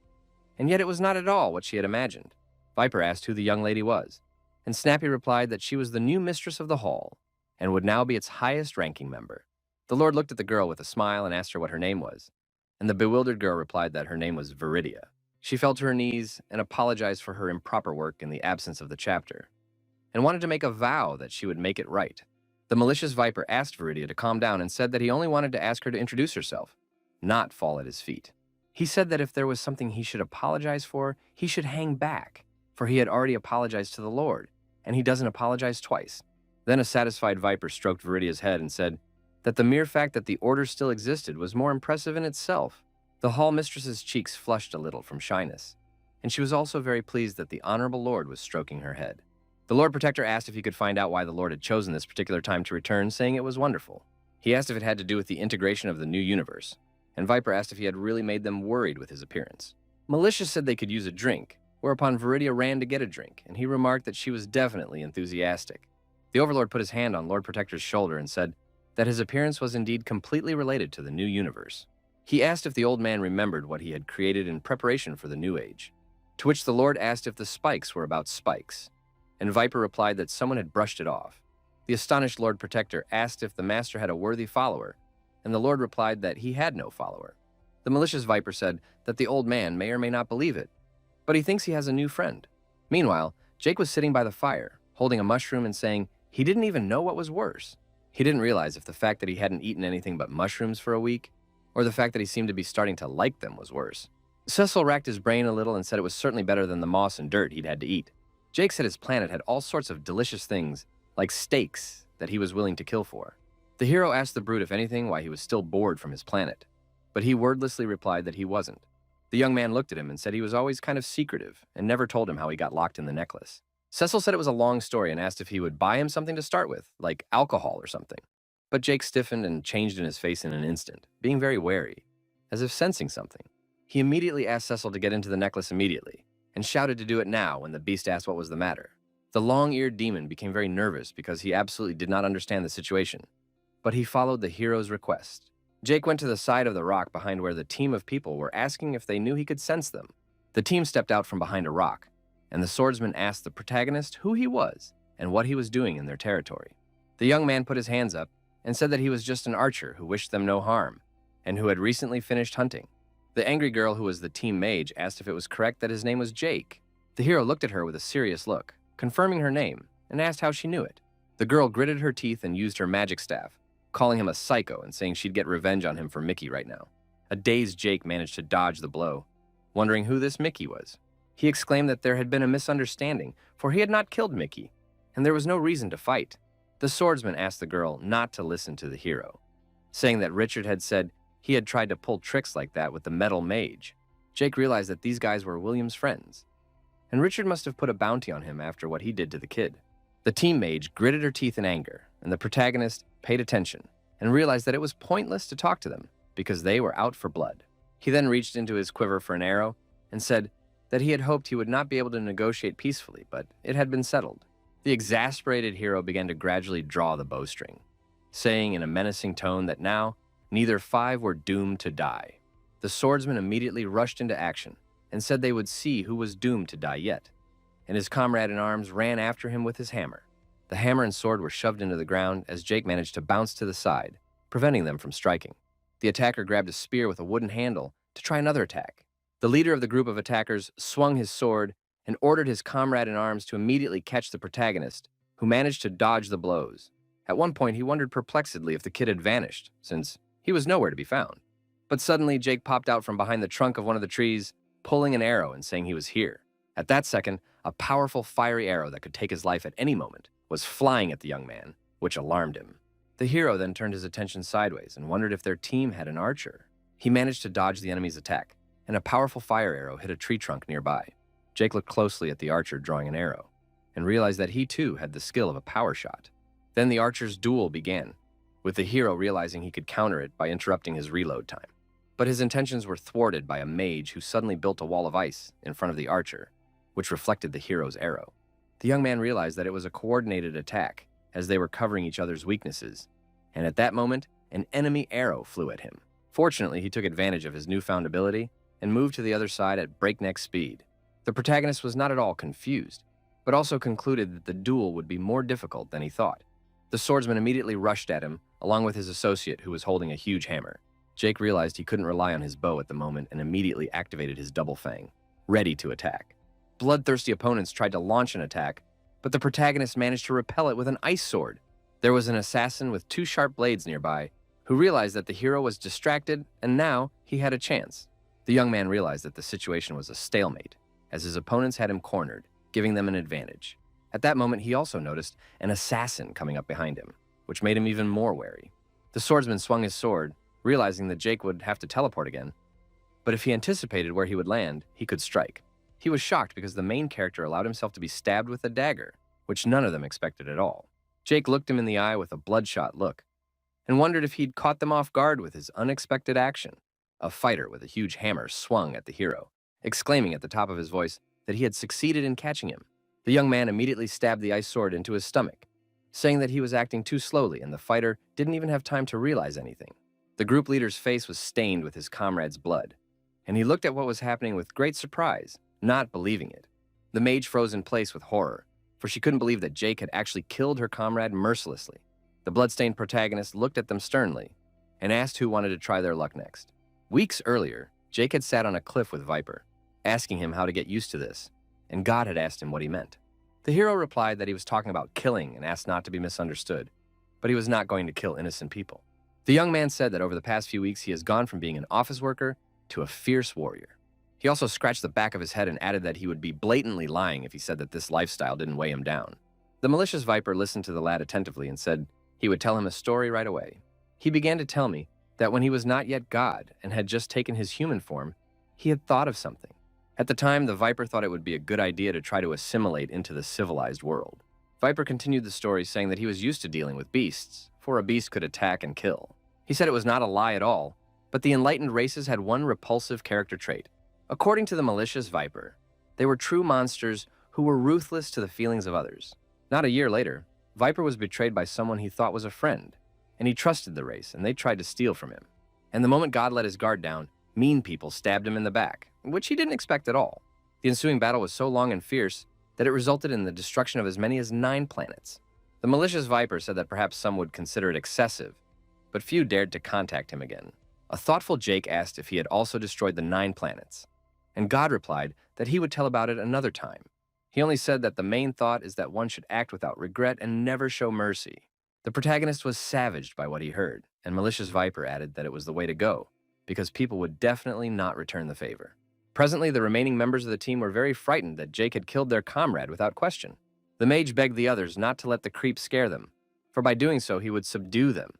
and yet it was not at all what she had imagined. Viper asked who the young lady was, and Snappy replied that she was the new mistress of the hall and would now be its highest-ranking member. The Lord looked at the girl with a smile and asked her what her name was, and the bewildered girl replied that her name was Viridia. She fell to her knees and apologized for her improper work in the absence of the chapter, and wanted to make a vow that she would make it right. The malicious Viper asked Viridia to calm down and said that he only wanted to ask her to introduce herself, not fall at his feet. He said that if there was something he should apologize for, he should hang back, for he had already apologized to the Lord, and he doesn't apologize twice. Then a satisfied Viper stroked Viridia's head and said that the mere fact that the order still existed was more impressive in itself. The hall mistress's cheeks flushed a little from shyness, and she was also very pleased that the honorable Lord was stroking her head. The Lord Protector asked if he could find out why the Lord had chosen this particular time to return, saying it was wonderful. He asked if it had to do with the integration of the new universe, and Viper asked if he had really made them worried with his appearance. Malicious said they could use a drink, whereupon Viridia ran to get a drink, and he remarked that she was definitely enthusiastic. The Overlord put his hand on Lord Protector's shoulder and said that his appearance was indeed completely related to the new universe. He asked if the old man remembered what he had created in preparation for the new age, to which the Lord asked if the spikes were about spikes, and Viper replied that someone had brushed it off. The astonished Lord Protector asked if the master had a worthy follower, and the Lord replied that he had no follower. The malicious Viper said that the old man may or may not believe it, but he thinks he has a new friend. Meanwhile, Jake was sitting by the fire, holding a mushroom and saying he didn't even know what was worse. He didn't realize if the fact that he hadn't eaten anything but mushrooms for a week, or the fact that he seemed to be starting to like them was worse. Cecil racked his brain a little and said it was certainly better than the moss and dirt he'd had to eat. Jake said his planet had all sorts of delicious things, like steaks, that he was willing to kill for. The hero asked the brute, if anything, why he was still bored from his planet, but he wordlessly replied that he wasn't. The young man looked at him and said he was always kind of secretive and never told him how he got locked in the necklace. Cecil said it was a long story and asked if he would buy him something to start with, like alcohol or something. But Jake stiffened and changed in his face in an instant, being very wary, as if sensing something. He immediately asked Cecil to get into the necklace immediately, and shouted to do it now when the beast asked what was the matter. The long-eared demon became very nervous because he absolutely did not understand the situation, but he followed the hero's request. Jake went to the side of the rock behind where the team of people were asking if they knew he could sense them. The team stepped out from behind a rock, and the swordsman asked the protagonist who he was and what he was doing in their territory. The young man put his hands up and said that he was just an archer who wished them no harm, and who had recently finished hunting. The angry girl who was the team mage asked if it was correct that his name was Jake. The hero looked at her with a serious look, confirming her name, and asked how she knew it. The girl gritted her teeth and used her magic staff, calling him a psycho and saying she'd get revenge on him for Mickey right now. A dazed Jake managed to dodge the blow, wondering who this Mickey was. He exclaimed that there had been a misunderstanding, for he had not killed Mickey, and there was no reason to fight. The swordsman asked the girl not to listen to the hero, saying that Richard had said he had tried to pull tricks like that with the metal mage. Jake realized that these guys were William's friends, and Richard must have put a bounty on him after what he did to the kid. The team mage gritted her teeth in anger, and the protagonist paid attention and realized that it was pointless to talk to them because they were out for blood. He then reached into his quiver for an arrow and said that he had hoped he would not be able to negotiate peacefully, but it had been settled. The exasperated hero began to gradually draw the bowstring, saying in a menacing tone that now neither five were doomed to die. The swordsman immediately rushed into action and said they would see who was doomed to die yet, and his comrade-in-arms ran after him with his hammer. The hammer and sword were shoved into the ground as Jake managed to bounce to the side, preventing them from striking. The attacker grabbed a spear with a wooden handle to try another attack. The leader of the group of attackers swung his sword and ordered his comrade-in-arms to immediately catch the protagonist, who managed to dodge the blows. At one point, he wondered perplexedly if the kid had vanished, since he was nowhere to be found. But suddenly, Jake popped out from behind the trunk of one of the trees, pulling an arrow and saying he was here. At that second, a powerful fiery arrow that could take his life at any moment was flying at the young man, which alarmed him. The hero then turned his attention sideways and wondered if their team had an archer. He managed to dodge the enemy's attack, and a powerful fire arrow hit a tree trunk nearby. Jake looked closely at the archer drawing an arrow and realized that he too had the skill of a power shot. Then the archer's duel began, with the hero realizing he could counter it by interrupting his reload time. But his intentions were thwarted by a mage who suddenly built a wall of ice in front of the archer, which reflected the hero's arrow. The young man realized that it was a coordinated attack, as they were covering each other's weaknesses, and at that moment, an enemy arrow flew at him. Fortunately, he took advantage of his newfound ability and moved to the other side at breakneck speed. The protagonist was not at all confused, but also concluded that the duel would be more difficult than he thought. The swordsman immediately rushed at him, along with his associate who was holding a huge hammer. Jake realized he couldn't rely on his bow at the moment and immediately activated his double fang, ready to attack. Bloodthirsty opponents tried to launch an attack, but the protagonist managed to repel it with an ice sword. There was an assassin with two sharp blades nearby who realized that the hero was distracted and now he had a chance. The young man realized that the situation was a stalemate, as his opponents had him cornered, giving them an advantage. At that moment, he also noticed an assassin coming up behind him, which made him even more wary. The swordsman swung his sword, realizing that Jake would have to teleport again, but if he anticipated where he would land, he could strike. He was shocked because the main character allowed himself to be stabbed with a dagger, which none of them expected at all. Jake looked him in the eye with a bloodshot look, and wondered if he'd caught them off guard with his unexpected action. A fighter with a huge hammer swung at the hero, exclaiming at the top of his voice that he had succeeded in catching him. The young man immediately stabbed the ice sword into his stomach, saying that he was acting too slowly and the fighter didn't even have time to realize anything. The group leader's face was stained with his comrade's blood, and he looked at what was happening with great surprise, not believing it. The mage froze in place with horror, for she couldn't believe that Jake had actually killed her comrade mercilessly. The bloodstained protagonist looked at them sternly and asked who wanted to try their luck next. Weeks earlier, Jake had sat on a cliff with Viper, asking him how to get used to this, and God had asked him what he meant. The hero replied that he was talking about killing and asked not to be misunderstood, but he was not going to kill innocent people. The young man said that over the past few weeks he has gone from being an office worker to a fierce warrior. He also scratched the back of his head and added that he would be blatantly lying if he said that this lifestyle didn't weigh him down. The malicious Viper listened to the lad attentively and said he would tell him a story right away. He began to tell me that when he was not yet God and had just taken his human form, he had thought of something. At the time, the Viper thought it would be a good idea to try to assimilate into the civilized world. Viper continued the story saying that he was used to dealing with beasts, for a beast could attack and kill. He said it was not a lie at all, but the enlightened races had one repulsive character trait. According to the malicious Viper, they were true monsters who were ruthless to the feelings of others. Not a year later, Viper was betrayed by someone he thought was a friend, and he trusted the race, and they tried to steal from him. And the moment God let his guard down, mean people stabbed him in the back, which he didn't expect at all. The ensuing battle was so long and fierce that it resulted in the destruction of as many as 9 planets. The malicious Viper said that perhaps some would consider it excessive, but few dared to contact him again. A thoughtful Jake asked if he had also destroyed the 9 planets, and God replied that he would tell about it another time. He only said that the main thought is that one should act without regret and never show mercy. The protagonist was savaged by what he heard, and malicious Viper added that it was the way to go, because people would definitely not return the favor. Presently, the remaining members of the team were very frightened that Jake had killed their comrade without question. The mage begged the others not to let the creep scare them, for by doing so he would subdue them,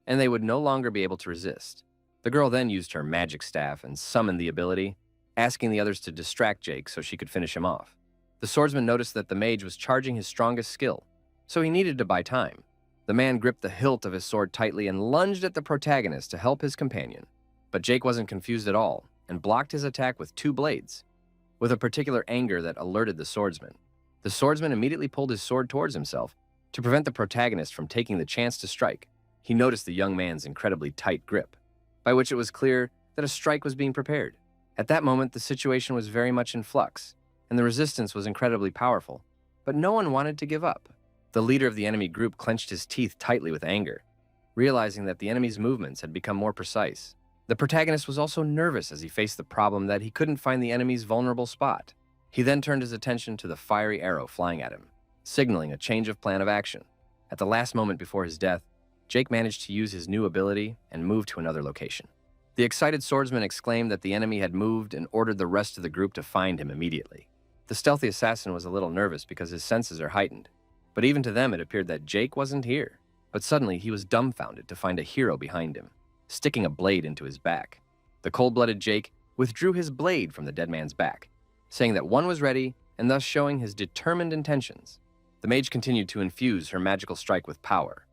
and they would no longer be able to resist. The girl then used her magic staff and summoned the ability, asking the others to distract Jake so she could finish him off. The swordsman noticed that the mage was charging his strongest skill, so he needed to buy time. The man gripped the hilt of his sword tightly and lunged at the protagonist to help his companion. But Jake wasn't confused at all and blocked his attack with 2 blades, with a particular anger that alerted the swordsman. The swordsman immediately pulled his sword towards himself to prevent the protagonist from taking the chance to strike. He noticed the young man's incredibly tight grip, by which it was clear that a strike was being prepared. At that moment, the situation was very much in flux, and the resistance was incredibly powerful, but no one wanted to give up. The leader of the enemy group clenched his teeth tightly with anger, realizing that the enemy's movements had become more precise. The protagonist was also nervous as he faced the problem that he couldn't find the enemy's vulnerable spot. He then turned his attention to the fiery arrow flying at him, signaling a change of plan of action. At the last moment before his death, Jake managed to use his new ability and move to another location. The excited swordsman exclaimed that the enemy had moved and ordered the rest of the group to find him immediately. The stealthy assassin was a little nervous because his senses are heightened, but even to them it appeared that Jake wasn't here. But suddenly he was dumbfounded to find a hero behind him, sticking a blade into his back. The cold-blooded Jake withdrew his blade from the dead man's back, saying that one was ready and thus showing his determined intentions. The mage continued to infuse her magical strike with power,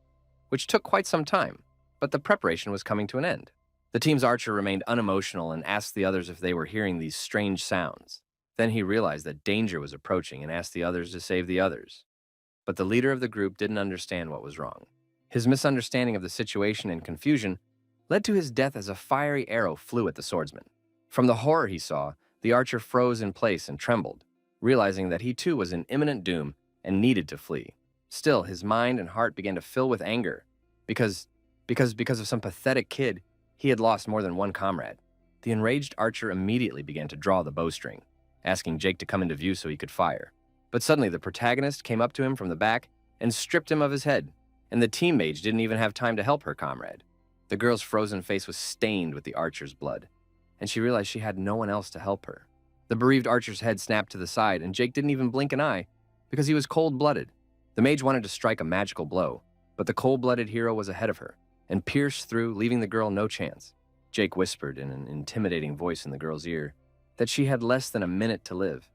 which took quite some time, but the preparation was coming to an end. The team's archer remained unemotional and asked the others if they were hearing these strange sounds. Then he realized that danger was approaching and asked the others to save the others. But the leader of the group didn't understand what was wrong. His misunderstanding of the situation and confusion led to his death as a fiery arrow flew at the swordsman. From the horror he saw, the archer froze in place and trembled, realizing that he too was in imminent doom and needed to flee. Still, his mind and heart began to fill with anger because of some pathetic kid, he had lost more than one comrade. The enraged archer immediately began to draw the bowstring, asking Jake to come into view so he could fire. But suddenly the protagonist came up to him from the back and stripped him of his head, and the team mage didn't even have time to help her comrade. The girl's frozen face was stained with the archer's blood, and she realized she had no one else to help her. The bereaved archer's head snapped to the side, and Jake didn't even blink an eye because he was cold-blooded. The mage wanted to strike a magical blow, but the cold-blooded hero was ahead of her and pierced through, leaving the girl no chance. Jake whispered in an intimidating voice in the girl's ear that she had less than a minute to live,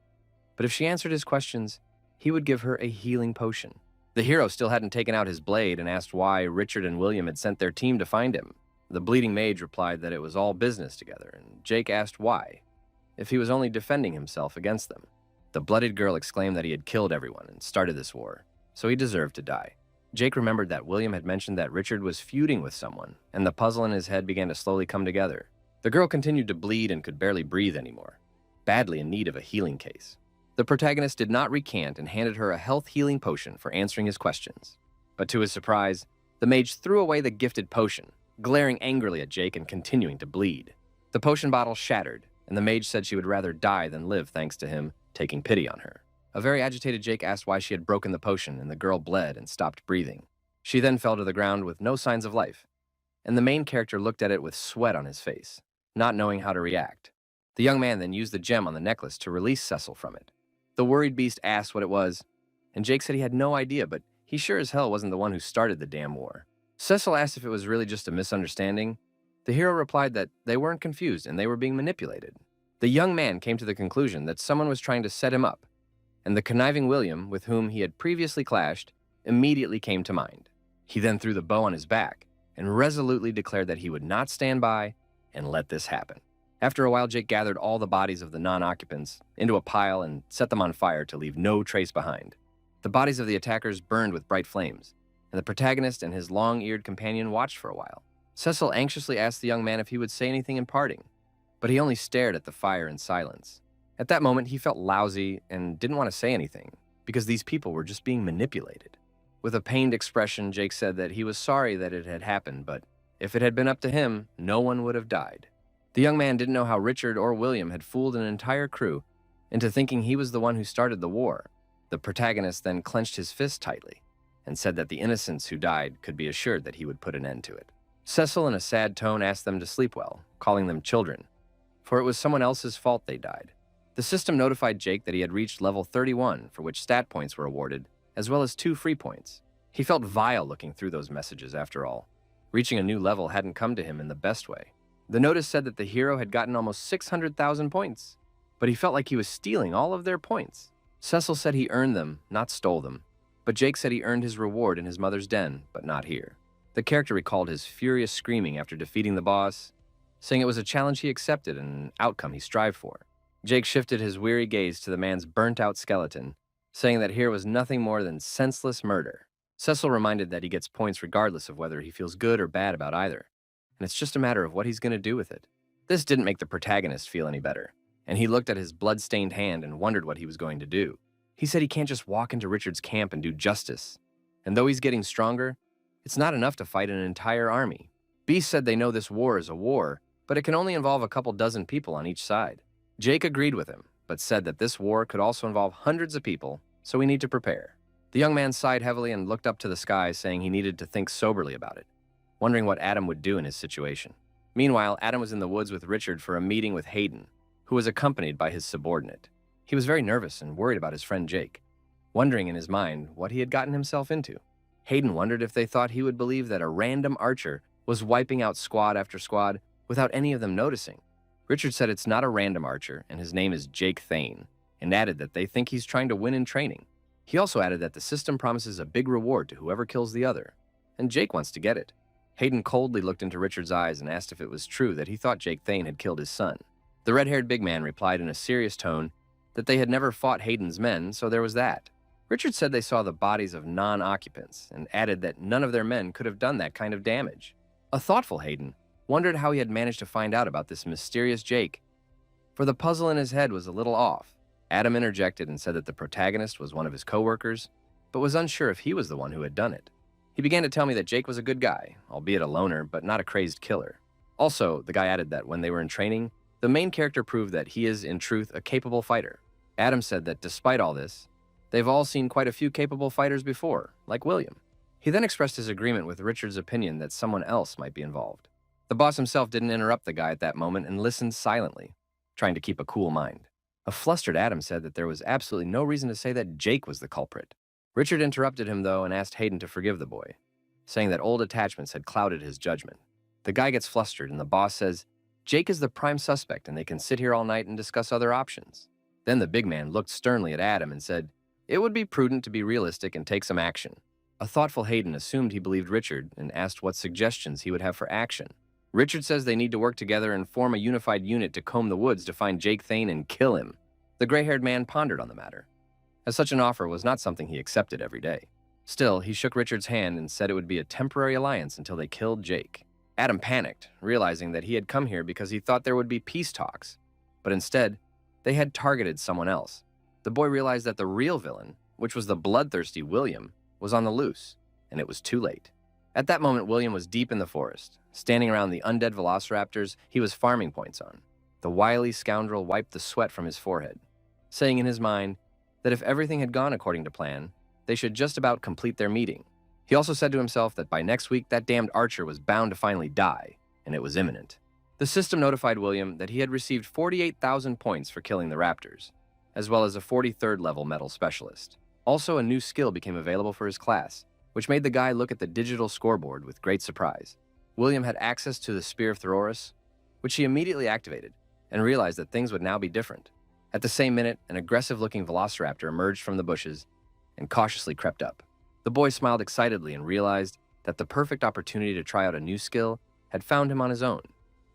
but if she answered his questions, he would give her a healing potion. The hero still hadn't taken out his blade and asked why Richard and William had sent their team to find him. The bleeding mage replied that it was all business together, and Jake asked why, if he was only defending himself against them. The blooded girl exclaimed that he had killed everyone and started this war, so he deserved to die. Jake remembered that William had mentioned that Richard was feuding with someone, and the puzzle in his head began to slowly come together. The girl continued to bleed and could barely breathe anymore, badly in need of a healing case. The protagonist did not recant and handed her a health healing potion for answering his questions. But to his surprise, the mage threw away the gifted potion, glaring angrily at Jake and continuing to bleed. The potion bottle shattered, and the mage said she would rather die than live thanks to him taking pity on her. A very agitated Jake asked why she had broken the potion, and the girl bled and stopped breathing. She then fell to the ground with no signs of life, and the main character looked at it with sweat on his face, not knowing how to react. The young man then used the gem on the necklace to release Cecil from it. The worried beast asked what it was, and Jake said he had no idea, but he sure as hell wasn't the one who started the damn war. Cecil asked if it was really just a misunderstanding. The hero replied that they weren't confused and they were being manipulated. The young man came to the conclusion that someone was trying to set him up, and the conniving William, with whom he had previously clashed, immediately came to mind. He then threw the bow on his back and resolutely declared that he would not stand by and let this happen. After a while, Jake gathered all the bodies of the non-occupants into a pile and set them on fire to leave no trace behind. The bodies of the attackers burned with bright flames, and the protagonist and his long-eared companion watched for a while. Cecil anxiously asked the young man if he would say anything in parting, but he only stared at the fire in silence. At that moment, he felt lousy and didn't want to say anything, because these people were just being manipulated. With a pained expression, Jake said that he was sorry that it had happened, but if it had been up to him, no one would have died. The young man didn't know how Richard or William had fooled an entire crew into thinking he was the one who started the war. The protagonist then clenched his fist tightly and said that the innocents who died could be assured that he would put an end to it. Cecil, in a sad tone, asked them to sleep well, calling them children, for it was someone else's fault they died. The system notified Jake that he had reached level 31, for which stat points were awarded, as well as 2 free points. He felt vile looking through those messages after all. Reaching a new level hadn't come to him in the best way. The notice said that the hero had gotten almost 600,000 points, but he felt like he was stealing all of their points. Cecil said he earned them, not stole them, but Jake said he earned his reward in his mother's den, but not here. The character recalled his furious screaming after defeating the boss, saying it was a challenge he accepted and an outcome he strived for. Jake shifted his weary gaze to the man's burnt-out skeleton, saying that here was nothing more than senseless murder. Cecil reminded that he gets points regardless of whether he feels good or bad about either, and it's just a matter of what he's going to do with it. This didn't make the protagonist feel any better, and he looked at his blood-stained hand and wondered what he was going to do. He said he can't just walk into Richard's camp and do justice, and though he's getting stronger, it's not enough to fight an entire army. Beast said they know this war is a war, but it can only involve a couple dozen people on each side. Jake agreed with him, but said that this war could also involve hundreds of people, so we need to prepare. The young man sighed heavily and looked up to the sky, saying he needed to think soberly about it, wondering what Adam would do in his situation. Meanwhile, Adam was in the woods with Richard for a meeting with Hayden, who was accompanied by his subordinate. He was very nervous and worried about his friend Jake, wondering in his mind what he had gotten himself into. Hayden wondered if they thought he would believe that a random archer was wiping out squad after squad without any of them noticing. Richard said it's not a random archer, and his name is Jake Thane, and added that they think he's trying to win in training. He also added that the system promises a big reward to whoever kills the other, and Jake wants to get it. Hayden coldly looked into Richard's eyes and asked if it was true that he thought Jake Thane had killed his son. The red-haired big man replied in a serious tone that they had never fought Hayden's men, so there was that. Richard said they saw the bodies of non-occupants and added that none of their men could have done that kind of damage. A thoughtful Hayden wondered how he had managed to find out about this mysterious Jake, for the puzzle in his head was a little off. Adam interjected and said that the protagonist was one of his co-workers, but was unsure if he was the one who had done it. He began to tell me that Jake was a good guy, albeit a loner, but not a crazed killer. Also, the guy added that when they were in training, the main character proved that he is, in truth, a capable fighter. Adam said that despite all this, they've all seen quite a few capable fighters before, like William. He then expressed his agreement with Richard's opinion that someone else might be involved. The boss himself didn't interrupt the guy at that moment and listened silently, trying to keep a cool mind. A flustered Adam said that there was absolutely no reason to say that Jake was the culprit. Richard interrupted him, though, and asked Hayden to forgive the boy, saying that old attachments had clouded his judgment. The guy gets flustered, and the boss says, Jake is the prime suspect, and they can sit here all night and discuss other options. Then the big man looked sternly at Adam and said, it would be prudent to be realistic and take some action. A thoughtful Hayden assumed he believed Richard and asked what suggestions he would have for action. Richard says they need to work together and form a unified unit to comb the woods to find Jake Thane and kill him. The gray-haired man pondered on the matter, as such an offer was not something he accepted every day. Still, he shook Richard's hand and said it would be a temporary alliance until they killed Jake. Adam panicked, realizing that he had come here because he thought there would be peace talks, but instead, they had targeted someone else. the boy realized that the real villain, which was the bloodthirsty William, was on the loose, and it was too late. At that moment, William was deep in the forest, standing around the undead velociraptors he was farming points on. The wily scoundrel wiped the sweat from his forehead, saying in his mind that if everything had gone according to plan, they should just about complete their meeting. He also said to himself that by next week that damned archer was bound to finally die, and it was imminent. The system notified William that he had received 48,000 points for killing the raptors, as well as a 43rd level metal specialist. Also, a new skill became available for his class, which made the guy look at the digital scoreboard with great surprise. William had access to the Spear of Thoros, which he immediately activated, and realized that things would now be different. At the same minute, an aggressive-looking velociraptor emerged from the bushes and cautiously crept up. The boy smiled excitedly and realized that the perfect opportunity to try out a new skill had found him on his own.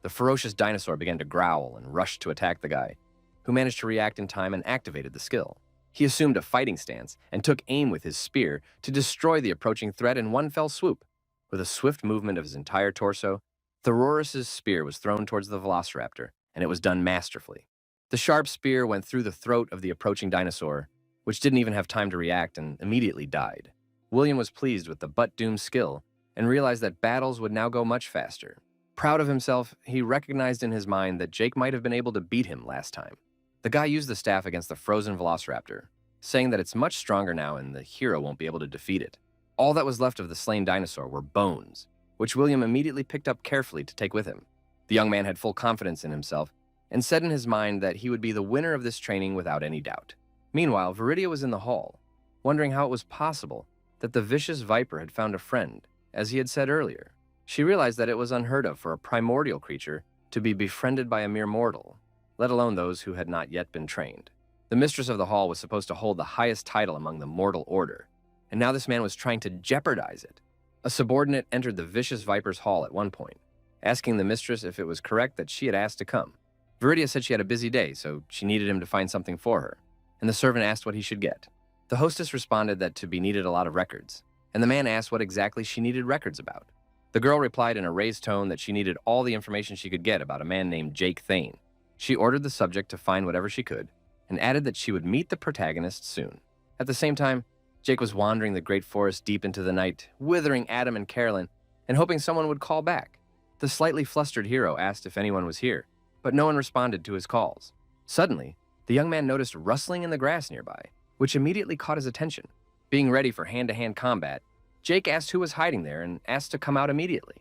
The ferocious dinosaur began to growl and rushed to attack the guy, who managed to react in time and activated the skill. He assumed a fighting stance and took aim with his spear to destroy the approaching threat in one fell swoop. With a swift movement of his entire torso, Thoros' spear was thrown towards the velociraptor, and it was done masterfully. The sharp spear went through the throat of the approaching dinosaur, which didn't even have time to react and immediately died. William was pleased with the butt-doomed skill and realized that battles would now go much faster. Proud of himself, he recognized in his mind that Jake might have been able to beat him last time. The guy used the staff against the frozen velociraptor, saying that it's much stronger now and the hero won't be able to defeat it. All that was left of the slain dinosaur were bones, which William immediately picked up carefully to take with him. The young man had full confidence in himself and said in his mind that he would be the winner of this training without any doubt. Meanwhile, Viridia was in the hall, wondering how it was possible that the vicious viper had found a friend, as he had said earlier. She realized that it was unheard of for a primordial creature to be befriended by a mere mortal, let alone those who had not yet been trained. The mistress of the hall was supposed to hold the highest title among the mortal order, and now this man was trying to jeopardize it. A subordinate entered the vicious viper's hall at one point, asking the mistress if it was correct that she had asked to come. Viridia said she had a busy day, so she needed him to find something for her, and the servant asked what he should get. The hostess responded that to be needed a lot of records, and the man asked what exactly she needed records about. The girl replied in a raised tone that she needed all the information she could get about a man named Jake Thane. She ordered the subject to find whatever she could, and added that she would meet the protagonist soon. At the same time, Jake was wandering the great forest deep into the night, withering Adam and Carolyn, and hoping someone would call back. The slightly flustered hero asked if anyone was here, but no one responded to his calls. Suddenly, the young man noticed rustling in the grass nearby, which immediately caught his attention. Being ready for hand-to-hand combat, Jake asked who was hiding there and asked to come out immediately.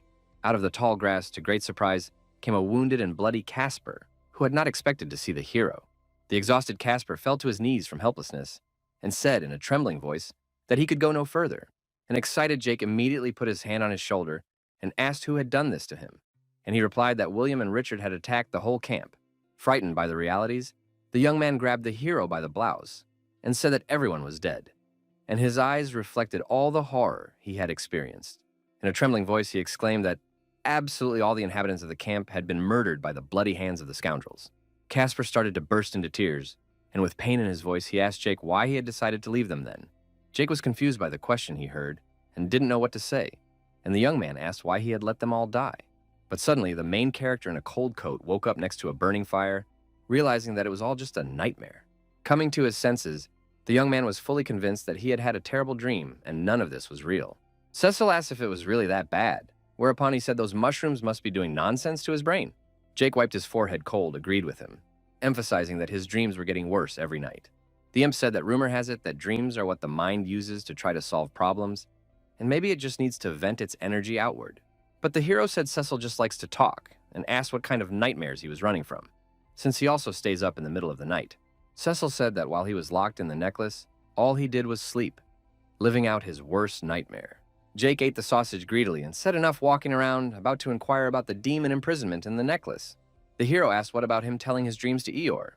Out of the tall grass, to great surprise, came a wounded and bloody Casper, who had not expected to see the hero. The exhausted Casper fell to his knees from helplessness and said in a trembling voice that he could go no further. An excited Jake immediately put his hand on his shoulder and asked who had done this to him, and he replied that William and Richard had attacked the whole camp. Frightened by the realities, the young man grabbed the hero by the blouse and said that everyone was dead, and his eyes reflected all the horror he had experienced. In a trembling voice, he exclaimed that absolutely all the inhabitants of the camp had been murdered by the bloody hands of the scoundrels. Casper started to burst into tears, and with pain in his voice, he asked Jake why he had decided to leave them then. Jake was confused by the question he heard and didn't know what to say, and the young man asked why he had let them all die. But suddenly, the main character in a cold coat woke up next to a burning fire, realizing that it was all just a nightmare. Coming to his senses, the young man was fully convinced that he had had a terrible dream and none of this was real. Cecil asked if it was really that bad, whereupon he said those mushrooms must be doing nonsense to his brain. Jake wiped his forehead cold, agreed with him, emphasizing that his dreams were getting worse every night. The imp said that rumor has it that dreams are what the mind uses to try to solve problems, and maybe it just needs to vent its energy outward. But the hero said Cecil just likes to talk and asked what kind of nightmares he was running from, since he also stays up in the middle of the night. Cecil said that while he was locked in the necklace, all he did was sleep, living out his worst nightmare. Jake ate the sausage greedily and said enough walking around, about to inquire about the demon imprisonment in the necklace. The hero asked what about him telling his dreams to Eeyore,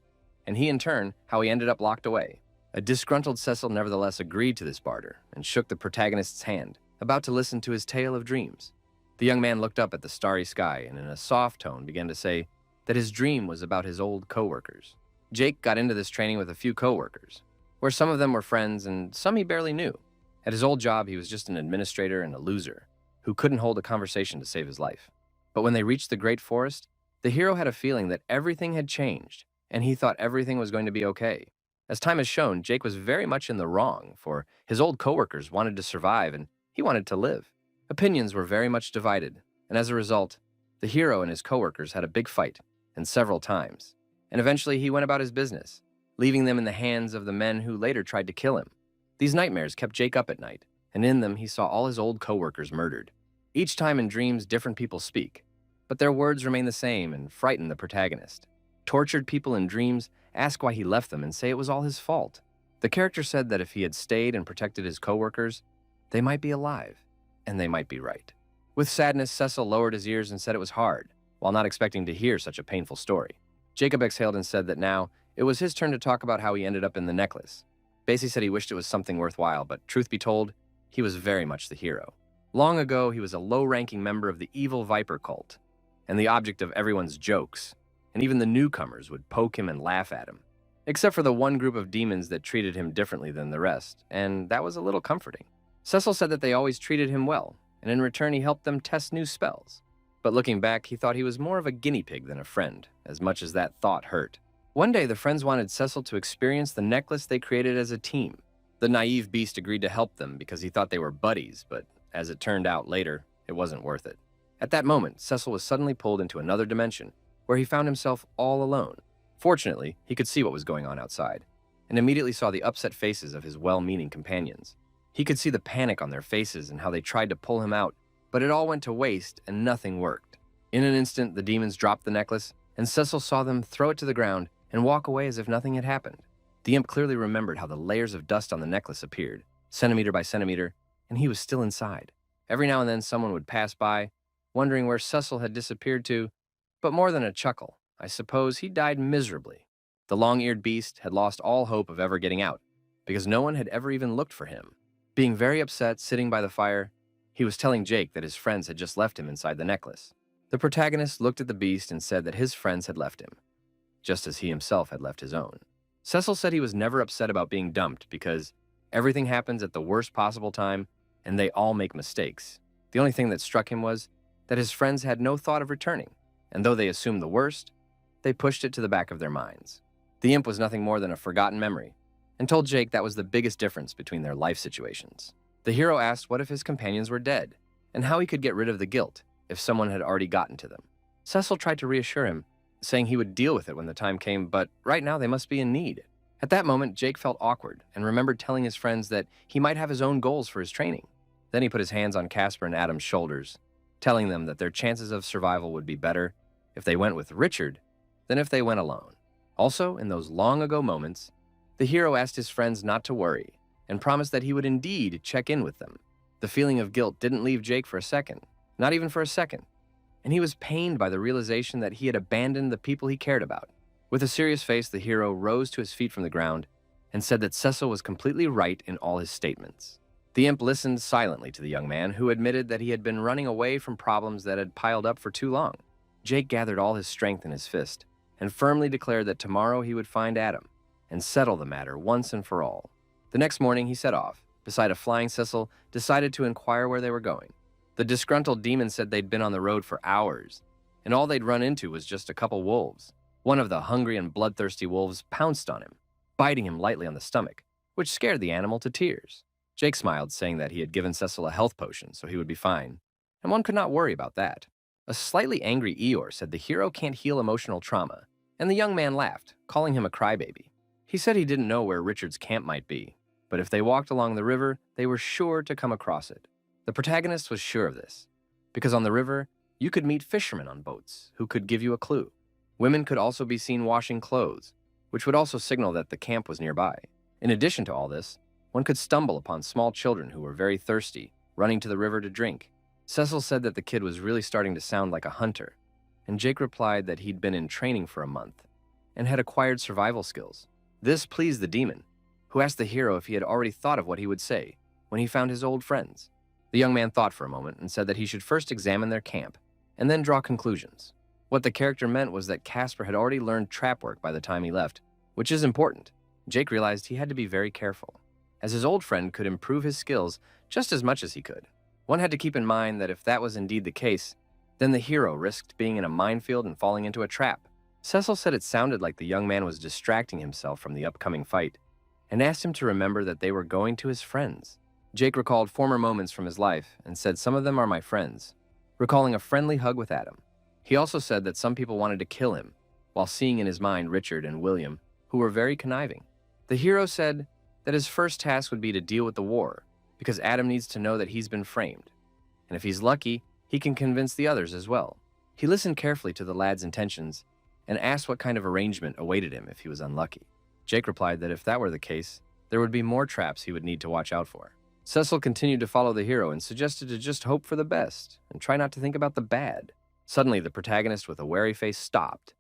and he in turn, how he ended up locked away. A disgruntled Cecil nevertheless agreed to this barter and shook the protagonist's hand, about to listen to his tale of dreams. The young man looked up at the starry sky and in a soft tone began to say that his dream was about his old co-workers. Jake got into this training with a few co-workers, where some of them were friends and some he barely knew. At his old job, he was just an administrator and a loser who couldn't hold a conversation to save his life. But when they reached the great forest, the hero had a feeling that everything had changed, and he thought everything was going to be okay. As time has shown, Jake was very much in the wrong, for his old coworkers wanted to survive and he wanted to live. Opinions were very much divided, and as a result, the hero and his coworkers had a big fight, and several times. And eventually he went about his business, leaving them in the hands of the men who later tried to kill him. These nightmares kept Jake up at night, and in them he saw all his old coworkers murdered. Each time in dreams, different people speak, but their words remain the same and frighten the protagonist. Tortured people in dreams ask why he left them and say it was all his fault. The character said that if he had stayed and protected his coworkers, they might be alive, and they might be right. With sadness, Cecil lowered his ears and said it was hard, while not expecting to hear such a painful story. Jacob exhaled and said that now it was his turn to talk about how he ended up in the necklace. Basie said he wished it was something worthwhile, but truth be told, he was very much the hero. Long ago, he was a low-ranking member of the evil Viper cult, and the object of everyone's jokes, and even the newcomers would poke him and laugh at him. Except for the one group of demons that treated him differently than the rest, and that was a little comforting. Cecil said that they always treated him well, and in return he helped them test new spells. But looking back, he thought he was more of a guinea pig than a friend, as much as that thought hurt. One day, the friends wanted Cecil to experience the necklace they created as a team. The naive beast agreed to help them because he thought they were buddies, but as it turned out later, it wasn't worth it. At that moment, Cecil was suddenly pulled into another dimension, where he found himself all alone. Fortunately, he could see what was going on outside, and immediately saw the upset faces of his well-meaning companions. He could see the panic on their faces and how they tried to pull him out, but it all went to waste and nothing worked. In an instant, the demons dropped the necklace, and Cecil saw them throw it to the ground and walk away as if nothing had happened. The imp clearly remembered how the layers of dust on the necklace appeared, centimeter by centimeter, and he was still inside. Every now and then someone would pass by, wondering where Cecil had disappeared to, but more than a chuckle, I suppose he died miserably. The long-eared beast had lost all hope of ever getting out, because no one had ever even looked for him. Being very upset, sitting by the fire, he was telling Jake that his friends had just left him inside the necklace. The protagonist looked at the beast and said that his friends had left him, just as he himself had left his own. Cecil said he was never upset about being dumped because everything happens at the worst possible time and they all make mistakes. The only thing that struck him was that his friends had no thought of returning, and though they assumed the worst, they pushed it to the back of their minds. The imp was nothing more than a forgotten memory, and told Jake that was the biggest difference between their life situations. The hero asked what if his companions were dead, and how he could get rid of the guilt if someone had already gotten to them. Cecil tried to reassure him, saying he would deal with it when the time came, but right now they must be in need. At that moment, Jake felt awkward and remembered telling his friends that he might have his own goals for his training. Then he put his hands on Casper and Adam's shoulders, telling them that their chances of survival would be better if they went with Richard than if they went alone. Also, in those long-ago moments, the hero asked his friends not to worry and promised that he would indeed check in with them. The feeling of guilt didn't leave Jake for a second, not even for a second, and he was pained by the realization that he had abandoned the people he cared about. With a serious face, the hero rose to his feet from the ground and said that Cecil was completely right in all his statements. The imp listened silently to the young man, who admitted that he had been running away from problems that had piled up for too long. Jake gathered all his strength in his fist and firmly declared that tomorrow he would find Adam and settle the matter once and for all. The next morning, he set off. Beside a flying Cecil, decided to inquire where they were going. The disgruntled demon said they'd been on the road for hours, and all they'd run into was just a couple wolves. One of the hungry and bloodthirsty wolves pounced on him, biting him lightly on the stomach, which scared the animal to tears. Jake smiled, saying that he had given Cecil a health potion, so he would be fine, and one could not worry about that. A slightly angry Eeyore said the hero can't heal emotional trauma, and the young man laughed, calling him a crybaby. He said he didn't know where Richard's camp might be, but if they walked along the river, they were sure to come across it. The protagonist was sure of this, because on the river, you could meet fishermen on boats who could give you a clue. Women could also be seen washing clothes, which would also signal that the camp was nearby. In addition to all this, one could stumble upon small children who were very thirsty, running to the river to drink. Cecil said that the kid was really starting to sound like a hunter, and Jake replied that he'd been in training for a month and had acquired survival skills. This pleased the demon, who asked the hero if he had already thought of what he would say when he found his old friends. The young man thought for a moment and said that he should first examine their camp and then draw conclusions. What the character meant was that Casper had already learned trap work by the time he left, which is important. Jake realized he had to be very careful, as his old friend could improve his skills just as much as he could. One had to keep in mind that if that was indeed the case, then the hero risked being in a minefield and falling into a trap. Cecil said it sounded like the young man was distracting himself from the upcoming fight and asked him to remember that they were going to his friends. Jake recalled former moments from his life and said, "Some of them are my friends," recalling a friendly hug with Adam. He also said that some people wanted to kill him, while seeing in his mind Richard and William, who were very conniving. The hero said that his first task would be to deal with the war, because Adam needs to know that he's been framed. And if he's lucky, he can convince the others as well. He listened carefully to the lad's intentions and asked what kind of arrangement awaited him if he was unlucky. Jake replied that if that were the case, there would be more traps he would need to watch out for. Cecil continued to follow the hero and suggested to just hope for the best and try not to think about the bad. Suddenly, the protagonist with a wary face stopped,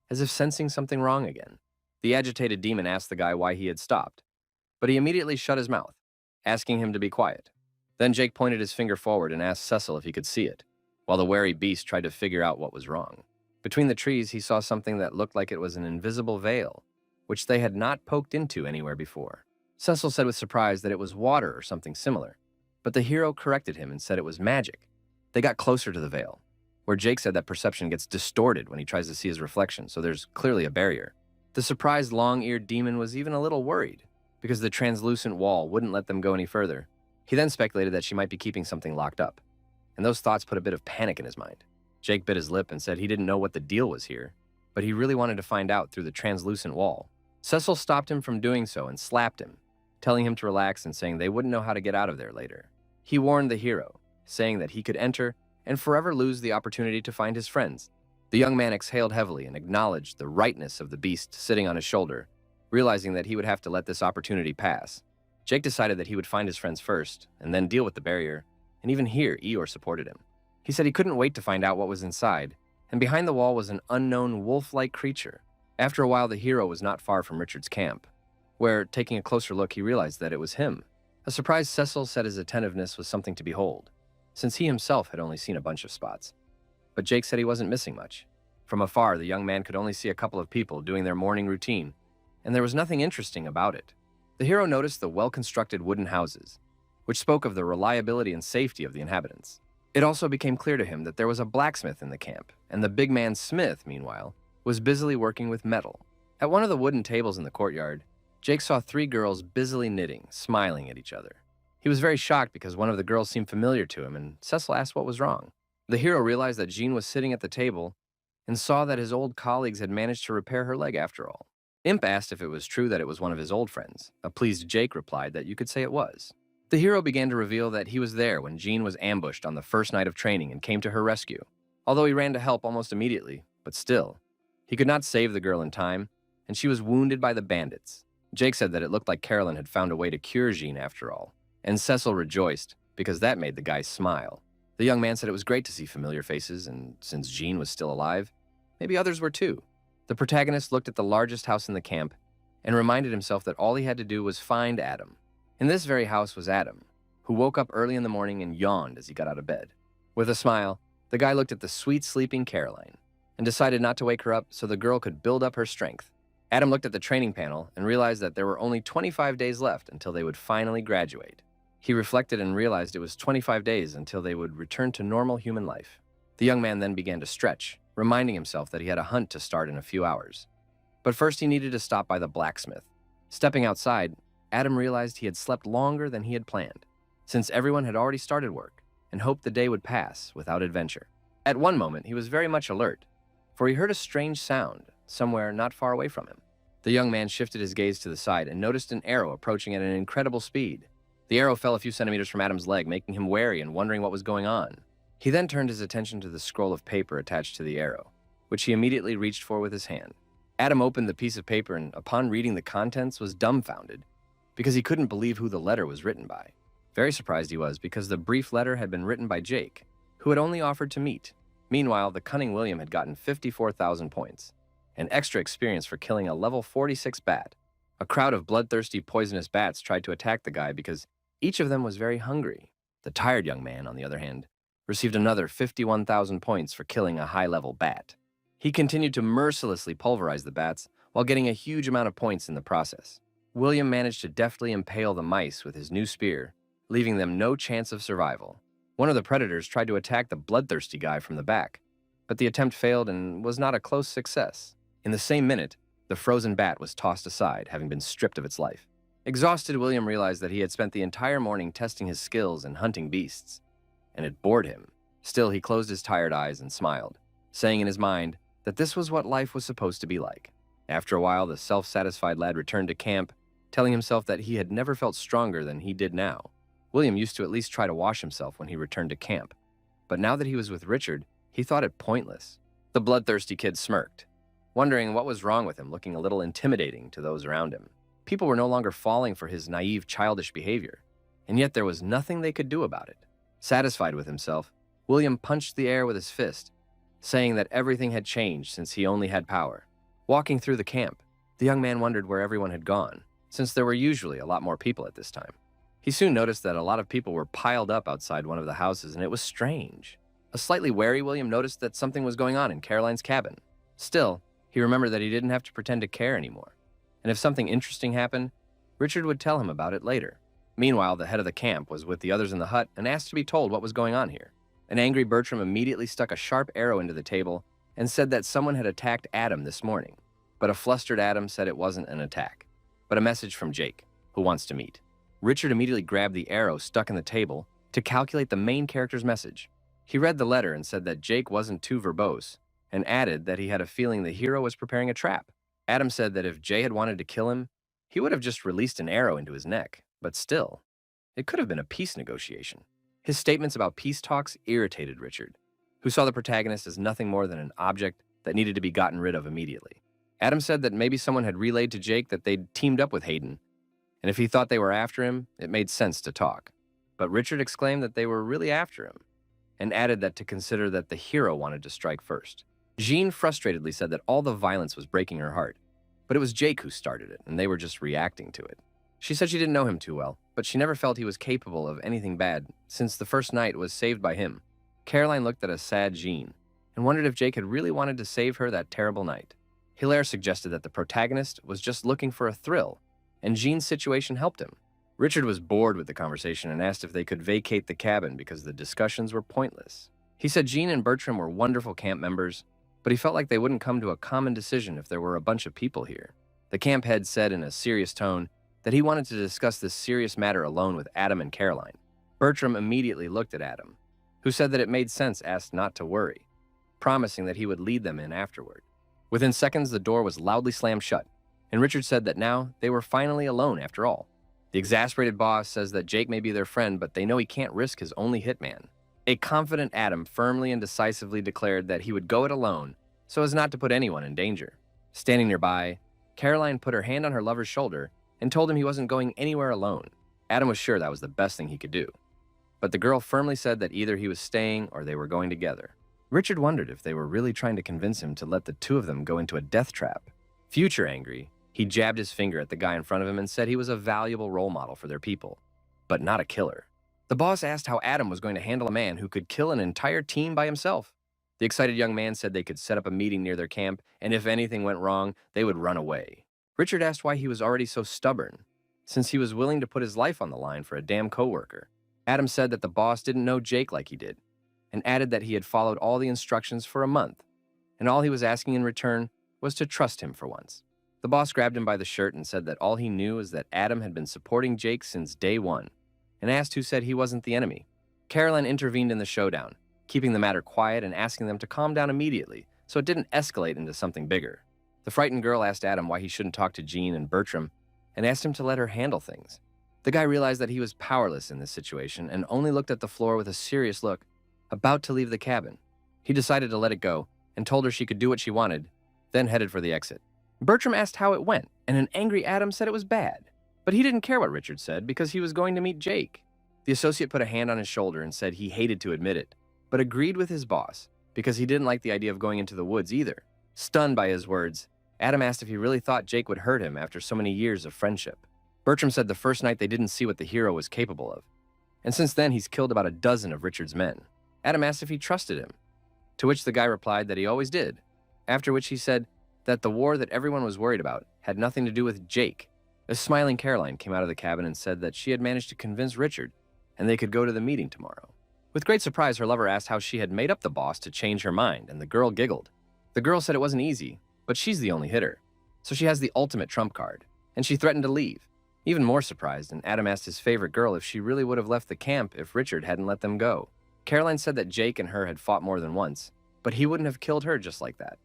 as if sensing something wrong again. The agitated demon asked the guy why he had stopped, but he immediately shut his mouth, asking him to be quiet. Then Jake pointed his finger forward and asked Cecil if he could see it, while the wary beast tried to figure out what was wrong. Between the trees, he saw something that looked like it was an invisible veil, which they had not poked into anywhere before. Cecil said with surprise that it was water or something similar, but the hero corrected him and said it was magic. They got closer to the veil, where Jake said that perception gets distorted when he tries to see his reflection, so there's clearly a barrier. The surprised long-eared demon was even a little worried, because the translucent wall wouldn't let them go any further. He then speculated that she might be keeping something locked up, and those thoughts put a bit of panic in his mind. Jake bit his lip and said he didn't know what the deal was here, but he really wanted to find out through the translucent wall. Cecil stopped him from doing so and slapped him, telling him to relax and saying they wouldn't know how to get out of there later. He warned the hero, saying that he could enter and forever lose the opportunity to find his friends. The young man exhaled heavily and acknowledged the rightness of the beast sitting on his shoulder, realizing that he would have to let this opportunity pass. Jake decided that he would find his friends first and then deal with the barrier, and even here Eeyore supported him. He said he couldn't wait to find out what was inside, and behind the wall was an unknown wolf-like creature. After a while, the hero was not far from Richard's camp, where, taking a closer look, he realized that it was him. A surprised Cecil said his attentiveness was something to behold, since he himself had only seen a bunch of spots. But Jake said he wasn't missing much. From afar, the young man could only see a couple of people doing their morning routine, and there was nothing interesting about it. The hero noticed the well-constructed wooden houses, which spoke of the reliability and safety of the inhabitants. It also became clear to him that there was a blacksmith in the camp, and the big man Smith, meanwhile, was busily working with metal. At one of the wooden tables in the courtyard, Jake saw 3 girls busily knitting, smiling at each other. He was very shocked because one of the girls seemed familiar to him, and Cecil asked what was wrong. The hero realized that Jean was sitting at the table and saw that his old colleagues had managed to repair her leg after all. Imp asked if it was true that it was one of his old friends. A pleased Jake replied that you could say it was. The hero began to reveal that he was there when Jean was ambushed on the first night of training and came to her rescue. Although he ran to help almost immediately, but still, he could not save the girl in time, and she was wounded by the bandits. Jake said that it looked like Carolyn had found a way to cure Jean after all, and Cecil rejoiced because that made the guy smile. The young man said it was great to see familiar faces, and since Jean was still alive, maybe others were too. The protagonist looked at the largest house in the camp and reminded himself that all he had to do was find Adam. In this very house was Adam, who woke up early in the morning and yawned as he got out of bed. With a smile, the guy looked at the sweet sleeping Caroline and decided not to wake her up so the girl could build up her strength. Adam looked at the training panel and realized that there were only 25 days left until they would finally graduate. He reflected and realized it was 25 days until they would return to normal human life. The young man then began to stretch, reminding himself that he had a hunt to start in a few hours. But first he needed to stop by the blacksmith. Stepping outside, Adam realized he had slept longer than he had planned, since everyone had already started work, and hoped the day would pass without adventure. At one moment, he was very much alert, for he heard a strange sound somewhere not far away from him. The young man shifted his gaze to the side and noticed an arrow approaching at an incredible speed. The arrow fell a few centimeters from Adam's leg, making him wary and wondering what was going on. He then turned his attention to the scroll of paper attached to the arrow, which he immediately reached for with his hand. Adam opened the piece of paper and, upon reading the contents, was dumbfounded, because he couldn't believe who the letter was written by. Very surprised he was, because the brief letter had been written by Jake, who had only offered to meet. Meanwhile, the cunning William had gotten 54,000 points, and extra experience for killing a level 46 bat. A crowd of bloodthirsty, poisonous bats tried to attack the guy because each of them was very hungry. The tired young man, on the other hand, received another 51,000 points for killing a high-level bat. He continued to mercilessly pulverize the bats while getting a huge amount of points in the process. William managed to deftly impale the mice with his new spear, leaving them no chance of survival. One of the predators tried to attack the bloodthirsty guy from the back, but the attempt failed and was not a close success. In the same minute, the frozen bat was tossed aside, having been stripped of its life. Exhausted, William realized that he had spent the entire morning testing his skills and hunting beasts, and it bored him. Still, he closed his tired eyes and smiled, saying in his mind that this was what life was supposed to be like. After a while, the self-satisfied lad returned to camp, telling himself that he had never felt stronger than he did now. William used to at least try to wash himself when he returned to camp, but now that he was with Richard, he thought it pointless. The bloodthirsty kid smirked, wondering what was wrong with him, looking a little intimidating to those around him. People were no longer falling for his naive, childish behavior, and yet there was nothing they could do about it. Satisfied with himself, William punched the air with his fist, saying that everything had changed since he only had power. Walking through the camp, the young man wondered where everyone had gone, since there were usually a lot more people at this time. He soon noticed that a lot of people were piled up outside one of the houses, and it was strange. A slightly wary William noticed that something was going on in Caroline's cabin. Still, he remembered that he didn't have to pretend to care anymore, and if something interesting happened, Richard would tell him about it later. Meanwhile, the head of the camp was with the others in the hut and asked to be told what was going on here. An angry Bertram immediately stuck a sharp arrow into the table and said that someone had attacked Adam this morning. But a flustered Adam said it wasn't an attack, but a message from Jake, who wants to meet. Richard immediately grabbed the arrow stuck in the table to calculate the main character's message. He read the letter and said that Jake wasn't too verbose, and added that he had a feeling the hero was preparing a trap. Adam said that if Jay had wanted to kill him, he would have just released an arrow into his neck, but still, it could have been a peace negotiation. His statements about peace talks irritated Richard, who saw the protagonist as nothing more than an object that needed to be gotten rid of immediately. Adam said that maybe someone had relayed to Jake that they'd teamed up with Hayden, and if he thought they were after him, it made sense to talk. But Richard exclaimed that they were really after him, and added that to consider that the hero wanted to strike first. Jean frustratedly said that all the violence was breaking her heart, but it was Jake who started it, and they were just reacting to it. She said she didn't know him too well, but she never felt he was capable of anything bad, since the first night was saved by him. Caroline looked at a sad Jean, and wondered if Jake had really wanted to save her that terrible night. Hilaire suggested that the protagonist was just looking for a thrill, and Jean's situation helped him. Richard was bored with the conversation and asked if they could vacate the cabin because the discussions were pointless. He said Jean and Bertram were wonderful camp members, but he felt like they wouldn't come to a common decision if there were a bunch of people here. The camp head said in a serious tone that he wanted to discuss this serious matter alone with Adam and Caroline. Bertram immediately looked at Adam, who said that it made sense, asked not to worry, promising that he would lead them in afterward. Within seconds, the door was loudly slammed shut, and Richard said that now they were finally alone after all. The exasperated boss says that Jake may be their friend, but they know he can't risk his only hitman. A confident Adam firmly and decisively declared that he would go it alone so as not to put anyone in danger. Standing nearby, Caroline put her hand on her lover's shoulder and told him he wasn't going anywhere alone. Adam was sure that was the best thing he could do, but the girl firmly said that either he was staying or they were going together. Richard wondered if they were really trying to convince him to let the two of them go into a death trap. Future angry, he jabbed his finger at the guy in front of him and said he was a valuable role model for their people, but not a killer. The boss asked how Adam was going to handle a man who could kill an entire team by himself. The excited young man said they could set up a meeting near their camp, and if anything went wrong, they would run away. Richard asked why he was already so stubborn, since he was willing to put his life on the line for a damn coworker. Adam said that the boss didn't know Jake like he did, and added that he had followed all the instructions for a month, and all he was asking in return was to trust him for once. The boss grabbed him by the shirt and said that all he knew is that Adam had been supporting Jake since day one, and asked who said he wasn't the enemy. Caroline intervened in the showdown, keeping the matter quiet and asking them to calm down immediately so it didn't escalate into something bigger. The frightened girl asked Adam why he shouldn't talk to Jean and Bertram and asked him to let her handle things. The guy realized that he was powerless in this situation and only looked at the floor with a serious look, about to leave the cabin. He decided to let it go and told her she could do what she wanted, then headed for the exit. Bertram asked how it went, and an angry Adam said it was bad. But he didn't care what Richard said because he was going to meet Jake. The associate put a hand on his shoulder and said he hated to admit it, but agreed with his boss because he didn't like the idea of going into the woods either. Stunned by his words, Adam asked if he really thought Jake would hurt him after so many years of friendship. Bertram said the first night they didn't see what the hero was capable of, and since then he's killed about a dozen of Richard's men. Adam asked if he trusted him, to which the guy replied that he always did, after which he said that the war that everyone was worried about had nothing to do with Jake. A smiling Caroline came out of the cabin and said that she had managed to convince Richard and they could go to the meeting tomorrow. With great surprise, her lover asked how she had made up the boss to change her mind, and the girl giggled. The girl said it wasn't easy, but she's the only hitter, so she has the ultimate trump card, and she threatened to leave. Even more surprised, and Adam asked his favorite girl if she really would have left the camp if Richard hadn't let them go. Caroline said that Jake and her had fought more than once, but he wouldn't have killed her just like that.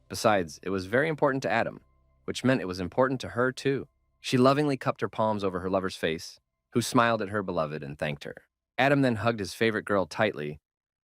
Besides, it was very important to Adam, which meant it was important to her too. She lovingly cupped her palms over her lover's face, who smiled at her beloved and thanked her. Adam then hugged his favorite girl tightly,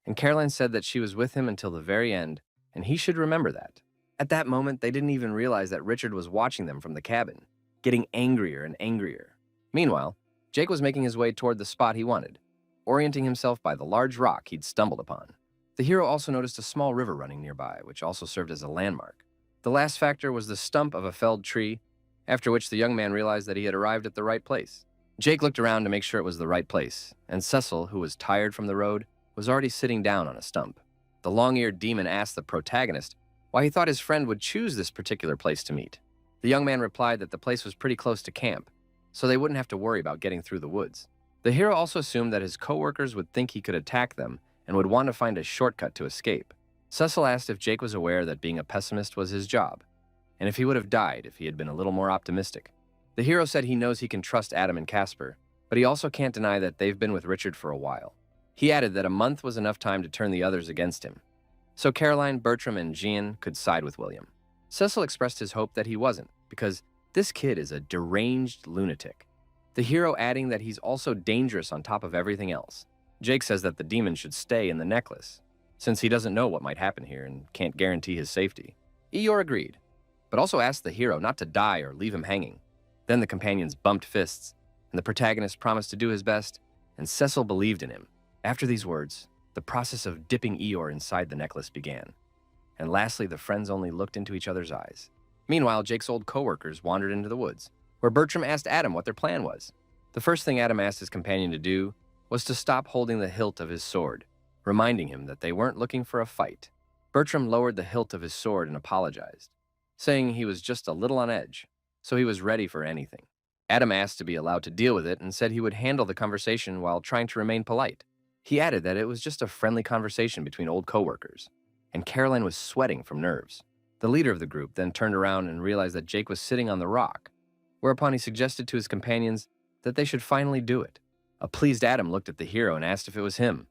and Caroline said that she was with him until the very end, and he should remember that. At that moment, they didn't even realize that Richard was watching them from the cabin, getting angrier and angrier. Meanwhile, Jake was making his way toward the spot he wanted, orienting himself by the large rock he'd stumbled upon. The hero also noticed a small river running nearby, which also served as a landmark. The last factor was the stump of a felled tree, after which the young man realized that he had arrived at the right place. Jake looked around to make sure it was the right place, and Cecil, who was tired from the road, was already sitting down on a stump. The long-eared demon asked the protagonist why he thought his friend would choose this particular place to meet. The young man replied that the place was pretty close to camp, so they wouldn't have to worry about getting through the woods. The hero also assumed that his co-workers would think he could attack them and would want to find a shortcut to escape. Cecil asked if Jake was aware that being a pessimist was his job, and if he would have died if he had been a little more optimistic. The hero said he knows he can trust Adam and Casper, but he also can't deny that they've been with Richard for a while. He added that a month was enough time to turn the others against him, so Caroline, Bertram, and Jean could side with William. Cecil expressed his hope that he wasn't, because this kid is a deranged lunatic. The hero adding that he's also dangerous on top of everything else. Jake says that the demon should stay in the necklace, since he doesn't know what might happen here and can't guarantee his safety. Eeyore agreed, but also asked the hero not to die or leave him hanging. Then the companions bumped fists, and the protagonist promised to do his best, and Cecil believed in him. After these words, the process of dipping Eeyore inside the necklace began. And lastly, the friends only looked into each other's eyes. Meanwhile, Jake's old co-workers wandered into the woods, where Bertram asked Adam what their plan was. The first thing Adam asked his companion to do was to stop holding the hilt of his sword, reminding him that they weren't looking for a fight. Bertram lowered the hilt of his sword and apologized, saying he was just a little on edge, so he was ready for anything. Adam asked to be allowed to deal with it and said he would handle the conversation while trying to remain polite. He added that it was just a friendly conversation between old co-workers, and Caroline was sweating from nerves. The leader of the group then turned around and realized that Jake was sitting on the rock, whereupon he suggested to his companions that they should finally do it. A pleased Adam looked at the hero and asked if it was him,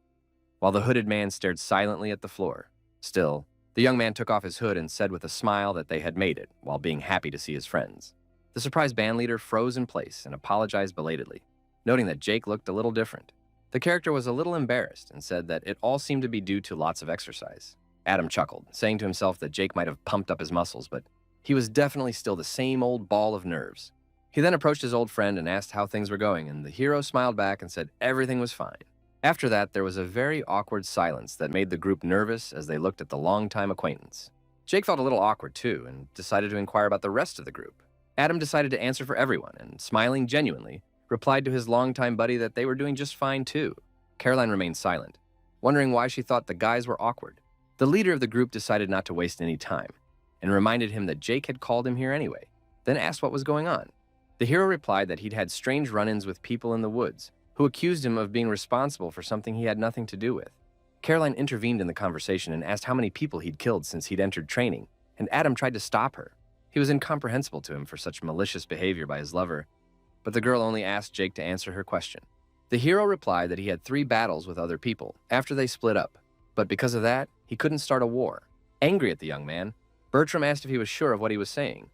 while the hooded man stared silently at the floor. Still, the young man took off his hood and said with a smile that they had made it, while being happy to see his friends. The surprised band leader froze in place and apologized belatedly, noting that Jake looked a little different. The character was a little embarrassed and said that it all seemed to be due to lots of exercise. Adam chuckled, saying to himself that Jake might have pumped up his muscles, but he was definitely still the same old ball of nerves. He then approached his old friend and asked how things were going, and the hero smiled back and said everything was fine. After that, there was a very awkward silence that made the group nervous as they looked at the longtime acquaintance. Jake felt a little awkward too and decided to inquire about the rest of the group. Adam decided to answer for everyone and, smiling genuinely, replied to his longtime buddy that they were doing just fine too. Caroline remained silent, wondering why she thought the guys were awkward. The leader of the group decided not to waste any time and reminded him that Jake had called him here anyway, then asked what was going on. The hero replied that he'd had strange run-ins with people in the woods who accused him of being responsible for something he had nothing to do with. Caroline intervened in the conversation and asked how many people he'd killed since he'd entered training, and Adam tried to stop her. He was incomprehensible to him for such malicious behavior by his lover, but the girl only asked Jake to answer her question. The hero replied that he had 3 battles with other people after they split up, but because of that, he couldn't start a war. Angry at the young man, Bertram asked if he was sure of what he was saying,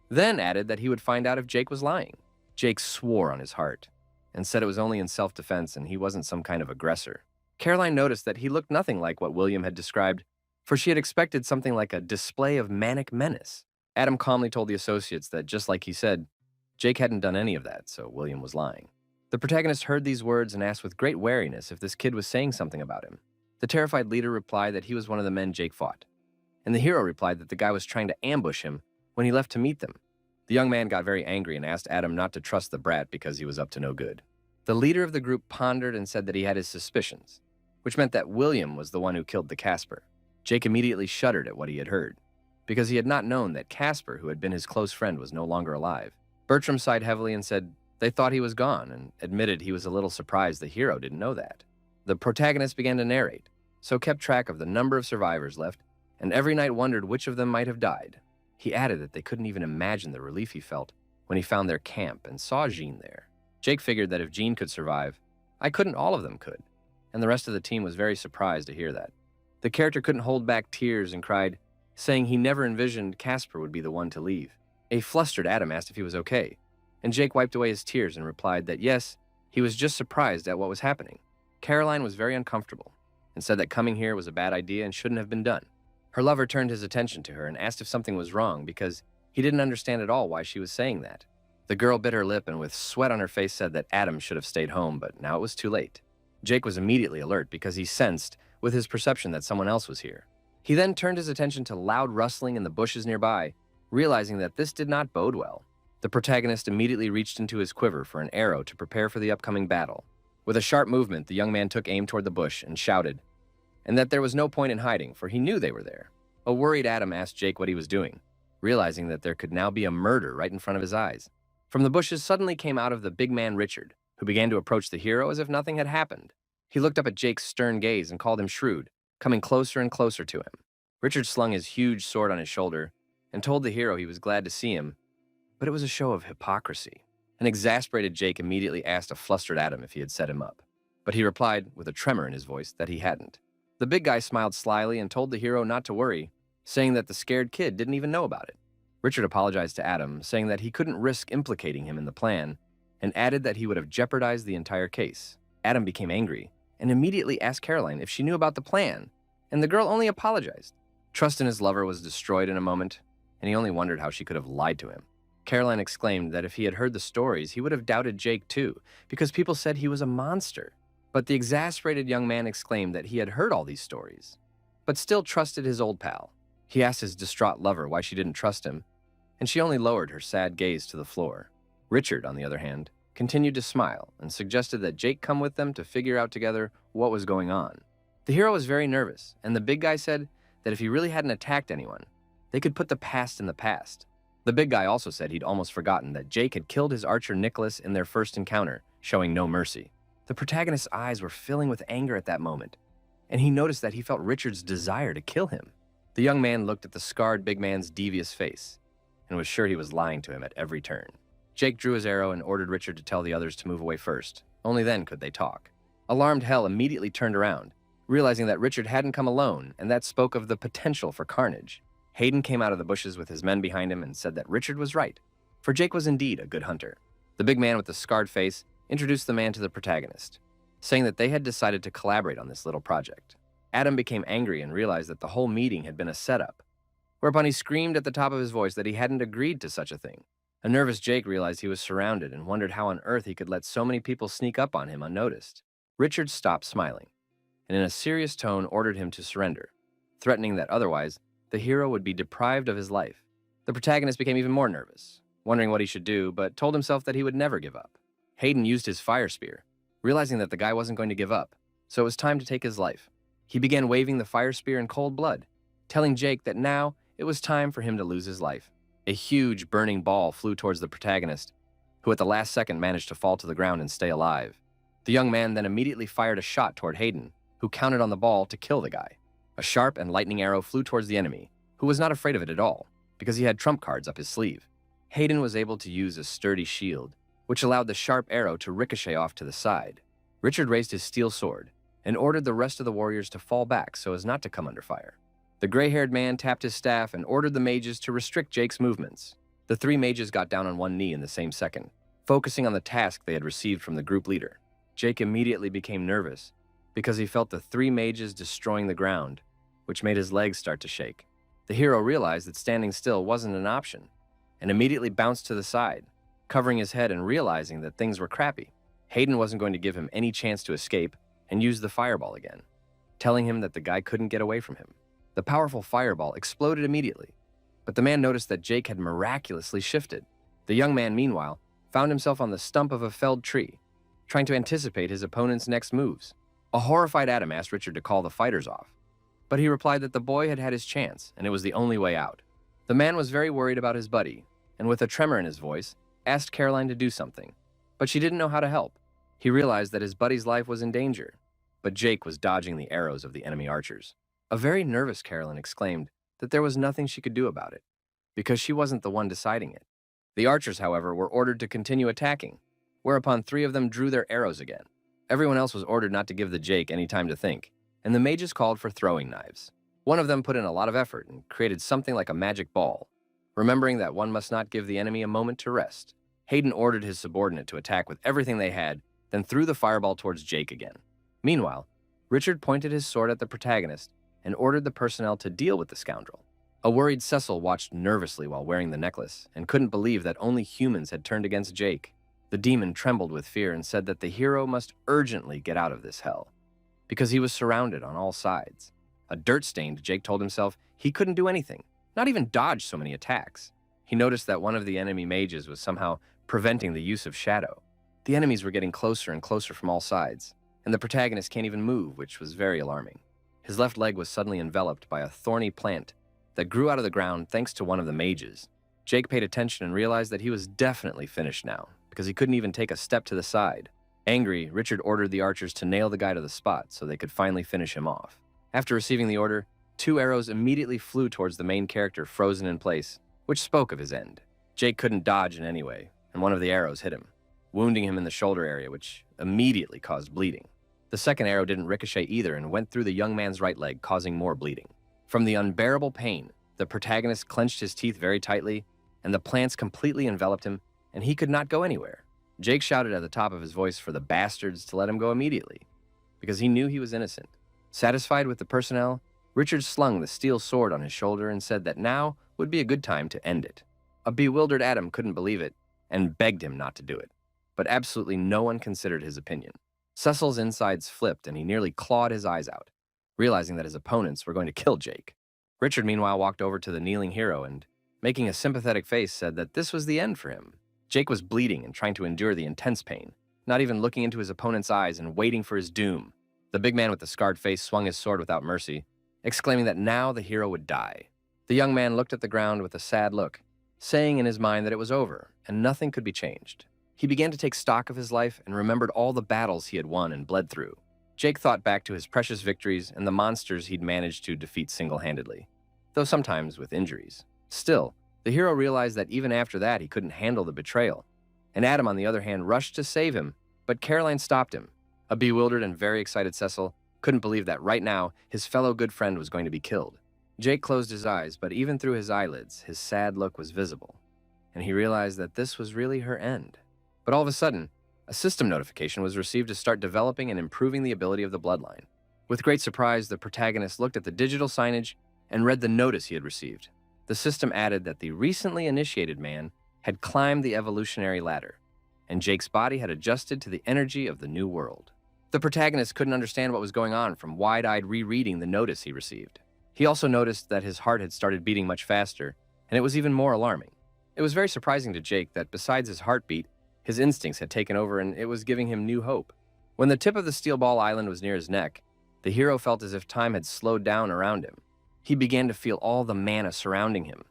then added that he would find out if Jake was lying. Jake swore on his heart and said it was only in self-defense and he wasn't some kind of aggressor. Caroline noticed that he looked nothing like what William had described, for she had expected something like a display of manic menace. Adam calmly told the associates that, just like he said, Jake hadn't done any of that, so William was lying. The protagonist heard these words and asked with great wariness if this kid was saying something about him. The terrified leader replied that he was one of the men Jake fought, and the hero replied that the guy was trying to ambush him when he left to meet them. The young man got very angry and asked Adam not to trust the brat because he was up to no good. The leader of the group pondered and said that he had his suspicions, which meant that William was the one who killed the Casper. Jake immediately shuddered at what he had heard, because he had not known that Casper, who had been his close friend, was no longer alive. Bertram sighed heavily and said they thought he was gone, and admitted he was a little surprised the hero didn't know that. The protagonist began to narrate, so kept track of the number of survivors left, and every night wondered which of them might have died. He added that they couldn't even imagine the relief he felt when he found their camp and saw Jean there. Jake figured that if Jean could survive, I couldn't all of them could, and the rest of the team was very surprised to hear that. The character couldn't hold back tears and cried, saying he never envisioned Casper would be the one to leave. A flustered Adam asked if he was okay, and Jake wiped away his tears and replied that yes, he was just surprised at what was happening. Caroline was very uncomfortable and said that coming here was a bad idea and shouldn't have been done. Her lover turned his attention to her and asked if something was wrong because he didn't understand at all why she was saying that. The girl bit her lip and with sweat on her face said that Adam should have stayed home, but now it was too late. Jake was immediately alert because he sensed with his perception that someone else was here. He then turned his attention to loud rustling in the bushes nearby, realizing that this did not bode well. The protagonist immediately reached into his quiver for an arrow to prepare for the upcoming battle. With a sharp movement, the young man took aim toward the bush and shouted, and that there was no point in hiding, for he knew they were there. A worried Adam asked Jake what he was doing, realizing that there could now be a murder right in front of his eyes. From the bushes suddenly came out of the big man Richard, who began to approach the hero as if nothing had happened. He looked up at Jake's stern gaze and called him shrewd, coming closer and closer to him. Richard slung his huge sword on his shoulder and told the hero he was glad to see him, but it was a show of hypocrisy. An exasperated Jake immediately asked a flustered Adam if he had set him up, but he replied with a tremor in his voice that he hadn't. The big guy smiled slyly and told the hero not to worry, saying that the scared kid didn't even know about it. Richard apologized to Adam, saying that he couldn't risk implicating him in the plan, and added that he would have jeopardized the entire case. Adam became angry and immediately asked Caroline if she knew about the plan, and the girl only apologized. Trust in his lover was destroyed in a moment, and he only wondered how she could have lied to him. Caroline exclaimed that if he had heard the stories, he would have doubted Jake too, because people said he was a monster. But the exasperated young man exclaimed that he had heard all these stories, but still trusted his old pal. He asked his distraught lover why she didn't trust him, and she only lowered her sad gaze to the floor. Richard, on the other hand, continued to smile and suggested that Jake come with them to figure out together what was going on. The hero was very nervous, and the big guy said that if he really hadn't attacked anyone, they could put the past in the past. The big guy also said he'd almost forgotten that Jake had killed his archer Nicholas in their first encounter, showing no mercy. The protagonist's eyes were filling with anger at that moment, and he noticed that he felt Richard's desire to kill him. The young man looked at the scarred big man's devious face and was sure he was lying to him at every turn. Jake drew his arrow and ordered Richard to tell the others to move away first. Only then could they talk. Alarmed Hell immediately turned around, realizing that Richard hadn't come alone, and that spoke of the potential for carnage. Hayden came out of the bushes with his men behind him and said that Richard was right, for Jake was indeed a good hunter. The big man with the scarred face introduced the man to the protagonist, saying that they had decided to collaborate on this little project. Adam became angry and realized that the whole meeting had been a setup, whereupon he screamed at the top of his voice that he hadn't agreed to such a thing. A nervous Jake realized he was surrounded and wondered how on earth he could let so many people sneak up on him unnoticed. Richard stopped smiling, and in a serious tone ordered him to surrender, threatening that otherwise the hero would be deprived of his life. The protagonist became even more nervous, wondering what he should do, but told himself that he would never give up. Hayden used his fire spear, realizing that the guy wasn't going to give up, so it was time to take his life. He began waving the fire spear in cold blood, telling Jake that now it was time for him to lose his life. A huge burning ball flew towards the protagonist, who at the last second managed to fall to the ground and stay alive. The young man then immediately fired a shot toward Hayden, who counted on the ball to kill the guy. A sharp and lightning arrow flew towards the enemy, who was not afraid of it at all, because he had trump cards up his sleeve. Hayden was able to use a sturdy shield, which allowed the sharp arrow to ricochet off to the side. Richard raised his steel sword and ordered the rest of the warriors to fall back so as not to come under fire. The gray-haired man tapped his staff and ordered the mages to restrict Jake's movements. The three mages got down on one knee in the same second, focusing on the task they had received from the group leader. Jake immediately became nervous because he felt the three mages destroying the ground, which made his legs start to shake. The hero realized that standing still wasn't an option and immediately bounced to the side, covering his head and realizing that things were crappy. Hayden wasn't going to give him any chance to escape and used the fireball again, telling him that the guy couldn't get away from him. The powerful fireball exploded immediately, but the man noticed that Jake had miraculously shifted. The young man, meanwhile, found himself on the stump of a felled tree, trying to anticipate his opponent's next moves. A horrified Adam asked Richard to call the fighters off, but he replied that the boy had had his chance and it was the only way out. The man was very worried about his buddy, and with a tremor in his voice, asked Caroline to do something, but she didn't know how to help. He realized that his buddy's life was in danger, but Jake was dodging the arrows of the enemy archers. A very nervous Caroline exclaimed that there was nothing she could do about it, because she wasn't the one deciding it. The archers, however, were ordered to continue attacking, whereupon 3 of them drew their arrows again. Everyone else was ordered not to give the Jake any time to think, and the mages called for throwing knives. One of them put in a lot of effort and created something like a magic ball. Remembering that one must not give the enemy a moment to rest, Hayden ordered his subordinate to attack with everything they had, then threw the fireball towards Jake again. Meanwhile, Richard pointed his sword at the protagonist and ordered the personnel to deal with the scoundrel. A worried Cecil watched nervously while wearing the necklace and couldn't believe that only humans had turned against Jake. The demon trembled with fear and said that the hero must urgently get out of this hell, because he was surrounded on all sides. A dirt-stained Jake told himself he couldn't do anything, not even dodge so many attacks. He noticed that one of the enemy mages was somehow preventing the use of shadow. The enemies were getting closer and closer from all sides, and the protagonist can't even move, which was very alarming. His left leg was suddenly enveloped by a thorny plant that grew out of the ground thanks to one of the mages. Jake paid attention and realized that he was definitely finished now, because he couldn't even take a step to the side. Angry, Richard ordered the archers to nail the guy to the spot so they could finally finish him off. After receiving the order, 2 arrows immediately flew towards the main character frozen in place, which spoke of his end. Jake couldn't dodge in any way, and one of the arrows hit him, wounding him in the shoulder area, which immediately caused bleeding. The second arrow didn't ricochet either and went through the young man's right leg, causing more bleeding. From the unbearable pain, the protagonist clenched his teeth very tightly, and the plants completely enveloped him, and he could not go anywhere. Jake shouted at the top of his voice for the bastards to let him go immediately, because he knew he was innocent. Satisfied with the personnel, Richard slung the steel sword on his shoulder and said that now would be a good time to end it. A bewildered Adam couldn't believe it and begged him not to do it, but absolutely no one considered his opinion. Cecil's insides flipped and he nearly clawed his eyes out, realizing that his opponents were going to kill Jake. Richard, meanwhile, walked over to the kneeling hero and, making a sympathetic face, said that this was the end for him. Jake was bleeding and trying to endure the intense pain, not even looking into his opponent's eyes and waiting for his doom. The big man with the scarred face swung his sword without mercy, exclaiming that now the hero would die. The young man looked at the ground with a sad look, saying in his mind that it was over and nothing could be changed. He began to take stock of his life and remembered all the battles he had won and bled through. Jake thought back to his precious victories and the monsters he'd managed to defeat single-handedly, though sometimes with injuries. Still, the hero realized that even after that he couldn't handle the betrayal, and Adam, on the other hand, rushed to save him, but Caroline stopped him. A bewildered and very excited Cecil couldn't believe that right now his fellow good friend was going to be killed. Jake closed his eyes, but even through his eyelids, his sad look was visible, and he realized that this was really her end. But all of a sudden, a system notification was received to start developing and improving the ability of the bloodline. With great surprise, the protagonist looked at the digital signage and read the notice he had received. The system added that the recently initiated man had climbed the evolutionary ladder, and Jake's body had adjusted to the energy of the new world. The protagonist couldn't understand what was going on from wide-eyed rereading the notice he received. He also noticed that his heart had started beating much faster, and it was even more alarming. It was very surprising to Jake that besides his heartbeat, his instincts had taken over and it was giving him new hope. When the tip of the steel ball island was near his neck, the hero felt as if time had slowed down around him. He began to feel all the mana surrounding him,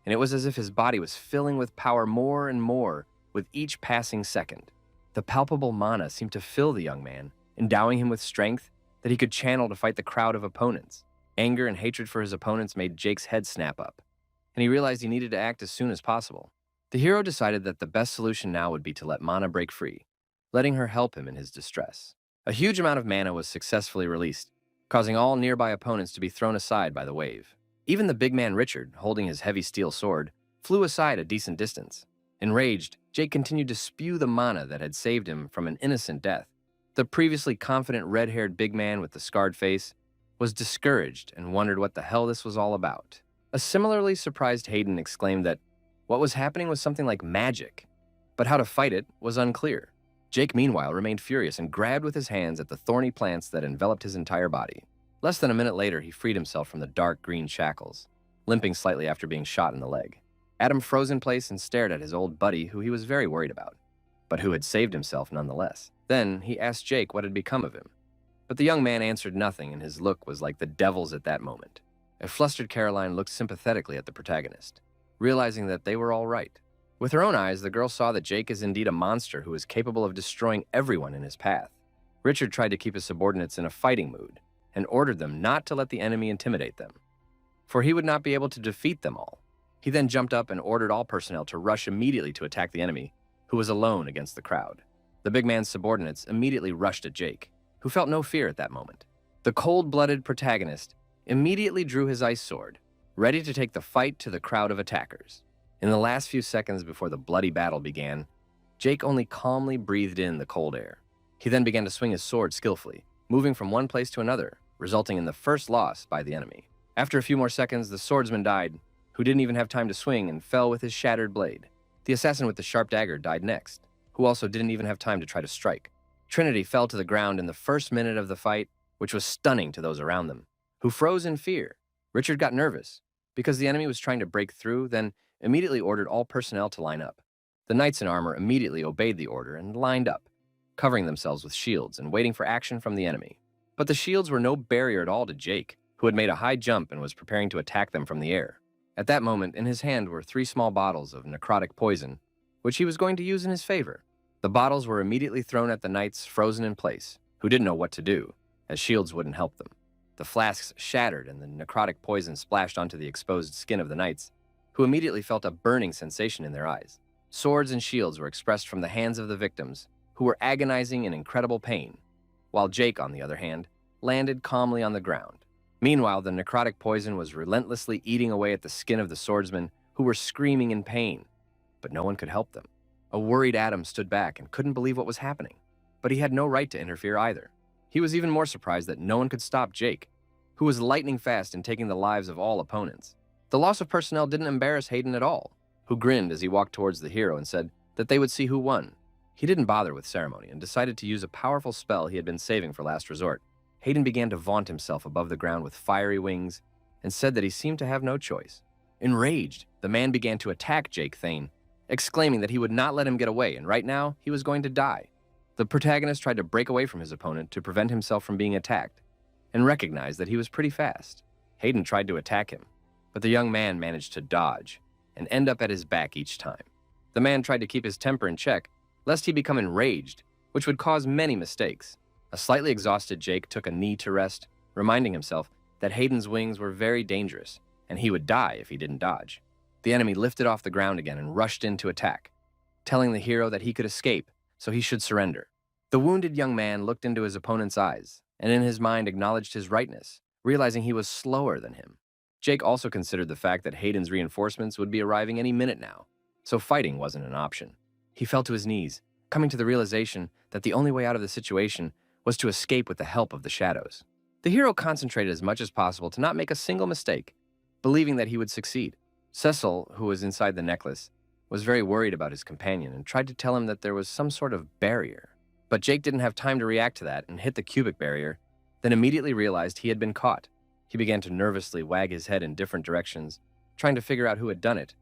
and it was as if his body was filling with power more and more with each passing second. The palpable mana seemed to fill the young man, endowing him with strength that he could channel to fight the crowd of opponents. Anger and hatred for his opponents made Jake's head snap up, and he realized he needed to act as soon as possible. The hero decided that the best solution now would be to let Mana break free, letting her help him in his distress. A huge amount of mana was successfully released, causing all nearby opponents to be thrown aside by the wave. Even the big man Richard, holding his heavy steel sword, flew aside a decent distance. Enraged, Jake continued to spew the mana that had saved him from an innocent death. The previously confident red-haired big man with the scarred face was discouraged and wondered what the hell this was all about. A similarly surprised Hayden exclaimed that what was happening was something like magic, but how to fight it was unclear. Jake, meanwhile, remained furious and grabbed with his hands at the thorny plants that enveloped his entire body. Less than a minute later, he freed himself from the dark green shackles, limping slightly after being shot in the leg. Adam froze in place and stared at his old buddy, who he was very worried about, but who had saved himself nonetheless. Then he asked Jake what had become of him, but the young man answered nothing, and his look was like the devil's at that moment. A flustered Caroline looked sympathetically at the protagonist, realizing that they were all right. With her own eyes, the girl saw that Jake is indeed a monster who is capable of destroying everyone in his path. Richard tried to keep his subordinates in a fighting mood and ordered them not to let the enemy intimidate them, for he would not be able to defeat them all. He then jumped up and ordered all personnel to rush immediately to attack the enemy, who was alone against the crowd. The big man's subordinates immediately rushed at Jake, who felt no fear at that moment. The cold-blooded protagonist immediately drew his ice sword, ready to take the fight to the crowd of attackers. In the last few seconds before the bloody battle began, Jake only calmly breathed in the cold air. He then began to swing his sword skillfully, moving from one place to another, resulting in the first loss by the enemy. After a few more seconds, the swordsman died, who didn't even have time to swing and fell with his shattered blade. The assassin with the sharp dagger died next, who also didn't even have time to try to strike. Trinity fell to the ground in the first minute of the fight, which was stunning to those around them, who froze in fear. Richard got nervous because the enemy was trying to break through, then immediately ordered all personnel to line up. The knights in armor immediately obeyed the order and lined up, covering themselves with shields and waiting for action from the enemy. But the shields were no barrier at all to Jake, who had made a high jump and was preparing to attack them from the air. At that moment, in his hand were 3 small bottles of necrotic poison, which he was going to use in his favor. The bottles were immediately thrown at the knights frozen in place, who didn't know what to do, as shields wouldn't help them. The flasks shattered and the necrotic poison splashed onto the exposed skin of the knights, who immediately felt a burning sensation in their eyes. Swords and shields were expressed from the hands of the victims, who were agonizing in incredible pain, while Jake, on the other hand, landed calmly on the ground. Meanwhile, the necrotic poison was relentlessly eating away at the skin of the swordsmen, who were screaming in pain, but no one could help them. A worried Adam stood back and couldn't believe what was happening, but he had no right to interfere either. He was even more surprised that no one could stop Jake, who was lightning fast in taking the lives of all opponents. The loss of personnel didn't embarrass Hayden at all, who grinned as he walked towards the hero and said that they would see who won. He didn't bother with ceremony and decided to use a powerful spell he had been saving for last resort. Hayden began to vaunt himself above the ground with fiery wings and said that he seemed to have no choice. Enraged, the man began to attack Jake Thane, exclaiming that he would not let him get away and right now he was going to die. The protagonist tried to break away from his opponent to prevent himself from being attacked and recognized that he was pretty fast. Hayden tried to attack him, but the young man managed to dodge and end up at his back each time. The man tried to keep his temper in check, lest he become enraged, which would cause many mistakes. A slightly exhausted Jake took a knee to rest, reminding himself that Hayden's wings were very dangerous, and he would die if he didn't dodge. The enemy lifted off the ground again and rushed in to attack, telling the hero that he could escape, so he should surrender. The wounded young man looked into his opponent's eyes, and in his mind acknowledged his rightness, realizing he was slower than him. Jake also considered the fact that Hayden's reinforcements would be arriving any minute now, so fighting wasn't an option. He fell to his knees, coming to the realization that the only way out of the situation was to escape with the help of the shadows. The hero concentrated as much as possible to not make a single mistake, believing that he would succeed. Cecil, who was inside the necklace, was very worried about his companion and tried to tell him that there was some sort of barrier. But Jake didn't have time to react to that and hit the cubic barrier, then immediately realized he had been caught. He began to nervously wag his head in different directions, trying to figure out who had done it,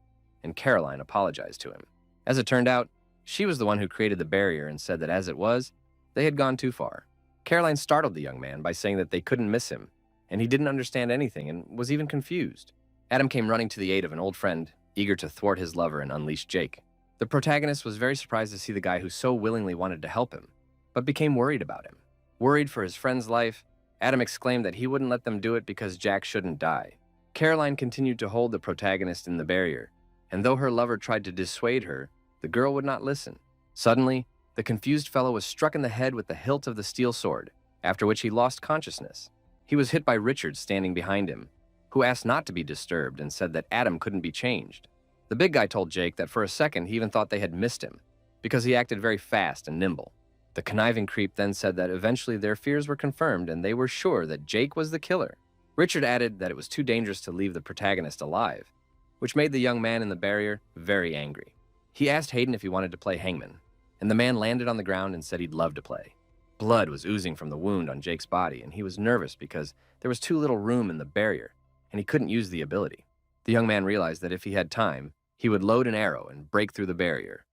and Caroline apologized to him. As it turned out, she was the one who created the barrier and said that as it was, they had gone too far. Caroline startled the young man by saying that they couldn't miss him, and he didn't understand anything and was even confused. Adam came running to the aid of an old friend, eager to thwart his lover and unleash Jake. The protagonist was very surprised to see the guy who so willingly wanted to help him, but became worried about him. Worried for his friend's life, Adam exclaimed that he wouldn't let them do it because Jack shouldn't die. Caroline continued to hold the protagonist in the barrier, and though her lover tried to dissuade her, the girl would not listen. Suddenly, the confused fellow was struck in the head with the hilt of the steel sword, after which he lost consciousness. He was hit by Richard standing behind him, who asked not to be disturbed and said that Adam couldn't be changed. The big guy told Jake that for a second he even thought they had missed him, because he acted very fast and nimble. The conniving creep then said that eventually their fears were confirmed and they were sure that Jake was the killer. Richard added that it was too dangerous to leave the protagonist alive, which made the young man in the barrier very angry. He asked Hayden if he wanted to play hangman, and the man landed on the ground and said he'd love to play. Blood was oozing from the wound on Jake's body, and he was nervous because there was too little room in the barrier, and he couldn't use the ability. The young man realized that if he had time, he would load an arrow and break through the barrier.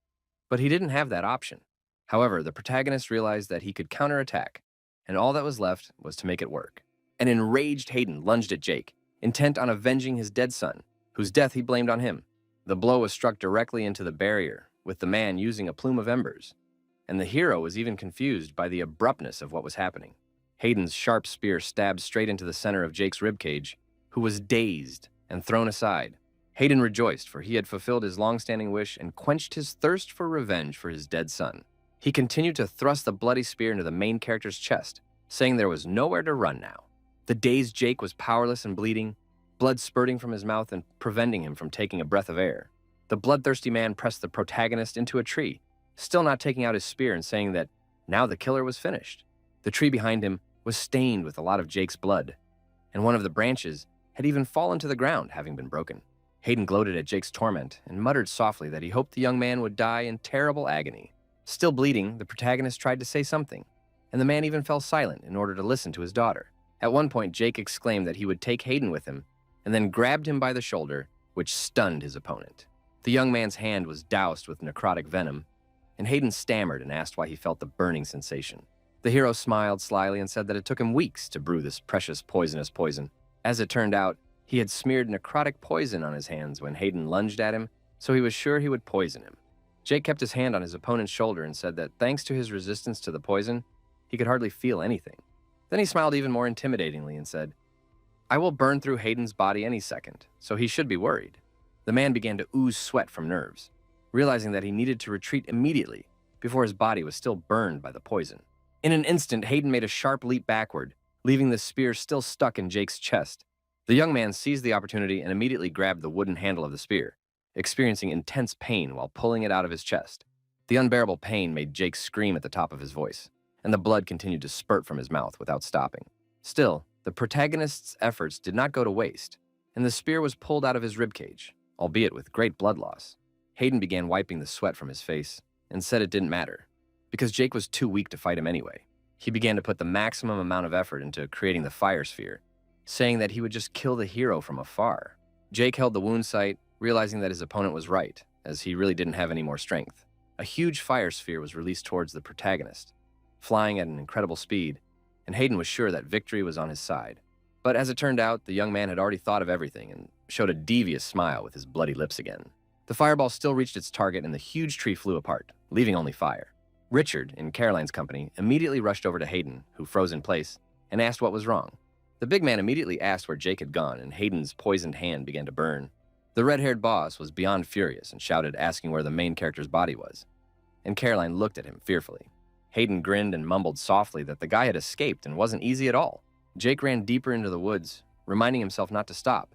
But he didn't have that option. However, the protagonist realized that he could counterattack, and all that was left was to make it work. An enraged Hayden lunged at Jake, intent on avenging his dead son, whose death he blamed on him. The blow was struck directly into the barrier, with the man using a plume of embers, and the hero was even confused by the abruptness of what was happening. Hayden's sharp spear stabbed straight into the center of Jake's ribcage, who was dazed and thrown aside. Hayden rejoiced, for he had fulfilled his long-standing wish and quenched his thirst for revenge for his dead son. He continued to thrust the bloody spear into the main character's chest, saying there was nowhere to run now. The dazed Jake was powerless and bleeding, blood spurting from his mouth and preventing him from taking a breath of air. The bloodthirsty man pressed the protagonist into a tree, still not taking out his spear and saying that now the killer was finished. The tree behind him was stained with a lot of Jake's blood, and one of the branches had even fallen to the ground, having been broken. Hayden gloated at Jake's torment and muttered softly that he hoped the young man would die in terrible agony. Still bleeding, the protagonist tried to say something, and the man even fell silent in order to listen to his daughter. At one point, Jake exclaimed that he would take Hayden with him, and then grabbed him by the shoulder, which stunned his opponent. The young man's hand was doused with necrotic venom, and Hayden stammered and asked why he felt the burning sensation. The hero smiled slyly and said that it took him weeks to brew this precious poisonous poison. As it turned out, he had smeared necrotic poison on his hands when Hayden lunged at him, so he was sure he would poison him. Jake kept his hand on his opponent's shoulder and said that thanks to his resistance to the poison, he could hardly feel anything. Then he smiled even more intimidatingly and said, "I will burn through Hayden's body any second, so he should be worried." The man began to ooze sweat from nerves, realizing that he needed to retreat immediately before his body was still burned by the poison. In an instant, Hayden made a sharp leap backward, leaving the spear still stuck in Jake's chest. The young man seized the opportunity and immediately grabbed the wooden handle of the spear, experiencing intense pain while pulling it out of his chest. The unbearable pain made Jake scream at the top of his voice, and the blood continued to spurt from his mouth without stopping. Still, the protagonist's efforts did not go to waste, and the spear was pulled out of his ribcage, albeit with great blood loss. Hayden began wiping the sweat from his face and said it didn't matter, because Jake was too weak to fight him anyway. He began to put the maximum amount of effort into creating the fire sphere, saying that he would just kill the hero from afar. Jake held the wound site, realizing that his opponent was right, as he really didn't have any more strength. A huge fire sphere was released towards the protagonist, flying at an incredible speed, and Hayden was sure that victory was on his side. But as it turned out, the young man had already thought of everything and showed a devious smile with his bloody lips again. The fireball still reached its target and the huge tree flew apart, leaving only fire. Richard, in Caroline's company, immediately rushed over to Hayden, who froze in place, and asked what was wrong. The big man immediately asked where Jake had gone, and Hayden's poisoned hand began to burn. The red-haired boss was beyond furious and shouted, asking where the main character's body was. And Caroline looked at him fearfully. Hayden grinned and mumbled softly that the guy had escaped and wasn't easy at all. Jake ran deeper into the woods, reminding himself not to stop,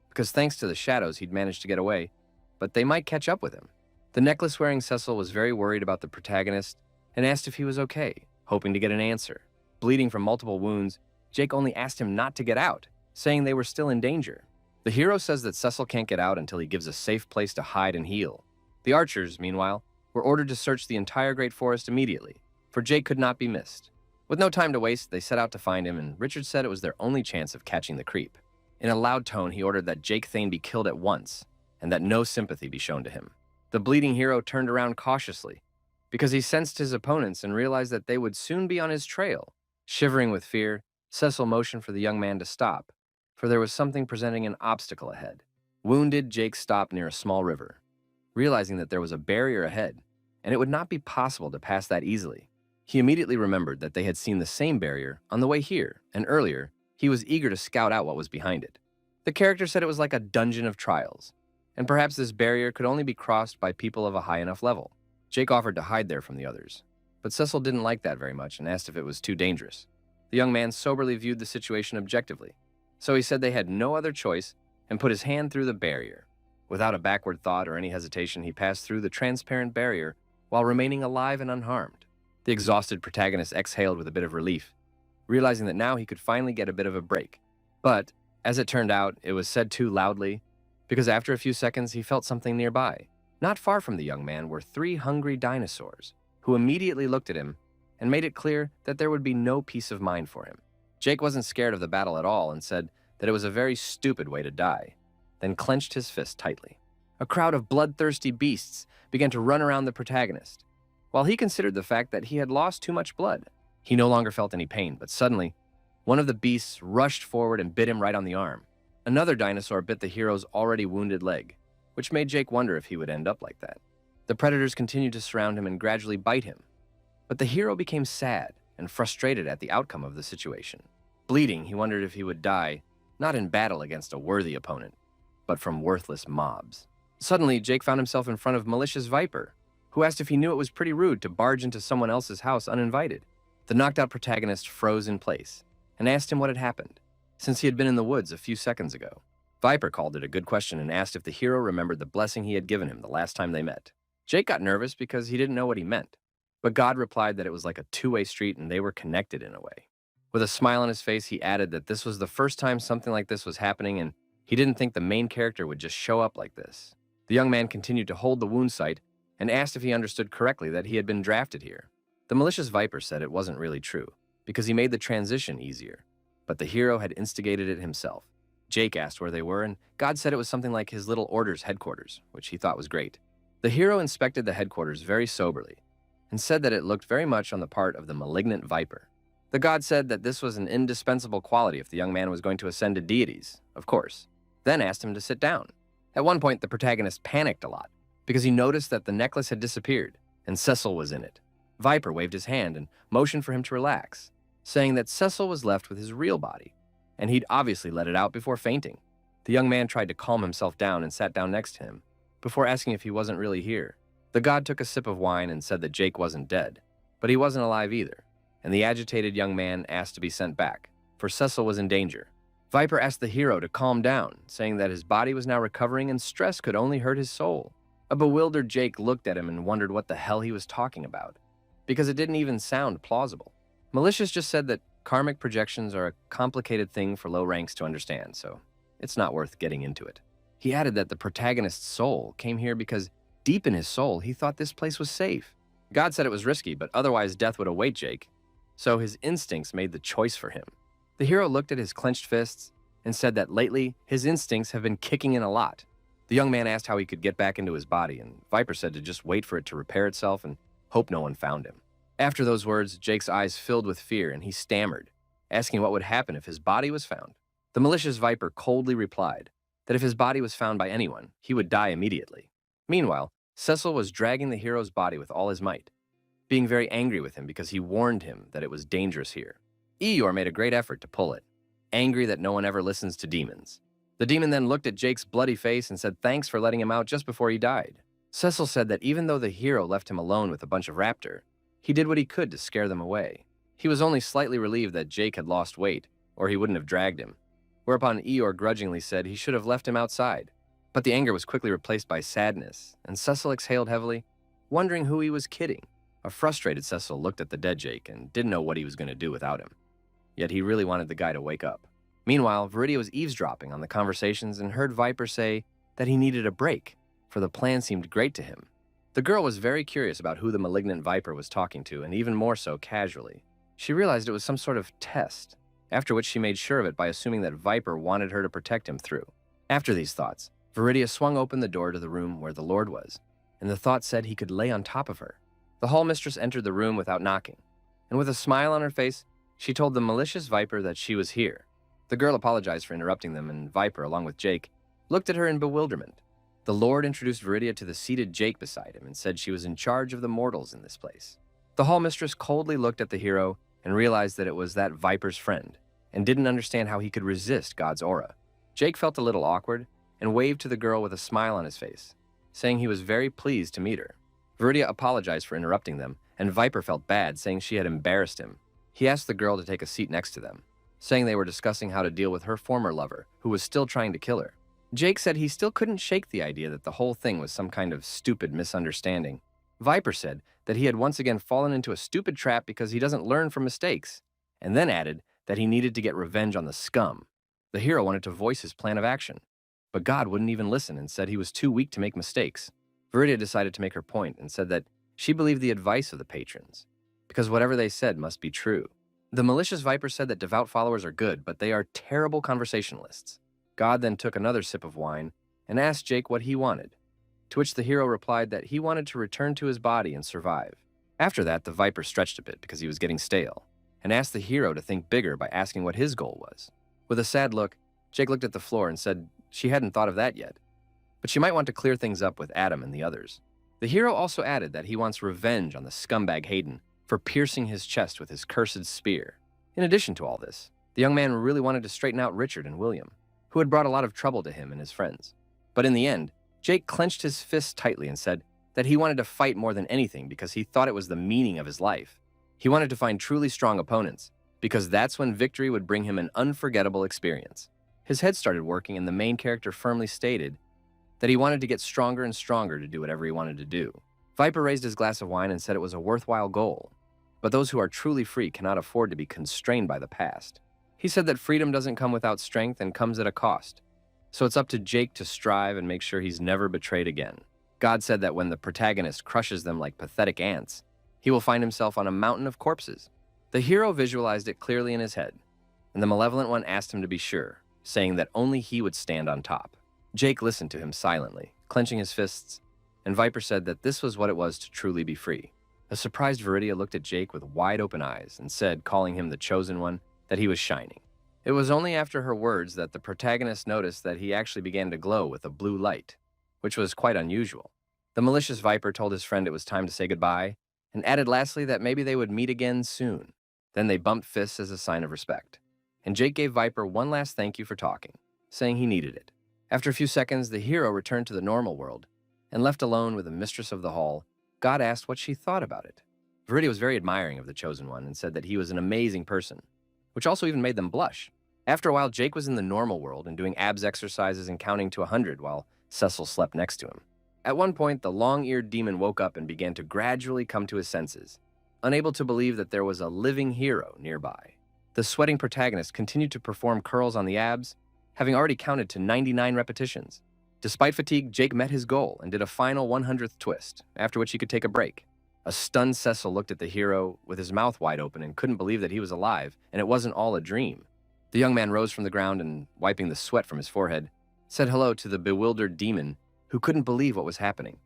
because thanks to the shadows he'd managed to get away, but they might catch up with him. The necklace-wearing Cecil was very worried about the protagonist and asked if he was okay, hoping to get an answer. Bleeding from multiple wounds, Jake only asked him not to get out, saying they were still in danger. The hero says that Cecil can't get out until he gives a safe place to hide and heal. The archers, meanwhile, were ordered to search the entire Great Forest immediately, for Jake could not be missed. With no time to waste, they set out to find him, and Richard said it was their only chance of catching the creep. In a loud tone, he ordered that Jake Thane be killed at once, and that no sympathy be shown to him. The bleeding hero turned around cautiously, because he sensed his opponents and realized that they would soon be on his trail. Shivering with fear, Cecil motioned for the young man to stop, for there was something presenting an obstacle ahead. Wounded, Jake stopped near a small river, realizing that there was a barrier ahead, and it would not be possible to pass that easily. He immediately remembered that they had seen the same barrier on the way here, and earlier, he was eager to scout out what was behind it. The character said it was like a dungeon of trials, and perhaps this barrier could only be crossed by people of a high enough level. Jake offered to hide there from the others, but Cecil didn't like that very much and asked if it was too dangerous. The young man soberly viewed the situation objectively, so he said they had no other choice and put his hand through the barrier. Without a backward thought or any hesitation, he passed through the transparent barrier while remaining alive and unharmed. The exhausted protagonist exhaled with a bit of relief, realizing that now he could finally get a bit of a break. But, as it turned out, it was said too loudly, because after a few seconds he felt something nearby. Not far from the young man were 3 hungry dinosaurs, who immediately looked at him and made it clear that there would be no peace of mind for him. Jake wasn't scared of the battle at all and said that it was a very stupid way to die, then clenched his fist tightly. A crowd of bloodthirsty beasts began to run around the protagonist, while he considered the fact that he had lost too much blood. He no longer felt any pain, but suddenly, one of the beasts rushed forward and bit him right on the arm. Another dinosaur bit the hero's already wounded leg, which made Jake wonder if he would end up like that. The predators continued to surround him and gradually bite him, but the hero became sad and frustrated at the outcome of the situation. Bleeding, he wondered if he would die, not in battle against a worthy opponent, but from worthless mobs. Suddenly, Jake found himself in front of malicious Viper, who asked if he knew it was pretty rude to barge into someone else's house uninvited. The knocked-out protagonist froze in place and asked him what had happened, since he had been in the woods a few seconds ago. Viper called it a good question and asked if the hero remembered the blessing he had given him the last time they met. Jake got nervous because he didn't know what he meant, but God replied that it was like a two-way street and they were connected in a way. With a smile on his face, he added that this was the first time something like this was happening and he didn't think the main character would just show up like this. The young man continued to hold the wound site and asked if he understood correctly that he had been drafted here. The malicious Viper said it wasn't really true, because he made the transition easier, but the hero had instigated it himself. Jake asked where they were, and God said it was something like his little order's headquarters, which he thought was great. The hero inspected the headquarters very soberly, and said that it looked very much on the part of the malignant Viper. The god said that this was an indispensable quality if the young man was going to ascend to deities, of course, then asked him to sit down. At one point, the protagonist panicked a lot, because he noticed that the necklace had disappeared, and Cecil was in it. Viper waved his hand and motioned for him to relax, saying that Cecil was left with his real body, and he'd obviously let it out before fainting. The young man tried to calm himself down and sat down next to him, before asking if he wasn't really here. The god took a sip of wine and said that Jake wasn't dead, but he wasn't alive either, and the agitated young man asked to be sent back, for Cecil was in danger. Viper asked the hero to calm down, saying that his body was now recovering and stress could only hurt his soul. A bewildered Jake looked at him and wondered what the hell he was talking about, because it didn't even sound plausible. Malicious just said that karmic projections are a complicated thing for low ranks to understand, so it's not worth getting into it. He added that the protagonist's soul came here because deep in his soul he thought this place was safe. God said it was risky, but otherwise death would await Jake, so his instincts made the choice for him. The hero looked at his clenched fists and said that lately his instincts have been kicking in a lot. The young man asked how he could get back into his body, and Viper said to just wait for it to repair itself and hope no one found him. After those words, Jake's eyes filled with fear, and he stammered, asking what would happen if his body was found. The malicious Viper coldly replied that if his body was found by anyone, he would die immediately. Meanwhile, Cecil was dragging the hero's body with all his might, being very angry with him because he warned him that it was dangerous here. Eeyore made a great effort to pull it, angry that no one ever listens to demons. The demon then looked at Jake's bloody face and said thanks for letting him out just before he died. Cecil said that even though the hero left him alone with a bunch of raptor, he did what he could to scare them away. He was only slightly relieved that Jake had lost weight, or he wouldn't have dragged him, whereupon Eeyore grudgingly said he should have left him outside. But the anger was quickly replaced by sadness, and Cecil exhaled heavily, wondering who he was kidding. A frustrated Cecil looked at the dead Jake and didn't know what he was going to do without him. Yet he really wanted the guy to wake up. Meanwhile, Viridia was eavesdropping on the conversations and heard Viper say that he needed a break, for the plan seemed great to him. The girl was very curious about who the malignant Viper was talking to, and even more so casually. She realized it was some sort of test, after which she made sure of it by assuming that Viper wanted her to protect him through. After these thoughts, Viridia swung open the door to the room where the Lord was, and the thought said he could lay on top of her. The hall mistress entered the room without knocking, and with a smile on her face, she told the malicious Viper that she was here. The girl apologized for interrupting them, and Viper, along with Jake, looked at her in bewilderment. The Lord introduced Viridia to the seated Jake beside him and said she was in charge of the mortals in this place. The hall mistress coldly looked at the hero and realized that it was that Viper's friend, and didn't understand how he could resist God's aura. Jake felt a little awkward and waved to the girl with a smile on his face, saying he was very pleased to meet her. Viridia apologized for interrupting them, and Viper felt bad, saying she had embarrassed him. He asked the girl to take a seat next to them, saying they were discussing how to deal with her former lover, who was still trying to kill her. Jake said he still couldn't shake the idea that the whole thing was some kind of stupid misunderstanding. Viper said that he had once again fallen into a stupid trap because he doesn't learn from mistakes, and then added that he needed to get revenge on the scum. The hero wanted to voice his plan of action, but God wouldn't even listen and said he was too weak to make mistakes. Viridia decided to make her point and said that she believed the advice of the patrons, because whatever they said must be true. The malicious Viper said that devout followers are good, but they are terrible conversationalists. God then took another sip of wine and asked Jake what he wanted, to which the hero replied that he wanted to return to his body and survive. After that, the Viper stretched a bit because he was getting stale, and asked the hero to think bigger by asking what his goal was. With a sad look, Jake looked at the floor and said she hadn't thought of that yet, but she might want to clear things up with Adam and the others. The hero also added that he wants revenge on the scumbag Hayden for piercing his chest with his cursed spear. In addition to all this, the young man really wanted to straighten out Richard and William, who had brought a lot of trouble to him and his friends. But in the end, Jake clenched his fists tightly and said that he wanted to fight more than anything because he thought it was the meaning of his life. He wanted to find truly strong opponents, because that's when victory would bring him an unforgettable experience. His head started working, and the main character firmly stated that he wanted to get stronger and stronger to do whatever he wanted to do. Viper raised his glass of wine and said it was a worthwhile goal, but those who are truly free cannot afford to be constrained by the past. He said that freedom doesn't come without strength and comes at a cost, so it's up to Jake to strive and make sure he's never betrayed again. God said that when the protagonist crushes them like pathetic ants, he will find himself on a mountain of corpses. The hero visualized it clearly in his head, and the malevolent one asked him to be sure, saying that only he would stand on top. Jake listened to him silently, clenching his fists, and Viper said that this was what it was to truly be free. A surprised Viridia looked at Jake with wide-open eyes and said, calling him the chosen one, that he was shining. It was only after her words that the protagonist noticed that he actually began to glow with a blue light, which was quite unusual. The malicious Viper told his friend it was time to say goodbye, and added lastly that maybe they would meet again soon. Then they bumped fists as a sign of respect, and Jake gave Viper one last thank you for talking, saying he needed it. After a few seconds, the hero returned to the normal world, and left alone with the mistress of the hall, God asked what she thought about it. Viridia was very admiring of the chosen one and said that he was an amazing person, which also even made them blush. After a while, Jake was in the normal world and doing abs exercises and counting to 100 while Cecil slept next to him. At one point, the long-eared demon woke up and began to gradually come to his senses, unable to believe that there was a living hero nearby. The sweating protagonist continued to perform curls on the abs, having already counted to 99 repetitions. Despite fatigue, Jake met his goal and did a final 100th twist, after which he could take a break. A stunned Cecil looked at the hero with his mouth wide open and couldn't believe that he was alive, and it wasn't all a dream. The young man rose from the ground and, wiping the sweat from his forehead, said hello to the bewildered demon who couldn't believe what was happening.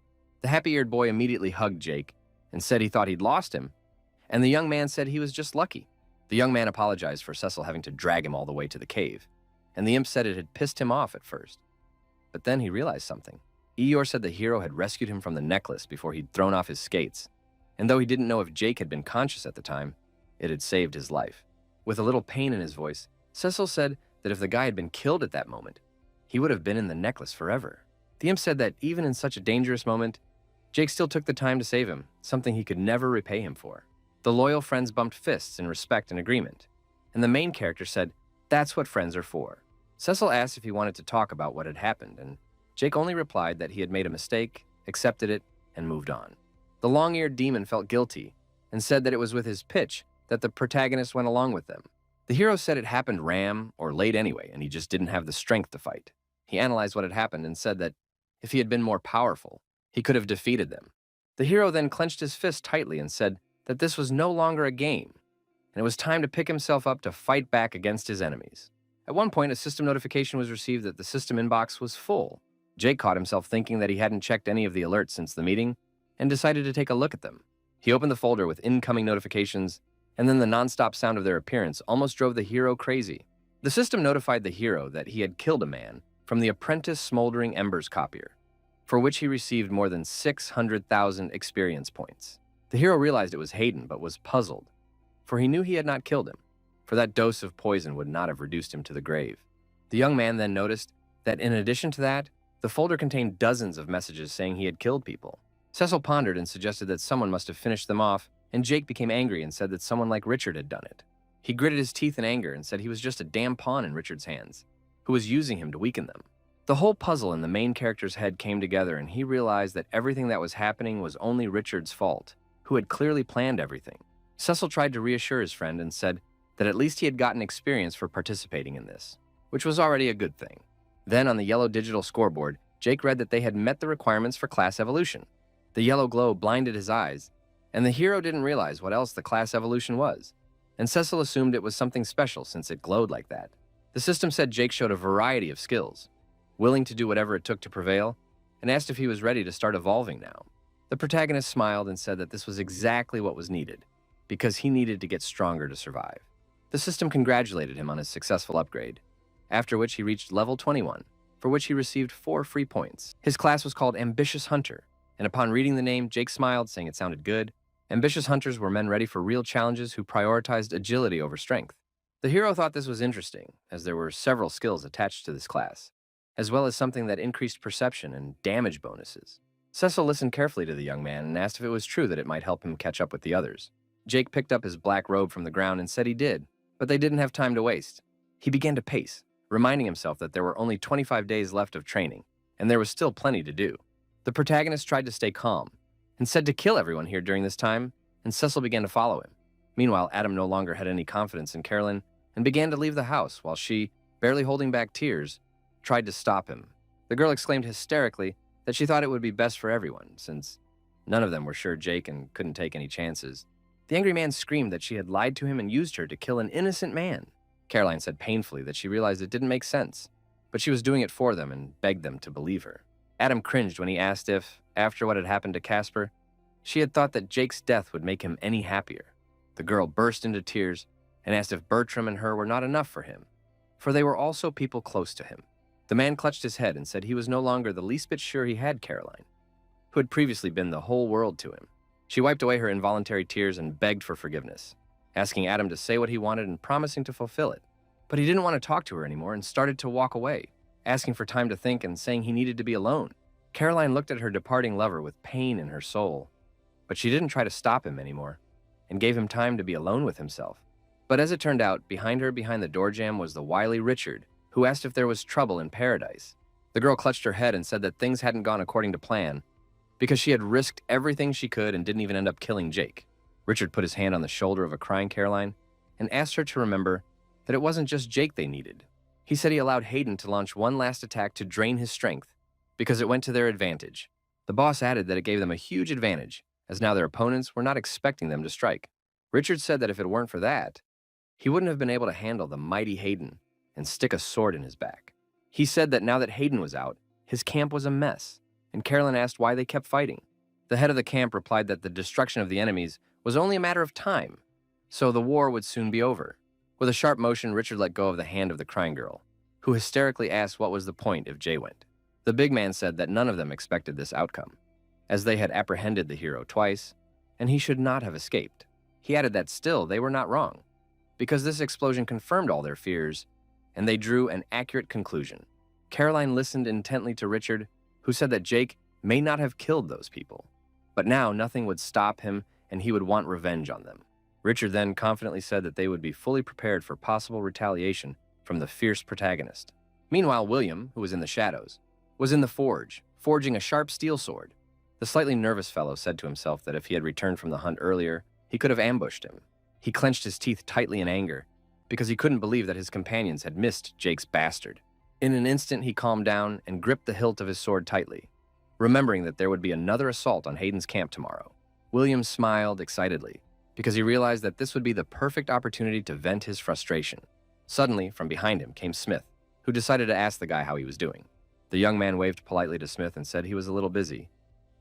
The happy-eared boy immediately hugged Jake and said he thought he'd lost him, and the young man said he was just lucky. The young man apologized for Cecil having to drag him all the way to the cave, and the imp said it had pissed him off at first. But then he realized something. Eeyore said the hero had rescued him from the necklace before he'd thrown off his skates, and though he didn't know if Jake had been conscious at the time, it had saved his life. With a little pain in his voice, Cecil said that if the guy had been killed at that moment, he would have been in the necklace forever. The imp said that even in such a dangerous moment, Jake still took the time to save him, something he could never repay him for. The loyal friends bumped fists in respect and agreement, and the main character said, "That's what friends are for." Cecil asked if he wanted to talk about what had happened, and Jake only replied that he had made a mistake, accepted it, and moved on. The long-eared demon felt guilty and said that it was with his pitch that the protagonist went along with them. The hero said it happened or late anyway, and he just didn't have the strength to fight. He analyzed what had happened and said that if he had been more powerful, he could have defeated them. The hero then clenched his fist tightly and said that this was no longer a game, and it was time to pick himself up to fight back against his enemies. At one point, a system notification was received that the system inbox was full. Jake caught himself thinking that he hadn't checked any of the alerts since the meeting and decided to take a look at them. He opened the folder with incoming notifications, and then the nonstop sound of their appearance almost drove the hero crazy. The system notified the hero that he had killed a man from the Apprentice Smoldering Embers copier, for which he received more than 600,000 experience points. The hero realized it was Hayden, but was puzzled, for he knew he had not killed him, for that dose of poison would not have reduced him to the grave. The young man then noticed that in addition to that, the folder contained dozens of messages saying he had killed people. Cecil pondered and suggested that someone must have finished them off, and Jake became angry and said that someone like Richard had done it. He gritted his teeth in anger and said he was just a damn pawn in Richard's hands, who was using him to weaken them. The whole puzzle in the main character's head came together, and he realized that everything that was happening was only Richard's fault, who had clearly planned everything. Cecil tried to reassure his friend and said that at least he had gotten experience for participating in this, which was already a good thing. Then on the yellow digital scoreboard, Jake read that they had met the requirements for class evolution. The yellow glow blinded his eyes, and the hero didn't realize what else the class evolution was, and Cecil assumed it was something special since it glowed like that. The system said Jake showed a variety of skills, willing to do whatever it took to prevail, and asked if he was ready to start evolving now. The protagonist smiled and said that this was exactly what was needed, because he needed to get stronger to survive. The system congratulated him on his successful upgrade, after which he reached level 21, for which he received 4 free points. His class was called Ambitious Hunter, and upon reading the name, Jake smiled, saying it sounded good. Ambitious Hunters were men ready for real challenges who prioritized agility over strength. The hero thought this was interesting, as there were several skills attached to this class. as well as something that increased perception and damage bonuses. Cecil listened carefully to the young man and asked if it was true that it might help him catch up with the others. Jake picked up his black robe from the ground and said he did, but they didn't have time to waste. He began to pace, reminding himself that there were only 25 days left of training, and there was still plenty to do. The protagonist tried to stay calm and said to kill everyone here during this time, and Cecil began to follow him. Meanwhile, Adam no longer had any confidence in Carolyn and began to leave the house while she, barely holding back tears, tried to stop him. The girl exclaimed hysterically that she thought it would be best for everyone, since none of them were sure Jake and couldn't take any chances. The angry man screamed that she had lied to him and used her to kill an innocent man. Caroline said painfully that she realized it didn't make sense, but she was doing it for them and begged them to believe her. Adam cringed when he asked if, after what had happened to Casper, she had thought that Jake's death would make him any happier. The girl burst into tears and asked if Bertram and her were not enough for him, for they were also people close to him. The man clutched his head and said he was no longer the least bit sure he had Caroline, who had previously been the whole world to him. She wiped away her involuntary tears and begged for forgiveness, asking Adam to say what he wanted and promising to fulfill it. But he didn't want to talk to her anymore and started to walk away, asking for time to think and saying he needed to be alone. Caroline looked at her departing lover with pain in her soul, but she didn't try to stop him anymore and gave him time to be alone with himself. But as it turned out, behind the door jamb, was the wily Richard, who asked if there was trouble in paradise. The girl clutched her head and said that things hadn't gone according to plan because she had risked everything she could and didn't even end up killing Jake. Richard put his hand on the shoulder of a crying Caroline and asked her to remember that it wasn't just Jake they needed. He said he allowed Hayden to launch one last attack to drain his strength because it went to their advantage. The boss added that it gave them a huge advantage, as now their opponents were not expecting them to strike. Richard said that if it weren't for that, he wouldn't have been able to handle the mighty Hayden and stick a sword in his back. He said that now that Hayden was out, his camp was a mess, and Carolyn asked why they kept fighting. The head of the camp replied that the destruction of the enemies was only a matter of time, so the war would soon be over. With a sharp motion, Richard let go of the hand of the crying girl, who hysterically asked what was the point if Jay went. The big man said that none of them expected this outcome, as they had apprehended the hero twice, and he should not have escaped. He added that still they were not wrong, because this explosion confirmed all their fears, and they drew an accurate conclusion. Caroline listened intently to Richard, who said that Jake may not have killed those people, but now nothing would stop him and he would want revenge on them. Richard then confidently said that they would be fully prepared for possible retaliation from the fierce protagonist. Meanwhile, William, who was in the shadows, was in the forge, forging a sharp steel sword. The slightly nervous fellow said to himself that if he had returned from the hunt earlier, he could have ambushed him. He clenched his teeth tightly in anger, because he couldn't believe that his companions had missed Jake's bastard. In an instant, he calmed down and gripped the hilt of his sword tightly, remembering that there would be another assault on Hayden's camp tomorrow. William smiled excitedly, because he realized that this would be the perfect opportunity to vent his frustration. Suddenly, from behind him came Smith, who decided to ask the guy how he was doing. The young man waved politely to Smith and said he was a little busy,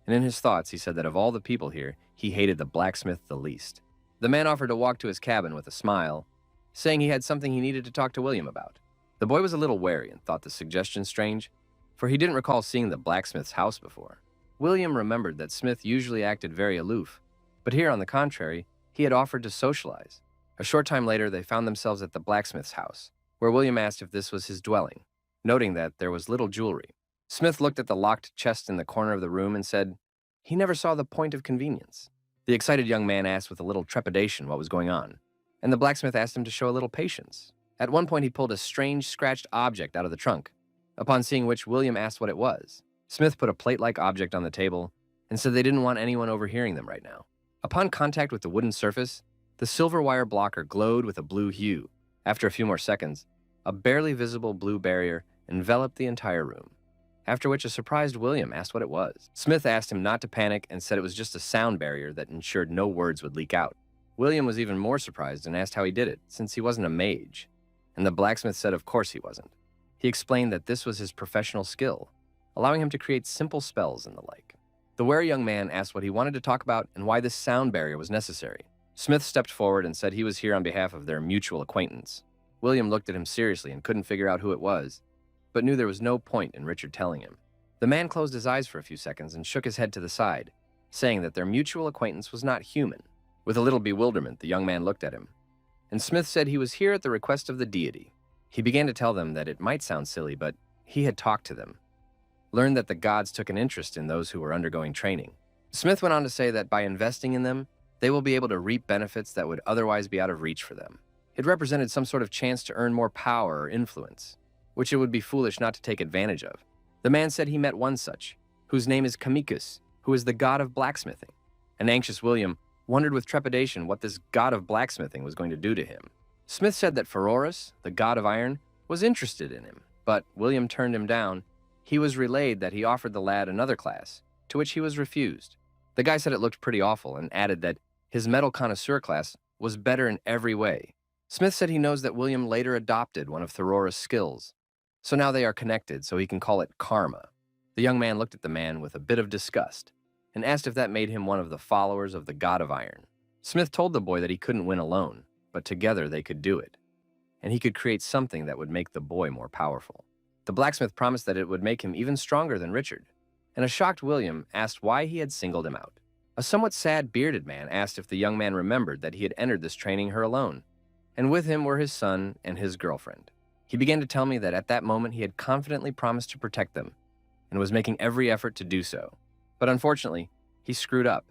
and in his thoughts he said that of all the people here, he hated the blacksmith the least. The man offered to walk to his cabin with a smile, saying he had something he needed to talk to William about. The boy was a little wary and thought the suggestion strange, for he didn't recall seeing the blacksmith's house before. William remembered that Smith usually acted very aloof, but here, on the contrary, he had offered to socialize. A short time later, they found themselves at the blacksmith's house, where William asked if this was his dwelling, noting that there was little jewelry. Smith looked at the locked chest in the corner of the room and said he never saw the point of convenience. The excited young man asked with a little trepidation what was going on, and the blacksmith asked him to show a little patience. At one point, he pulled a strange, scratched object out of the trunk, upon seeing which William asked what it was. Smith put a plate-like object on the table and said they didn't want anyone overhearing them right now. Upon contact with the wooden surface, the silver wire blocker glowed with a blue hue. After a few more seconds, a barely visible blue barrier enveloped the entire room, after which a surprised William asked what it was. Smith asked him not to panic and said it was just a sound barrier that ensured no words would leak out. William was even more surprised and asked how he did it, since he wasn't a mage, and the blacksmith said of course he wasn't. He explained that this was his professional skill, allowing him to create simple spells and the like. The wary young man asked what he wanted to talk about and why this sound barrier was necessary. Smith stepped forward and said he was here on behalf of their mutual acquaintance. William looked at him seriously and couldn't figure out who it was, but knew there was no point in Richard telling him. The man closed his eyes for a few seconds and shook his head to the side, saying that their mutual acquaintance was not human. With a little bewilderment, the young man looked at him, and Smith said he was here at the request of the deity. He began to tell them that it might sound silly, but he had talked to them, learned that the gods took an interest in those who were undergoing training. Smith went on to say that by investing in them, they will be able to reap benefits that would otherwise be out of reach for them. It represented some sort of chance to earn more power or influence, which it would be foolish not to take advantage of. The man said he met one such, whose name is Kamicus, who is the god of blacksmithing. An anxious William wondered with trepidation what this god of blacksmithing was going to do to him. Smith said that Pheroras, the god of iron, was interested in him, but William turned him down. He was relayed that he offered the lad another class, to which he was refused. The guy said it looked pretty awful and added that his metal connoisseur class was better in every way. Smith said he knows that William later adopted one of Pheroras' skills, so now they are connected so he can call it karma. The young man looked at the man with a bit of disgust and asked if that made him one of the followers of the god of iron. Smith told the boy that he couldn't win alone, but together they could do it, and he could create something that would make the boy more powerful. The blacksmith promised that it would make him even stronger than Richard, and a shocked William asked why he had singled him out. A somewhat sad bearded man asked if the young man remembered that he had entered this training her alone, and with him were his son and his girlfriend. He began to tell me that at that moment he had confidently promised to protect them, and was making every effort to do so. But unfortunately, he screwed up,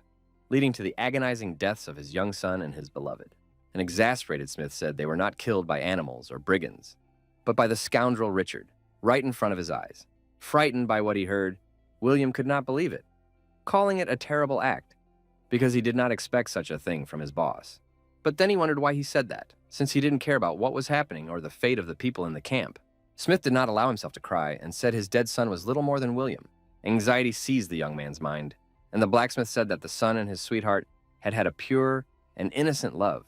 leading to the agonizing deaths of his young son and his beloved. An exasperated Smith said they were not killed by animals or brigands, but by the scoundrel Richard, right in front of his eyes. Frightened by what he heard, William could not believe it, calling it a terrible act, because he did not expect such a thing from his boss. But then he wondered why he said that, since he didn't care about what was happening or the fate of the people in the camp. Smith did not allow himself to cry and said his dead son was little more than William. Anxiety seized the young man's mind, and the blacksmith said that the son and his sweetheart had had a pure and innocent love,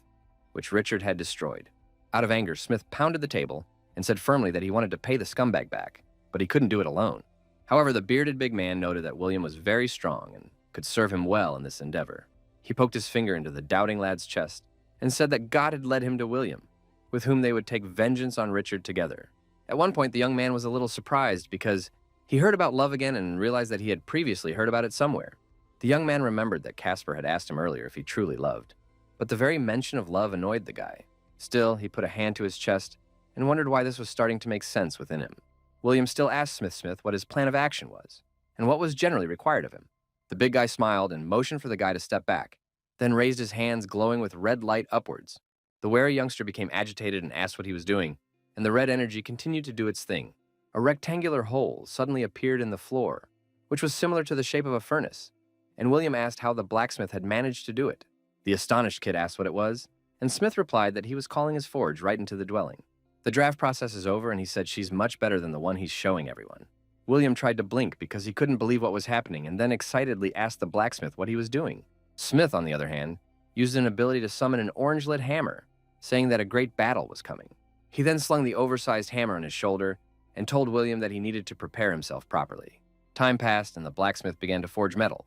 which Richard had destroyed. Out of anger, Smith pounded the table and said firmly that he wanted to pay the scumbag back, but he couldn't do it alone. However, the bearded big man noted that William was very strong and could serve him well in this endeavor. He poked his finger into the doubting lad's chest and said that God had led him to William, with whom they would take vengeance on Richard together. At one point, the young man was a little surprised because he heard about love again and realized that he had previously heard about it somewhere. The young man remembered that Casper had asked him earlier if he truly loved, but the very mention of love annoyed the guy. Still, he put a hand to his chest and wondered why this was starting to make sense within him. William still asked Smith what his plan of action was, and what was generally required of him. The big guy smiled and motioned for the guy to step back, then raised his hands glowing with red light upwards. The wary youngster became agitated and asked what he was doing, and the red energy continued to do its thing. A rectangular hole suddenly appeared in the floor, which was similar to the shape of a furnace, and William asked how the blacksmith had managed to do it. The astonished kid asked what it was, and Smith replied that he was calling his forge right into the dwelling. The draft process is over, and he said she's much better than the one he's showing everyone. William tried to blink because he couldn't believe what was happening, and then excitedly asked the blacksmith what he was doing. Smith, on the other hand, used an ability to summon an orange-lit hammer, saying that a great battle was coming. He then slung the oversized hammer on his shoulder and told William that he needed to prepare himself properly. Time passed, and the blacksmith began to forge metal,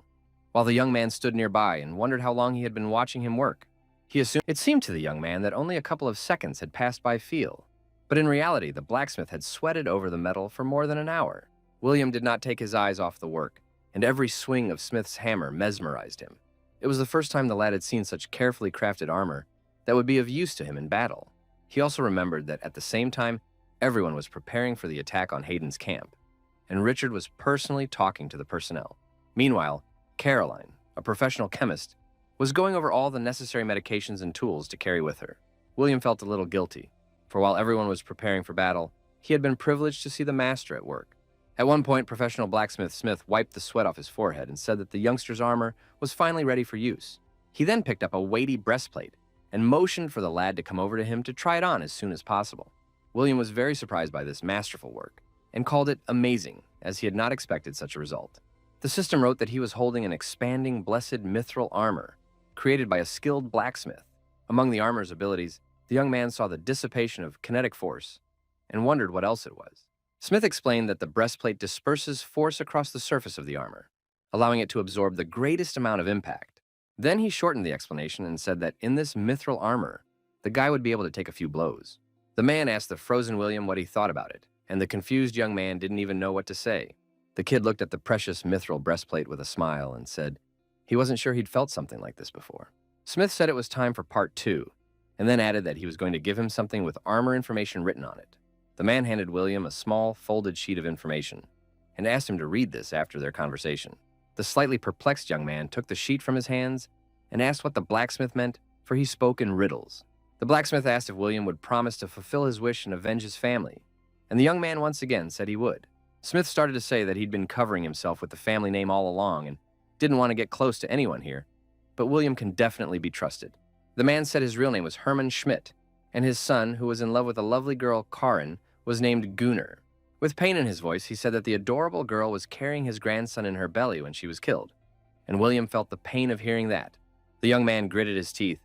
while the young man stood nearby and wondered how long he had been watching him work. It seemed to the young man that only a couple of seconds had passed by feel, but in reality, the blacksmith had sweated over the metal for more than an hour. William did not take his eyes off the work, and every swing of Smith's hammer mesmerized him. It was the first time the lad had seen such carefully crafted armor that would be of use to him in battle. He also remembered that at the same time, everyone was preparing for the attack on Hayden's camp, and Richard was personally talking to the personnel. Meanwhile, Caroline, a professional chemist, was going over all the necessary medications and tools to carry with her. William felt a little guilty, for while everyone was preparing for battle, he had been privileged to see the master at work. At one point, professional blacksmith Smith wiped the sweat off his forehead and said that the youngster's armor was finally ready for use. He then picked up a weighty breastplate and motioned for the lad to come over to him to try it on as soon as possible. William was very surprised by this masterful work and called it amazing, as he had not expected such a result. The system wrote that he was holding an expanding blessed mithril armor created by a skilled blacksmith. Among the armor's abilities, the young man saw the dissipation of kinetic force and wondered what else it was. Smith explained that the breastplate disperses force across the surface of the armor, allowing it to absorb the greatest amount of impact. Then he shortened the explanation and said that in this mithril armor, the guy would be able to take a few blows. The man asked the frozen William what he thought about it, and the confused young man didn't even know what to say. The kid looked at the precious mithril breastplate with a smile and said he wasn't sure he'd felt something like this before. Smith said it was time for part 2, and then added that he was going to give him something with armor information written on it. The man handed William a small, folded sheet of information and asked him to read this after their conversation. The slightly perplexed young man took the sheet from his hands and asked what the blacksmith meant, for he spoke in riddles. The blacksmith asked if William would promise to fulfill his wish and avenge his family, and the young man once again said he would. Smith started to say that he'd been covering himself with the family name all along and didn't want to get close to anyone here, but William can definitely be trusted. The man said his real name was Herman Schmidt, and his son, who was in love with a lovely girl, Karin, was named Gunnar. With pain in his voice, he said that the adorable girl was carrying his grandson in her belly when she was killed, and William felt the pain of hearing that. The young man gritted his teeth,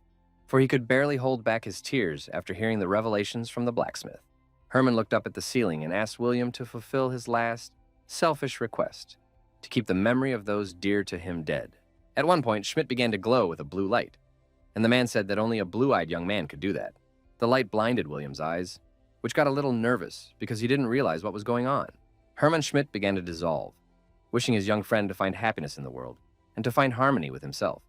for he could barely hold back his tears after hearing the revelations from the blacksmith. Herman looked up at the ceiling and asked William to fulfill his last, selfish request, to keep the memory of those dear to him dead. At one point, Schmidt began to glow with a blue light, and the man said that only a blue-eyed young man could do that. The light blinded William's eyes, which got a little nervous because he didn't realize what was going on. Herman Schmidt began to dissolve, wishing his young friend to find happiness in the world and to find harmony with himself.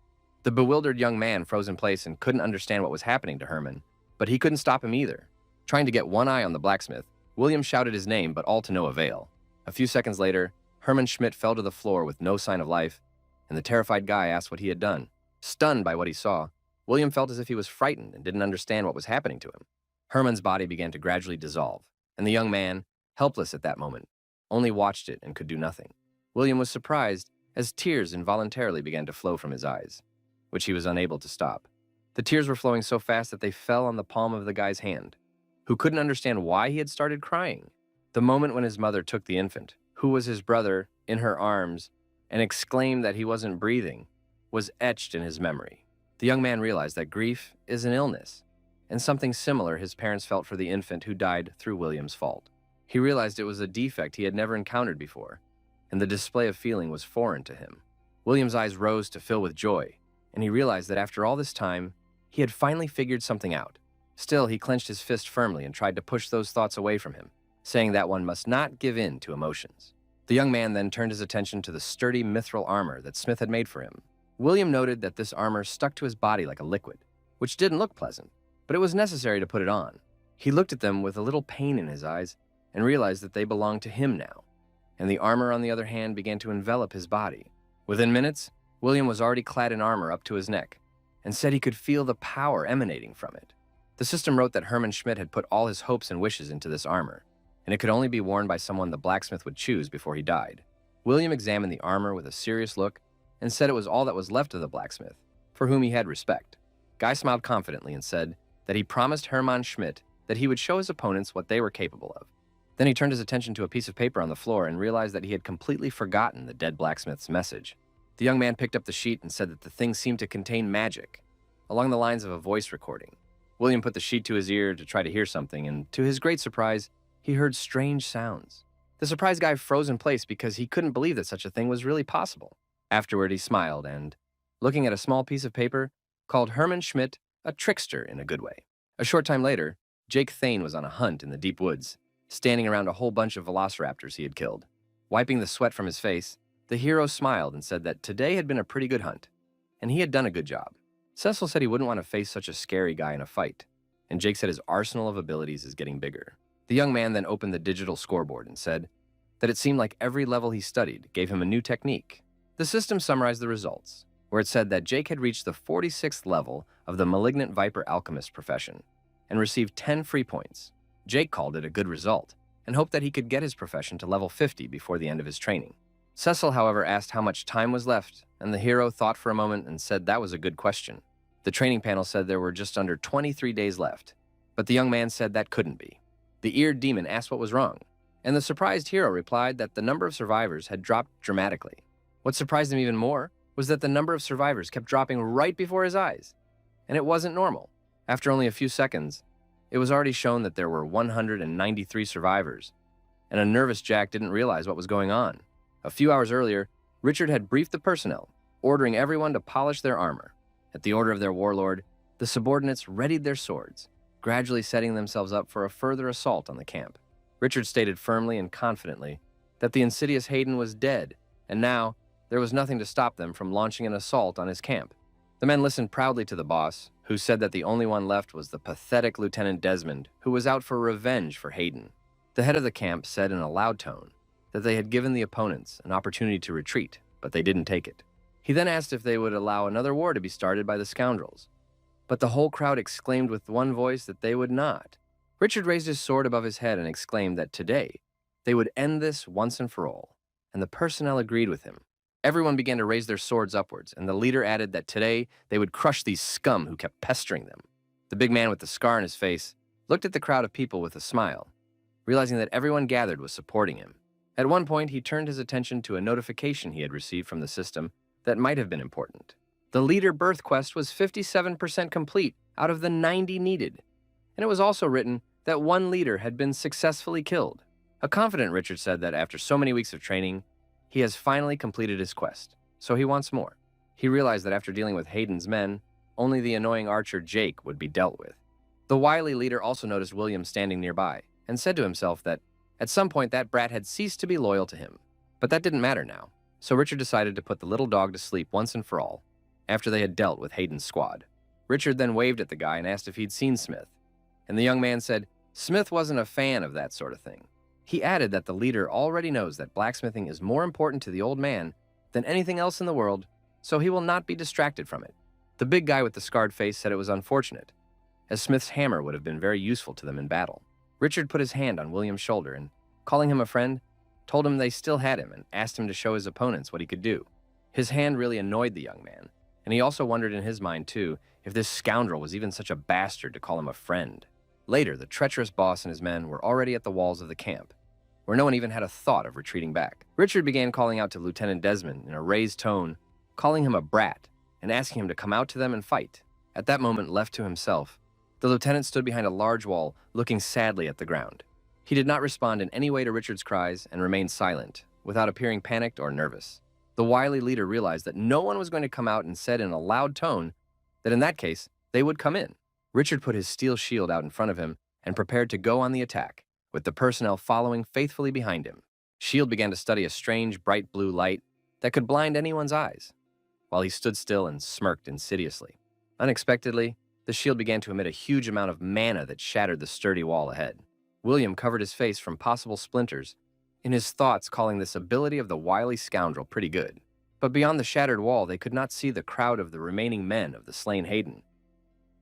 The bewildered young man froze in place and couldn't understand what was happening to Herman, but he couldn't stop him either. Trying to get one eye on the blacksmith, William shouted his name, but all to no avail. A few seconds later, Herman Schmidt fell to the floor with no sign of life, and the terrified guy asked what he had done. Stunned by what he saw, William felt as if he was frightened and didn't understand what was happening to him. Herman's body began to gradually dissolve, and the young man, helpless at that moment, only watched it and could do nothing. William was surprised as tears involuntarily began to flow from his eyes, which he was unable to stop. The tears were flowing so fast that they fell on the palm of the guy's hand, who couldn't understand why he had started crying. The moment when his mother took the infant, who was his brother, in her arms and exclaimed that he wasn't breathing, was etched in his memory. The young man realized that grief is an illness, and something similar his parents felt for the infant who died through William's fault. He realized it was a defect he had never encountered before, and the display of feeling was foreign to him. William's eyes rose to fill with joy, and he realized that after all this time, he had finally figured something out. Still, he clenched his fist firmly and tried to push those thoughts away from him, saying that one must not give in to emotions. The young man then turned his attention to the sturdy mithril armor that Smith had made for him. William noted that this armor stuck to his body like a liquid, which didn't look pleasant, but it was necessary to put it on. He looked at them with a little pain in his eyes and realized that they belonged to him now, and the armor, on the other hand, began to envelop his body. Within minutes, William was already clad in armor up to his neck and said he could feel the power emanating from it. The system wrote that Herman Schmidt had put all his hopes and wishes into this armor, and it could only be worn by someone the blacksmith would choose before he died. William examined the armor with a serious look and said it was all that was left of the blacksmith, for whom he had respect. Guy smiled confidently and said that he promised Hermann Schmidt that he would show his opponents what they were capable of. Then he turned his attention to a piece of paper on the floor and realized that he had completely forgotten the dead blacksmith's message. The young man picked up the sheet and said that the thing seemed to contain magic, along the lines of a voice recording. William put the sheet to his ear to try to hear something, and to his great surprise, he heard strange sounds. The surprised guy froze in place because he couldn't believe that such a thing was really possible. Afterward, he smiled and, looking at a small piece of paper, called Herman Schmidt a trickster in a good way. A short time later, Jake Thane was on a hunt in the deep woods, standing around a whole bunch of velociraptors he had killed. Wiping the sweat from his face, the hero smiled and said that today had been a pretty good hunt, and he had done a good job. Cecil said he wouldn't want to face such a scary guy in a fight, and Jake said his arsenal of abilities is getting bigger. The young man then opened the digital scoreboard and said that it seemed like every level he studied gave him a new technique. The system summarized the results, where it said that Jake had reached the 46th level of the Malignant Viper Alchemist profession and received 10 free points. Jake called it a good result and hoped that he could get his profession to level 50 before the end of his training. Cecil, however, asked how much time was left, and the hero thought for a moment and said that was a good question. The training panel said there were just under 23 days left, but the young man said that couldn't be. The eared demon asked what was wrong, and the surprised hero replied that the number of survivors had dropped dramatically. What surprised him even more was that the number of survivors kept dropping right before his eyes, and it wasn't normal. After only a few seconds, it was already shown that there were 193 survivors, and a nervous Jack didn't realize what was going on. A few hours earlier, Richard had briefed the personnel, ordering everyone to polish their armor. At the order of their warlord, the subordinates readied their swords, gradually setting themselves up for a further assault on the camp. Richard stated firmly and confidently that the insidious Hayden was dead, and now there was nothing to stop them from launching an assault on his camp. The men listened proudly to the boss, who said that the only one left was the pathetic Lieutenant Desmond, who was out for revenge for Hayden. The head of the camp said in a loud tone that they had given the opponents an opportunity to retreat, but they didn't take it. He then asked if they would allow another war to be started by the scoundrels, but the whole crowd exclaimed with one voice that they would not. Richard raised his sword above his head and exclaimed that today they would end this once and for all, and the personnel agreed with him. Everyone began to raise their swords upwards, and the leader added that today they would crush these scum who kept pestering them. The big man with the scar on his face looked at the crowd of people with a smile, realizing that everyone gathered was supporting him. At one point, he turned his attention to a notification he had received from the system that might have been important. The leader birth quest was 57% complete out of the 90 needed, and it was also written that one leader had been successfully killed. A confident Richard said that after so many weeks of training, he has finally completed his quest, so he wants more. He realized that after dealing with Hayden's men, only the annoying archer Jake would be dealt with. The wily leader also noticed William standing nearby and said to himself that at some point that brat had ceased to be loyal to him. But that didn't matter now, so Richard decided to put the little dog to sleep once and for all after they had dealt with Hayden's squad. Richard then waved at the guy and asked if he'd seen Smith, and the young man said Smith wasn't a fan of that sort of thing. He added that the leader already knows that blacksmithing is more important to the old man than anything else in the world, so he will not be distracted from it. The big guy with the scarred face said it was unfortunate, as Smith's hammer would have been very useful to them in battle. Richard put his hand on William's shoulder and, calling him a friend, told him they still had him and asked him to show his opponents what he could do. His hand really annoyed the young man, and he also wondered in his mind, too, if this scoundrel was even such a bastard to call him a friend. Later, the treacherous boss and his men were already at the walls of the camp, where no one even had a thought of retreating back. Richard began calling out to Lieutenant Desmond in a raised tone, calling him a brat and asking him to come out to them and fight. At that moment, left to himself, the lieutenant stood behind a large wall, looking sadly at the ground. He did not respond in any way to Richard's cries and remained silent, without appearing panicked or nervous. The wily leader realized that no one was going to come out and said in a loud tone that in that case, they would come in. Richard put his steel shield out in front of him and prepared to go on the attack, with the personnel following faithfully behind him. Shield began to study a strange, bright blue light that could blind anyone's eyes, while he stood still and smirked insidiously. Unexpectedly, the shield began to emit a huge amount of mana that shattered the sturdy wall ahead. William covered his face from possible splinters, in his thoughts calling this ability of the wily scoundrel pretty good. But beyond the shattered wall, they could not see the crowd of the remaining men of the slain Hayden,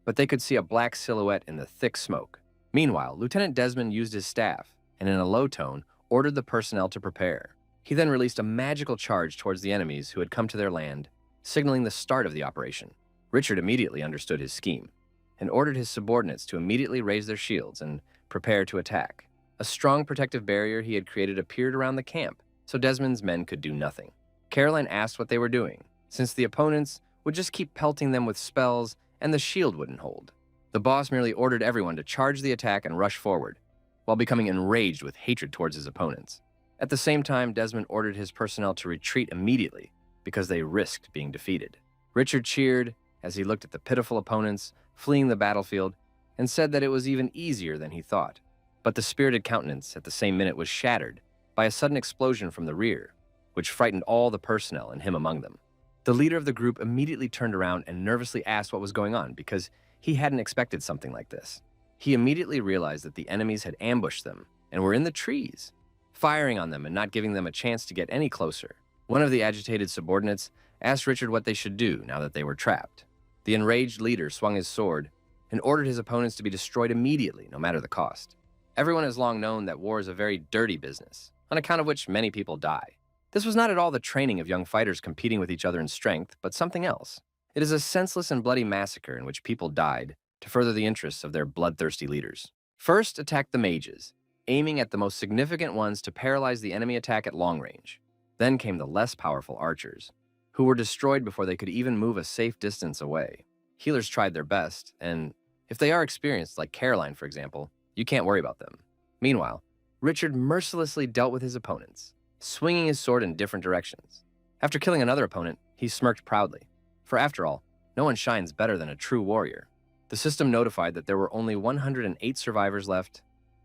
but they could see a black silhouette in the thick smoke. Meanwhile, Lieutenant Desmond used his staff, and in a low tone, ordered the personnel to prepare. He then released a magical charge towards the enemies who had come to their land, signaling the start of the operation. Richard immediately understood his scheme, and ordered his subordinates to immediately raise their shields and prepare to attack. A strong protective barrier he had created appeared around the camp, so Desmond's men could do nothing. Caroline asked what they were doing, since the opponents would just keep pelting them with spells and the shield wouldn't hold. The boss merely ordered everyone to charge the attack and rush forward, while becoming enraged with hatred towards his opponents. At the same time, Desmond ordered his personnel to retreat immediately because they risked being defeated. Richard cheered as he looked at the pitiful opponents fleeing the battlefield and said that it was even easier than he thought. But the spirited countenance at the same minute was shattered by a sudden explosion from the rear, which frightened all the personnel and him among them. The leader of the group immediately turned around and nervously asked what was going on because he hadn't expected something like this. He immediately realized that the enemies had ambushed them and were in the trees, firing on them and not giving them a chance to get any closer. One of the agitated subordinates asked Richard what they should do now that they were trapped. The enraged leader swung his sword and ordered his opponents to be destroyed immediately, no matter the cost. Everyone has long known that war is a very dirty business, on account of which many people die. This was not at all the training of young fighters competing with each other in strength, but something else. It is a senseless and bloody massacre in which people died to further the interests of their bloodthirsty leaders. First attacked the mages, aiming at the most significant ones to paralyze the enemy attack at long range. Then came the less powerful archers, who were destroyed before they could even move a safe distance away. Healers tried their best, and if they are experienced, like Caroline, for example, you can't worry about them. Meanwhile, Richard mercilessly dealt with his opponents, swinging his sword in different directions. After killing another opponent, he smirked proudly. For after all, no one shines better than a true warrior. The system notified that there were only 108 survivors left,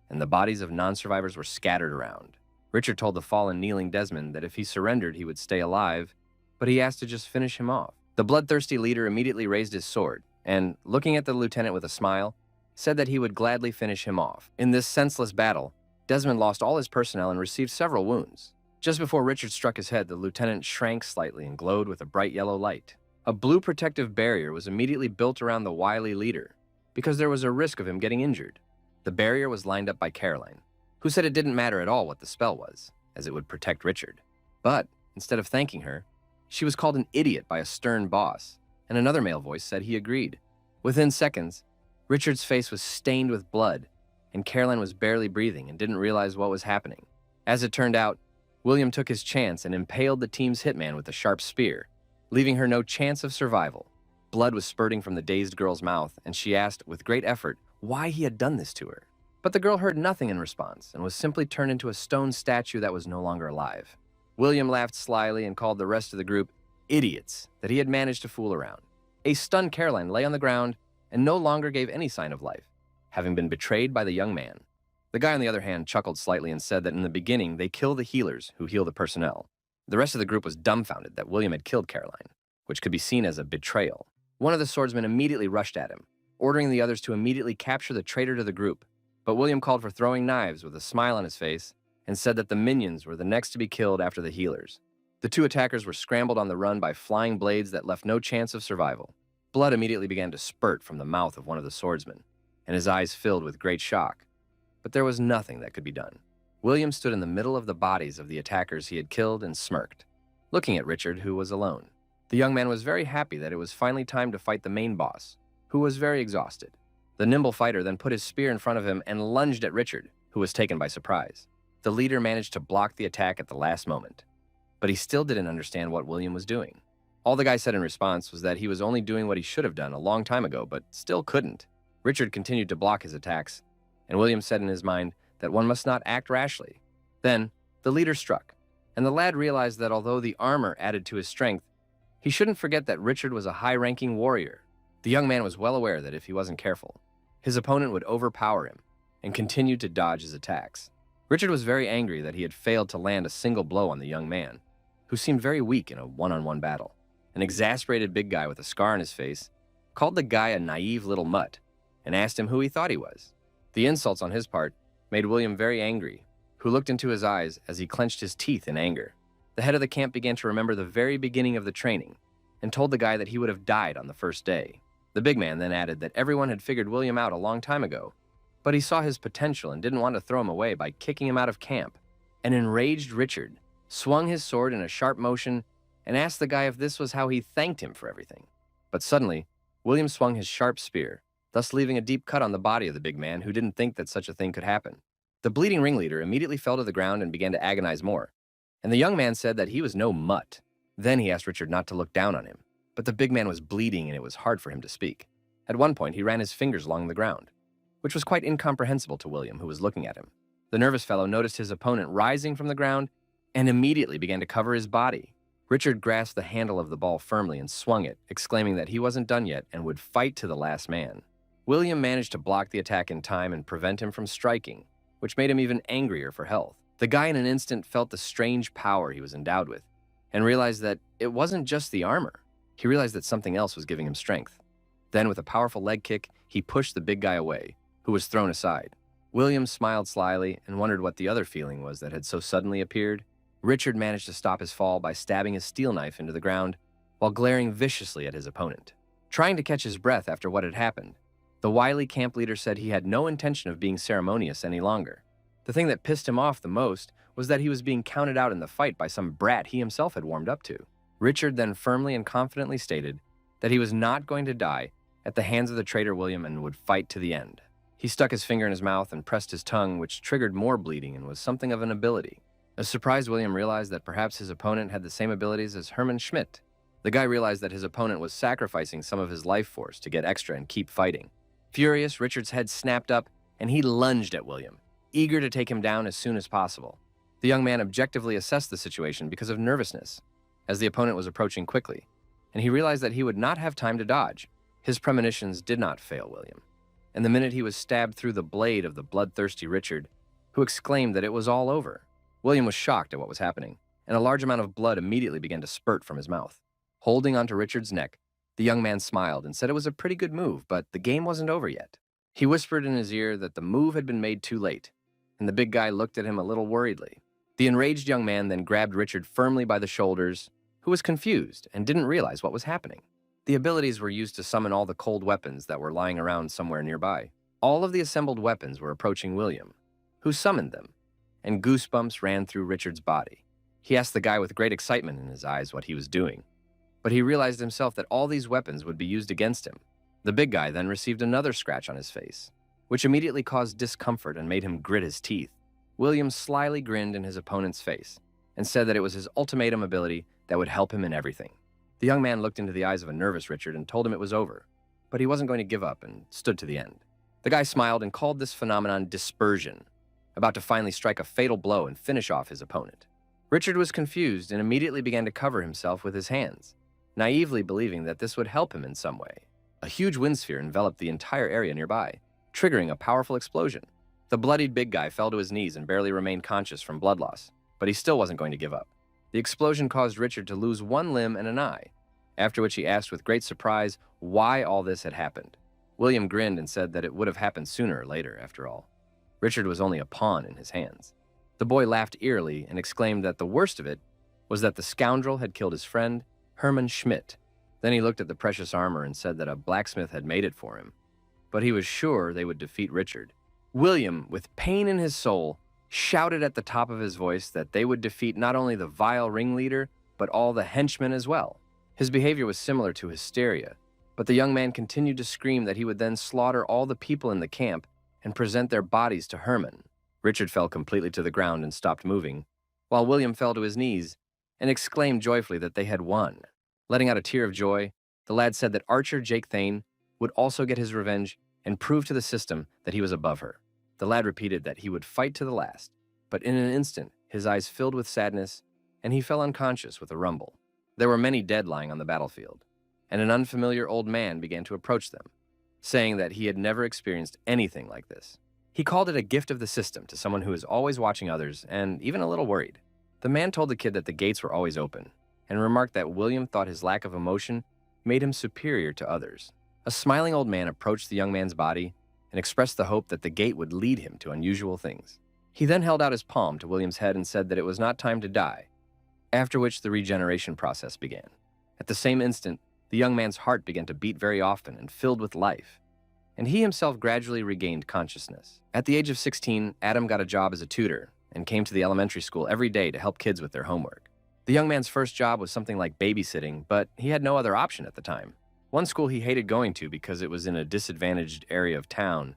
and the bodies of non-survivors were scattered around. Richard told the fallen kneeling Desmond that if he surrendered, he would stay alive, but he asked to just finish him off. The bloodthirsty leader immediately raised his sword, and, looking at the lieutenant with a smile, said that he would gladly finish him off. In this senseless battle, Desmond lost all his personnel and received several wounds. Just before Richard struck his head, the lieutenant shrank slightly and glowed with a bright yellow light. A blue protective barrier was immediately built around the wily leader, because there was a risk of him getting injured. The barrier was lined up by Caroline, who said it didn't matter at all what the spell was, as it would protect Richard. But, instead of thanking her, she was called an idiot by a stern boss, and another male voice said he agreed. Within seconds, Richard's face was stained with blood, and Caroline was barely breathing and didn't realize what was happening. As it turned out, William took his chance and impaled the team's hitman with a sharp spear, leaving her no chance of survival. Blood was spurting from the dazed girl's mouth, and she asked, with great effort, why he had done this to her. But the girl heard nothing in response and was simply turned into a stone statue that was no longer alive. William laughed slyly and called the rest of the group idiots that he had managed to fool around. A stunned Caroline lay on the ground and no longer gave any sign of life, having been betrayed by the young man. The guy, on the other hand, chuckled slightly and said that in the beginning they kill the healers who heal the personnel. The rest of the group was dumbfounded that William had killed Caroline, which could be seen as a betrayal. One of the swordsmen immediately rushed at him, ordering the others to immediately capture the traitor to the group. But William called for throwing knives with a smile on his face and said that the minions were the next to be killed after the healers. The two attackers were scrambled on the run by flying blades that left no chance of survival. Blood immediately began to spurt from the mouth of one of the swordsmen, and his eyes filled with great shock. But there was nothing that could be done. William stood in the middle of the bodies of the attackers he had killed and smirked, looking at Richard, who was alone. The young man was very happy that it was finally time to fight the main boss, who was very exhausted. The nimble fighter then put his spear in front of him and lunged at Richard, who was taken by surprise. The leader managed to block the attack at the last moment, but he still didn't understand what William was doing. All the guy said in response was that he was only doing what he should have done a long time ago, but still couldn't. Richard continued to block his attacks, and William said in his mind that one must not act rashly. Then, the leader struck, and the lad realized that although the armor added to his strength, he shouldn't forget that Richard was a high-ranking warrior. The young man was well aware that if he wasn't careful, his opponent would overpower him and continued to dodge his attacks. Richard was very angry that he had failed to land a single blow on the young man, who seemed very weak in a one-on-one battle. An exasperated big guy with a scar on his face called the guy a naive little mutt and asked him who he thought he was. The insults on his part made William very angry, who looked into his eyes as he clenched his teeth in anger. The head of the camp began to remember the very beginning of the training and told the guy that he would have died on the first day. The big man then added that everyone had figured William out a long time ago, but he saw his potential and didn't want to throw him away by kicking him out of camp. An enraged Richard swung his sword in a sharp motion and asked the guy if this was how he thanked him for everything. But suddenly, William swung his sharp spear, thus leaving a deep cut on the body of the big man who didn't think that such a thing could happen. The bleeding ringleader immediately fell to the ground and began to agonize more, and the young man said that he was no mutt. Then he asked Richard not to look down on him, but the big man was bleeding and it was hard for him to speak. At one point, he ran his fingers along the ground, which was quite incomprehensible to William, who was looking at him. The nervous fellow noticed his opponent rising from the ground and immediately began to cover his body. Richard grasped the handle of the ball firmly and swung it, exclaiming that he wasn't done yet and would fight to the last man. William managed to block the attack in time and prevent him from striking, which made him even angrier for health. The guy in an instant felt the strange power he was endowed with and realized that it wasn't just the armor. He realized that something else was giving him strength. Then, with a powerful leg kick, he pushed the big guy away, who was thrown aside. William smiled slyly and wondered what the other feeling was that had so suddenly appeared. Richard managed to stop his fall by stabbing his steel knife into the ground while glaring viciously at his opponent. Trying to catch his breath after what had happened, the wily camp leader said he had no intention of being ceremonious any longer. The thing that pissed him off the most was that he was being counted out in the fight by some brat he himself had warmed up to. Richard then firmly and confidently stated that he was not going to die at the hands of the traitor William and would fight to the end. He stuck his finger in his mouth and pressed his tongue, which triggered more bleeding and was something of an ability. A surprised William realized that perhaps his opponent had the same abilities as Hermann Schmidt. The guy realized that his opponent was sacrificing some of his life force to get extra and keep fighting. Furious, Richard's head snapped up and he lunged at William, eager to take him down as soon as possible. The young man objectively assessed the situation because of nervousness, as the opponent was approaching quickly, and he realized that he would not have time to dodge. His premonitions did not fail William, and the minute he was stabbed through the blade of the bloodthirsty Richard, who exclaimed that it was all over. William was shocked at what was happening, and a large amount of blood immediately began to spurt from his mouth. Holding onto Richard's neck, the young man smiled and said it was a pretty good move, but the game wasn't over yet. He whispered in his ear that the move had been made too late, and the big guy looked at him a little worriedly. The enraged young man then grabbed Richard firmly by the shoulders, who was confused and didn't realize what was happening. The abilities were used to summon all the cold weapons that were lying around somewhere nearby. All of the assembled weapons were approaching William, who summoned them, and goosebumps ran through Richard's body. He asked the guy with great excitement in his eyes what he was doing, but he realized himself that all these weapons would be used against him. The big guy then received another scratch on his face, which immediately caused discomfort and made him grit his teeth. William slyly grinned in his opponent's face and said that it was his ultimatum ability that would help him in everything. The young man looked into the eyes of a nervous Richard and told him it was over, but he wasn't going to give up and stood to the end. The guy smiled and called this phenomenon dispersion, about to finally strike a fatal blow and finish off his opponent. Richard was confused and immediately began to cover himself with his hands, naively believing that this would help him in some way. A huge wind sphere enveloped the entire area nearby, triggering a powerful explosion. The bloodied big guy fell to his knees and barely remained conscious from blood loss, but he still wasn't going to give up. The explosion caused Richard to lose one limb and an eye, after which he asked with great surprise why all this had happened. William grinned and said that it would have happened sooner or later, after all. Richard was only a pawn in his hands. The boy laughed eerily and exclaimed that the worst of it was that the scoundrel had killed his friend, Hermann Schmidt. Then he looked at the precious armor and said that a blacksmith had made it for him, but he was sure they would defeat Richard. William, with pain in his soul, shouted at the top of his voice that they would defeat not only the vile ringleader, but all the henchmen as well. His behavior was similar to hysteria, but the young man continued to scream that he would then slaughter all the people in the camp and present their bodies to Hermann. Richard fell completely to the ground and stopped moving, while William fell to his knees and exclaimed joyfully that they had won. Letting out a tear of joy, the lad said that Archer Jake Thane would also get his revenge and prove to the system that he was above her. The lad repeated that he would fight to the last, but in an instant, his eyes filled with sadness, and he fell unconscious with a rumble. There were many dead lying on the battlefield, and an unfamiliar old man began to approach them, saying that he had never experienced anything like this. He called it a gift of the system to someone who is always watching others and even a little worried. The man told the kid that the gates were always open, and remarked that William thought his lack of emotion made him superior to others. A smiling old man approached the young man's body and expressed the hope that the gate would lead him to unusual things. He then held out his palm to William's head and said that it was not time to die, after which the regeneration process began. At the same instant, the young man's heart began to beat very often and filled with life, and he himself gradually regained consciousness. At the age of 16, Adam got a job as a tutor and came to the elementary school every day to help kids with their homework. The young man's first job was something like babysitting, but he had no other option at the time. One school he hated going to because it was in a disadvantaged area of town,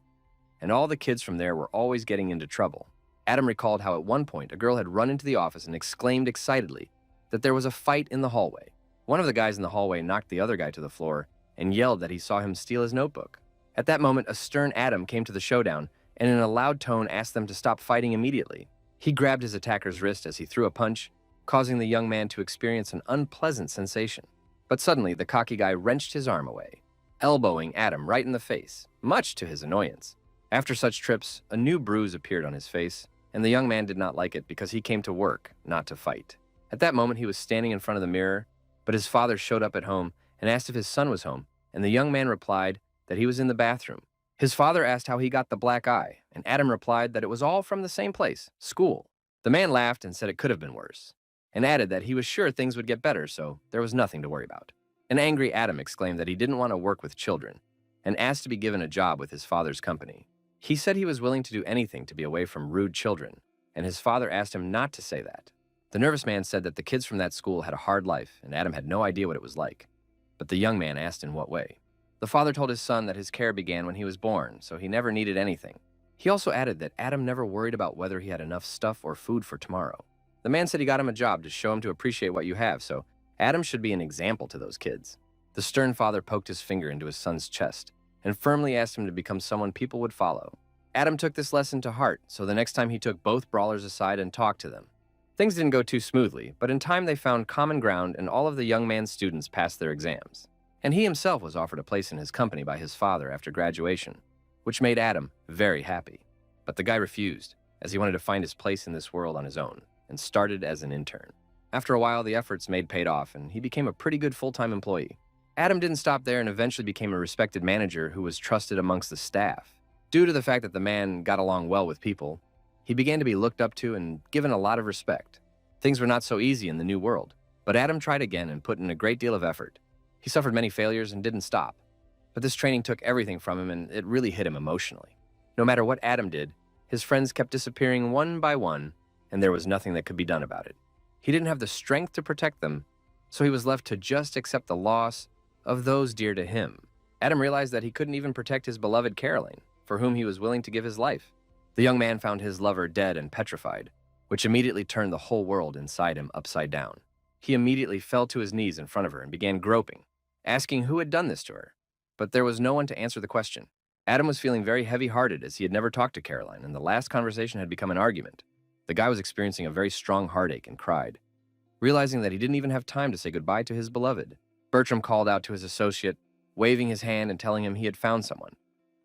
and all the kids from there were always getting into trouble. Adam recalled how at one point a girl had run into the office and exclaimed excitedly that there was a fight in the hallway. One of the guys in the hallway knocked the other guy to the floor and yelled that he saw him steal his notebook. At that moment, a stern Adam came to the showdown and in a loud tone asked them to stop fighting immediately. He grabbed his attacker's wrist as he threw a punch, causing the young man to experience an unpleasant sensation. But suddenly, the cocky guy wrenched his arm away, elbowing Adam right in the face, much to his annoyance. After such trips, a new bruise appeared on his face, and the young man did not like it because he came to work, not to fight. At that moment, he was standing in front of the mirror, but his father showed up at home and asked if his son was home, and the young man replied that he was in the bathroom. His father asked how he got the black eye, and Adam replied that it was all from the same place, school. The man laughed and said it could have been worse, and added that he was sure things would get better, so there was nothing to worry about. An angry Adam exclaimed that he didn't want to work with children, and asked to be given a job with his father's company. He said he was willing to do anything to be away from rude children, and his father asked him not to say that. The nervous man said that the kids from that school had a hard life, and Adam had no idea what it was like. But the young man asked in what way. The father told his son that his care began when he was born, so he never needed anything. He also added that Adam never worried about whether he had enough stuff or food for tomorrow. The man said he got him a job to show him to appreciate what you have, so Adam should be an example to those kids. The stern father poked his finger into his son's chest and firmly asked him to become someone people would follow. Adam took this lesson to heart, so the next time he took both brawlers aside and talked to them. Things didn't go too smoothly, but in time they found common ground and all of the young man's students passed their exams. And he himself was offered a place in his company by his father after graduation, which made Adam very happy. But the guy refused, as he wanted to find his place in this world on his own, and started as an intern. After a while, the efforts made paid off, and he became a pretty good full-time employee. Adam didn't stop there and eventually became a respected manager who was trusted amongst the staff. Due to the fact that the man got along well with people, He began to be looked up to and given a lot of respect. Things were not so easy in the new world, but Adam tried again and put in a great deal of effort. He suffered many failures and didn't stop. But this training took everything from him, and it really hit him emotionally. No matter what Adam did, his friends kept disappearing one by one, and there was nothing that could be done about it. He didn't have the strength to protect them, so he was left to just accept the loss of those dear to him. Adam realized that he couldn't even protect his beloved Caroline, for whom he was willing to give his life. The young man found his lover dead and petrified, which immediately turned the whole world inside him upside down. He immediately fell to his knees in front of her and began groping, asking who had done this to her. But there was no one to answer the question. Adam was feeling very heavy-hearted as he had never talked to Caroline, and the last conversation had become an argument. The guy was experiencing a very strong heartache and cried, realizing that he didn't even have time to say goodbye to his beloved. Bertram called out to his associate, waving his hand and telling him he had found someone,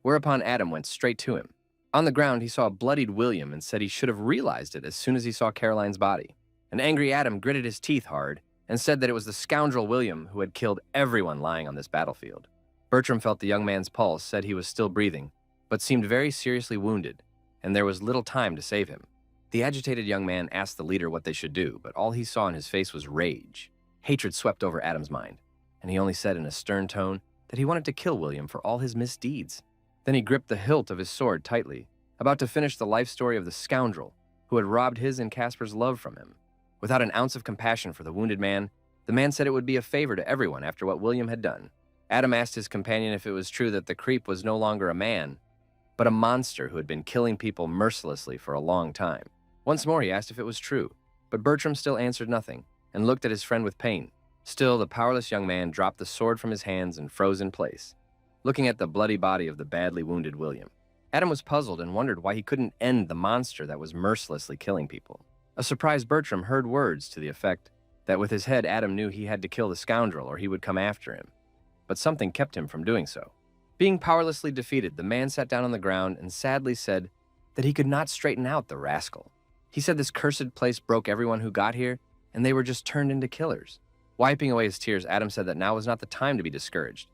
whereupon Adam went straight to him. On the ground, he saw a bloodied William and said he should have realized it as soon as he saw Caroline's body. An angry Adam gritted his teeth hard and said that it was the scoundrel William who had killed everyone lying on this battlefield. Bertram felt the young man's pulse, said he was still breathing, but seemed very seriously wounded, and there was little time to save him. The agitated young man asked the leader what they should do, but all he saw in his face was rage. Hatred swept over Adam's mind, and he only said in a stern tone that he wanted to kill William for all his misdeeds. Then he gripped the hilt of his sword tightly, about to finish the life story of the scoundrel who had robbed his and Casper's love from him. Without an ounce of compassion for the wounded man, the man said it would be a favor to everyone after what William had done. Adam asked his companion if it was true that the creep was no longer a man, but a monster who had been killing people mercilessly for a long time. Once more he asked if it was true, but Bertram still answered nothing and looked at his friend with pain. Still, the powerless young man dropped the sword from his hands and froze in place, looking at the bloody body of the badly wounded William. Adam was puzzled and wondered why he couldn't end the monster that was mercilessly killing people. A surprised Bertram heard words to the effect that with his head Adam knew he had to kill the scoundrel or he would come after him, but something kept him from doing so. Being powerlessly defeated, the man sat down on the ground and sadly said that he could not straighten out the rascal. He said this cursed place broke everyone who got here, and they were just turned into killers. Wiping away his tears, Adam said that now was not the time to be discouraged,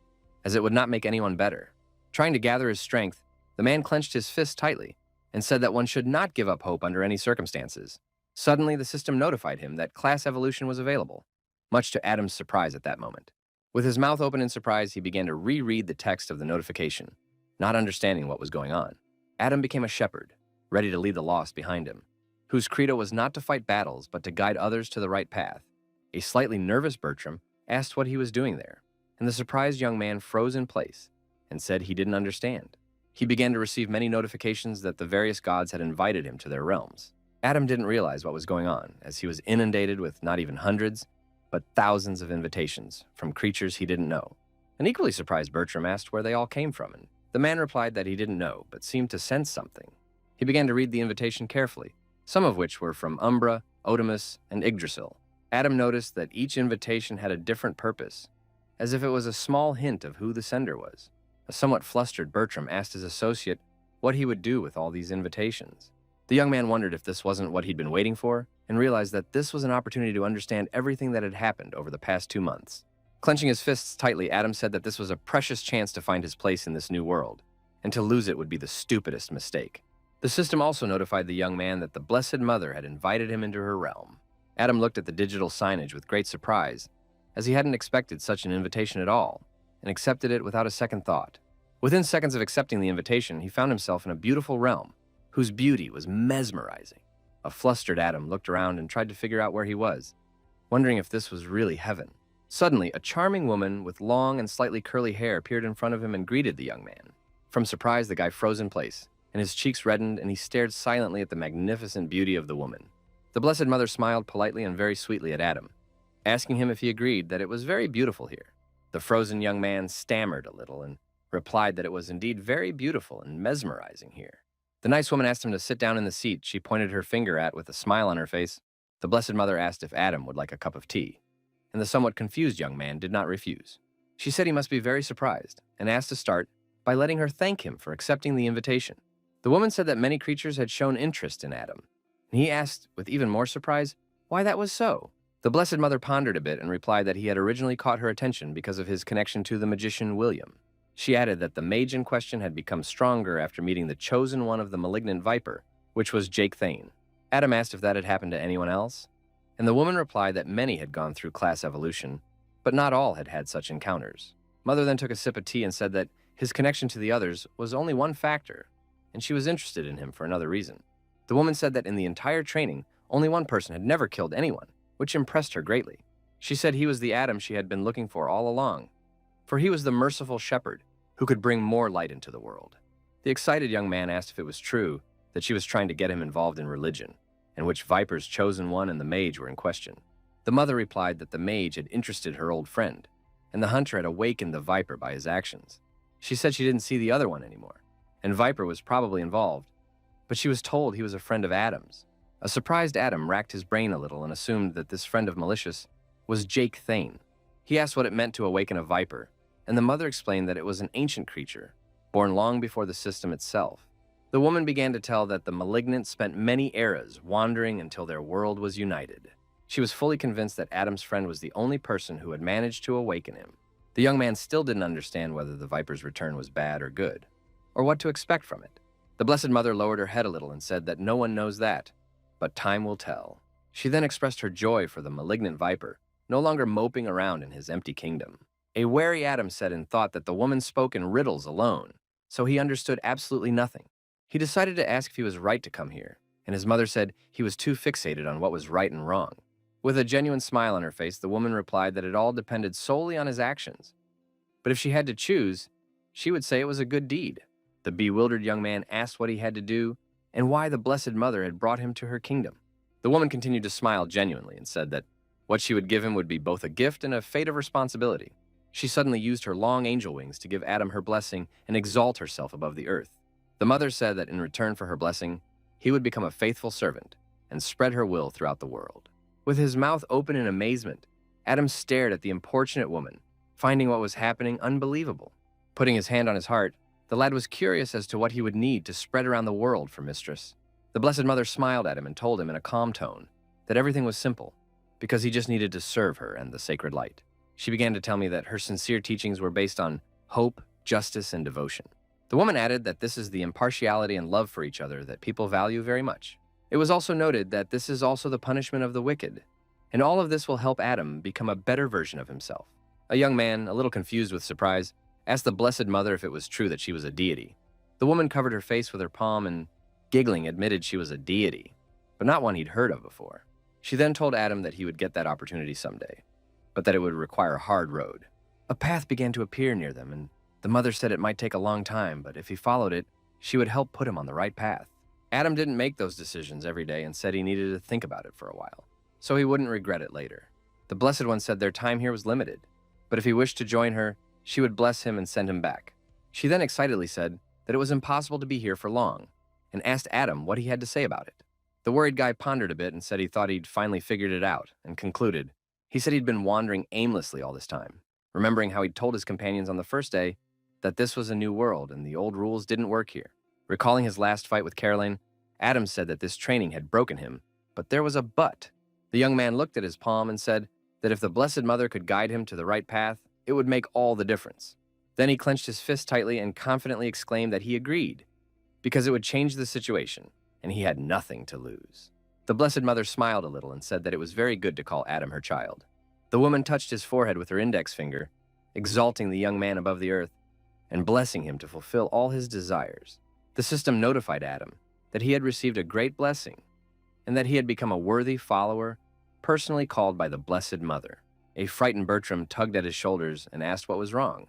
as it would not make anyone better. Trying to gather his strength, the man clenched his fist tightly and said that one should not give up hope under any circumstances. Suddenly, the system notified him that class evolution was available, much to Adam's surprise at that moment. With his mouth open in surprise, he began to reread the text of the notification, not understanding what was going on. Adam became a shepherd, ready to lead the lost behind him, whose credo was not to fight battles but to guide others to the right path. A slightly nervous Bertram asked what he was doing there, and the surprised young man froze in place and said he didn't understand. He began to receive many notifications that the various gods had invited him to their realms. Adam didn't realize what was going on, as he was inundated with not even hundreds, but thousands of invitations from creatures he didn't know. An equally surprised Bertram asked where they all came from, and the man replied that he didn't know, but seemed to sense something. He began to read the invitation carefully, some of which were from Umbra, Otimus, and Yggdrasil. Adam noticed that each invitation had a different purpose, as if it was a small hint of who the sender was. A somewhat flustered Bertram asked his associate what he would do with all these invitations. The young man wondered if this wasn't what he'd been waiting for, and realized that this was an opportunity to understand everything that had happened over the past 2 months. Clenching his fists tightly, Adam said that this was a precious chance to find his place in this new world, and to lose it would be the stupidest mistake. The system also notified the young man that the Blessed Mother had invited him into her realm. Adam looked at the digital signage with great surprise, as he hadn't expected such an invitation at all, and accepted it without a second thought. Within seconds of accepting the invitation, he found himself in a beautiful realm, whose beauty was mesmerizing. A flustered Adam looked around and tried to figure out where he was, wondering if this was really heaven. Suddenly, a charming woman with long and slightly curly hair appeared in front of him and greeted the young man. From surprise, the guy froze in place, and his cheeks reddened, and he stared silently at the magnificent beauty of the woman. The Blessed Mother smiled politely and very sweetly at Adam, asking him if he agreed that it was very beautiful here. The frozen young man stammered a little and replied that it was indeed very beautiful and mesmerizing here. The nice woman asked him to sit down in the seat she pointed her finger at with a smile on her face. The Blessed Mother asked if Adam would like a cup of tea, and the somewhat confused young man did not refuse. She said he must be very surprised, and asked to start by letting her thank him for accepting the invitation. The woman said that many creatures had shown interest in Adam, and he asked, with even more surprise, why that was so. The Blessed Mother pondered a bit and replied that he had originally caught her attention because of his connection to the magician William. She added that the mage in question had become stronger after meeting the chosen one of the malignant viper, which was Jake Thane. Adam asked if that had happened to anyone else, and the woman replied that many had gone through class evolution, but not all had had such encounters. Mother then took a sip of tea and said that his connection to the others was only one factor, and she was interested in him for another reason. The woman said that in the entire training, only one person had never killed anyone, which impressed her greatly. She said he was the Adam she had been looking for all along, for he was the merciful shepherd who could bring more light into the world. The excited young man asked if it was true that she was trying to get him involved in religion, in which Viper's chosen one and the mage were in question. The mother replied that the mage had interested her old friend, and the hunter had awakened the Viper by his actions. She said she didn't see the other one anymore, and Viper was probably involved, but she was told he was a friend of Adam's. A surprised Adam racked his brain a little and assumed that this friend of Malicious was Jake Thane. He asked what it meant to awaken a Viper, and the mother explained that it was an ancient creature, born long before the system itself. The woman began to tell that the malignant spent many eras wandering until their world was united. She was fully convinced that Adam's friend was the only person who had managed to awaken him. The young man still didn't understand whether the Viper's return was bad or good, or what to expect from it. The Blessed Mother lowered her head a little and said that no one knows that, but time will tell. She then expressed her joy for the malignant Viper, no longer moping around in his empty kingdom. A wary Adam said and thought that the woman spoke in riddles alone, so he understood absolutely nothing. He decided to ask if he was right to come here, and his mother said he was too fixated on what was right and wrong. With a genuine smile on her face, the woman replied that it all depended solely on his actions. But if she had to choose, she would say it was a good deed. The bewildered young man asked what he had to do and why the Blessed Mother had brought him to her kingdom. The woman continued to smile genuinely and said that what she would give him would be both a gift and a fate of responsibility. She suddenly used her long angel wings to give Adam her blessing and exalt herself above the earth. The mother said that in return for her blessing, he would become a faithful servant and spread her will throughout the world. With his mouth open in amazement, Adam stared at the importunate woman, finding what was happening unbelievable. Putting his hand on his heart, the lad was curious as to what he would need to spread around the world for Mistress. The Blessed Mother smiled at him and told him in a calm tone that everything was simple, because he just needed to serve her and the sacred light. She began to tell me that her sincere teachings were based on hope, justice, and devotion. The woman added that this is the impartiality and love for each other that people value very much. It was also noted that this is also the punishment of the wicked, and all of this will help Adam become a better version of himself. A young man, a little confused with surprise, asked the Blessed Mother if it was true that she was a deity. The woman covered her face with her palm and, giggling, admitted she was a deity, but not one he'd heard of before. She then told Adam that he would get that opportunity someday, but that it would require a hard road. A path began to appear near them, and the mother said it might take a long time, but if he followed it, she would help put him on the right path. Adam didn't make those decisions every day and said he needed to think about it for a while, so he wouldn't regret it later. The Blessed One said their time here was limited, but if he wished to join her, she would bless him and send him back. She then excitedly said that it was impossible to be here for long, and asked Adam what he had to say about it. The worried guy pondered a bit and said he thought he'd finally figured it out, and concluded. He said he'd been wandering aimlessly all this time, remembering how he'd told his companions on the first day that this was a new world and the old rules didn't work here. Recalling his last fight with Caroline, Adam said that this training had broken him, but there was a but. The young man looked at his palm and said that if the Blessed Mother could guide him to the right path, it would make all the difference. Then he clenched his fist tightly and confidently exclaimed that he agreed, because it would change the situation, and he had nothing to lose. The Blessed Mother smiled a little and said that it was very good to call Adam her child. The woman touched his forehead with her index finger, exalting the young man above the earth and blessing him to fulfill all his desires. The system notified Adam that he had received a great blessing and that he had become a worthy follower, personally called by the Blessed Mother. A frightened Bertram tugged at his shoulders and asked what was wrong,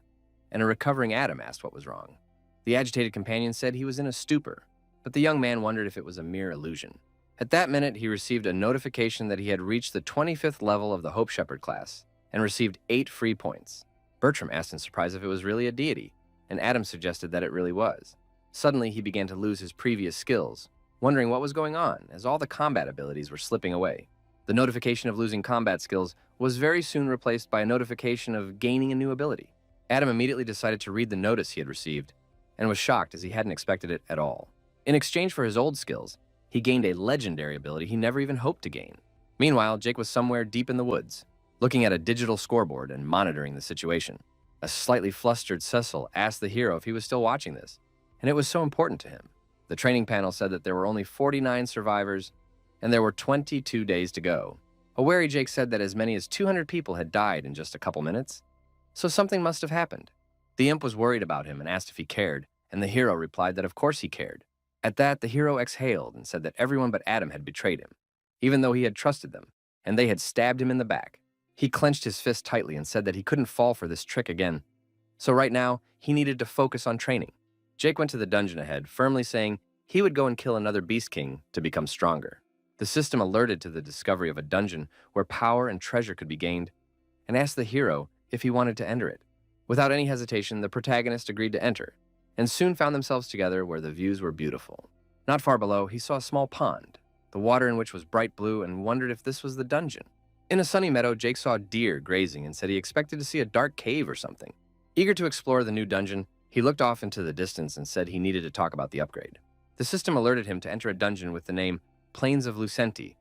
and a recovering Adam asked what was wrong. The agitated companion said he was in a stupor, but the young man wondered if it was a mere illusion. At that minute, he received a notification that he had reached the 25th level of the Hope Shepherd class and received 8 free points. Bertram asked in surprise if it was really a deity, and Adam suggested that it really was. Suddenly, he began to lose his previous skills, wondering what was going on as all the combat abilities were slipping away. The notification of losing combat skills was very soon replaced by a notification of gaining a new ability. Adam immediately decided to read the notice he had received and was shocked as he hadn't expected it at all. In exchange for his old skills, he gained a legendary ability he never even hoped to gain. Meanwhile, Jake was somewhere deep in the woods, looking at a digital scoreboard and monitoring the situation. A slightly flustered Cecil asked the hero if he was still watching this, and it was so important to him. The training panel said that there were only 49 survivors, and there were 22 days to go. A wary Jake said that as many as 200 people had died in just a couple minutes, so something must have happened. The imp was worried about him and asked if he cared, and the hero replied that of course he cared. At that, the hero exhaled and said that everyone but Adam had betrayed him, even though he had trusted them, and they had stabbed him in the back. He clenched his fist tightly and said that he couldn't fall for this trick again, so right now, he needed to focus on training. Jake went to the dungeon ahead, firmly saying he would go and kill another Beast King to become stronger. The system alerted to the discovery of a dungeon where power and treasure could be gained, and asked the hero if he wanted to enter it. Without any hesitation, the protagonist agreed to enter, and soon found themselves together where the views were beautiful. Not far below, he saw a small pond, the water in which was bright blue, and wondered if this was the dungeon. In a sunny meadow, Jake saw deer grazing and said he expected to see a dark cave or something. Eager to explore the new dungeon, he looked off into the distance and said he needed to talk about the upgrade. The system alerted him to enter a dungeon with the name Plains of Lucenti,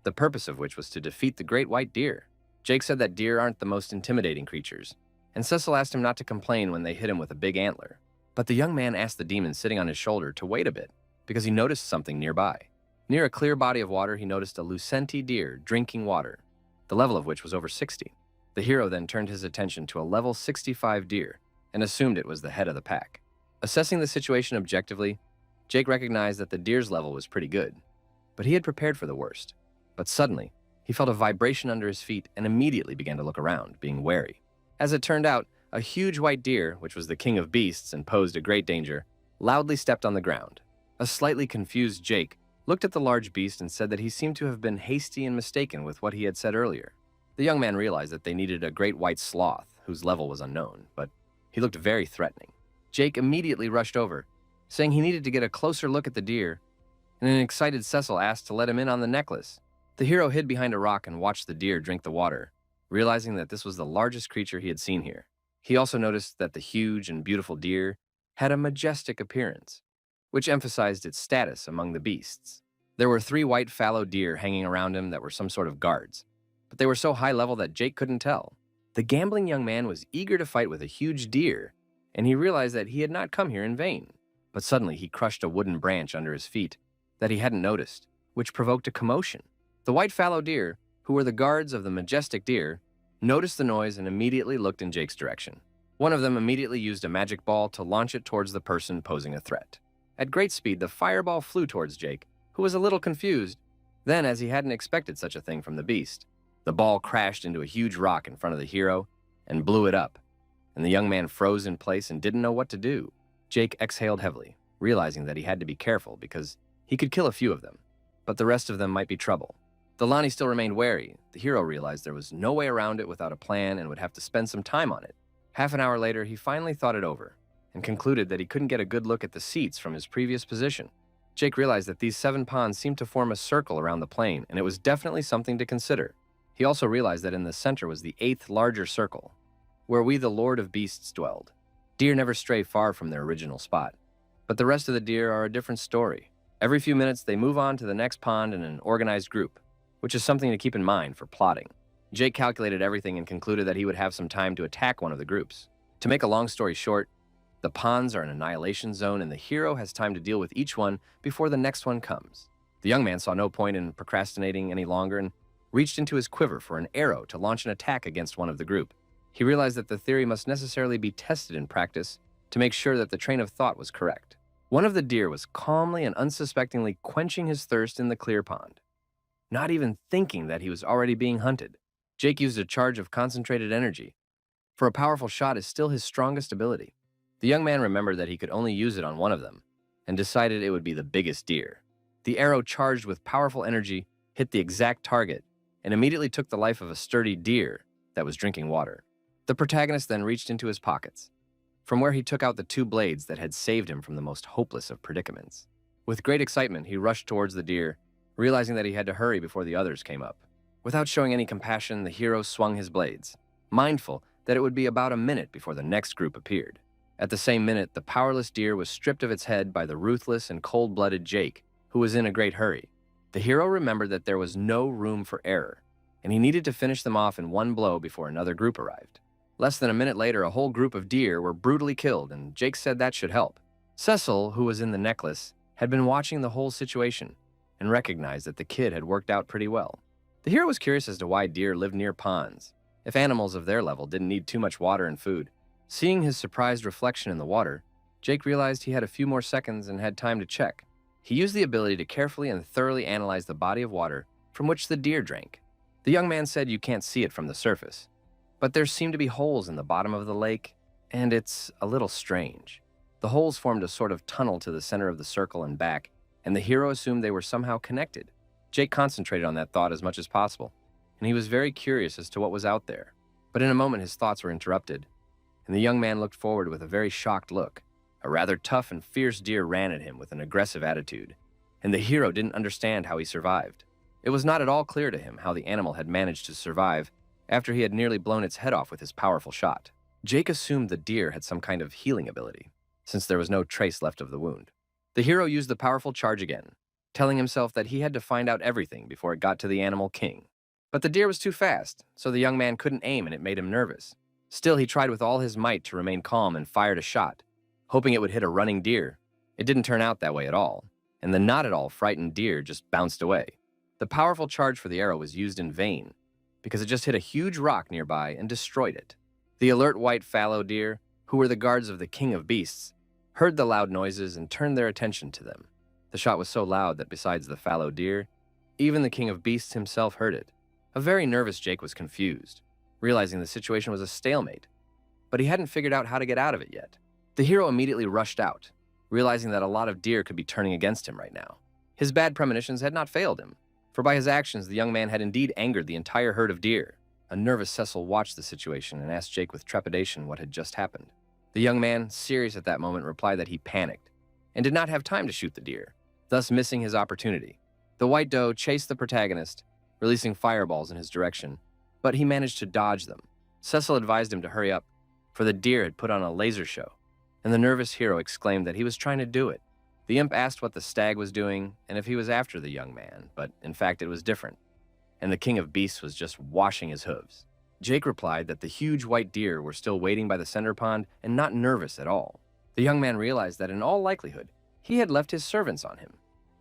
the purpose of which was to defeat the great white deer. Jake said that deer aren't the most intimidating creatures, and Cecil asked him not to complain when they hit him with a big antler. But the young man asked the demon sitting on his shoulder to wait a bit, because he noticed something nearby. Near a clear body of water, he noticed a Lucenti deer drinking water, the level of which was over 60. The hero then turned his attention to a level 65 deer and assumed it was the head of the pack. Assessing the situation objectively, Jake recognized that the deer's level was pretty good, but he had prepared for the worst. But suddenly, he felt a vibration under his feet and immediately began to look around, being wary. As it turned out, a huge white deer, which was the king of beasts and posed a great danger, loudly stepped on the ground. A slightly confused Jake looked at the large beast and said that he seemed to have been hasty and mistaken with what he had said earlier. The young man realized that they needed a great white sloth, whose level was unknown, but he looked very threatening. Jake immediately rushed over, saying he needed to get a closer look at the deer, and an excited Cecil asked to let him in on the necklace. The hero hid behind a rock and watched the deer drink the water, realizing that this was the largest creature he had seen here. He also noticed that the huge and beautiful deer had a majestic appearance, which emphasized its status among the beasts. There were 3 white fallow deer hanging around him that were some sort of guards, but they were so high level that Jake couldn't tell. The gambling young man was eager to fight with a huge deer, and he realized that he had not come here in vain. But suddenly he crushed a wooden branch under his feet that he hadn't noticed, which provoked a commotion. The white fallow deer, who were the guards of the majestic deer, noticed the noise and immediately looked in Jake's direction. One of them immediately used a magic ball to launch it towards the person posing a threat. At great speed, the fireball flew towards Jake, who was a little confused. Then, as he hadn't expected such a thing from the beast, the ball crashed into a huge rock in front of the hero and blew it up, and the young man froze in place and didn't know what to do. Jake exhaled heavily, realizing that he had to be careful because he could kill a few of them, but the rest of them might be trouble. Though Lonnie still remained wary, the hero realized there was no way around it without a plan and would have to spend some time on it. Half an hour later, he finally thought it over and concluded that he couldn't get a good look at the seats from his previous position. Jake realized that these 7 ponds seemed to form a circle around the plane, and it was definitely something to consider. He also realized that in the center was the 8th larger circle, where we the Lord of Beasts dwelled. Deer never stray far from their original spot, but the rest of the deer are a different story. Every few minutes, they move on to the next pond in an organized group, which is something to keep in mind for plotting. Jake calculated everything and concluded that he would have some time to attack one of the groups. To make a long story short, the ponds are an annihilation zone and the hero has time to deal with each one before the next one comes. The young man saw no point in procrastinating any longer and reached into his quiver for an arrow to launch an attack against one of the group. He realized that the theory must necessarily be tested in practice to make sure that the train of thought was correct. One of the deer was calmly and unsuspectingly quenching his thirst in the clear pond, not even thinking that he was already being hunted. Jake used a charge of concentrated energy, for a powerful shot is still his strongest ability. The young man remembered that he could only use it on one of them, and decided it would be the biggest deer. The arrow, charged with powerful energy, hit the exact target, and immediately took the life of a sturdy deer that was drinking water. The protagonist then reached into his pockets, from where he took out the 2 blades that had saved him from the most hopeless of predicaments. With great excitement, he rushed towards the deer, realizing that he had to hurry before the others came up. Without showing any compassion, the hero swung his blades, mindful that it would be about a minute before the next group appeared. At the same minute, the powerless deer was stripped of its head by the ruthless and cold-blooded Jake, who was in a great hurry. The hero remembered that there was no room for error, and he needed to finish them off in one blow before another group arrived. Less than a minute later, a whole group of deer were brutally killed, and Jake said that should help. Cecil, who was in the necklace, had been watching the whole situation and recognized that the kid had worked out pretty well. The hero was curious as to why deer lived near ponds, if animals of their level didn't need too much water and food. Seeing his surprised reflection in the water, Jake realized he had a few more seconds and had time to check. He used the ability to carefully and thoroughly analyze the body of water from which the deer drank. The young man said you can't see it from the surface, but there seemed to be holes in the bottom of the lake, and it's a little strange. The holes formed a sort of tunnel to the center of the circle and back, and the hero assumed they were somehow connected. Jake concentrated on that thought as much as possible, and he was very curious as to what was out there. But in a moment his thoughts were interrupted, and the young man looked forward with a very shocked look. A rather tough and fierce deer ran at him with an aggressive attitude, and the hero didn't understand how he survived. It was not at all clear to him how the animal had managed to survive after he had nearly blown its head off with his powerful shot. Jake assumed the deer had some kind of healing ability, since there was no trace left of the wound. The hero used the powerful charge again, telling himself that he had to find out everything before it got to the animal king. But the deer was too fast, so the young man couldn't aim and it made him nervous. Still, he tried with all his might to remain calm and fired a shot, hoping it would hit a running deer. It didn't turn out that way at all, and the not at all frightened deer just bounced away. The powerful charge for the arrow was used in vain, because it just hit a huge rock nearby and destroyed it. The alert white fallow deer, who were the guards of the king of beasts, heard the loud noises and turned their attention to them. The shot was so loud that besides the fallow deer, even the king of beasts himself heard it. A very nervous Jake was confused, realizing the situation was a stalemate, but he hadn't figured out how to get out of it yet. The hero immediately rushed out, realizing that a lot of deer could be turning against him right now. His bad premonitions had not failed him, for by his actions the young man had indeed angered the entire herd of deer. A nervous Cecil watched the situation and asked Jake with trepidation what had just happened. The young man, serious at that moment, replied that he panicked and did not have time to shoot the deer, thus missing his opportunity. The white doe chased the protagonist, releasing fireballs in his direction, but he managed to dodge them. Cecil advised him to hurry up, for the deer had put on a laser show, and the nervous hero exclaimed that he was trying to do it. The imp asked what the stag was doing and if he was after the young man, but in fact it was different, and the king of beasts was just washing his hooves. Jake replied that the huge white deer were still waiting by the center pond and not nervous at all. The young man realized that in all likelihood, he had left his servants on him,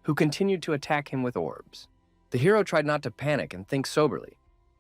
who continued to attack him with orbs. The hero tried not to panic and think soberly,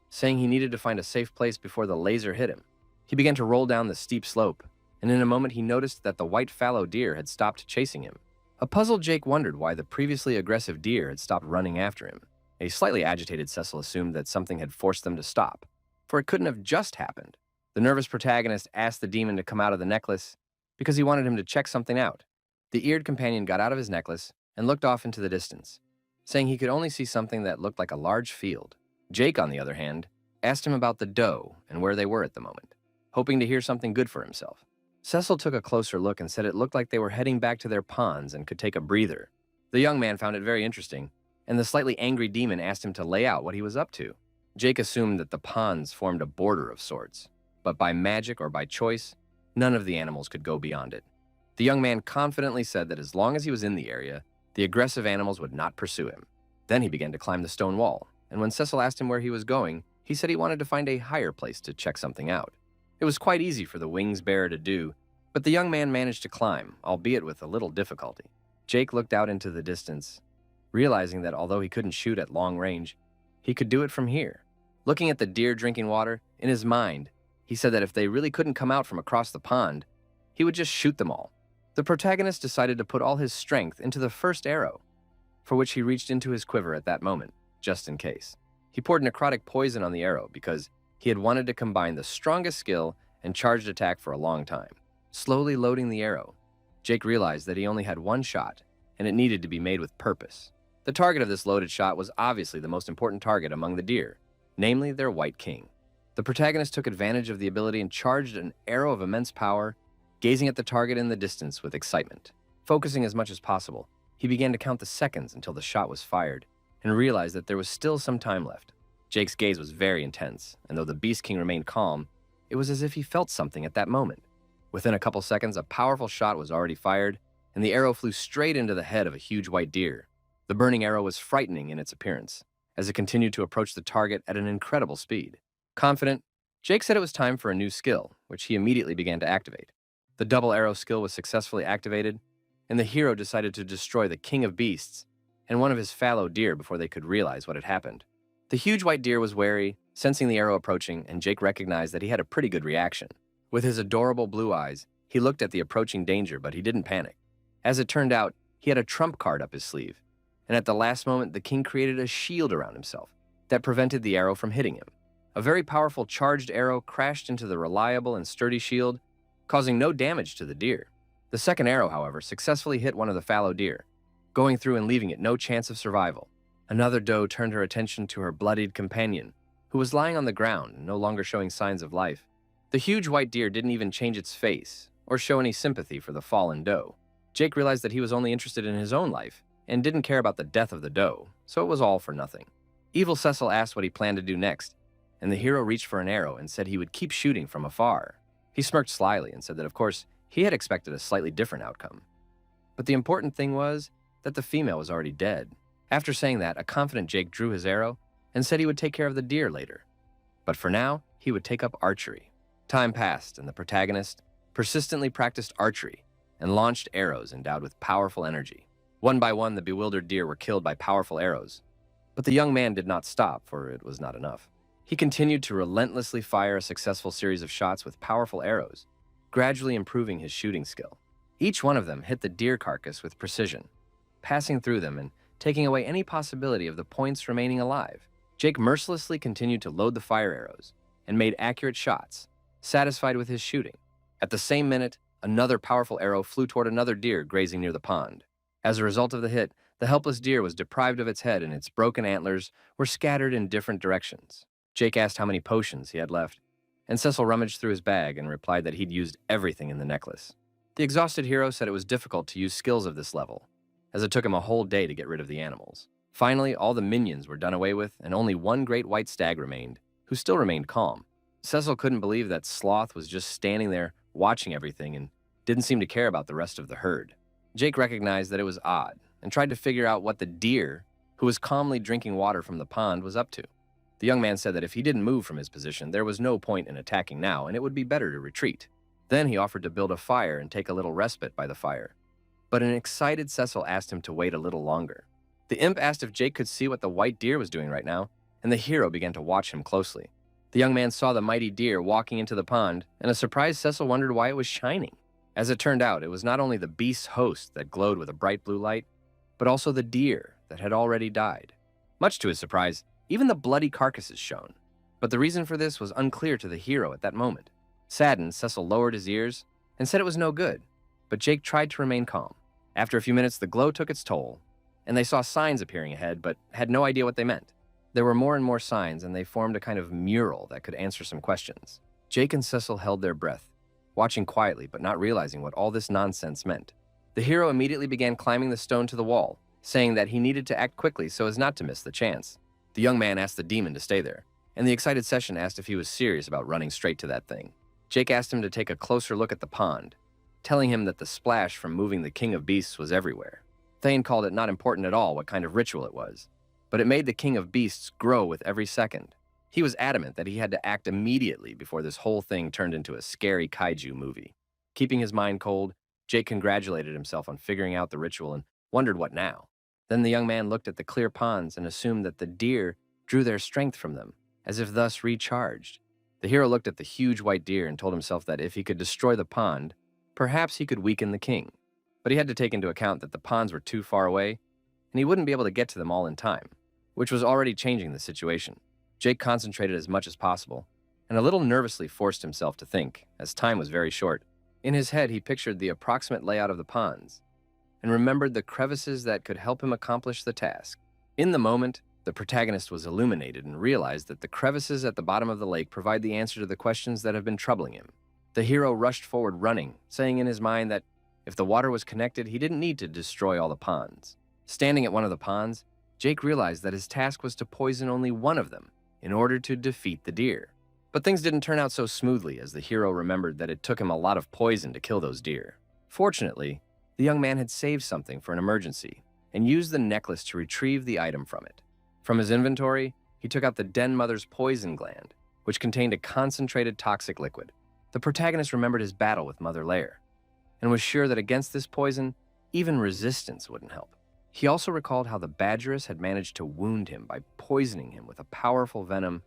saying he needed to find a safe place before the laser hit him. He began to roll down the steep slope, and in a moment he noticed that the white fallow deer had stopped chasing him. A puzzled Jake wondered why the previously aggressive deer had stopped running after him. A slightly agitated Cecil assumed that something had forced them to stop, for it couldn't have just happened. The nervous protagonist asked the demon to come out of the necklace because he wanted him to check something out. The eared companion got out of his necklace and looked off into the distance, saying he could only see something that looked like a large field. Jake, on the other hand, asked him about the doe and where they were at the moment, hoping to hear something good for himself. Cecil took a closer look and said it looked like they were heading back to their ponds and could take a breather. The young man found it very interesting, and the slightly angry demon asked him to lay out what he was up to. Jake assumed that the ponds formed a border of sorts, but by magic or by choice, none of the animals could go beyond it. The young man confidently said that as long as he was in the area, the aggressive animals would not pursue him. Then he began to climb the stone wall, and when Cecil asked him where he was going, he said he wanted to find a higher place to check something out. It was quite easy for the wings bearer to do, but the young man managed to climb, albeit with a little difficulty. Jake looked out into the distance, realizing that although he couldn't shoot at long range, he could do it from here. Looking at the deer drinking water, in his mind, he said that if they really couldn't come out from across the pond, he would just shoot them all. The protagonist decided to put all his strength into the first arrow, for which he reached into his quiver at that moment, just in case. He poured necrotic poison on the arrow because he had wanted to combine the strongest skill and charged attack for a long time. Slowly loading the arrow, Jake realized that he only had one shot, and it needed to be made with purpose. The target of this loaded shot was obviously the most important target among the deer, namely their white king. The protagonist took advantage of the ability and charged an arrow of immense power, gazing at the target in the distance with excitement. Focusing as much as possible, he began to count the seconds until the shot was fired, and realized that there was still some time left. Jake's gaze was very intense, and though the Beast King remained calm, it was as if he felt something at that moment. Within a couple seconds, a powerful shot was already fired, and the arrow flew straight into the head of a huge white deer. The burning arrow was frightening in its appearance, as it continued to approach the target at an incredible speed. Confident, Jake said it was time for a new skill, which he immediately began to activate. The double arrow skill was successfully activated, and the hero decided to destroy the king of beasts and one of his fallow deer before they could realize what had happened. The huge white deer was wary, sensing the arrow approaching, and Jake recognized that he had a pretty good reaction. With his adorable blue eyes, he looked at the approaching danger, but he didn't panic. As it turned out, he had a trump card up his sleeve, and at the last moment, the king created a shield around himself that prevented the arrow from hitting him. A very powerful charged arrow crashed into the reliable and sturdy shield, causing no damage to the deer. The second arrow, however, successfully hit one of the fallow deer, going through and leaving it no chance of survival. Another doe turned her attention to her bloodied companion, who was lying on the ground and no longer showing signs of life. The huge white deer didn't even change its face or show any sympathy for the fallen doe. Jake realized that he was only interested in his own life and didn't care about the death of the doe, so it was all for nothing. Evil Cecil asked what he planned to do next, and the hero reached for an arrow and said he would keep shooting from afar. He smirked slyly and said that, of course, he had expected a slightly different outcome. But the important thing was that the female was already dead. After saying that, a confident Jake drew his arrow and said he would take care of the deer later. But for now, he would take up archery. Time passed, and the protagonist persistently practiced archery and launched arrows endowed with powerful energy. One by one, the bewildered deer were killed by powerful arrows. But the young man did not stop, for it was not enough. He continued to relentlessly fire a successful series of shots with powerful arrows, gradually improving his shooting skill. Each one of them hit the deer carcass with precision, passing through them and taking away any possibility of the points remaining alive. Jake mercilessly continued to load the fire arrows and made accurate shots, satisfied with his shooting. At the same minute, another powerful arrow flew toward another deer grazing near the pond. As a result of the hit, the helpless deer was deprived of its head and its broken antlers were scattered in different directions. Jake asked how many potions he had left, and Cecil rummaged through his bag and replied that he'd used everything in the necklace. The exhausted hero said it was difficult to use skills of this level, as it took him a whole day to get rid of the animals. Finally, all the minions were done away with, and only one great white stag remained, who still remained calm. Cecil couldn't believe that Sloth was just standing there watching everything and didn't seem to care about the rest of the herd. Jake recognized that it was odd and tried to figure out what the deer, who was calmly drinking water from the pond, was up to. The young man said that if he didn't move from his position, there was no point in attacking now, and it would be better to retreat. Then he offered to build a fire and take a little respite by the fire. But an excited Cecil asked him to wait a little longer. The imp asked if Jake could see what the white deer was doing right now, and the hero began to watch him closely. The young man saw the mighty deer walking into the pond, and a surprised Cecil wondered why it was shining. As it turned out, it was not only the beast's host that glowed with a bright blue light, but also the deer that had already died. Much to his surprise, even the bloody carcasses shone. But the reason for this was unclear to the hero at that moment. Saddened, Cecil lowered his ears and said it was no good, but Jake tried to remain calm. After a few minutes, the glow took its toll, and they saw signs appearing ahead, but had no idea what they meant. There were more and more signs, and they formed a kind of mural that could answer some questions. Jake and Cecil held their breath, watching quietly but not realizing what all this nonsense meant. The hero immediately began climbing the stone to the wall, saying that he needed to act quickly so as not to miss the chance. The young man asked the demon to stay there, and the excited Session asked if he was serious about running straight to that thing. Jake asked him to take a closer look at the pond, telling him that the splash from moving the king of beasts was everywhere. Thane called it not important at all what kind of ritual it was, but it made the king of beasts grow with every second. He was adamant that he had to act immediately before this whole thing turned into a scary kaiju movie. Keeping his mind cold, Jake congratulated himself on figuring out the ritual and wondered what now. Then the young man looked at the clear ponds and assumed that the deer drew their strength from them, as if thus recharged. The hero looked at the huge white deer and told himself that if he could destroy the pond, perhaps he could weaken the king. But he had to take into account that the ponds were too far away, and he wouldn't be able to get to them all in time, which was already changing the situation. Jake concentrated as much as possible, and a little nervously forced himself to think, as time was very short. In his head, he pictured the approximate layout of the ponds, and remembered the crevices that could help him accomplish the task. In the moment, the protagonist was illuminated and realized that the crevices at the bottom of the lake provide the answer to the questions that have been troubling him. The hero rushed forward running, saying in his mind that if the water was connected, he didn't need to destroy all the ponds. Standing at one of the ponds, Jake realized that his task was to poison only one of them in order to defeat the deer. But things didn't turn out so smoothly, as the hero remembered that it took him a lot of poison to kill those deer. Fortunately, the young man had saved something for an emergency and used the necklace to retrieve the item from it. From his inventory, he took out the den mother's poison gland, which contained a concentrated toxic liquid. The protagonist remembered his battle with Mother Lair and was sure that against this poison, Even resistance wouldn't help. He also recalled how the badgeress had managed to wound him by poisoning him with a powerful venom,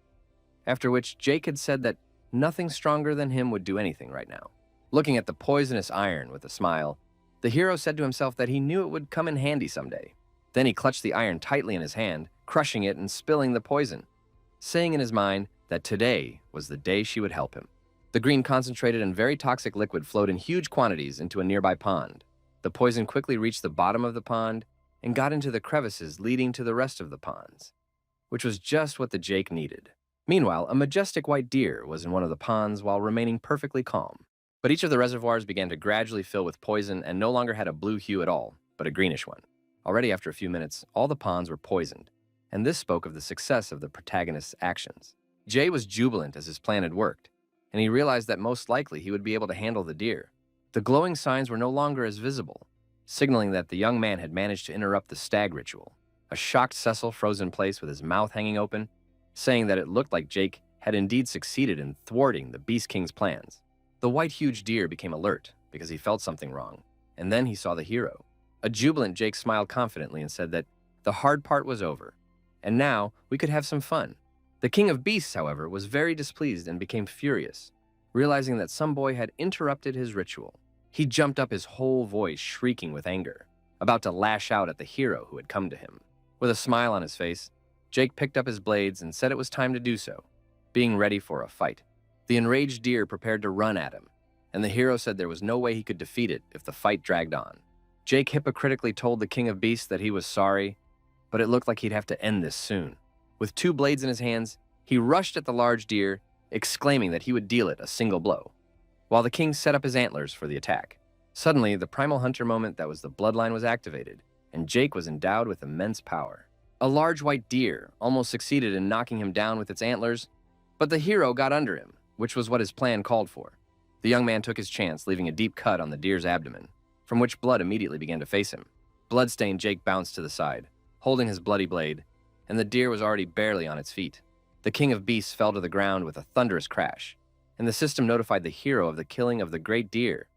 after which Jake had said that nothing stronger than him would do anything right now. Looking at the poisonous iron with a smile, the hero said to himself that he knew it would come in handy someday. Then he clutched the iron tightly in his hand, crushing it and spilling the poison, saying in his mind that today was the day she would help him. The green concentrated and very toxic liquid flowed in huge quantities into a nearby pond. The poison quickly reached the bottom of the pond and got into the crevices leading to the rest of the ponds, which was just what the Jake needed. Meanwhile, a majestic white deer was in one of the ponds while remaining perfectly calm. But each of the reservoirs began to gradually fill with poison and no longer had a blue hue at all, but a greenish one. Already after a few minutes, all the ponds were poisoned, and this spoke of the success of the protagonist's actions. Jay was jubilant as his plan had worked, and he realized that most likely he would be able to handle the deer. The glowing signs were no longer as visible, signaling that the young man had managed to interrupt the stag ritual. A shocked Cecil froze in place with his mouth hanging open, saying that it looked like Jake had indeed succeeded in thwarting the Beast King's plans. The white huge deer became alert because he felt something wrong, and then he saw the hero. A jubilant Jake smiled confidently and said that the hard part was over, and now we could have some fun. The King of Beasts, however, was very displeased and became furious, realizing that some boy had interrupted his ritual. He jumped up, his whole voice shrieking with anger, about to lash out at the hero who had come to him. With a smile on his face, Jake picked up his blades and said it was time to do so, being ready for a fight. The enraged deer prepared to run at him, and the hero said there was no way he could defeat it if the fight dragged on. Jake hypocritically told the King of Beasts that he was sorry, but it looked like he'd have to end this soon. With two blades in his hands, he rushed at the large deer, exclaiming that he would deal it a single blow, while the king set up his antlers for the attack. Suddenly, the primal hunter moment that was the bloodline was activated, and Jake was endowed with immense power. A large white deer almost succeeded in knocking him down with its antlers, but the hero got under him, which was what his plan called for. The young man took his chance, leaving a deep cut on the deer's abdomen, from which blood immediately began to face him. Bloodstained, Jake bounced to the side, holding his bloody blade, and the deer was already barely on its feet. The King of Beasts fell to the ground with a thunderous crash, and the system notified the hero of the killing of the great deer,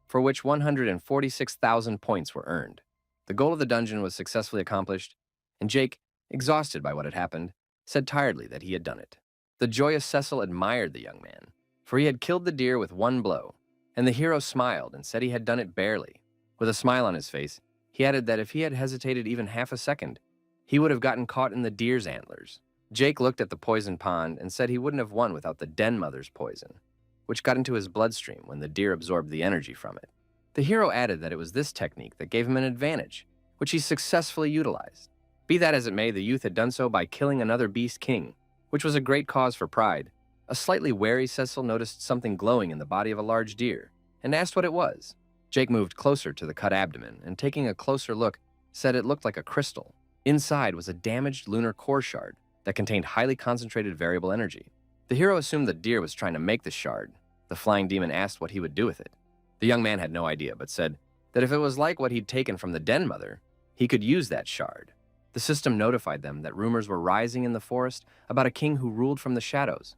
for which 146,000 points were earned. The goal of the dungeon was successfully accomplished, and Jake, exhausted by what had happened, said tiredly that he had done it. The joyous Cecil admired the young man, for he had killed the deer with one blow, and the hero smiled and said he had done it barely. With a smile on his face, he added that if he had hesitated even half a second, he would have gotten caught in the deer's antlers. Jake looked at the poison pond and said he wouldn't have won without the den mother's poison, which got into his bloodstream when the deer absorbed the energy from it. The hero added that it was this technique that gave him an advantage, which he successfully utilized. Be that as it may, the youth had done so by killing another beast king, which was a great cause for pride. A slightly wary Cecil noticed something glowing in the body of a large deer and asked what it was. Jake moved closer to the cut abdomen and, taking a closer look, said it looked like a crystal. Inside was a damaged lunar core shard that contained highly concentrated variable energy. The hero assumed the deer was trying to make the shard. The flying demon asked what he would do with it. The young man had no idea, but said that if it was like what he'd taken from the den mother, he could use that shard. The system notified them that rumors were rising in the forest about a king who ruled from the shadows,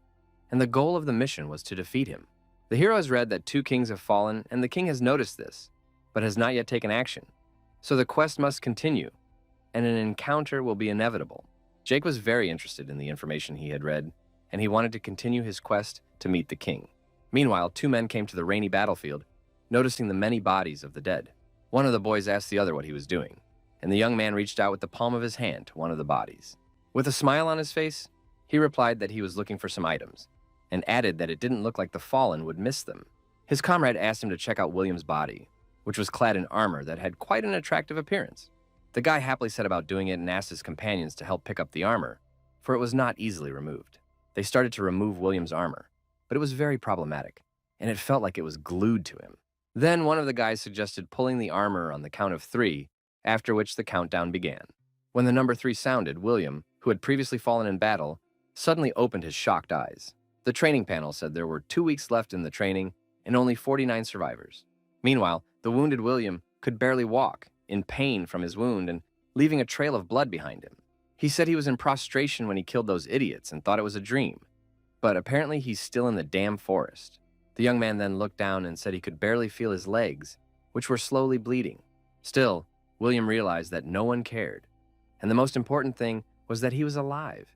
and the goal of the mission was to defeat him. The hero has read that 2 kings have fallen, and the king has noticed this, but has not yet taken action. So the quest must continue, and an encounter will be inevitable. Jake was very interested in the information he had read, and he wanted to continue his quest to meet the king. Meanwhile, 2 men came to the rainy battlefield, noticing the many bodies of the dead. One of the boys asked the other what he was doing, and the young man reached out with the palm of his hand to one of the bodies. With a smile on his face, he replied that he was looking for some items, and added that it didn't look like the fallen would miss them. His comrade asked him to check out William's body, which was clad in armor that had quite an attractive appearance. The guy happily set about doing it and asked his companions to help pick up the armor, for it was not easily removed. They started to remove William's armor, but it was very problematic, and it felt like it was glued to him. Then one of the guys suggested pulling the armor on the count of 3, after which the countdown began. When the number 3 sounded, William, who had previously fallen in battle, suddenly opened his shocked eyes. The training panel said there were 2 weeks left in the training and only 49 survivors. Meanwhile, the wounded William could barely walk, in pain from his wound and leaving a trail of blood behind him. He said he was in prostration when he killed those idiots and thought it was a dream, but apparently he's still in the damn forest. The young man then looked down and said he could barely feel his legs, which were slowly bleeding. Still, William realized that no one cared, and the most important thing was that he was alive,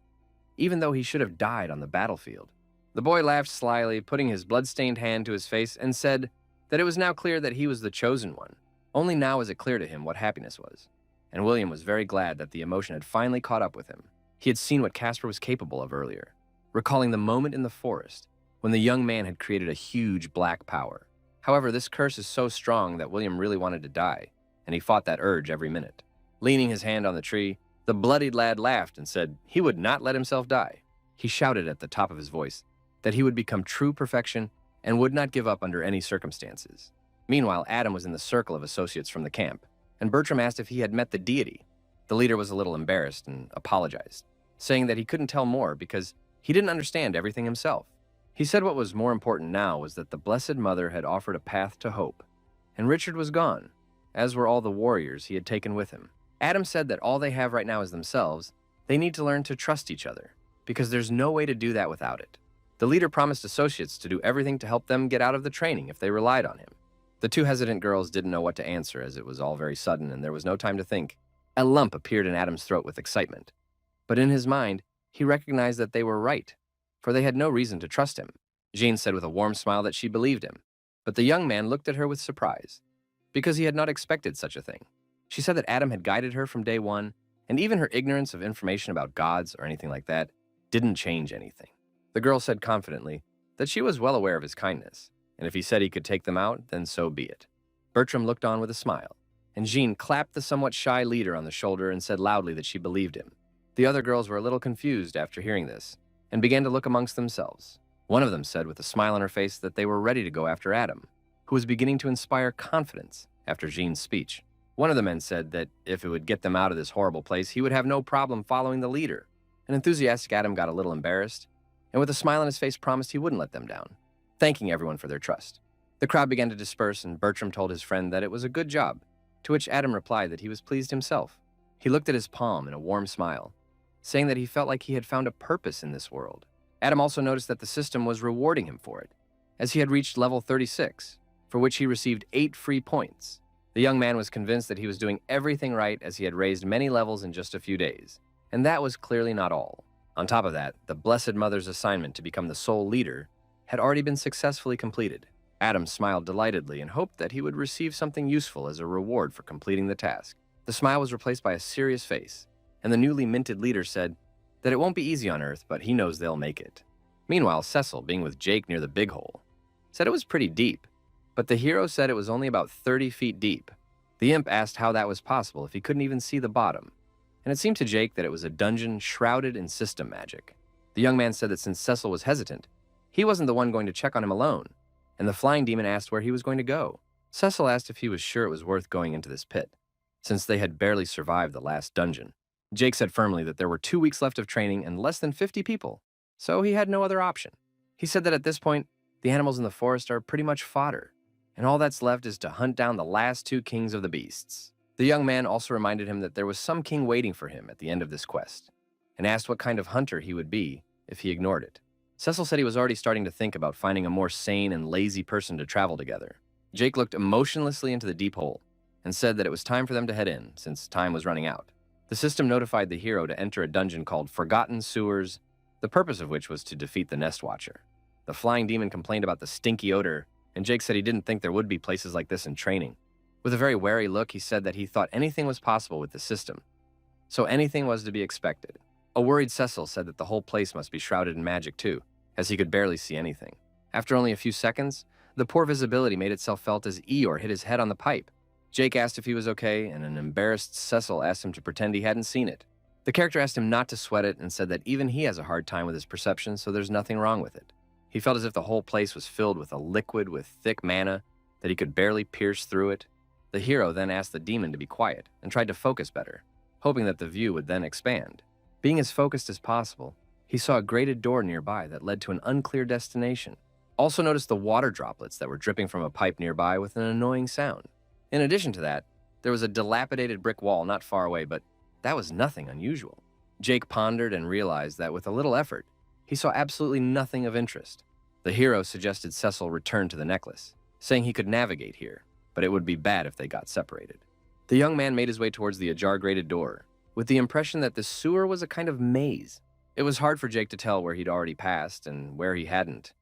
even though he should have died on the battlefield. The boy laughed slyly, putting his blood-stained hand to his face, and said that it was now clear that he was the chosen one. Only now was it clear to him what happiness was, and William was very glad that the emotion had finally caught up with him. He had seen what Casper was capable of earlier, recalling the moment in the forest when the young man had created a huge black power. However, this curse is so strong that William really wanted to die, and he fought that urge every minute. Leaning his hand on the tree, the bloodied lad laughed and said he would not let himself die. He shouted at the top of his voice that he would become true perfection and would not give up under any circumstances. Meanwhile, Adam was in the circle of associates from the camp, and Bertram asked if he had met the deity. The leader was a little embarrassed and apologized, saying that he couldn't tell more because he didn't understand everything himself. He said what was more important now was that the Blessed Mother had offered a path to hope, and Richard was gone, as were all the warriors he had taken with him. Adam said that all they have right now is themselves. They need to learn to trust each other, because there's no way to do that without it. The leader promised associates to do everything to help them get out of the training if they relied on him. The two hesitant girls didn't know what to answer, as it was all very sudden and there was no time to think. A lump appeared in Adam's throat with excitement. But in his mind, he recognized that they were right, for they had no reason to trust him. Jean said with a warm smile that she believed him, but the young man looked at her with surprise, because he had not expected such a thing. She said that Adam had guided her from day one, and even her ignorance of information about gods or anything like that didn't change anything. The girl said confidently that she was well aware of his kindness, and if he said he could take them out, then so be it. Bertram looked on with a smile, and Jean clapped the somewhat shy leader on the shoulder and said loudly that she believed him. The other girls were a little confused after hearing this, and began to look amongst themselves. One of them said with a smile on her face that they were ready to go after Adam, who was beginning to inspire confidence after Jean's speech. One of the men said that if it would get them out of this horrible place, he would have no problem following the leader. An enthusiastic Adam got a little embarrassed, and with a smile on his face promised he wouldn't let them down, thanking everyone for their trust. The crowd began to disperse, and Bertram told his friend that it was a good job, to which Adam replied that he was pleased himself. He looked at his palm in a warm smile, saying that he felt like he had found a purpose in this world. Adam also noticed that the system was rewarding him for it, as he had reached level 36, for which he received 8 free points. The young man was convinced that he was doing everything right as he had raised many levels in just a few days, and that was clearly not all. On top of that, the Blessed Mother's assignment to become the sole leader had already been successfully completed. Adam smiled delightedly and hoped that he would receive something useful as a reward for completing the task. The smile was replaced by a serious face, and the newly minted leader said that it won't be easy on Earth, but he knows they'll make it. Meanwhile, Cecil, being with Jake near the big hole, said it was pretty deep, but the hero said it was only about 30 feet deep. The imp asked how that was possible if he couldn't even see the bottom, and it seemed to Jake that it was a dungeon shrouded in system magic. The young man said that since Cecil was hesitant, he wasn't the one going to check on him alone, and the flying demon asked where he was going to go. Cecil asked if he was sure it was worth going into this pit, since they had barely survived the last dungeon. Jake said firmly that there were 2 weeks left of training and less than 50 people, so he had no other option. He said that at this point, the animals in the forest are pretty much fodder, and all that's left is to hunt down the last 2 kings of the beasts. The young man also reminded him that there was some king waiting for him at the end of this quest, and asked what kind of hunter he would be if he ignored it. Cecil said he was already starting to think about finding a more sane and lazy person to travel together. Jake looked emotionlessly into the deep hole and said that it was time for them to head in, since time was running out. The system notified the hero to enter a dungeon called Forgotten Sewers, the purpose of which was to defeat the Nest Watcher. The flying demon complained about the stinky odor, and Jake said he didn't think there would be places like this in training. With a very wary look, he said that he thought anything was possible with the system, so anything was to be expected. A worried Cecil said that the whole place must be shrouded in magic too, as he could barely see anything. After only a few seconds, the poor visibility made itself felt as Eeyore hit his head on the pipe. Jake asked if he was okay, and an embarrassed Cecil asked him to pretend he hadn't seen it. The character asked him not to sweat it and said that even he has a hard time with his perception, so there's nothing wrong with it. He felt as if the whole place was filled with a liquid with thick mana, that he could barely pierce through it. The hero then asked the demon to be quiet and tried to focus better, hoping that the view would then expand. Being as focused as possible, he saw a grated door nearby that led to an unclear destination. Also noticed the water droplets that were dripping from a pipe nearby with an annoying sound. In addition to that, there was a dilapidated brick wall not far away, but that was nothing unusual. Jake pondered and realized that with a little effort, he saw absolutely nothing of interest. The hero suggested Cecil return to the necklace, saying he could navigate here, but it would be bad if they got separated. The young man made his way towards the ajar grated door, with the impression that the sewer was a kind of maze. It was hard for Jake to tell where he'd already passed and where he hadn't.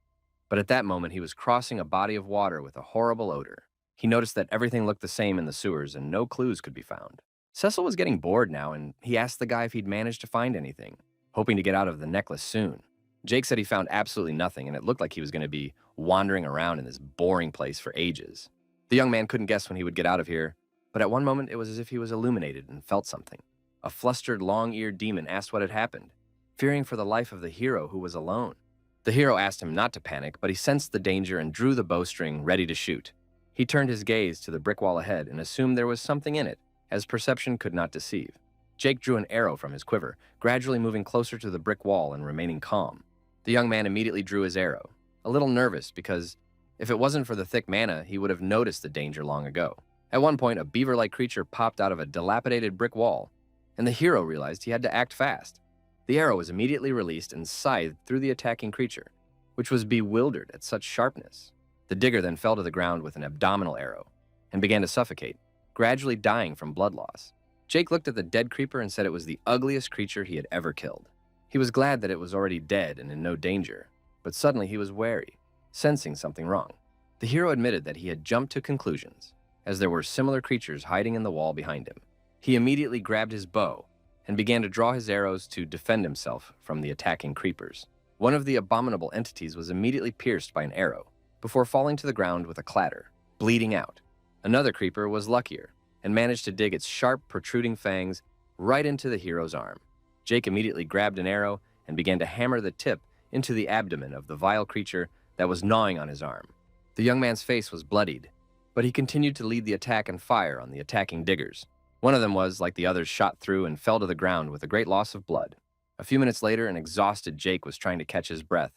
But at that moment, he was crossing a body of water with a horrible odor. He noticed that everything looked the same in the sewers and no clues could be found. Cecil was getting bored now, and he asked the guy if he'd managed to find anything, hoping to get out of the necklace soon. Jake said he found absolutely nothing, and it looked like he was going to be wandering around in this boring place for ages. The young man couldn't guess when he would get out of here, but at one moment it was as if he was illuminated and felt something. A flustered, long-eared demon asked what had happened, fearing for the life of the hero who was alone. The hero asked him not to panic, but he sensed the danger and drew the bowstring, ready to shoot. He turned his gaze to the brick wall ahead and assumed there was something in it, as perception could not deceive. Jake drew an arrow from his quiver, gradually moving closer to the brick wall and remaining calm. The young man immediately drew his arrow, a little nervous because if it wasn't for the thick mana, he would have noticed the danger long ago. At one point, a beaver-like creature popped out of a dilapidated brick wall, and the hero realized he had to act fast. The arrow was immediately released and scythed through the attacking creature, which was bewildered at such sharpness. The digger then fell to the ground with an abdominal arrow and began to suffocate, gradually dying from blood loss. Jake looked at the dead creeper and said it was the ugliest creature he had ever killed. He was glad that it was already dead and in no danger, but suddenly he was wary, sensing something wrong. The hero admitted that he had jumped to conclusions, as there were similar creatures hiding in the wall behind him. He immediately grabbed his bow and began to draw his arrows to defend himself from the attacking creepers. One of the abominable entities was immediately pierced by an arrow, before falling to the ground with a clatter, bleeding out. Another creeper was luckier and managed to dig its sharp, protruding fangs right into the hero's arm. Jake immediately grabbed an arrow and began to hammer the tip into the abdomen of the vile creature that was gnawing on his arm. The young man's face was bloodied, but he continued to lead the attack and fire on the attacking diggers. One of them was, like the others, shot through and fell to the ground with a great loss of blood. A few minutes later, an exhausted Jake was trying to catch his breath,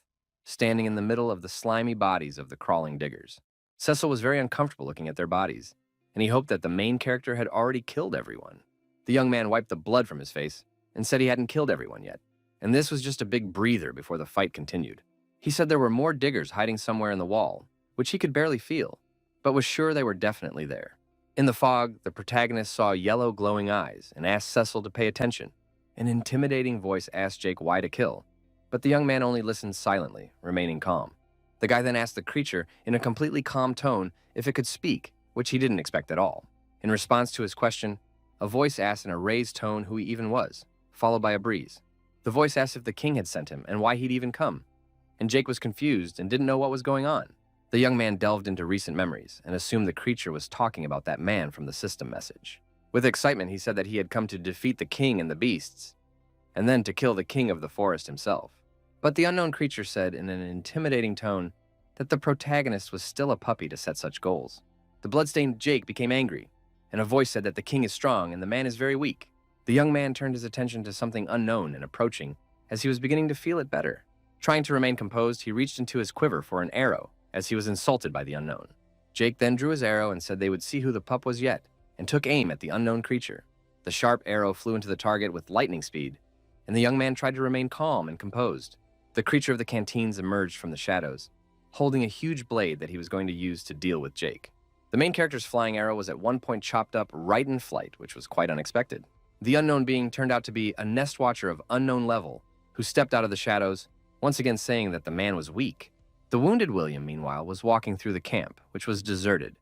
standing in the middle of the slimy bodies of the crawling diggers. Cecil was very uncomfortable looking at their bodies, and he hoped that the main character had already killed everyone. The young man wiped the blood from his face and said he hadn't killed everyone yet, and this was just a big breather before the fight continued. He said there were more diggers hiding somewhere in the wall, which he could barely feel, but was sure they were definitely there. In the fog, the protagonist saw yellow glowing eyes and asked Cecil to pay attention. An intimidating voice asked Jake why to kill, but the young man only listened silently, remaining calm. The guy then asked the creature in a completely calm tone if it could speak, which he didn't expect at all. In response to his question, a voice asked in a raised tone who he even was, followed by a breeze. The voice asked if the king had sent him and why he'd even come, and Jake was confused and didn't know what was going on. The young man delved into recent memories and assumed the creature was talking about that man from the system message. With excitement, he said that he had come to defeat the king and the beasts, and then to kill the king of the forest himself. But the unknown creature said in an intimidating tone that the protagonist was still a puppy to set such goals. The bloodstained Jake became angry, and a voice said that the king is strong and the man is very weak. The young man turned his attention to something unknown and approaching as he was beginning to feel it better. Trying to remain composed, he reached into his quiver for an arrow as he was insulted by the unknown. Jake then drew his arrow and said they would see who the pup was yet, and took aim at the unknown creature. The sharp arrow flew into the target with lightning speed, and the young man tried to remain calm and composed. The creature of the canteens emerged from the shadows, holding a huge blade that he was going to use to deal with Jake. The main character's flying arrow was at one point chopped up right in flight, which was quite unexpected. The unknown being turned out to be a nest watcher of unknown level, who stepped out of the shadows, once again saying that the man was weak. The wounded William, meanwhile, was walking through the camp, which was deserted,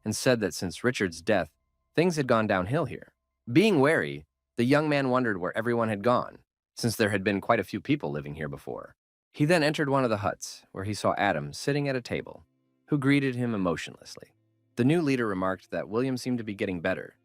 and said that since Richard's death, things had gone downhill here. Being wary, the young man wondered where everyone had gone, since there had been quite a few people living here before. He then entered one of the huts, where he saw Adam sitting at a table, who greeted him emotionlessly. The new leader remarked that William seemed to be getting better,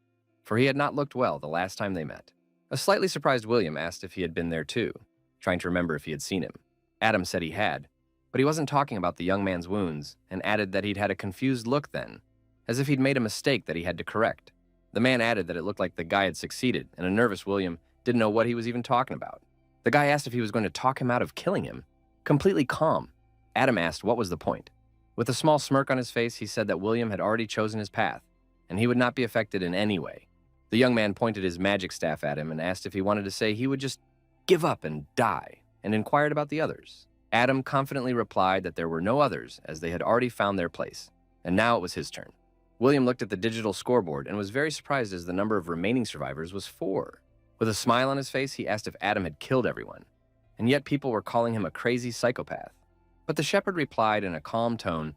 for he had not looked well the last time they met. A slightly surprised William asked if he had been there too, trying to remember if he had seen him. Adam said he had, but he wasn't talking about the young man's wounds, and added that he'd had a confused look then, as if he'd made a mistake that he had to correct. The man added that it looked like the guy had succeeded, and a nervous William didn't know what he was even talking about. The guy asked if he was going to talk him out of killing him. Completely calm, Adam asked what was the point. With a small smirk on his face, he said that William had already chosen his path, and he would not be affected in any way. The young man pointed his magic staff at him and asked if he wanted to say he would just give up and die, and inquired about the others. Adam confidently replied that there were no others, as they had already found their place, and now it was his turn. William looked at the digital scoreboard and was very surprised as the number of remaining survivors was 4. With a smile on his face, he asked if Adam had killed everyone, and yet people were calling him a crazy psychopath. But the shepherd replied in a calm tone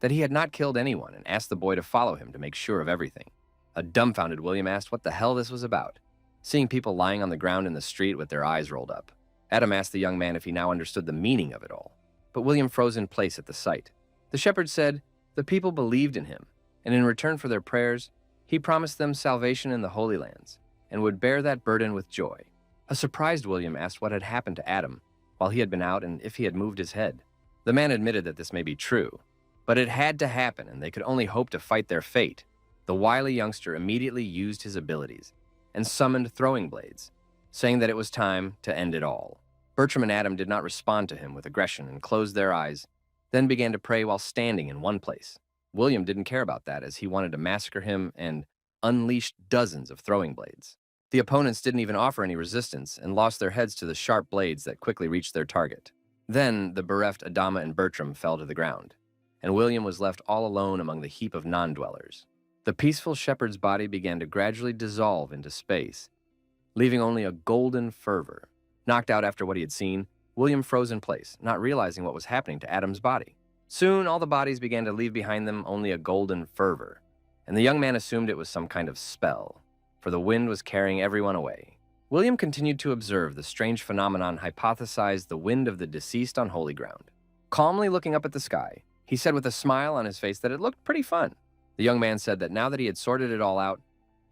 that he had not killed anyone and asked the boy to follow him to make sure of everything. A dumbfounded William asked what the hell this was about, seeing people lying on the ground in the street with their eyes rolled up. Adam asked the young man if he now understood the meaning of it all, but William froze in place at the sight. The shepherd said the people believed in him, and in return for their prayers, he promised them salvation in the Holy Lands and would bear that burden with joy. A surprised William asked what had happened to Adam while he had been out and if he had moved his head. The man admitted that this may be true, but it had to happen and they could only hope to fight their fate. The wily youngster immediately used his abilities and summoned throwing blades, saying that it was time to end it all. Bertram and Adam did not respond to him with aggression and closed their eyes, then began to pray while standing in one place. William didn't care about that as he wanted to massacre him and unleashed dozens of throwing blades. The opponents didn't even offer any resistance and lost their heads to the sharp blades that quickly reached their target. Then the bereft Adama and Bertram fell to the ground, and William was left all alone among the heap of non-dwellers. The peaceful shepherd's body began to gradually dissolve into space, leaving only a golden fervor. Knocked out after what he had seen, William froze in place, not realizing what was happening to Adam's body. Soon, all the bodies began to leave behind them only a golden fervor, and the young man assumed it was some kind of spell, for the wind was carrying everyone away. William continued to observe the strange phenomenon hypothesized the wind of the deceased on holy ground. Calmly looking up at the sky, he said with a smile on his face that it looked pretty fun. The young man said that now that he had sorted it all out,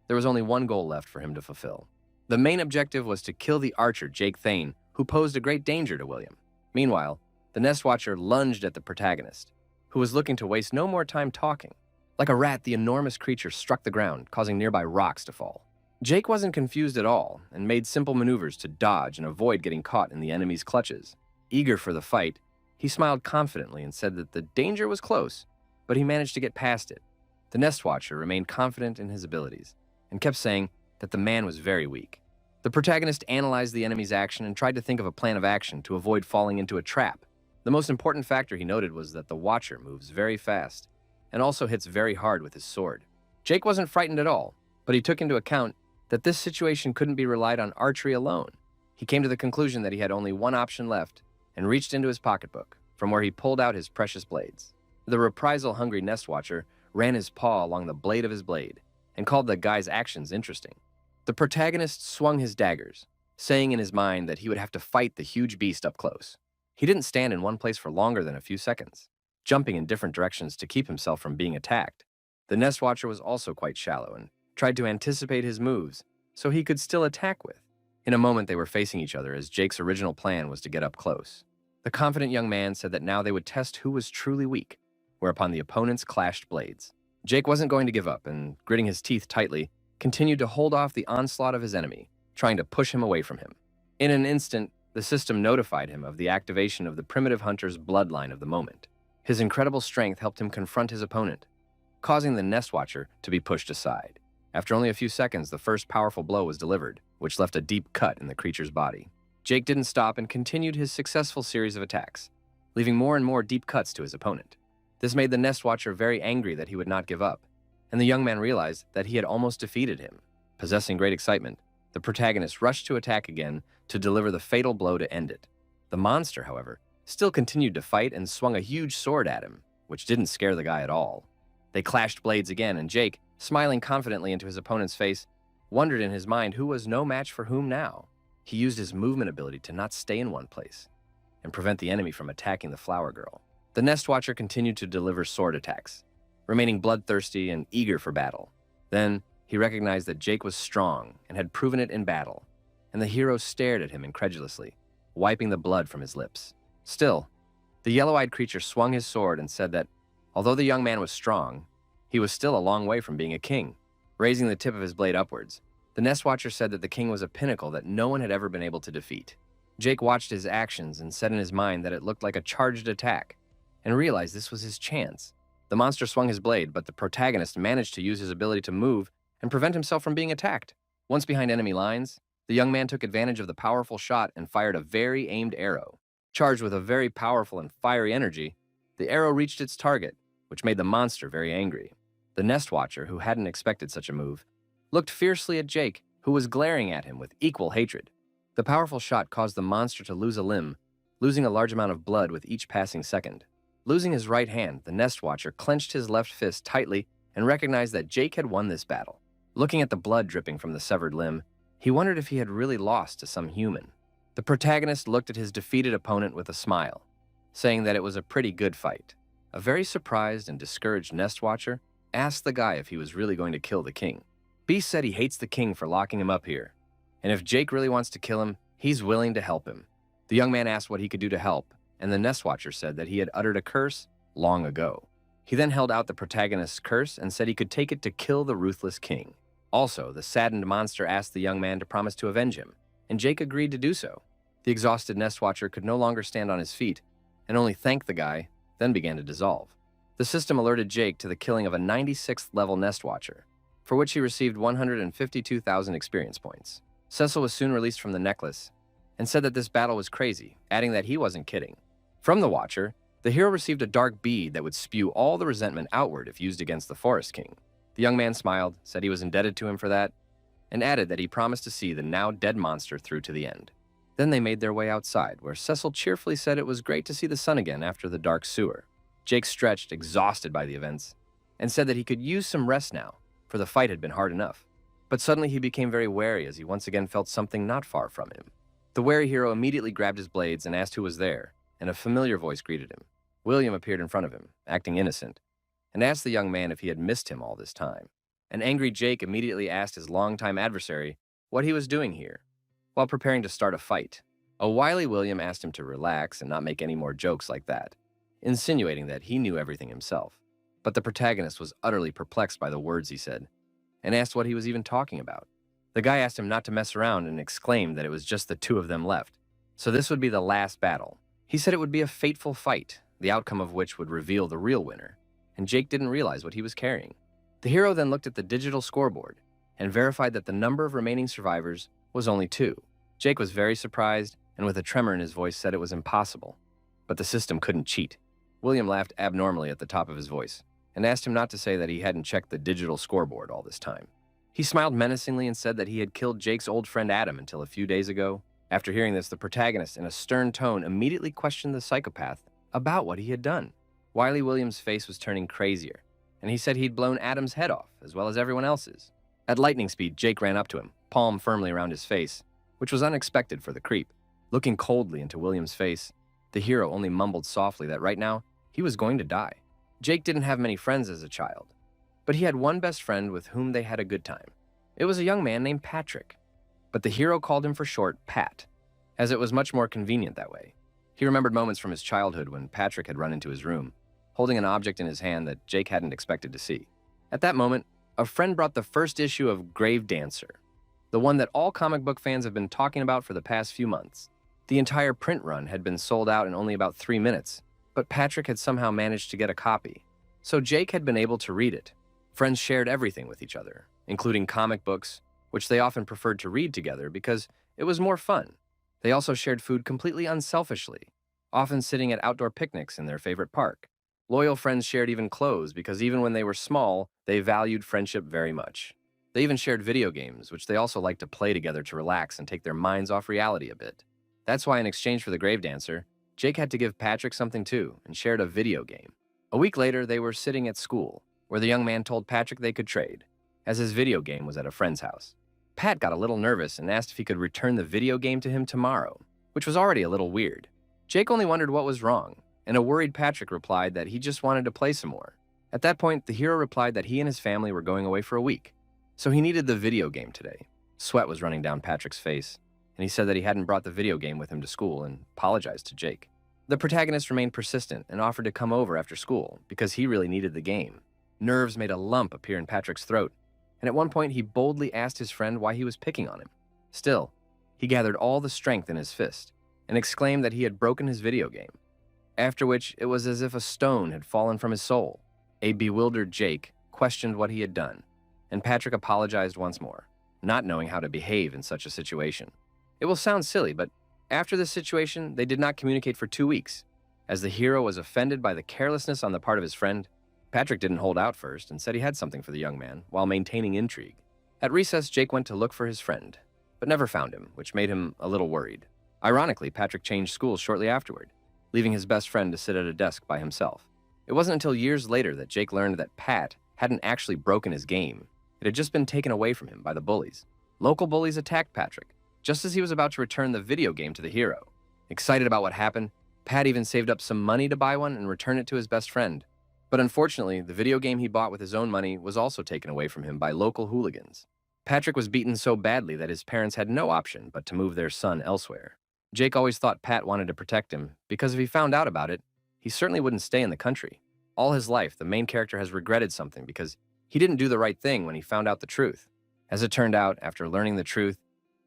there was only one goal left for him to fulfill. The main objective was to kill the archer Jake Thane, who posed a great danger to William. Meanwhile, the Nest Watcher lunged at the protagonist, who was looking to waste no more time talking. Like a rat, the enormous creature struck the ground, causing nearby rocks to fall. Jake wasn't confused at all and made simple maneuvers to dodge and avoid getting caught in the enemy's clutches. Eager for the fight, he smiled confidently and said that the danger was close, but he managed to get past it. The Nest Watcher remained confident in his abilities and kept saying that the man was very weak. The protagonist analyzed the enemy's action and tried to think of a plan of action to avoid falling into a trap. The most important factor he noted was that the Watcher moves very fast and also hits very hard with his sword. Jake wasn't frightened at all, but he took into account that this situation couldn't be relied on archery alone. He came to the conclusion that he had only one option left and reached into his pocketbook, from where he pulled out his precious blades. The reprisal-hungry Nest Watcher ran his paw along the blade of his blade and called the guy's actions interesting. The protagonist swung his daggers, saying in his mind that he would have to fight the huge beast up close. He didn't stand in one place for longer than a few seconds, jumping in different directions to keep himself from being attacked. The Nest Watcher was also quite shallow and tried to anticipate his moves so he could still attack with. In a moment, they were facing each other as Jake's original plan was to get up close. The confident young man said that now they would test who was truly weak, whereupon the opponents clashed blades. Jake wasn't going to give up and, gritting his teeth tightly, continued to hold off the onslaught of his enemy, trying to push him away from him. In an instant, the system notified him of the activation of the primitive hunter's bloodline of the moment. His incredible strength helped him confront his opponent, causing the Nest Watcher to be pushed aside. After only a few seconds, the first powerful blow was delivered, which left a deep cut in the creature's body. Jake didn't stop and continued his successful series of attacks, leaving more and more deep cuts to his opponent. This made the Nest Watcher very angry that he would not give up, and the young man realized that he had almost defeated him. Possessing great excitement, the protagonist rushed to attack again to deliver the fatal blow to end it. The monster, however, still continued to fight and swung a huge sword at him, which didn't scare the guy at all. They clashed blades again, and Jake, smiling confidently into his opponent's face, wondered in his mind who was no match for whom now. He used his movement ability to not stay in one place and prevent the enemy from attacking the flower girl. The Nest Watcher continued to deliver sword attacks, remaining bloodthirsty and eager for battle. Then, he recognized that Jake was strong and had proven it in battle, and the hero stared at him incredulously, wiping the blood from his lips. Still, the yellow-eyed creature swung his sword and said that, although the young man was strong, he was still a long way from being a king. Raising the tip of his blade upwards, the Nest Watcher said that the king was a pinnacle that no one had ever been able to defeat. Jake watched his actions and said in his mind that it looked like a charged attack, and realized this was his chance. The monster swung his blade, but the protagonist managed to use his ability to move and prevent himself from being attacked. Once behind enemy lines, the young man took advantage of the powerful shot and fired a very aimed arrow. Charged with a very powerful and fiery energy, the arrow reached its target, which made the monster very angry. The nest watcher, who hadn't expected such a move, looked fiercely at Jake, who was glaring at him with equal hatred. The powerful shot caused the monster to lose a limb, losing a large amount of blood with each passing second. Losing his right hand, the nest watcher clenched his left fist tightly and recognized that Jake had won this battle. Looking at the blood dripping from the severed limb, he wondered if he had really lost to some human. The protagonist looked at his defeated opponent with a smile, saying that it was a pretty good fight. A very surprised and discouraged nest watcher asked the guy if he was really going to kill the king. Beast said he hates the king for locking him up here, and if Jake really wants to kill him, he's willing to help him. The young man asked what he could do to help, and the nest watcher said that he had uttered a curse long ago. He then held out the protagonist's curse and said he could take it to kill the ruthless king. Also, the saddened monster asked the young man to promise to avenge him, and Jake agreed to do so. The exhausted nest watcher could no longer stand on his feet and only thanked the guy, then began to dissolve. The system alerted Jake to the killing of a 96th level nest watcher, for which he received 152,000 experience points. Cecil was soon released from the necklace and said that this battle was crazy, adding that he wasn't kidding. From the watcher, the hero received a dark bead that would spew all the resentment outward if used against the Forest King. The young man smiled, said he was indebted to him for that, and added that he promised to see the now dead monster through to the end. Then they made their way outside, where Cecil cheerfully said it was great to see the sun again after the dark sewer. Jake stretched, exhausted by the events, and said that he could use some rest now, for the fight had been hard enough. But suddenly he became very wary as he once again felt something not far from him. The wary hero immediately grabbed his blades and asked who was there, and a familiar voice greeted him. William appeared in front of him, acting innocent, and asked the young man if he had missed him all this time. An angry Jake immediately asked his longtime adversary what he was doing here, while preparing to start a fight. A wily William asked him to relax and not make any more jokes like that, insinuating that he knew everything himself. But the protagonist was utterly perplexed by the words he said, and asked what he was even talking about. The guy asked him not to mess around and exclaimed that it was just the two of them left, so this would be the last battle. He said it would be a fateful fight, the outcome of which would reveal the real winner, and Jake didn't realize what he was carrying. The hero then looked at the digital scoreboard and verified that the number of remaining survivors was only 2. Jake was very surprised and with a tremor in his voice said it was impossible, but the system couldn't cheat. William laughed abnormally at the top of his voice and asked him not to say that he hadn't checked the digital scoreboard all this time. He smiled menacingly and said that he had killed Jake's old friend Adam until a few days ago. After hearing this, the protagonist, in a stern tone, immediately questioned the psychopath about what he had done. Wily William's face was turning crazier, and he said he'd blown Adam's head off, as well as everyone else's. At lightning speed, Jake ran up to him, palm firmly around his face, which was unexpected for the creep. Looking coldly into William's face, the hero only mumbled softly that right now, he was going to die. Jake didn't have many friends as a child, but he had one best friend with whom they had a good time. It was a young man named Patrick, but the hero called him for short Pat, as it was much more convenient that way. He remembered moments from his childhood when Patrick had run into his room, holding an object in his hand that Jake hadn't expected to see. At that moment, a friend brought the first issue of Grave Dancer, the one that all comic book fans have been talking about for the past few months. The entire print run had been sold out in only about 3 minutes, but Patrick had somehow managed to get a copy, so Jake had been able to read it. Friends shared everything with each other, including comic books, which they often preferred to read together because it was more fun. They also shared food completely unselfishly, often sitting at outdoor picnics in their favorite park. Loyal friends shared even clothes because even when they were small, they valued friendship very much. They even shared video games, which they also liked to play together to relax and take their minds off reality a bit. That's why in exchange for the Grave Dancer, Jake had to give Patrick something too and shared a video game. A week later, they were sitting at school, where the young man told Patrick they could trade, as his video game was at a friend's house. Pat got a little nervous and asked if he could return the video game to him tomorrow, which was already a little weird. Jake only wondered what was wrong, and a worried Patrick replied that he just wanted to play some more. At that point, the hero replied that he and his family were going away for a week, so he needed the video game today. Sweat was running down Patrick's face, and he said that he hadn't brought the video game with him to school and apologized to Jake. The protagonist remained persistent and offered to come over after school because he really needed the game. Nerves made a lump appear in Patrick's throat, and at one point he boldly asked his friend why he was picking on him. Still, he gathered all the strength in his fist and exclaimed that he had broken his video game, after which it was as if a stone had fallen from his soul. A bewildered Jake questioned what he had done, and Patrick apologized once more, not knowing how to behave in such a situation. It will sound silly, but after this situation, they did not communicate for 2 weeks, as the hero was offended by the carelessness on the part of his friend Patrick didn't hold out first and said he had something for the young man while maintaining intrigue. At recess, Jake went to look for his friend, but never found him, which made him a little worried. Ironically, Patrick changed schools shortly afterward, leaving his best friend to sit at a desk by himself. It wasn't until years later that Jake learned that Pat hadn't actually broken his game. It had just been taken away from him by the bullies. Local bullies attacked Patrick, just as he was about to return the video game to the hero. Excited about what happened, Pat even saved up some money to buy one and return it to his best friend. But unfortunately, the video game he bought with his own money was also taken away from him by local hooligans. Patrick was beaten so badly that his parents had no option but to move their son elsewhere. Jake always thought Pat wanted to protect him, because if he found out about it, he certainly wouldn't stay in the country. All his life, the main character has regretted something because he didn't do the right thing when he found out the truth. As it turned out, after learning the truth,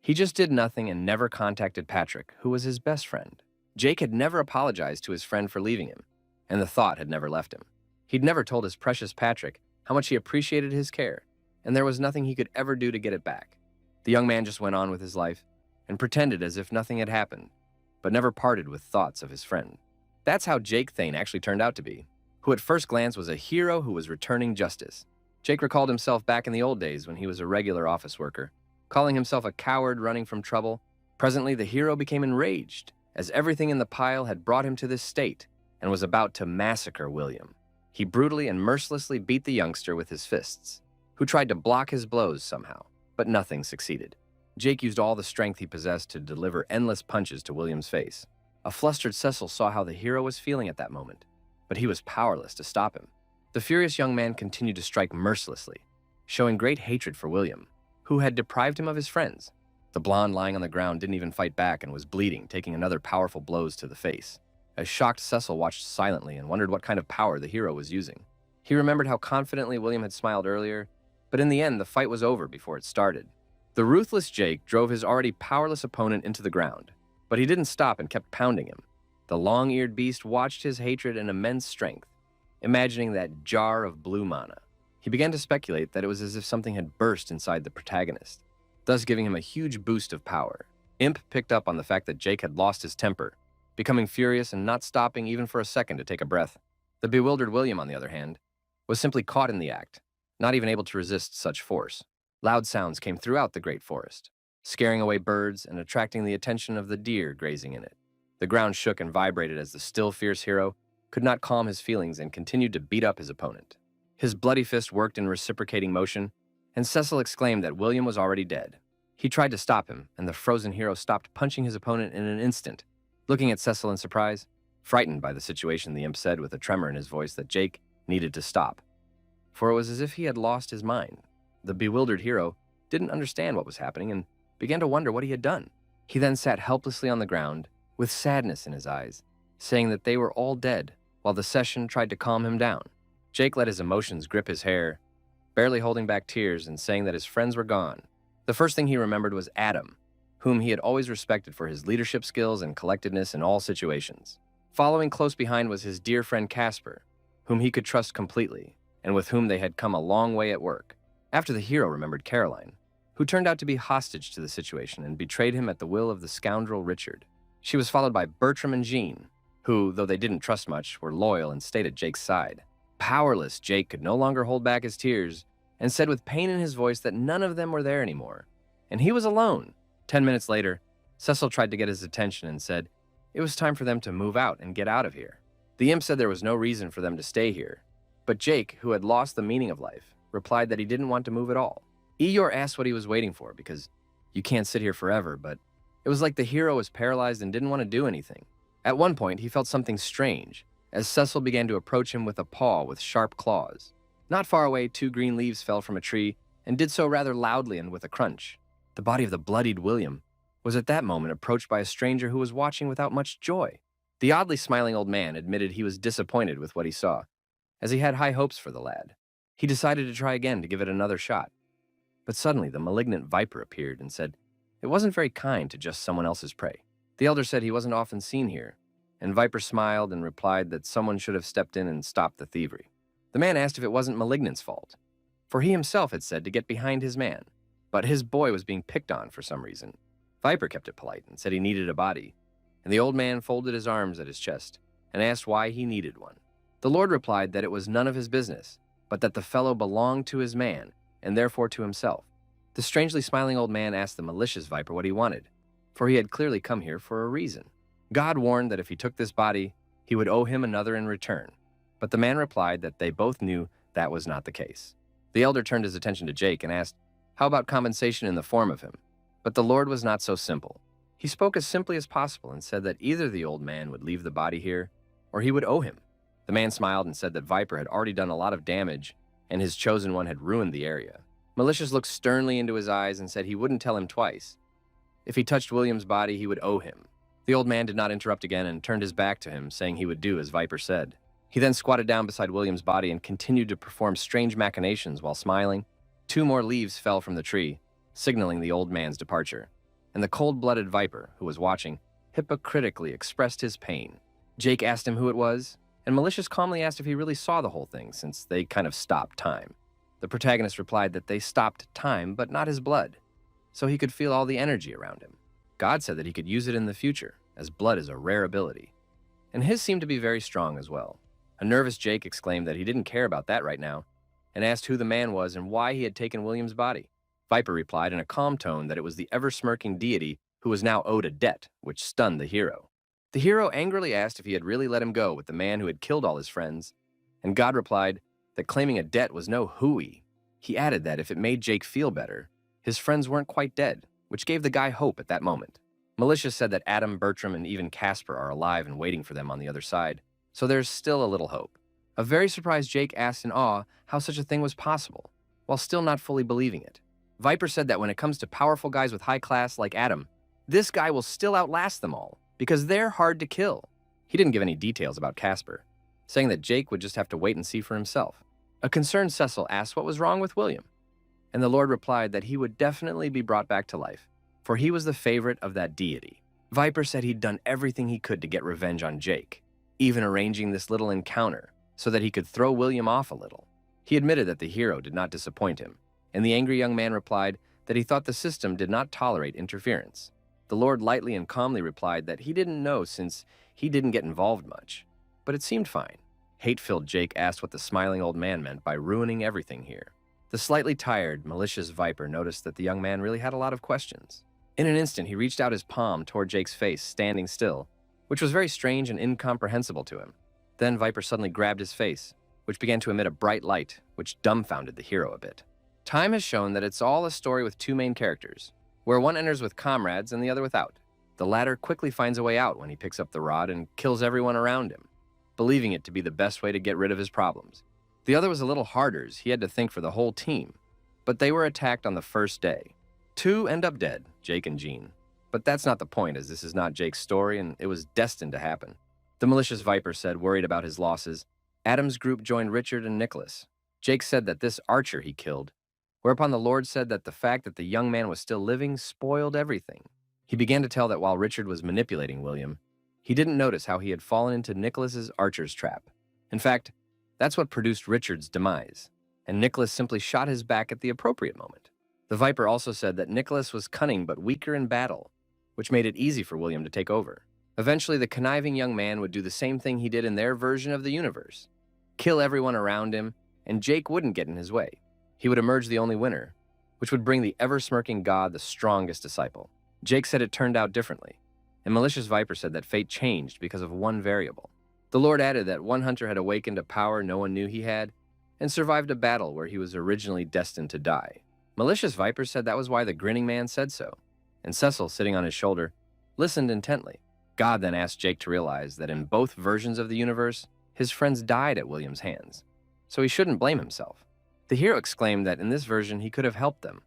he just did nothing and never contacted Patrick, who was his best friend. Jake had never apologized to his friend for leaving him, and the thought had never left him. He'd never told his precious Patrick how much he appreciated his care, and there was nothing he could ever do to get it back. The young man just went on with his life and pretended as if nothing had happened, but never parted with thoughts of his friend. That's how Jake Thane actually turned out to be, who at first glance was a hero who was returning justice. Jake recalled himself back in the old days when he was a regular office worker, calling himself a coward running from trouble. Presently, the hero became enraged, as everything in the pile had brought him to this state and was about to massacre William. He brutally and mercilessly beat the youngster with his fists, who tried to block his blows somehow, but nothing succeeded. Jake used all the strength he possessed to deliver endless punches to William's face. A flustered Cecil saw how the hero was feeling at that moment, but he was powerless to stop him. The furious young man continued to strike mercilessly, showing great hatred for William, who had deprived him of his friends. The blonde lying on the ground didn't even fight back and was bleeding, taking another powerful blows to the face. A shocked Cecil watched silently and wondered what kind of power the hero was using. He remembered how confidently William had smiled earlier, but in the end, the fight was over before it started. The ruthless Jake drove his already powerless opponent into the ground, but he didn't stop and kept pounding him. The long-eared beast watched his hatred and immense strength, imagining that jar of blue mana. He began to speculate that it was as if something had burst inside the protagonist, thus giving him a huge boost of power. Imp picked up on the fact that Jake had lost his temper, becoming furious and not stopping even for a second to take a breath. The bewildered William, on the other hand, was simply caught in the act, not even able to resist such force. Loud sounds came throughout the great forest, scaring away birds and attracting the attention of the deer grazing in it. The ground shook and vibrated as the still fierce hero could not calm his feelings and continued to beat up his opponent. His bloody fist worked in reciprocating motion, and Cecil exclaimed that William was already dead. He tried to stop him, and the frozen hero stopped punching his opponent in an instant. Looking at Cecil in surprise, frightened by the situation, the imp said with a tremor in his voice that Jake needed to stop, for it was as if he had lost his mind. The bewildered hero didn't understand what was happening and began to wonder what he had done. He then sat helplessly on the ground, with sadness in his eyes, saying that they were all dead, while the session tried to calm him down. Jake let his emotions grip his hair, barely holding back tears and saying that his friends were gone. The first thing he remembered was Adam, whom he had always respected for his leadership skills and collectedness in all situations. Following close behind was his dear friend Casper, whom he could trust completely, and with whom they had come a long way at work. After the hero remembered Caroline, who turned out to be hostage to the situation and betrayed him at the will of the scoundrel Richard. She was followed by Bertram and Jean, who, though they didn't trust much, were loyal and stayed at Jake's side. Powerless, Jake could no longer hold back his tears and said with pain in his voice that none of them were there anymore, and he was alone. 10 minutes later, Cecil tried to get his attention and said it was time for them to move out and get out of here. The imp said there was no reason for them to stay here, but Jake, who had lost the meaning of life, replied that he didn't want to move at all. Eeyore asked what he was waiting for, because you can't sit here forever, but it was like the hero was paralyzed and didn't want to do anything. At one point, he felt something strange, as Cecil began to approach him with a paw with sharp claws. Not far away, 2 green leaves fell from a tree, and did so rather loudly and with a crunch. The body of the bloodied William was at that moment approached by a stranger who was watching without much joy. The oddly smiling old man admitted he was disappointed with what he saw, as he had high hopes for the lad. He decided to try again to give it another shot. But suddenly the malignant viper appeared and said it wasn't very kind to just someone else's prey. The elder said he wasn't often seen here, and Viper smiled and replied that someone should have stepped in and stopped the thievery. The man asked if it wasn't Malignant's fault, for he himself had said to get behind his man, but his boy was being picked on for some reason. Viper kept it polite and said he needed a body, and the old man folded his arms at his chest and asked why he needed one. The Lord replied that it was none of his business, but that the fellow belonged to his man, and therefore to himself. The strangely smiling old man asked the malicious viper what he wanted, for he had clearly come here for a reason. God warned that if he took this body, he would owe him another in return. But the man replied that they both knew that was not the case. The elder turned his attention to Jake and asked, how about compensation in the form of him? But the Lord was not so simple. He spoke as simply as possible and said that either the old man would leave the body here, or he would owe him. The man smiled and said that Viper had already done a lot of damage, and his chosen one had ruined the area. Malicious looked sternly into his eyes and said he wouldn't tell him twice. If he touched William's body, he would owe him. The old man did not interrupt again and turned his back to him, saying he would do as Viper said. He then squatted down beside William's body and continued to perform strange machinations while smiling. 2 more leaves fell from the tree, signaling the old man's departure. And the cold-blooded Viper, who was watching, hypocritically expressed his pain. Jake asked him who it was, and Malicious calmly asked if he really saw the whole thing, since they kind of stopped time. The protagonist replied that they stopped time, but not his blood, so he could feel all the energy around him. God said that he could use it in the future, as blood is a rare ability. And his seemed to be very strong as well. A nervous Jake exclaimed that he didn't care about that right now, and asked who the man was and why he had taken William's body. Viper replied in a calm tone that it was the ever-smirking deity who was now owed a debt, which stunned the hero. The hero angrily asked if he had really let him go with the man who had killed all his friends, and God replied that claiming a debt was no hooey. He added that if it made Jake feel better, his friends weren't quite dead, which gave the guy hope at that moment. Malicious said that Adam, Bertram, and even Casper are alive and waiting for them on the other side, so there's still a little hope. A very surprised Jake asked in awe how such a thing was possible, while still not fully believing it. Viper said that when it comes to powerful guys with high class like Adam, this guy will still outlast them all, because they're hard to kill. He didn't give any details about Casper, saying that Jake would just have to wait and see for himself. A concerned Cecil asked what was wrong with William, and the Lord replied that he would definitely be brought back to life, for he was the favorite of that deity. Viper said he'd done everything he could to get revenge on Jake, even arranging this little encounter so that he could throw William off a little. He admitted that the hero did not disappoint him, and the angry young man replied that he thought the system did not tolerate interference. The Lord lightly and calmly replied that he didn't know since he didn't get involved much, but it seemed fine. Hate-filled Jake asked what the smiling old man meant by ruining everything here. The slightly tired, malicious Viper noticed that the young man really had a lot of questions. In an instant, he reached out his palm toward Jake's face, standing still, which was very strange and incomprehensible to him. Then Viper suddenly grabbed his face, which began to emit a bright light, which dumbfounded the hero a bit. Time has shown that it's all a story with 2 main characters, where one enters with comrades and the other without. The latter quickly finds a way out when he picks up the rod and kills everyone around him, believing it to be the best way to get rid of his problems. The other was a little harder, as he had to think for the whole team, but they were attacked on the first day. 2 end up dead, Jake and Jean. But that's not the point, as this is not Jake's story and it was destined to happen. The malicious Viper said, worried about his losses, Adam's group joined Richard and Nicholas. Jake said that this archer he killed, whereupon the Lord said that the fact that the young man was still living spoiled everything. He began to tell that while Richard was manipulating William, he didn't notice how he had fallen into Nicholas's archer's trap. In fact, that's what produced Richard's demise, and Nicholas simply shot his back at the appropriate moment. The Viper also said that Nicholas was cunning but weaker in battle, which made it easy for William to take over. Eventually, the conniving young man would do the same thing he did in their version of the universe, kill everyone around him, and Jake wouldn't get in his way. He would emerge the only winner, which would bring the ever-smirking god the strongest disciple. Jake said it turned out differently, and malicious Viper said that fate changed because of one variable. The Lord added that one hunter had awakened a power no one knew he had, and survived a battle where he was originally destined to die. Malicious Viper said that was why the grinning man said so, and Cecil, sitting on his shoulder, listened intently. God then asked Jake to realize that in both versions of the universe, his friends died at William's hands, so he shouldn't blame himself. The hero exclaimed that in this version he could have helped them,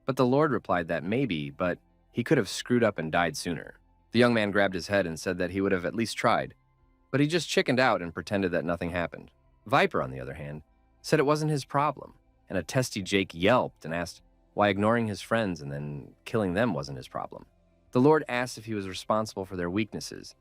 but the Lord replied that maybe, but he could have screwed up and died sooner. The young man grabbed his head and said that he would have at least tried, but he just chickened out and pretended that nothing happened. Viper, on the other hand, said it wasn't his problem, and a testy Jake yelped and asked why ignoring his friends and then killing them wasn't his problem. The Lord asked if he was responsible for their weaknesses,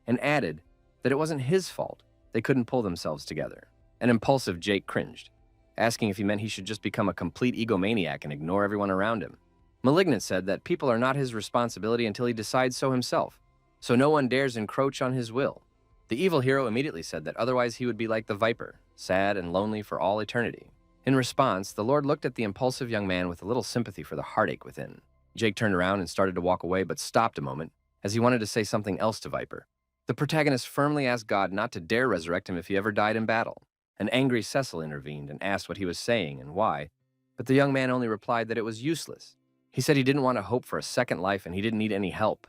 and added that it wasn't his fault they couldn't pull themselves together. An impulsive Jake cringed, asking if he meant he should just become a complete egomaniac and ignore everyone around him. Malignant said that people are not his responsibility until he decides so himself, so no one dares encroach on his will. The evil hero immediately said that otherwise he would be like the viper, sad and lonely for all eternity. In response, the Lord looked at the impulsive young man with a little sympathy for the heartache within. Jake turned around and started to walk away, but stopped a moment, as he wanted to say something else to Viper. The protagonist firmly asked God not to dare resurrect him if he ever died in battle. An angry Cecil intervened and asked what he was saying and why, but the young man only replied that it was useless. He said he didn't want to hope for a second life and he didn't need any help,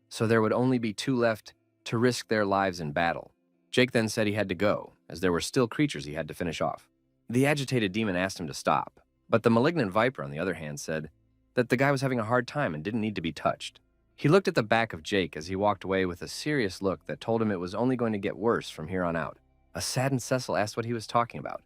so there would only be two left to risk their lives in battle. Jake then said he had to go, as there were still creatures he had to finish off. The agitated demon asked him to stop, but the malignant viper, on the other hand, said that the guy was having a hard time and didn't need to be touched. He looked at the back of Jake as he walked away with a serious look that told him it was only going to get worse from here on out. A saddened Cecil asked what he was talking about,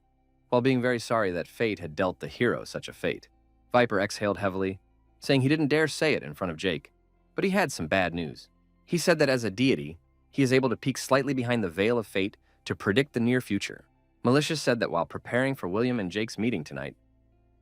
while being very sorry that fate had dealt the hero such a fate. Viper exhaled heavily, saying he didn't dare say it in front of Jake, but he had some bad news. He said that as a deity, he is able to peek slightly behind the veil of fate to predict the near future. Malicious said that while preparing for William and Jake's meeting tonight,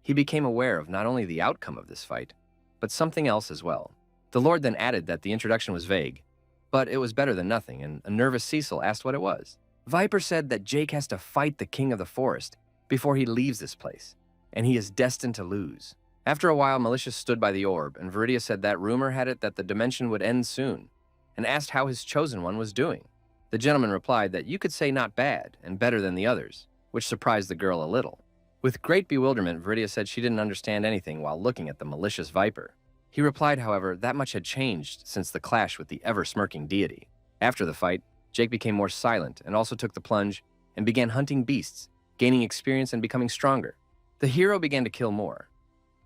he became aware of not only the outcome of this fight, but something else as well. The Lord then added that the introduction was vague, but it was better than nothing, and a nervous Cecil asked what it was. Viper said that Jake has to fight the king of the forest before he leaves this place, and he is destined to lose. After a while, Malicious stood by the orb, and Viridia said that rumor had it that the dimension would end soon, and asked how his chosen one was doing. The gentleman replied that you could say not bad and better than the others, which surprised the girl a little. With great bewilderment, Viridia said she didn't understand anything while looking at the malicious Viper. He replied, however, that much had changed since the clash with the ever-smirking deity. After the fight, Jake became more silent and also took the plunge and began hunting beasts, gaining experience and becoming stronger. The hero began to kill more,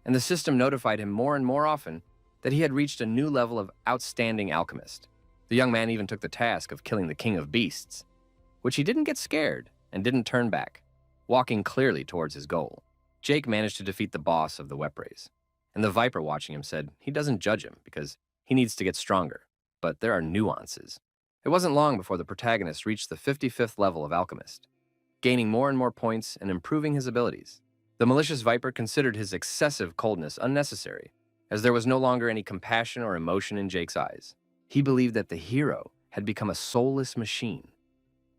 and the system notified him more and more often that he had reached a new level of outstanding alchemist. The young man even took the task of killing the king of beasts, which he didn't get scared and didn't turn back, walking clearly towards his goal. Jake managed to defeat the boss of the Weprays, and the Viper watching him said he doesn't judge him because he needs to get stronger, but there are nuances. It wasn't long before the protagonist reached the 55th level of alchemist, gaining more and more points and improving his abilities. The malicious Viper considered his excessive coldness unnecessary, as there was no longer any compassion or emotion in Jake's eyes. He believed that the hero had become a soulless machine,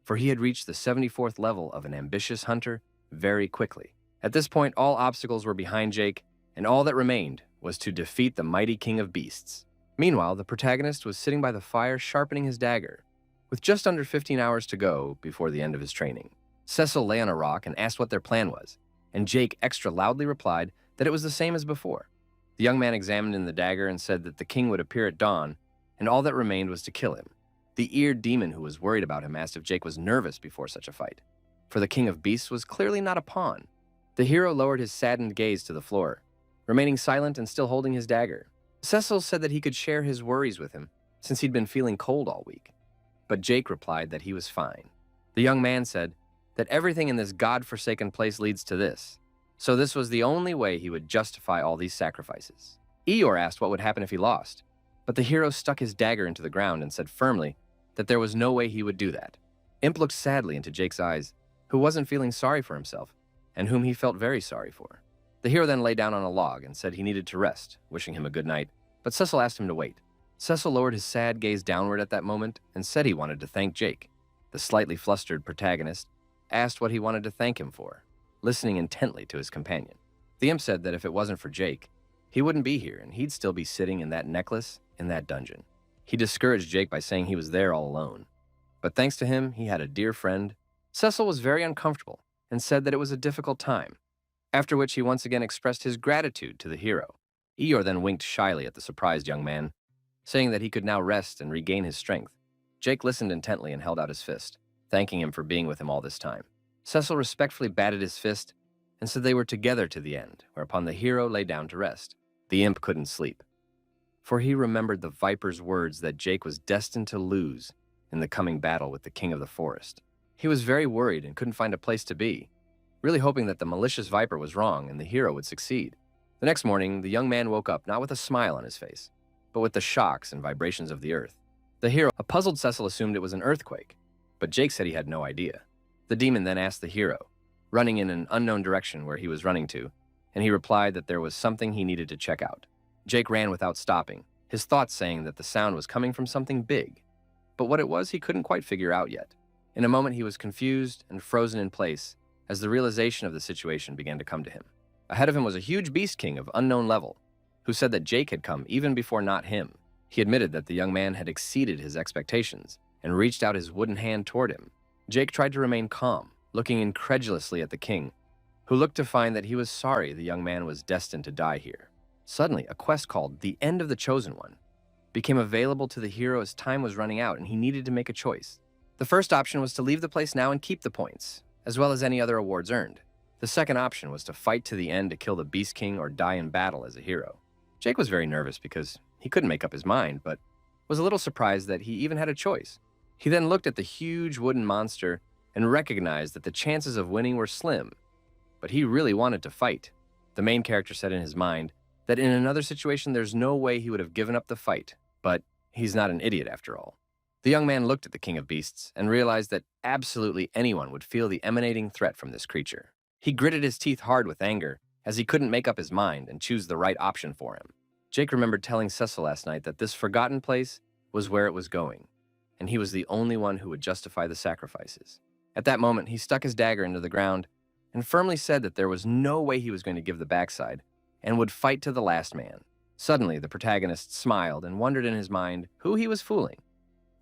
for he had reached the 74th level of an ambitious hunter very quickly. At this point, all obstacles were behind Jake, and all that remained was to defeat the mighty king of beasts. Meanwhile, the protagonist was sitting by the fire sharpening his dagger, with just under 15 hours to go before the end of his training. Cecil lay on a rock and asked what their plan was, and Jake extra loudly replied that it was the same as before. The young man examined in the dagger and said that the king would appear at dawn, and all that remained was to kill him. The eared demon who was worried about him asked if Jake was nervous before such a fight, for the king of beasts was clearly not a pawn. The hero lowered his saddened gaze to the floor, remaining silent and still holding his dagger. Cecil said that he could share his worries with him, since he'd been feeling cold all week, but Jake replied that he was fine. The young man said that everything in this god-forsaken place leads to this, so this was the only way he would justify all these sacrifices. Eeyore asked what would happen if he lost, but the hero stuck his dagger into the ground and said firmly that there was no way he would do that. Imp looked sadly into Jake's eyes, who wasn't feeling sorry for himself, and whom he felt very sorry for. The hero then lay down on a log and said he needed to rest, wishing him a good night, but Cecil asked him to wait. Cecil lowered his sad gaze downward at that moment and said he wanted to thank Jake. The slightly flustered protagonist asked what he wanted to thank him for, listening intently to his companion. The imp said that if it wasn't for Jake, he wouldn't be here and he'd still be sitting in that necklace in that dungeon. He discouraged Jake by saying he was there all alone, but thanks to him, he had a dear friend. Cecil was very uncomfortable and said that it was a difficult time, after which he once again expressed his gratitude to the hero. Eeyore then winked shyly at the surprised young man, saying that he could now rest and regain his strength. Jake listened intently and held out his fist, thanking him for being with him all this time. Cecil respectfully batted his fist and said they were together to the end, whereupon the hero lay down to rest. The imp couldn't sleep, for he remembered the Viper's words that Jake was destined to lose in the coming battle with the king of the forest. He was very worried and couldn't find a place to be, really hoping that the malicious Viper was wrong and the hero would succeed. The next morning, the young man woke up not with a smile on his face, but with the shocks and vibrations of the earth. The hero, a puzzled Cecil, assumed it was an earthquake, but Jake said he had no idea. The demon then asked the hero, running in an unknown direction where he was running to, and he replied that there was something he needed to check out. Jake ran without stopping, his thoughts saying that the sound was coming from something big. but what it was he couldn't quite figure out yet. In a moment, he was confused and frozen in place as the realization of the situation began to come to him. Ahead of him was a huge beast king of unknown level, who said that Jake had come even before not him. He admitted that the young man had exceeded his expectations and reached out his wooden hand toward him. Jake tried to remain calm, looking incredulously at the king, who looked to find that he was sorry the young man was destined to die here. Suddenly, a quest called The End of the Chosen One became available to the hero as time was running out and he needed to make a choice. The first option was to leave the place now and keep the points, as well as any other awards earned. The second option was to fight to the end to kill the Beast King or die in battle as a hero. Jake was very nervous because he couldn't make up his mind, but was a little surprised that he even had a choice. He then looked at the huge wooden monster and recognized that the chances of winning were slim, but he really wanted to fight. The main character said in his mind that in another situation there's no way he would have given up the fight, but he's not an idiot after all. The young man looked at the King of Beasts and realized that absolutely anyone would feel the emanating threat from this creature. He gritted his teeth hard with anger as he couldn't make up his mind and choose the right option for him. Jake remembered telling Cecil last night that this forgotten place was where it was going, and he was the only one who would justify the sacrifices. At that moment, he stuck his dagger into the ground and firmly said that there was no way he was going to give the backside and would fight to the last man. Suddenly, the protagonist smiled and wondered in his mind who he was fooling,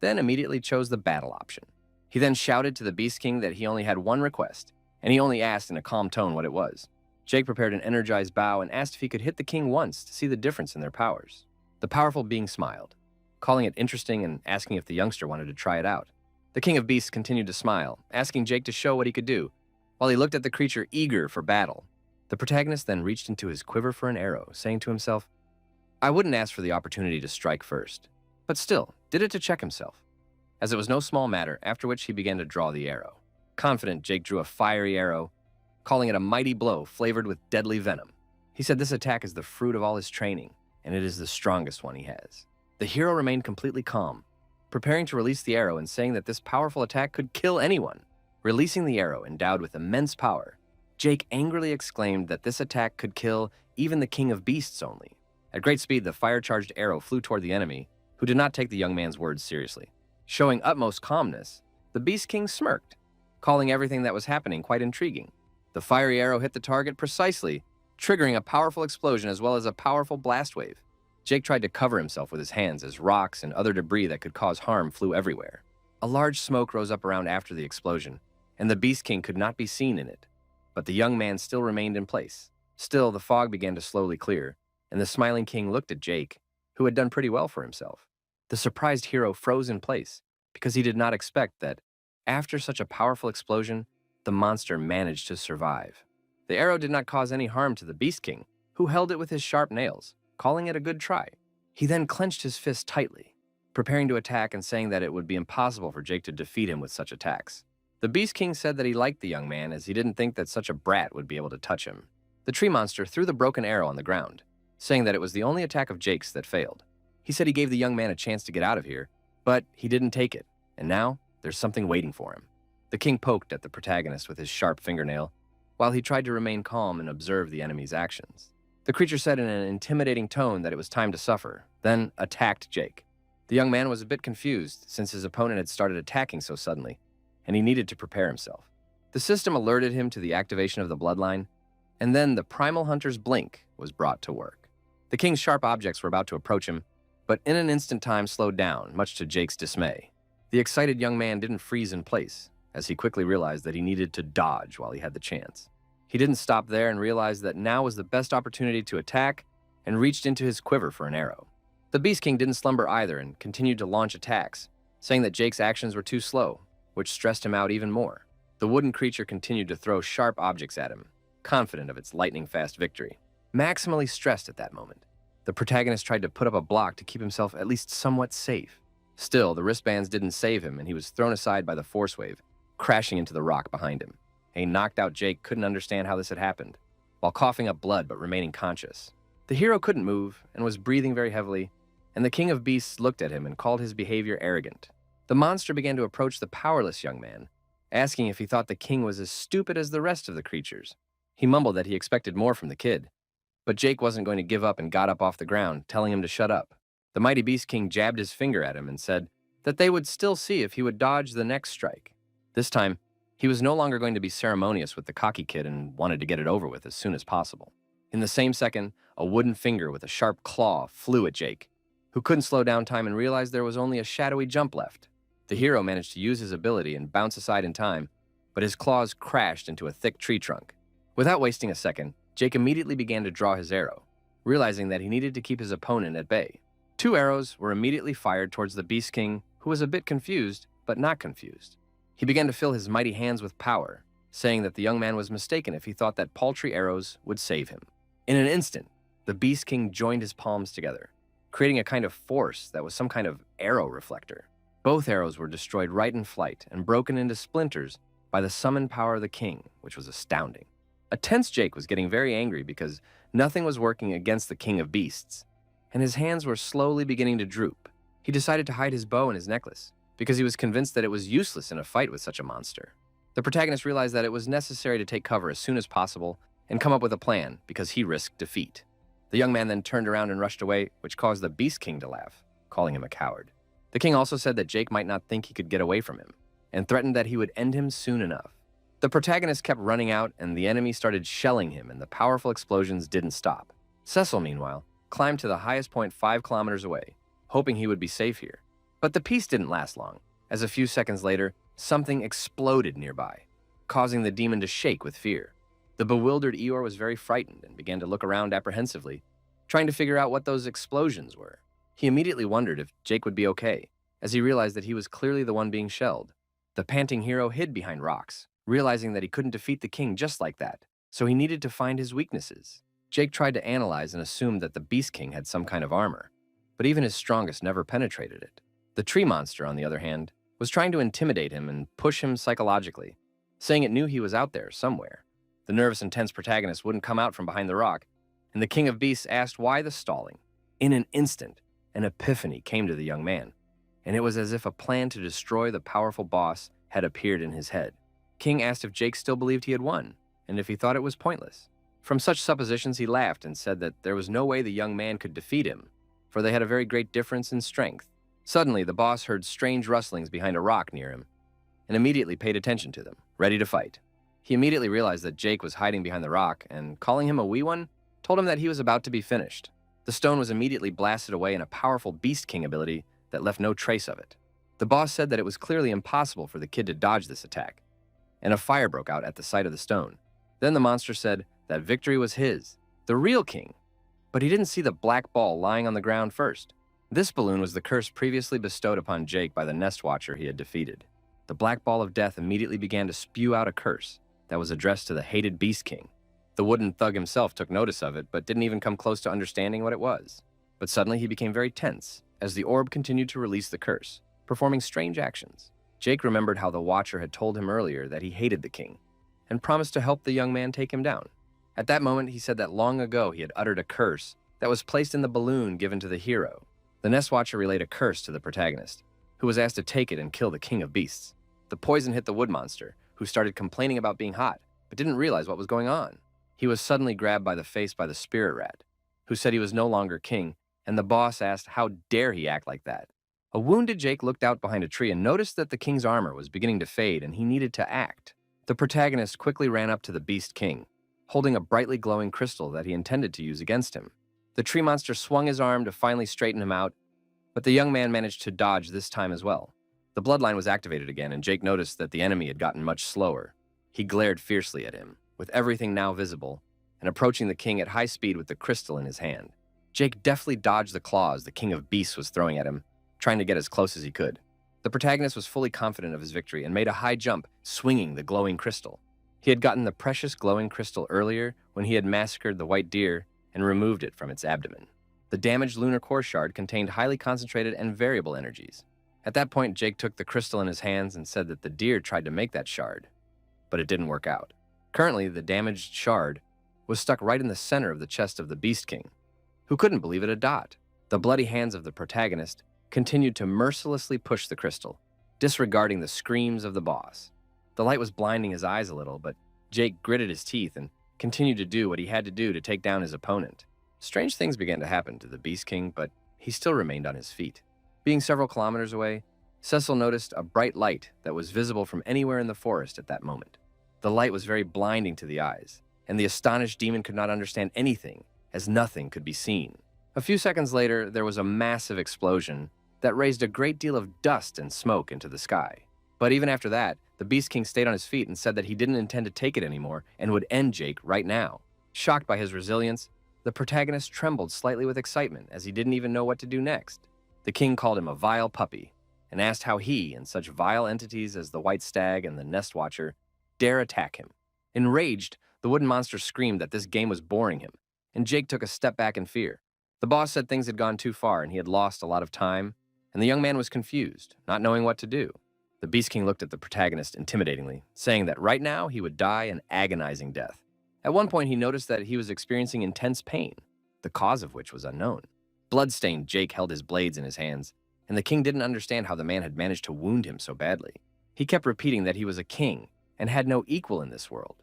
then immediately chose the battle option. He then shouted to the Beast King that he only had one request, and he only asked in a calm tone what it was. Jake prepared an energized bow and asked if he could hit the king once to see the difference in their powers. The powerful being smiled, calling it interesting and asking if the youngster wanted to try it out. The King of Beasts continued to smile, asking Jake to show what he could do, while he looked at the creature eager for battle. The protagonist then reached into his quiver for an arrow, saying to himself, "I wouldn't ask for the opportunity to strike first," but still did it to check himself, as it was no small matter, after which he began to draw the arrow. Confident, Jake drew a fiery arrow, calling it a mighty blow flavored with deadly venom. He said this attack is the fruit of all his training, and it is the strongest one he has. The hero remained completely calm, preparing to release the arrow and saying that this powerful attack could kill anyone. Releasing the arrow endowed with immense power, Jake angrily exclaimed that this attack could kill even the King of Beasts only. At great speed, the fire-charged arrow flew toward the enemy, who did not take the young man's words seriously. Showing utmost calmness, the Beast King smirked, calling everything that was happening quite intriguing. The fiery arrow hit the target precisely, triggering a powerful explosion as well as a powerful blast wave. Jake tried to cover himself with his hands as rocks and other debris that could cause harm flew everywhere. A large smoke rose up around after the explosion, and the Beast King could not be seen in it. But the young man still remained in place. Still, the fog began to slowly clear, and the smiling king looked at Jake, who had done pretty well for himself. The surprised hero froze in place because he did not expect that, after such a powerful explosion, the monster managed to survive. The arrow did not cause any harm to the Beast King, who held it with his sharp nails, calling it a good try. He then clenched his fist tightly, preparing to attack and saying that it would be impossible for Jake to defeat him with such attacks. The Beast King said that he liked the young man as he didn't think that such a brat would be able to touch him. The tree monster threw the broken arrow on the ground, saying that it was the only attack of Jake's that failed. He said he gave the young man a chance to get out of here, but he didn't take it, and now there's something waiting for him. The king poked at the protagonist with his sharp fingernail, while he tried to remain calm and observe the enemy's actions. The creature said in an intimidating tone that it was time to suffer, then attacked Jake. The young man was a bit confused since his opponent had started attacking so suddenly, and he needed to prepare himself. The system alerted him to the activation of the bloodline, and then the primal hunter's blink was brought to work. The king's sharp objects were about to approach him, but in an instant time slowed down, much to Jake's dismay. The excited young man didn't freeze in place, as he quickly realized that he needed to dodge while he had the chance. He didn't stop there and realized that now was the best opportunity to attack and reached into his quiver for an arrow. The Beast King didn't slumber either and continued to launch attacks, saying that Jake's actions were too slow, which stressed him out even more. The wooden creature continued to throw sharp objects at him, confident of its lightning-fast victory. Maximally stressed at that moment, the protagonist tried to put up a block to keep himself at least somewhat safe. Still, the wristbands didn't save him and he was thrown aside by the force wave, crashing into the rock behind him. A knocked-out Jake couldn't understand how this had happened, while coughing up blood but remaining conscious. The hero couldn't move and was breathing very heavily, and the King of Beasts looked at him and called his behavior arrogant. The monster began to approach the powerless young man, asking if he thought the king was as stupid as the rest of the creatures. He mumbled that he expected more from the kid, but Jake wasn't going to give up and got up off the ground, telling him to shut up. The mighty Beast King jabbed his finger at him and said that they would still see if he would dodge the next strike. This time, he was no longer going to be ceremonious with the cocky kid and wanted to get it over with as soon as possible. In the same second, a wooden finger with a sharp claw flew at Jake, who couldn't slow down time and realized there was only a shadowy jump left. The hero managed to use his ability and bounce aside in time, but his claws crashed into a thick tree trunk. Without wasting a second, Jake immediately began to draw his arrow, realizing that he needed to keep his opponent at bay. 2 arrows were immediately fired towards the Beast King, who was a bit confused, but not confused. He began to fill his mighty hands with power, saying that the young man was mistaken if he thought that paltry arrows would save him. In an instant, the Beast King joined his palms together, creating a kind of force that was some kind of arrow reflector. Both arrows were destroyed right in flight and broken into splinters by the summoned power of the king, which was astounding. A tense Jake was getting very angry because nothing was working against the king of beasts, and his hands were slowly beginning to droop. He decided to hide his bow and his necklace, because he was convinced that it was useless in a fight with such a monster. The protagonist realized that it was necessary to take cover as soon as possible and come up with a plan, because he risked defeat. The young man then turned around and rushed away, which caused the Beast King to laugh, calling him a coward. The king also said that Jake might not think he could get away from him, and threatened that he would end him soon enough. The protagonist kept running out, and the enemy started shelling him, and the powerful explosions didn't stop. Cecil, meanwhile, climbed to the highest point 5 kilometers away, hoping he would be safe here. But the peace didn't last long, as a few seconds later, something exploded nearby, causing the demon to shake with fear. The bewildered Eeyore was very frightened and began to look around apprehensively, trying to figure out what those explosions were. He immediately wondered if Jake would be okay, as he realized that he was clearly the one being shelled. The panting hero hid behind rocks, realizing that he couldn't defeat the king just like that, so he needed to find his weaknesses. Jake tried to analyze and assumed that the Beast King had some kind of armor, but even his strongest never penetrated it. The tree monster, on the other hand, was trying to intimidate him and push him psychologically, saying it knew he was out there somewhere. The nervous and tense protagonist wouldn't come out from behind the rock, and the king of beasts asked why the stalling. In an instant, an epiphany came to the young man, and it was as if a plan to destroy the powerful boss had appeared in his head. King asked if Jake still believed he had won, and if he thought it was pointless. From such suppositions, he laughed and said that there was no way the young man could defeat him, for they had a very great difference in strength. Suddenly, the boss heard strange rustlings behind a rock near him, and immediately paid attention to them, ready to fight. He immediately realized that Jake was hiding behind the rock, and calling him a wee one, told him that he was about to be finished. The stone was immediately blasted away in a powerful Beast King ability that left no trace of it. The boss said that it was clearly impossible for the kid to dodge this attack, and a fire broke out at the sight of the stone. Then the monster said that victory was his, the real king, but he didn't see the black ball lying on the ground first. This balloon was the curse previously bestowed upon Jake by the Nest Watcher he had defeated. The black ball of death immediately began to spew out a curse that was addressed to the hated Beast King. The wooden thug himself took notice of it, but didn't even come close to understanding what it was. But suddenly he became very tense as the orb continued to release the curse, performing strange actions. Jake remembered how the Watcher had told him earlier that he hated the king, and promised to help the young man take him down. At that moment, he said that long ago he had uttered a curse that was placed in the balloon given to the hero. The Nest Watcher relayed a curse to the protagonist, who was asked to take it and kill the king of beasts. The poison hit the wood monster, who started complaining about being hot, but didn't realize what was going on. He was suddenly grabbed by the face by the spirit rat, who said he was no longer king, and the boss asked how dare he act like that. A wounded Jake looked out behind a tree and noticed that the king's armor was beginning to fade and he needed to act. The protagonist quickly ran up to the Beast King, holding a brightly glowing crystal that he intended to use against him. The tree monster swung his arm to finally straighten him out, but the young man managed to dodge this time as well. The bloodline was activated again, and Jake noticed that the enemy had gotten much slower. He glared fiercely at him, with everything now visible, and approaching the king at high speed with the crystal in his hand. Jake deftly dodged the claws the king of beasts was throwing at him, trying to get as close as he could. The protagonist was fully confident of his victory and made a high jump, swinging the glowing crystal. He had gotten the precious glowing crystal earlier when he had massacred the white deer and removed it from its abdomen. The damaged lunar core shard contained highly concentrated and variable energies. At that point, Jake took the crystal in his hands and said that the deer tried to make that shard, but it didn't work out. Currently, the damaged shard was stuck right in the center of the chest of the Beast King, who couldn't believe it a dot. The bloody hands of the protagonist continued to mercilessly push the crystal, disregarding the screams of the boss. The light was blinding his eyes a little, but Jake gritted his teeth and continued to do what he had to do to take down his opponent. Strange things began to happen to the Beast King, but he still remained on his feet. Being several kilometers away, Cecil noticed a bright light that was visible from anywhere in the forest at that moment. The light was very blinding to the eyes, and the astonished demon could not understand anything, as nothing could be seen. A few seconds later, there was a massive explosion that raised a great deal of dust and smoke into the sky. But even after that, the Beast King stayed on his feet and said that he didn't intend to take it anymore and would end Jake right now. Shocked by his resilience, the protagonist trembled slightly with excitement as he didn't even know what to do next. The king called him a vile puppy and asked how he and such vile entities as the White Stag and the Nest Watcher dare attack him. Enraged, the wooden monster screamed that this game was boring him, and Jake took a step back in fear. The boss said things had gone too far and he had lost a lot of time, and the young man was confused, not knowing what to do. The Beast King looked at the protagonist intimidatingly, saying that right now he would die an agonizing death. At one point, he noticed that he was experiencing intense pain, the cause of which was unknown. Bloodstained, Jake held his blades in his hands, and the king didn't understand how the man had managed to wound him so badly. He kept repeating that he was a king and had no equal in this world,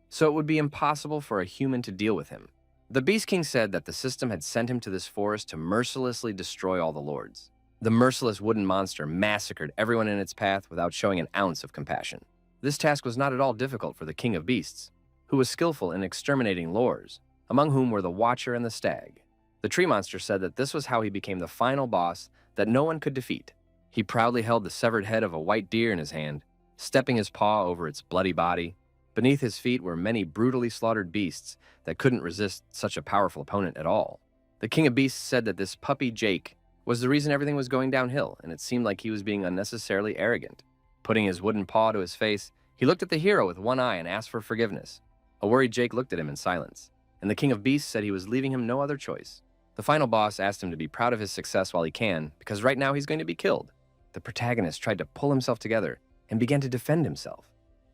so it would be impossible for a human to deal with him. The Beast King said that the system had sent him to this forest to mercilessly destroy all the lords. The merciless wooden monster massacred everyone in its path without showing an ounce of compassion. This task was not at all difficult for the King of Beasts, who was skillful in exterminating lords, among whom were the Watcher and the Stag. The tree monster said that this was how he became the final boss that no one could defeat. He proudly held the severed head of a white deer in his hand, stepping his paw over its bloody body. Beneath his feet were many brutally slaughtered beasts that couldn't resist such a powerful opponent at all. The King of Beasts said that this puppy Jake was the reason everything was going downhill, and it seemed like he was being unnecessarily arrogant. Putting his wooden paw to his face, he looked at the hero with one eye and asked for forgiveness. A worried Jake looked at him in silence, and the King of Beasts said he was leaving him no other choice. The final boss asked him to be proud of his success while he can, because right now he's going to be killed. The protagonist tried to pull himself together and began to defend himself,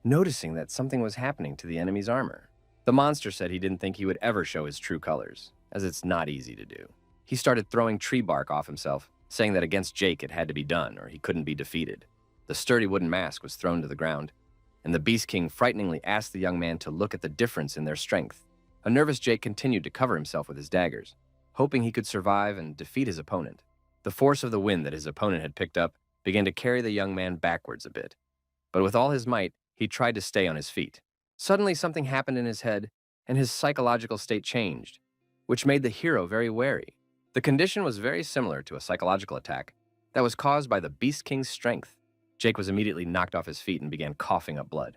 noticing that something was happening to the enemy's armor. The monster said he didn't think he would ever show his true colors, as it's not easy to do. He started throwing tree bark off himself, saying that against Jake it had to be done or he couldn't be defeated. The sturdy wooden mask was thrown to the ground, and the Beast King frighteningly asked the young man to look at the difference in their strength. A nervous Jake continued to cover himself with his daggers, hoping he could survive and defeat his opponent. The force of the wind that his opponent had picked up began to carry the young man backwards a bit, but with all his might, he tried to stay on his feet. Suddenly, something happened in his head, and his psychological state changed, which made the hero very wary. The condition was very similar to a psychological attack that was caused by the Beast King's strength. Jake was immediately knocked off his feet and began coughing up blood,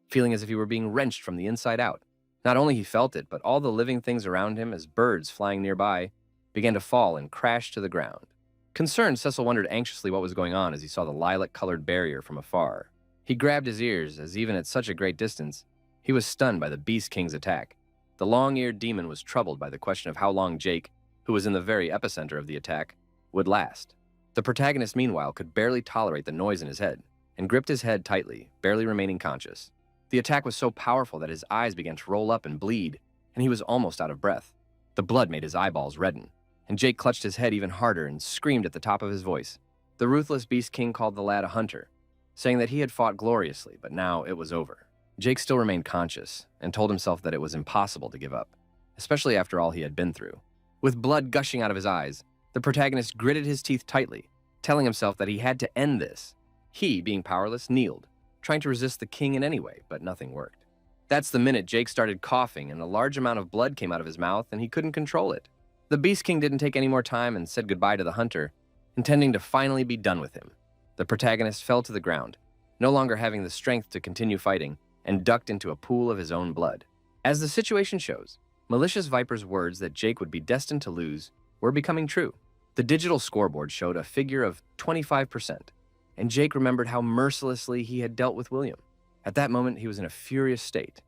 feeling as if he were being wrenched from the inside out. Not only he felt it, but all the living things around him, as birds flying nearby, began to fall and crash to the ground. Concerned, Cecil wondered anxiously what was going on as he saw the lilac-colored barrier from afar. He grabbed his ears, as even at such a great distance, he was stunned by the Beast King's attack. The long-eared demon was troubled by the question of how long Jake, who was in the very epicenter of the attack, would last. The protagonist, meanwhile, could barely tolerate the noise in his head and gripped his head tightly, barely remaining conscious. The attack was so powerful that his eyes began to roll up and bleed, and he was almost out of breath. The blood made his eyeballs redden, and Jake clutched his head even harder and screamed at the top of his voice. The ruthless Beast King called the lad a hunter, saying that he had fought gloriously, but now it was over. Jake still remained conscious and told himself that it was impossible to give up, especially after all he had been through. With blood gushing out of his eyes, the protagonist gritted his teeth tightly, telling himself that he had to end this. He, being powerless, kneeled, trying to resist the king in any way, but nothing worked. That's the minute Jake started coughing and a large amount of blood came out of his mouth and he couldn't control it. The Beast King didn't take any more time and said goodbye to the hunter, intending to finally be done with him. The protagonist fell to the ground, no longer having the strength to continue fighting, and ducked into a pool of his own blood. As the situation shows, Malicious Viper's words that Jake would be destined to lose were becoming true. The digital scoreboard showed a figure of 25%, and Jake remembered how mercilessly he had dealt with William. At that moment, he was in a furious state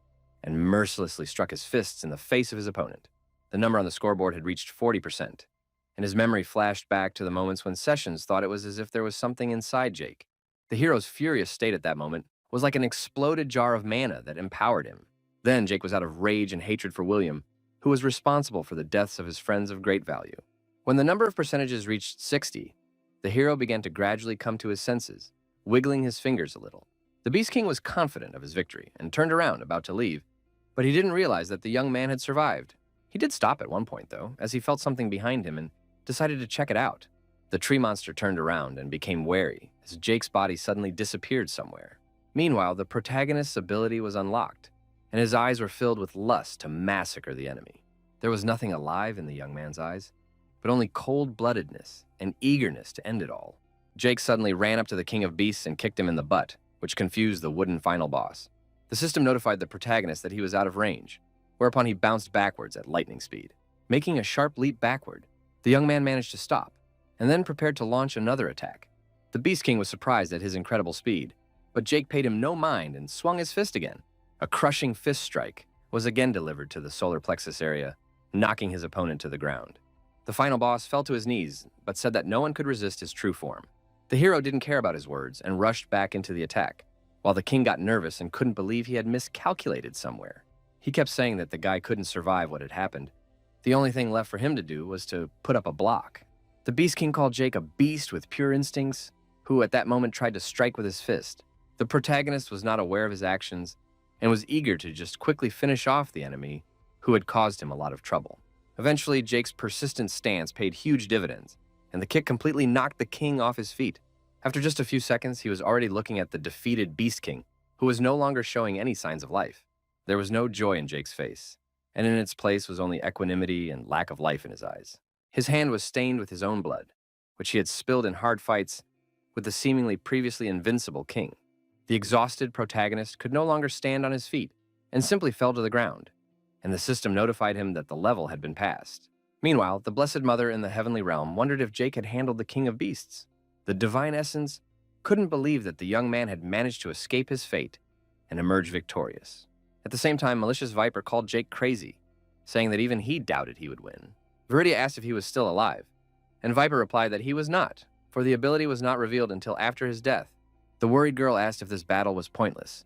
and mercilessly struck his fists in the face of his opponent. The number on the scoreboard had reached 40%, and his memory flashed back to the moments when Sessions thought it was as if there was something inside Jake. The hero's furious state at that moment was like an exploded jar of mana that empowered him. Then Jake was out of rage and hatred for William, who was responsible for the deaths of his friends of great value. When the number of percentages reached 60, the hero began to gradually come to his senses, wiggling his fingers a little. The Beast King was confident of his victory and turned around, about to leave, but he didn't realize that the young man had survived. He did stop at one point, though, as he felt something behind him and decided to check it out. The tree monster turned around and became wary as Jake's body suddenly disappeared somewhere. Meanwhile, the protagonist's ability was unlocked, and his eyes were filled with lust to massacre the enemy. There was nothing alive in the young man's eyes, but only cold-bloodedness and eagerness to end it all. Jake suddenly ran up to the king of beasts and kicked him in the butt, which confused the wooden final boss. The system notified the protagonist that he was out of range, whereupon he bounced backwards at lightning speed. Making a sharp leap backward, the young man managed to stop, and then prepared to launch another attack. The Beast King was surprised at his incredible speed, but Jake paid him no mind and swung his fist again. A crushing fist strike was again delivered to the solar plexus area, knocking his opponent to the ground. The final boss fell to his knees, but said that no one could resist his true form. The hero didn't care about his words and rushed back into the attack, while the king got nervous and couldn't believe he had miscalculated somewhere. He kept saying that the guy couldn't survive what had happened. The only thing left for him to do was to put up a block. The Beast King called Jake a beast with pure instincts, who at that moment tried to strike with his fist. The protagonist was not aware of his actions and was eager to just quickly finish off the enemy who had caused him a lot of trouble. Eventually, Jake's persistent stance paid huge dividends, and the kick completely knocked the king off his feet. After just a few seconds, he was already looking at the defeated Beast King, who was no longer showing any signs of life. There was no joy in Jake's face, and in its place was only equanimity and lack of life in his eyes. His hand was stained with his own blood, which he had spilled in hard fights with the seemingly previously invincible king. The exhausted protagonist could no longer stand on his feet and simply fell to the ground, and the system notified him that the level had been passed. Meanwhile, the Blessed Mother in the heavenly realm wondered if Jake had handled the King of Beasts. The divine essence couldn't believe that the young man had managed to escape his fate and emerge victorious. At the same time, Malicious Viper called Jake crazy, saying that even he doubted he would win. Viridia asked if he was still alive, and Viper replied that he was not, for the ability was not revealed until after his death. The worried girl asked if this battle was pointless,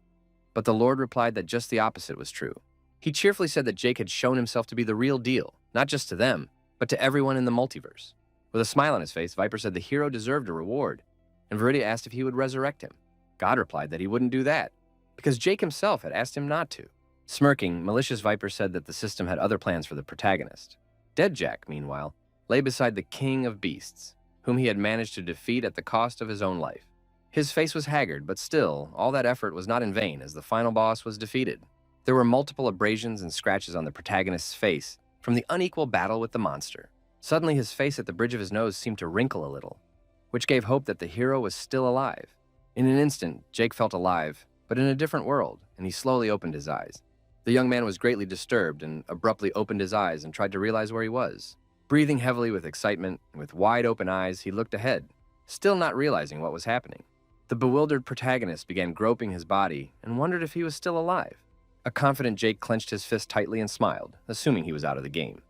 but the Lord replied that just the opposite was true. He cheerfully said that Jake had shown himself to be the real deal, not just to them, but to everyone in the multiverse. With a smile on his face, Viper said the hero deserved a reward, and Viridia asked if he would resurrect him. God replied that he wouldn't do that, because Jake himself had asked him not to. Smirking, Malicious Viper said that the system had other plans for the protagonist. Dead Jack, meanwhile, lay beside the King of Beasts, whom he had managed to defeat at the cost of his own life. His face was haggard, but still, all that effort was not in vain as the final boss was defeated. There were multiple abrasions and scratches on the protagonist's face from the unequal battle with the monster. Suddenly, his face at the bridge of his nose seemed to wrinkle a little, which gave hope that the hero was still alive. In an instant, Jake felt alive, but in a different world, and he slowly opened his eyes. The young man was greatly disturbed and abruptly opened his eyes and tried to realize where he was. Breathing heavily with excitement, with wide open eyes, he looked ahead, still not realizing what was happening. The bewildered protagonist began groping his body and wondered if he was still alive. A confident Jake clenched his fist tightly and smiled, assuming he was out of the game.